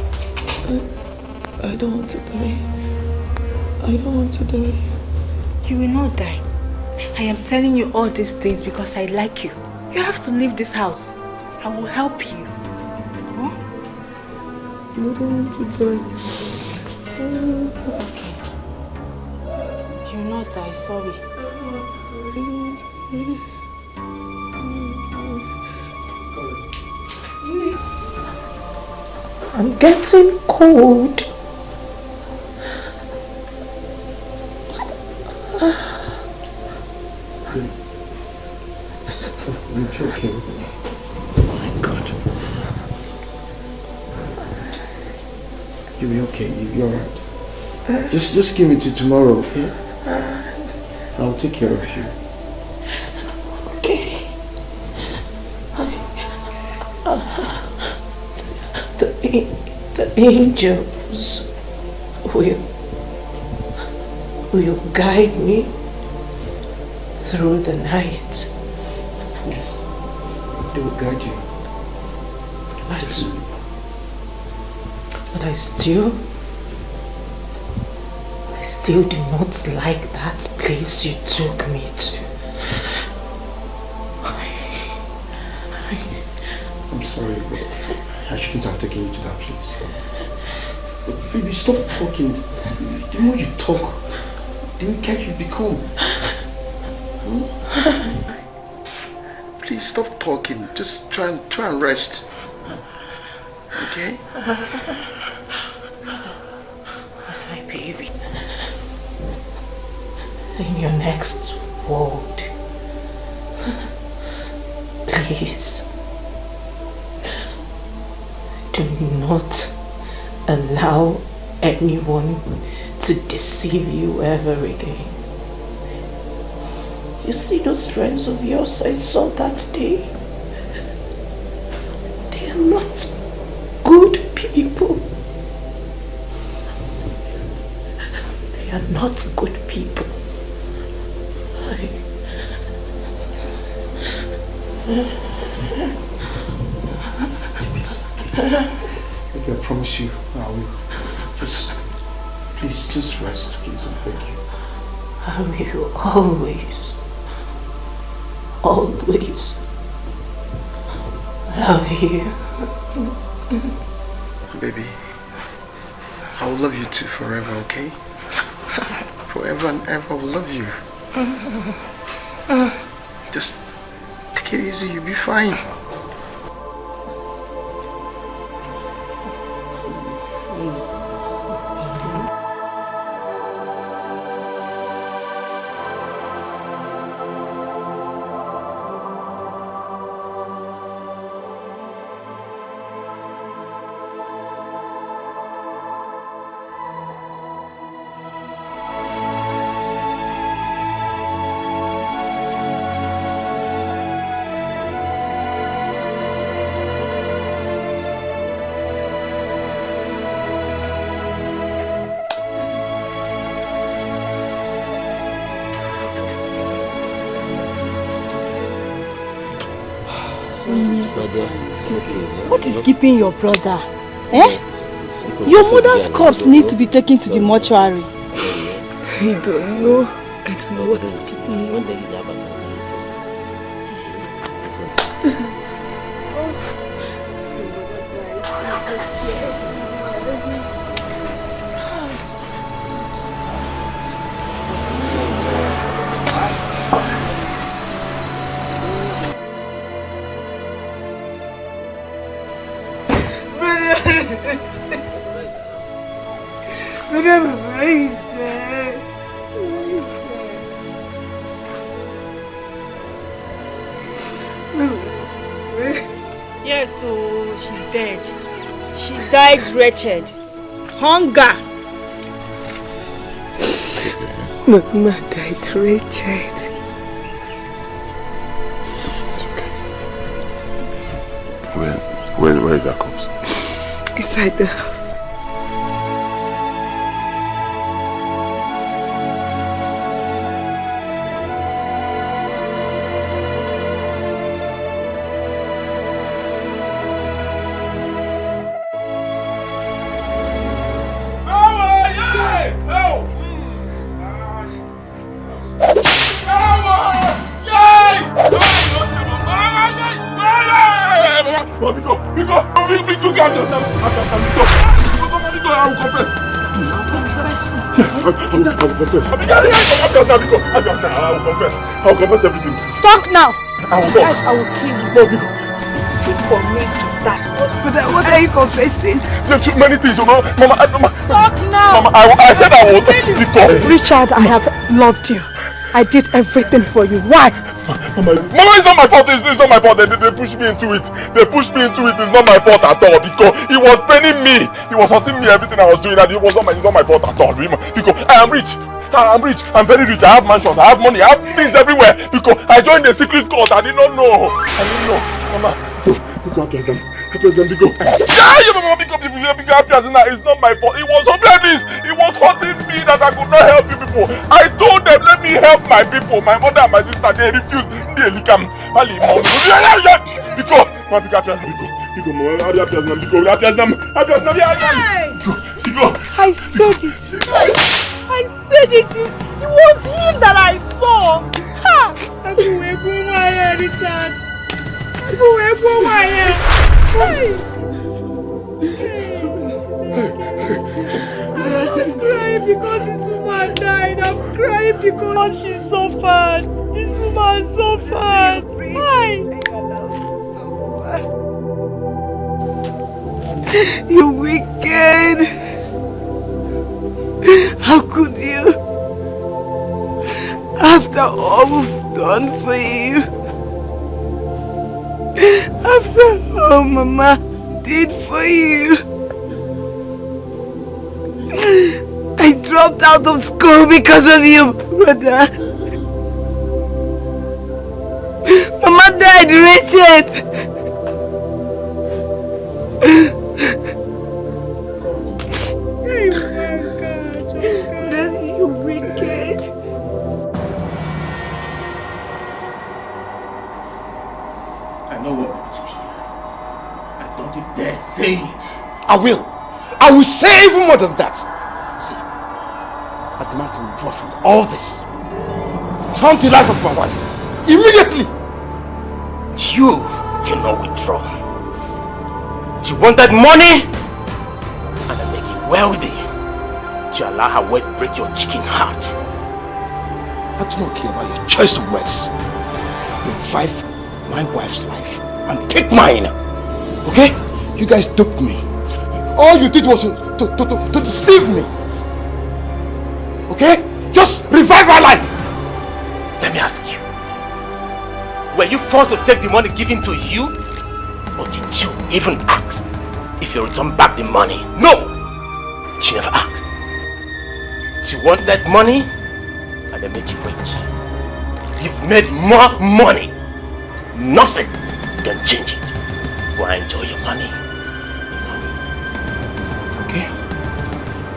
I don't want to die. I don't want to die. You will not die. I am telling you all these things because I like you. You have to leave this house. I will help you. Huh? I don't want to die. Okay. You will not die, sorry. I'm getting cold. You'll be okay. Oh my God. You'll be okay. You'll be alright. Just give me till tomorrow, okay? I'll take care of you. Okay. The angels will guide me through the night. Yes, they will guide you. But I still do not like that place you took me to. I'm sorry, but I shouldn't have taken you to that place. But baby, stop talking. The more you talk, the weaker you become. Please stop talking. Just try and rest. Okay? My baby. In your next world, please do not allow anyone to deceive you ever again. You see those friends of yours I saw that day? They are not good people. They are not good people. Okay, I promise you, I will. Please rest, please, I beg you. I will always love you. Baby, I will love you too forever, okay? Forever and ever I will love you. Just take it easy, you'll be fine. What is keeping your brother? Eh? Your mother's corpse needs to be taken to the mortuary. I don't know what is keeping him. Yes, so she's dead. She died wretched. Hunger. Mama died wretched. It's okay. Where is that corpse? Inside the house. I will confess everything. Talk now. I will Yes, I will kill you. No, Sit for me. that? What are you confessing? There are too many things, you know. Mama, Talk now. Mama, I said I was Victor. Richard, I have loved you. I did everything for you. Why? Mama, it's not my fault. It's not my fault. They pushed me into it. They pushed me into it. It's not my fault at all. Because he was paining me. He was hurting me. Everything I was doing, and it's not my fault at all. Because I am rich. I'm rich. I'm very rich. I have mansions. I have money. I have things everywhere. Because I joined the secret cult. I did not know. I didn't know. Mama, because it's not my fault. It was hopeless. It was hurting me that I could not help you people. I told them, let me help my people. My mother and my sister, they refused. I said it. I said it. It was him that I saw. Ha! Richard. I'm crying because this woman died. I'm crying because she suffered. This woman suffered. Why? You wicked! How could you? After all we've done for you, after all Mama did for you, I dropped out of school because of you, brother. Mama died, Richard. You wicked. I know what brought you here. And don't you dare say it. I will say even more than that. See, I demand to withdraw from all this. Turn the life of my wife. Immediately. You cannot withdraw. She wanted money and I make you wealthy. You allow her wealth break your chicken heart. I do not care about your choice of words. Revive my wife's life and take mine. Okay? You guys duped me. All you did was to deceive me. Okay? Just revive her life. Let me ask you. Were you forced to take the money given to you? Or did you even ask if you return back the money? No! She never asked. She wanted money and they made you rich. You've made more money. Nothing can change it. Go and enjoy your money. Okay?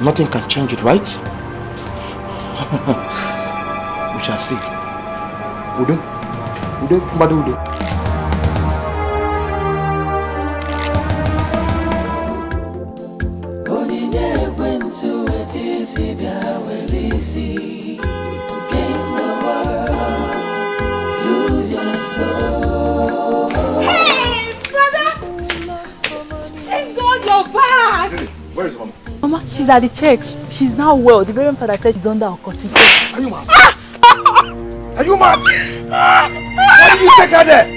Nothing can change it, right? We shall see. Udo? Mbadu Udo. Lose your soul. Hey, brother! Thank God you're back! Where is Mama? Mama, she's at the church. She's now well. The Reverend Father said she's under our cutting. Are you mad? Are you mad? Why did you take her there?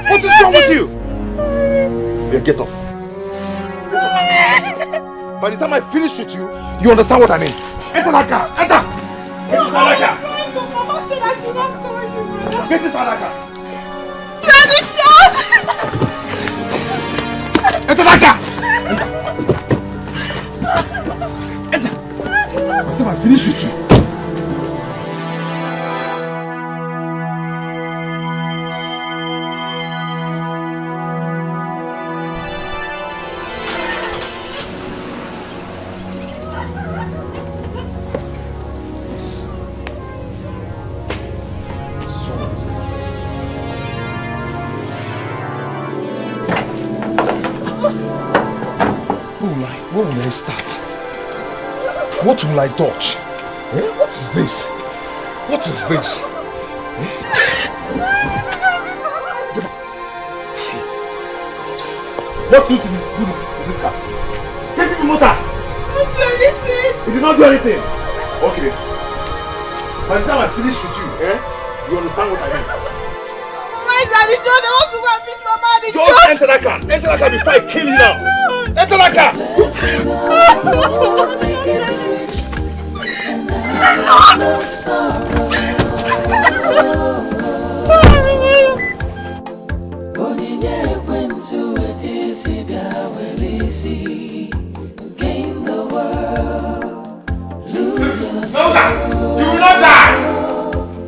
What is wrong with you? Yeah, get up. By the time I finish with you, you understand what I mean. Enter that car. Enter. Get inside that car. Mama said I should not call you, brother. Get inside that car. Daddy, John! Enter that car. Enter. By the time I finish with you. Where will I start? What will I dodge? What is this? What is this? What do you do this car? Get in the motor! I didn't do anything! You did not do anything? Okay. By the time I finish with you, you understand what I mean? Mama is at the church. I want to go and meet Mama at the church. Just enter that car. Enter that car before I kill you now. Enter that car. Gain the world, lose yourself. You will not die.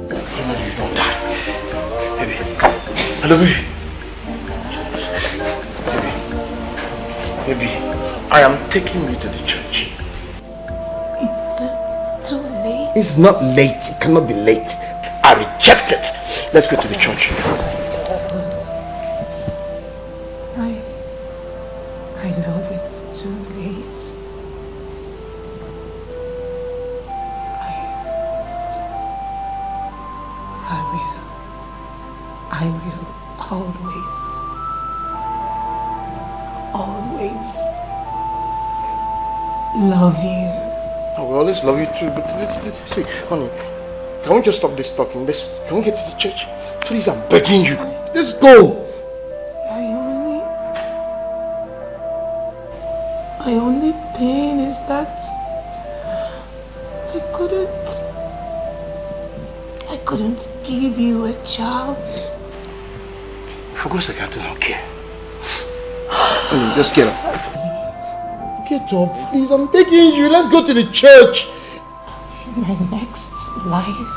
You will not die. Baby, I love you. Baby, I am taking you to the church. It's too late. It's not late. It cannot be late. I reject it. Let's go to the church. I know it's too late. I will always love you. I will always love you too, but see, honey, can we just stop this talking? Can we get to the church? Please, I'm begging you. Let's go. My only pain is that I couldn't give you a child. For God's sake, I do not care. Honey, just get up. Get up, please. I'm begging you. Let's go to the church. In my next life,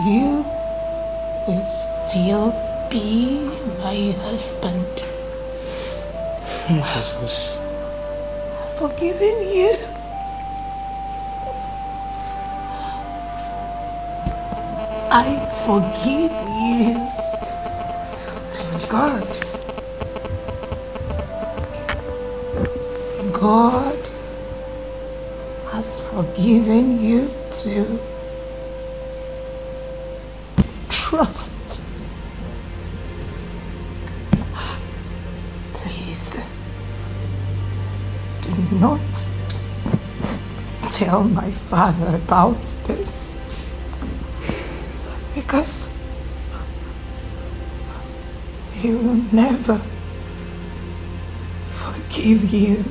you will still be my husband. Jesus. I've forgiven you. I forgive you. And God has forgiven you too. Trust. Please, do not tell my father about this, because he will never forgive you.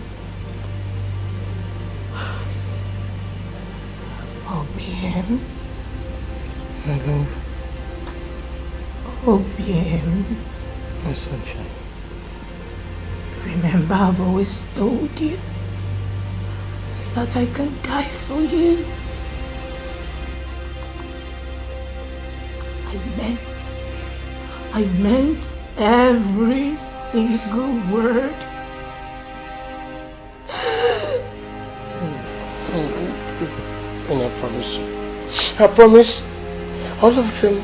OBM. My love. OBM. My sunshine. Remember, I've always told you that I can die for you. I meant every single word. And I promise you, I promise, all of them,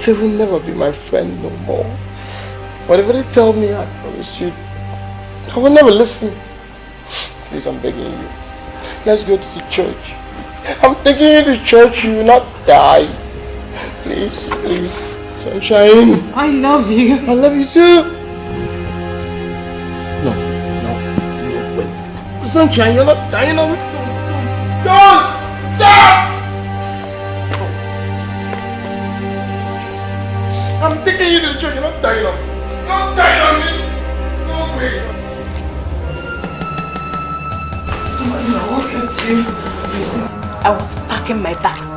they will never be my friend no more. Whatever they tell me, I promise you, I will never listen. Please, I'm begging you. Let's go to the church. I'm taking you to church, you will not die. Please, please. Sunshine. I love you. I love you too. No, wait. Sunshine, you're not dying of it. Don't! Stop! I'm taking you to the church, you're not dying of it. Don't die on me! No way! I was packing my bags.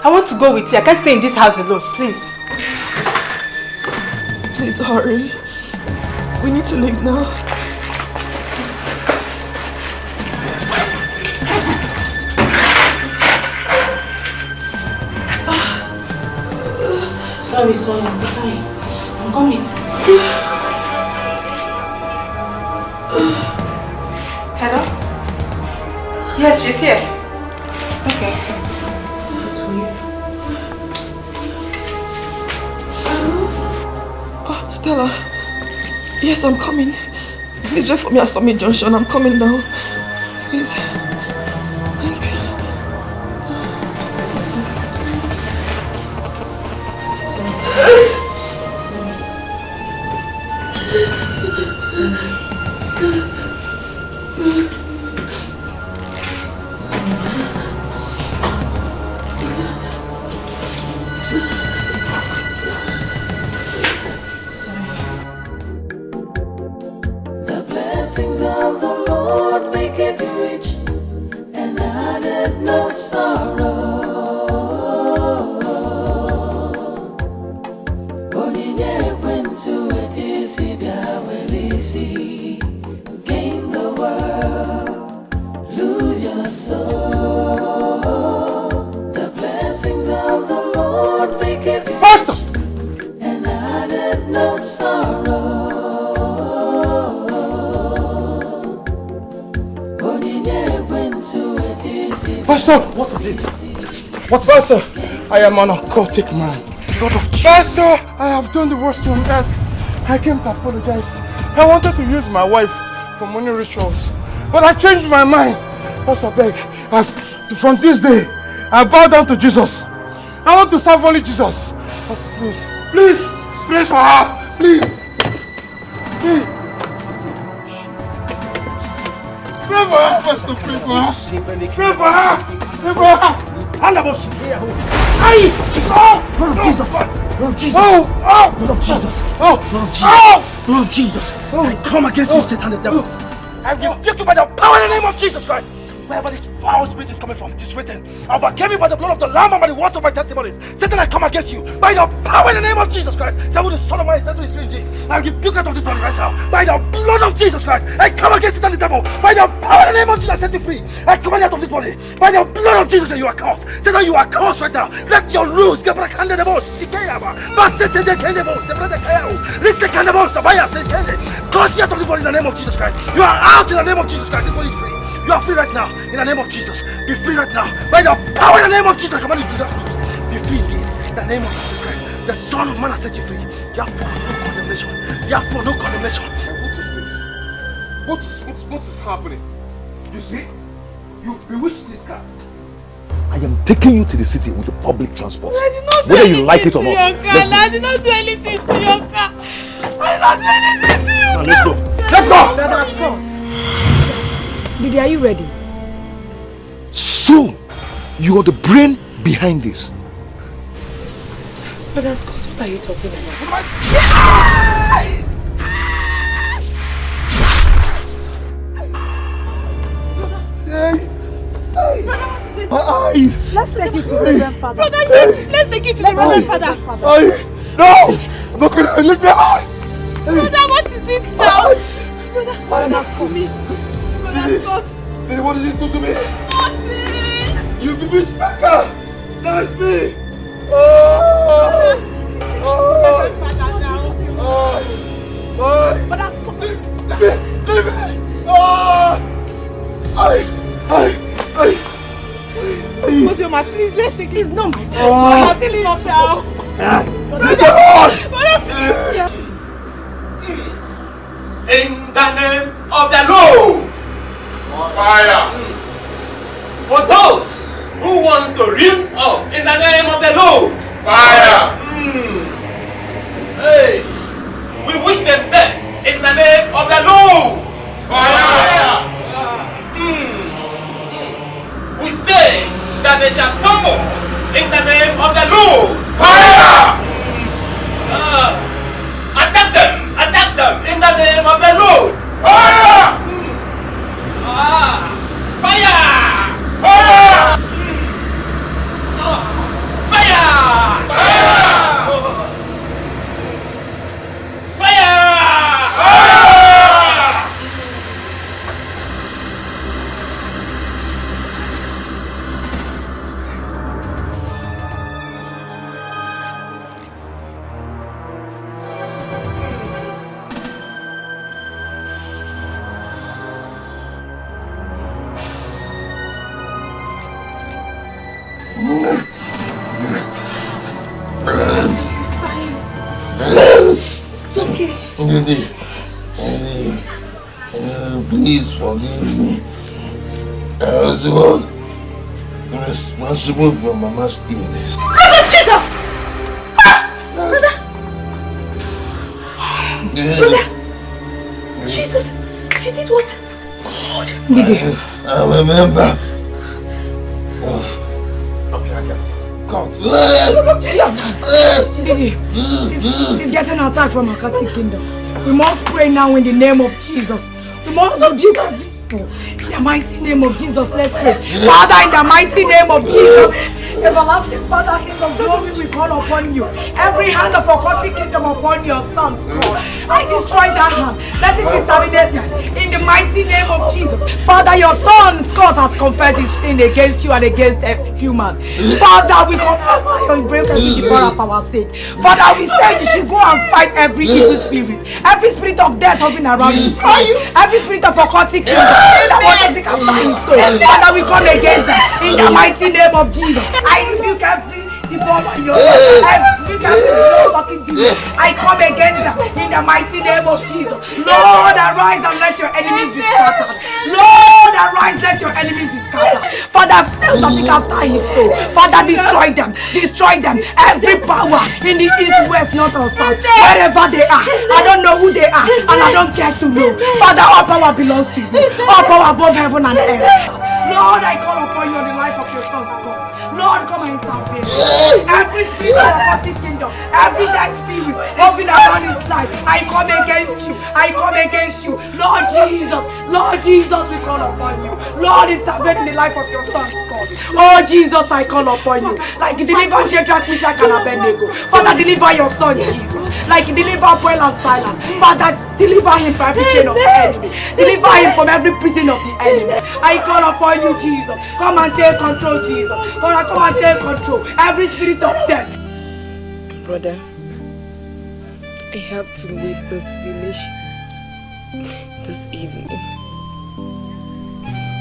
I want to go with you. I can't stay in this house alone, please. Please hurry. We need to leave now. Sorry, I'm so sorry. I'm coming. Hello? Yes, she's here. Okay. This is for you. Oh, Stella. Yes, I'm coming. Please wait for me at Summit Junction. I'm coming now. Please. Thank you. blessings of the Lord make it Pastor! And added no sorrow. Pastor! What is it? What, Pastor? I am an occultic man. God of Jesus. Pastor, I have done the worst on earth. I came to apologize. I wanted to use my wife for money rituals, but I changed my mind. Pastor, I beg, from this day, I bow down to Jesus. I want to serve only Jesus. Pastor, please, please, please for her, please. Please. Pray for her, Pastor, pray for her. Pray for her, pray for her. Aye! Lord of Jesus! Lord of Jesus! Lord of Jesus! Lord of Jesus! Lord of Jesus! I come against you, Satan the devil. I rebuke you by the power in the name of Jesus Christ. Wherever this foul spirit is coming from, it is written, I overcame you by the blood of the Lamb and by the words of my testimonies. Satan, I come against you by the power in the name of Jesus Christ. Say, the Son of Man is set to his free. I rebuke out of this body right now by the blood of Jesus Christ. I come against Satan the devil by the power in the name of Jesus. I set you free. I command you out of this body by the blood of Jesus, and you are cursed. Satan, you are cursed right now. Let your rules get back under the bones. Curse you out of this body in the name of Jesus Christ. You are out in the name of Jesus Christ. This body is free. You are free right now, in the name of Jesus. Be free right now, by the power in the name of Jesus. Command you to Jesus Christ. Be free indeed, in the name of Jesus Christ. The Son of Man has set you free. Therefore, no condemnation. Therefore, no condemnation. What is this? What is happening? You see? You've bewitched this guy. I am taking you to the city with the public transport. I did not do whether anything you like it or not. I did not do anything to your car. I did not do anything to your car. Now let's go. Let's go! Brother Scott. Didi, are you ready? So, you are the brain behind this. Brother Scott, what are you talking about? My eyes! Let's take you to the Reverend Father. Brother, yes! Let's take you to the Reverend Father. No! I'm not gonna leave me alone! Brother, what is it now? Brother, to me. Brother Scott. What did you do to me? Nothing! You bewitched my car! That's me! Brother Scott. Leave me! Monsieur, please, let's take it. It's not my fault. Please, It's not now. Brother, please. In the name of the Lord. Fire. For those who want to rim off in the name of the Lord. Fire. Hey, we wish them death in the name of the Lord. Fire. We say that they shall stumble in the name of the Lord. Fire. Attack them in the name of the Lord. Fire. Fire! Fire. Fire! It's okay. Please forgive me. I was the one responsible for Mama's illness. Brother Jesus! Brother! Brother! Jesus! You did what? Didi. I'm a member of God. Jesus! Didi, he's getting attacked from Akati Kingdom. We must pray now in the name of Jesus. We must rebuke us. the mighty name of Jesus, let's pray. Father, in the mighty name of Jesus, everlasting Father, King of glory, we call upon you. Every hand of occultic kingdom upon your sons, God. I destroy that hand. Let it be terminated in the mighty name of Jesus. Father, your son Scott has confessed his sin against you and against a human. Father, we confess that you break every devourer for our sake. Father, we say you should go and fight every evil spirit, every spirit of death hovering around his soul, every spirit of occultic kingdom that wants to seek after his soul. Father, we come against them in the mighty name of Jesus. I rebuke every devourer in your life. I rebuke every fucking demon. I come against them in the mighty name of Jesus. Lord, arise and let your enemies be scattered. Lord, arise, let your enemies be scattered. Father, still seek after his soul. Father, destroy them. Destroy them. Every power in the east, west, north, or south, wherever they are. I don't know who they are, and I don't care to know. Father, all power belongs to you. All power above heaven and earth. Lord, I call upon you on the life of your son, Scott. Lord, come and intervene. Every spirit of the party kingdom, every dead spirit moving around his life, I come against you. I come against you. Lord Jesus, we call upon you. Lord, intervene in the life of your son, Scott. Oh, Jesus, I call upon you. Like you deliver Shadrach, Meshach, and Abednego. Father, deliver your son, Jesus. Like you deliver Paul and Silas. Father, deliver him from every chain of the enemy. Deliver him from every prison of the enemy. I call upon you, Jesus. Come and take control, Jesus. Come and take control. Every spirit of death. Brother, I have to leave this village this evening.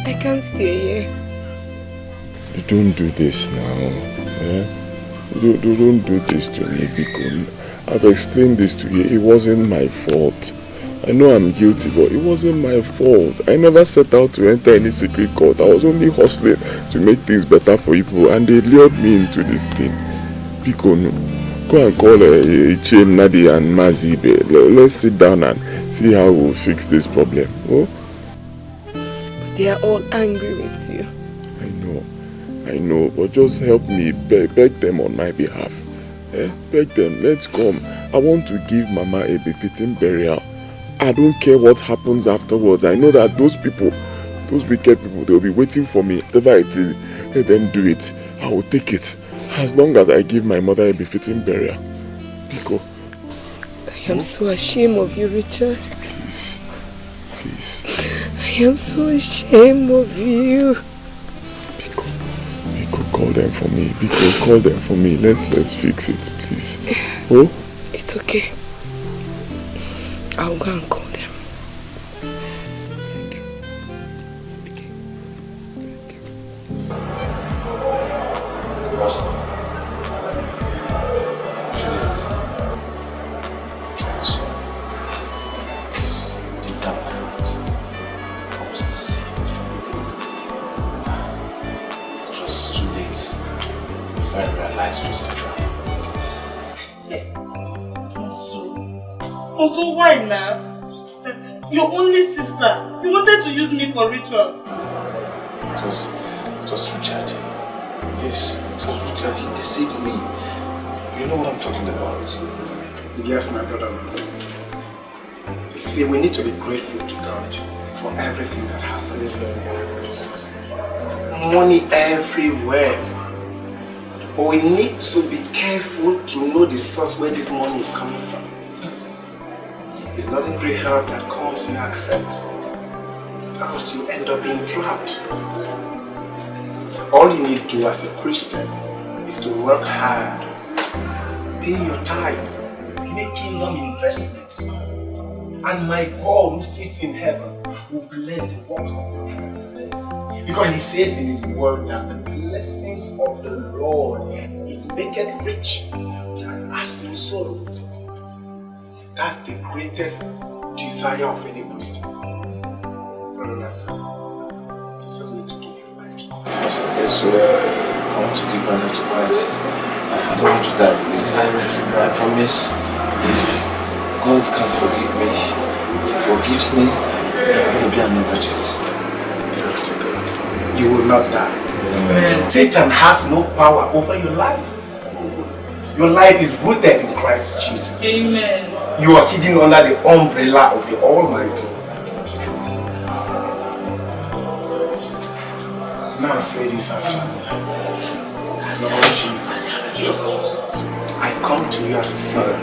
I can't stay here. You don't do this now. Eh? You don't do this to me, because I've explained this to you. It wasn't my fault. I know I'm guilty, but it wasn't my fault. I never set out to enter any secret court. I was only hustling to make things better for people, and they lured me into this thing. Pico, no. Go and call Chem, Nadi and Mazibe. Let's sit down and see how we'll fix this problem. Oh? But they are all angry with you. I know, but just help me beg them on my behalf. Beg them, let's come. I want to give Mama a befitting burial. I don't care what happens afterwards. I know that those people, those wicked people, they'll be waiting for me. Whatever it is, let them do it. I will take it. As long as I give my mother a befitting burial. Pico. I am so ashamed of you, Richard. Please. I am so ashamed of you. Pico, call them for me. Pico, call them for me. Let's fix it, please. Oh? It's okay. I'll go and call them. Also, why now? Your only sister. You wanted to use me for ritual. It was Richard. Yes, it was Richard. He deceived me. You know what I'm talking about. Yes, my brother. You see, we need to be grateful to God for everything that happened. Money everywhere. But we need to be careful to know the source where this money is coming from. It's not a great herb that comes and accepts. Else you end up being trapped. All you need to do as a Christian is to work hard, pay your tithes, making long investments. And my God who sits in heaven will bless the works of your hands. Because he says in his word that the blessings of the Lord, it maketh rich and adds no sorrow with it. That's the greatest desire of any Christian. Brother Nancy, you just need to give your life to Christ. Yes, so I want to give my life to Christ. I don't want to die because I promise if God can forgive me, if he forgives me, I'm going to be an evangelist. Glory to God. You will not die. Amen. Satan has no power over your life. Your life is rooted in Christ Jesus. Amen. You are hidden under the umbrella of the Almighty. now say this afternoon. Lord Jesus, I come to you as a son.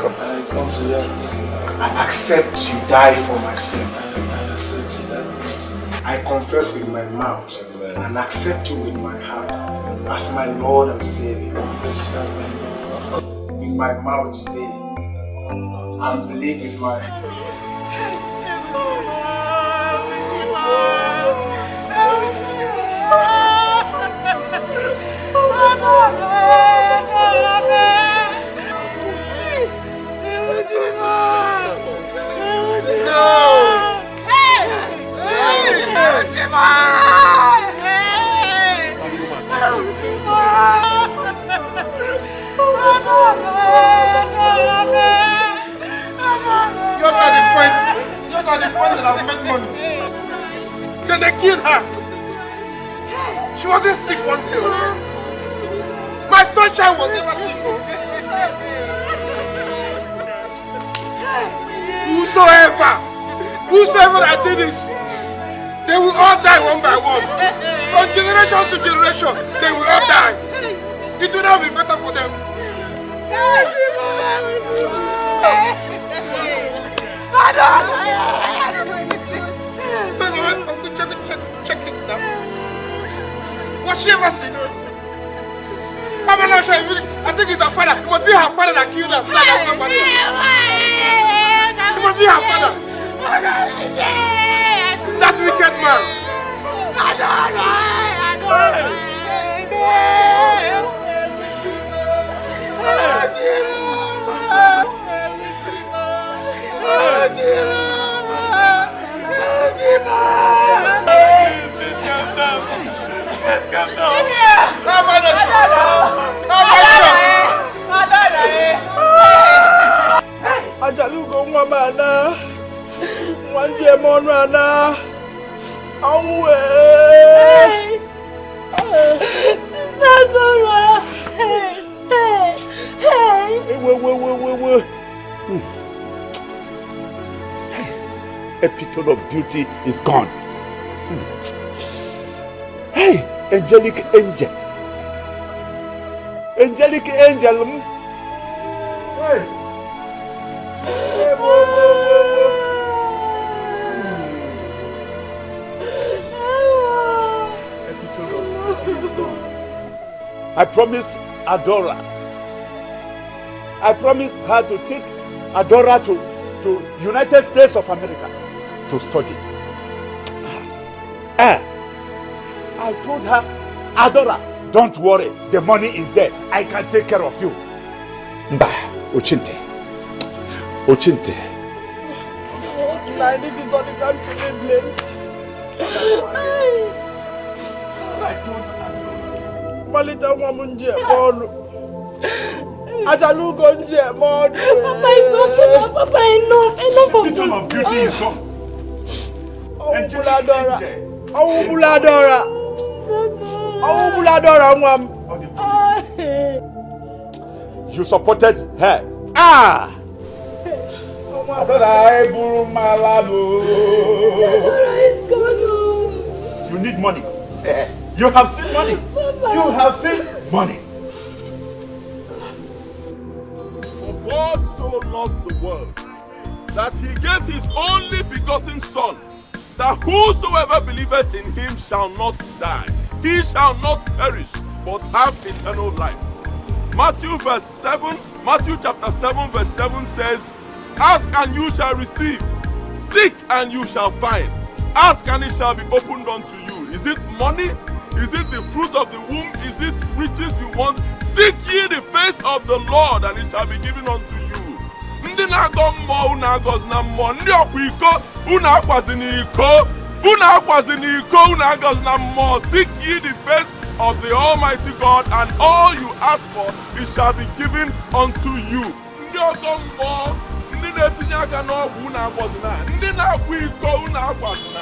I accept you die for my sins. I confess with my mouth and accept you with my heart as my Lord and Savior. In my mouth today, I believe in my Yours are the point that I've made money. Then they killed her. She wasn't sick once day. My sunshine was never sick. Whosoever that did this, they will all die one by one. From generation to generation, they will all die. It will not be better for them. Check it now. Was she ever seen? I'm not sure. I think it's her father. It must be her father that killed her. It must be her father. That wicked man. Let's calm down. Ajalugo mwamana, mwanje monwana, awe. Sister Dora. Hey. Wait. Epitome of beauty is gone. Hey, angelic angel. Angelic angel. Hey. I promised Adora. I promised her to take Adora to United States of America to study. I told her, Adora, don't worry, the money is there. I can take care of you. Mba, Ochinte. Nah, this is not the time to lay blames. Malita Wamunje, Ajalugo nje, Papa, enough of this. Epitome of beauty is gone. You supported her. You need money. You have seen money. You have seen money. For God so loved the world that he gave his only begotten Son, that whosoever believeth in him shall not die. He shall not perish, but have eternal life. Matthew chapter 7 verse 7 says, ask and you shall receive. Seek and you shall find. Ask and it shall be opened unto you. Is it money? Is it the fruit of the womb? Is it riches you want? Seek ye the face of the Lord and it shall be given unto you. Ndị na-agọ mmụọ unu agọzi na mmụọ, ndị ọkwa iko unu akwazi n'iko, unu akwazi n'iko unu agọzi na mmụọ. Seek ye the face of the Almighty God, and all you ask for it shall be given unto you. Ndị ọgọ mmụọ, ndị na-etinye aka n'ọgwụ unu agọzi na, ndị na-akwa iko unu akwazi na.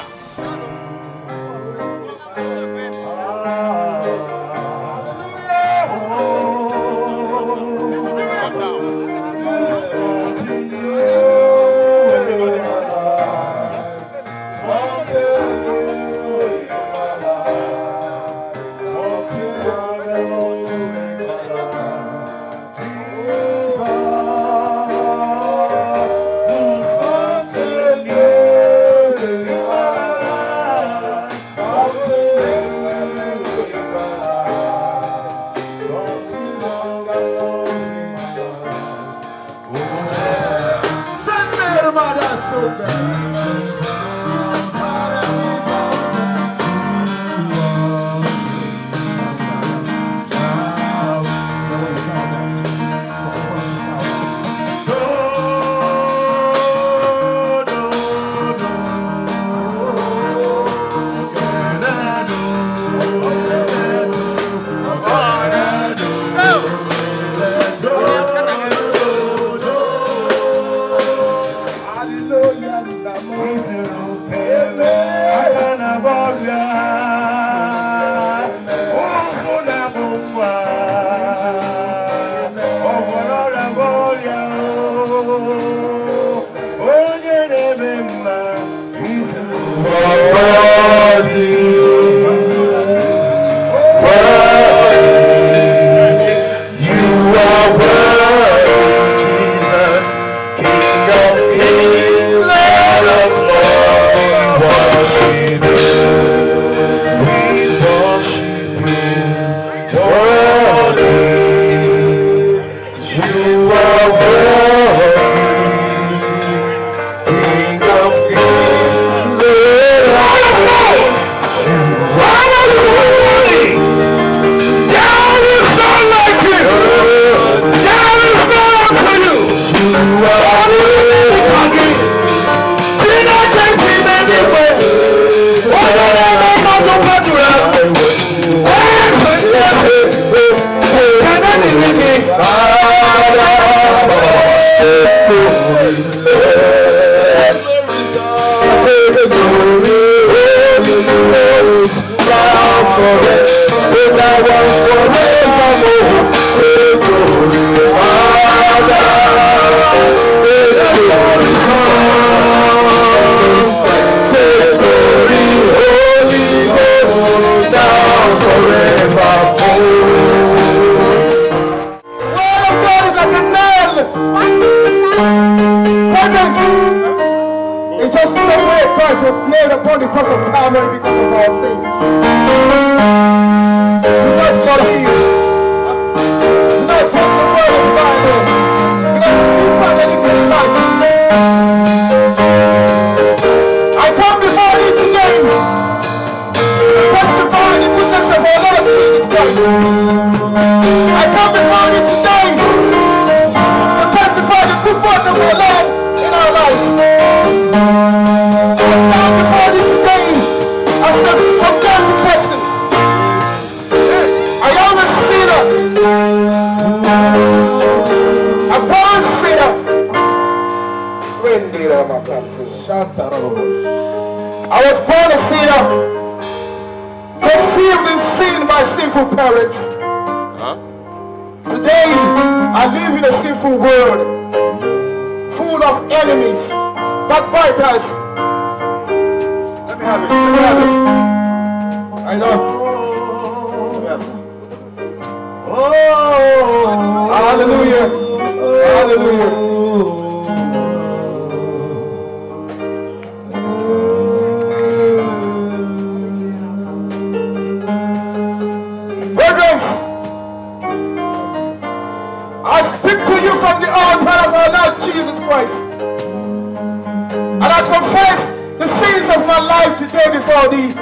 I was born a sinner, conceived in sin by sinful parents. Today, I live in a sinful world, full of enemies, backbiters. Let me have it, let me have it. I know. Oh, hallelujah, hallelujah. From the altar of our Lord Jesus Christ, and I confess the sins of my life today before thee.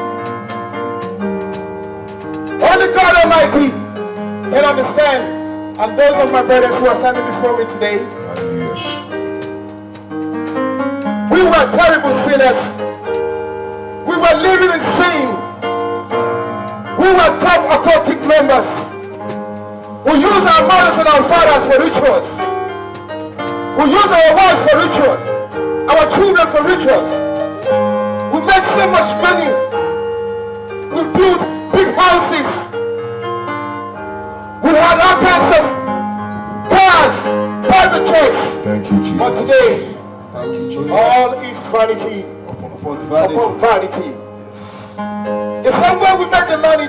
Only God Almighty can understand, and those of my brothers who are standing before me today. We were terrible sinners. We were living in sin. We were top occultic members. We use our mothers and our fathers for rituals. We use our wives for rituals. Our children for rituals. We make so much money. We built big houses. We had all kinds of cars, private jets. Thank you, Jesus. But today, thank you, Jesus. all is vanity upon vanity. Upon vanity. The same way we make the money,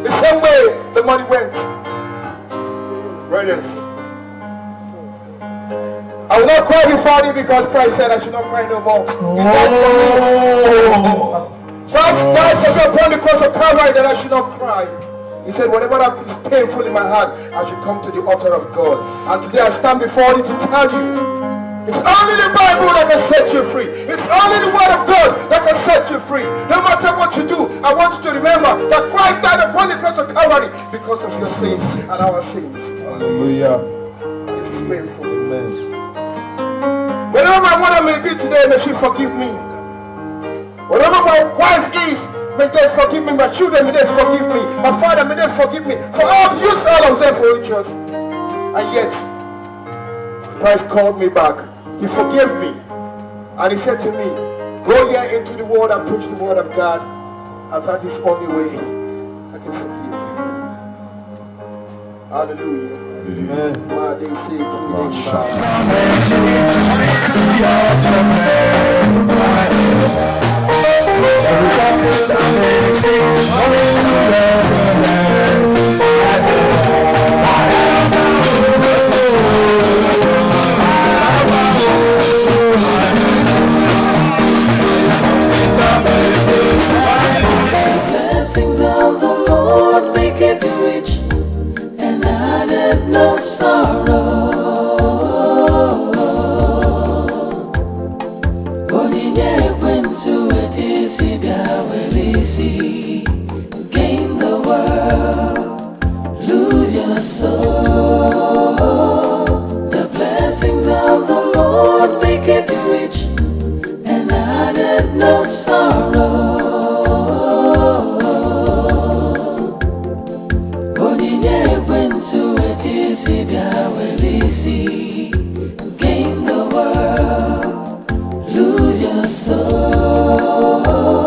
the same way the money went. Brilliant. I will not cry before thee because Christ said I should not cry no more. He died for me. Christ died for me upon the cross of Calvary that I should not cry. He said whatever is painful in my heart, I should come to the altar of God. And today I stand before thee to tell you It's only the Bible that can set you free. It's only the Word of God that can set you free. No matter what you do, I want you to remember that Christ died upon the cross of Calvary because of your sins and our sins. Hallelujah. It's painful. Amen. Whatever my mother may be today, may she forgive me. Whatever my wife is, may they forgive me. My children, may they forgive me. My father, may they forgive me. For I've used all of them for riches. And yet, Christ called me back. He forgave me. And he said to me, go here into the world and preach the word of God. And that is the only way I can forgive you. Hallelujah. Amen. Why they say, Blessings of the Lord make it rich and added no sorrow. Onyinye ekwensu etisi bịa welisi. Gain the world, lose your soul. The blessings of the Lord make it rich and added no sorrow. Gain the world, lose your soul.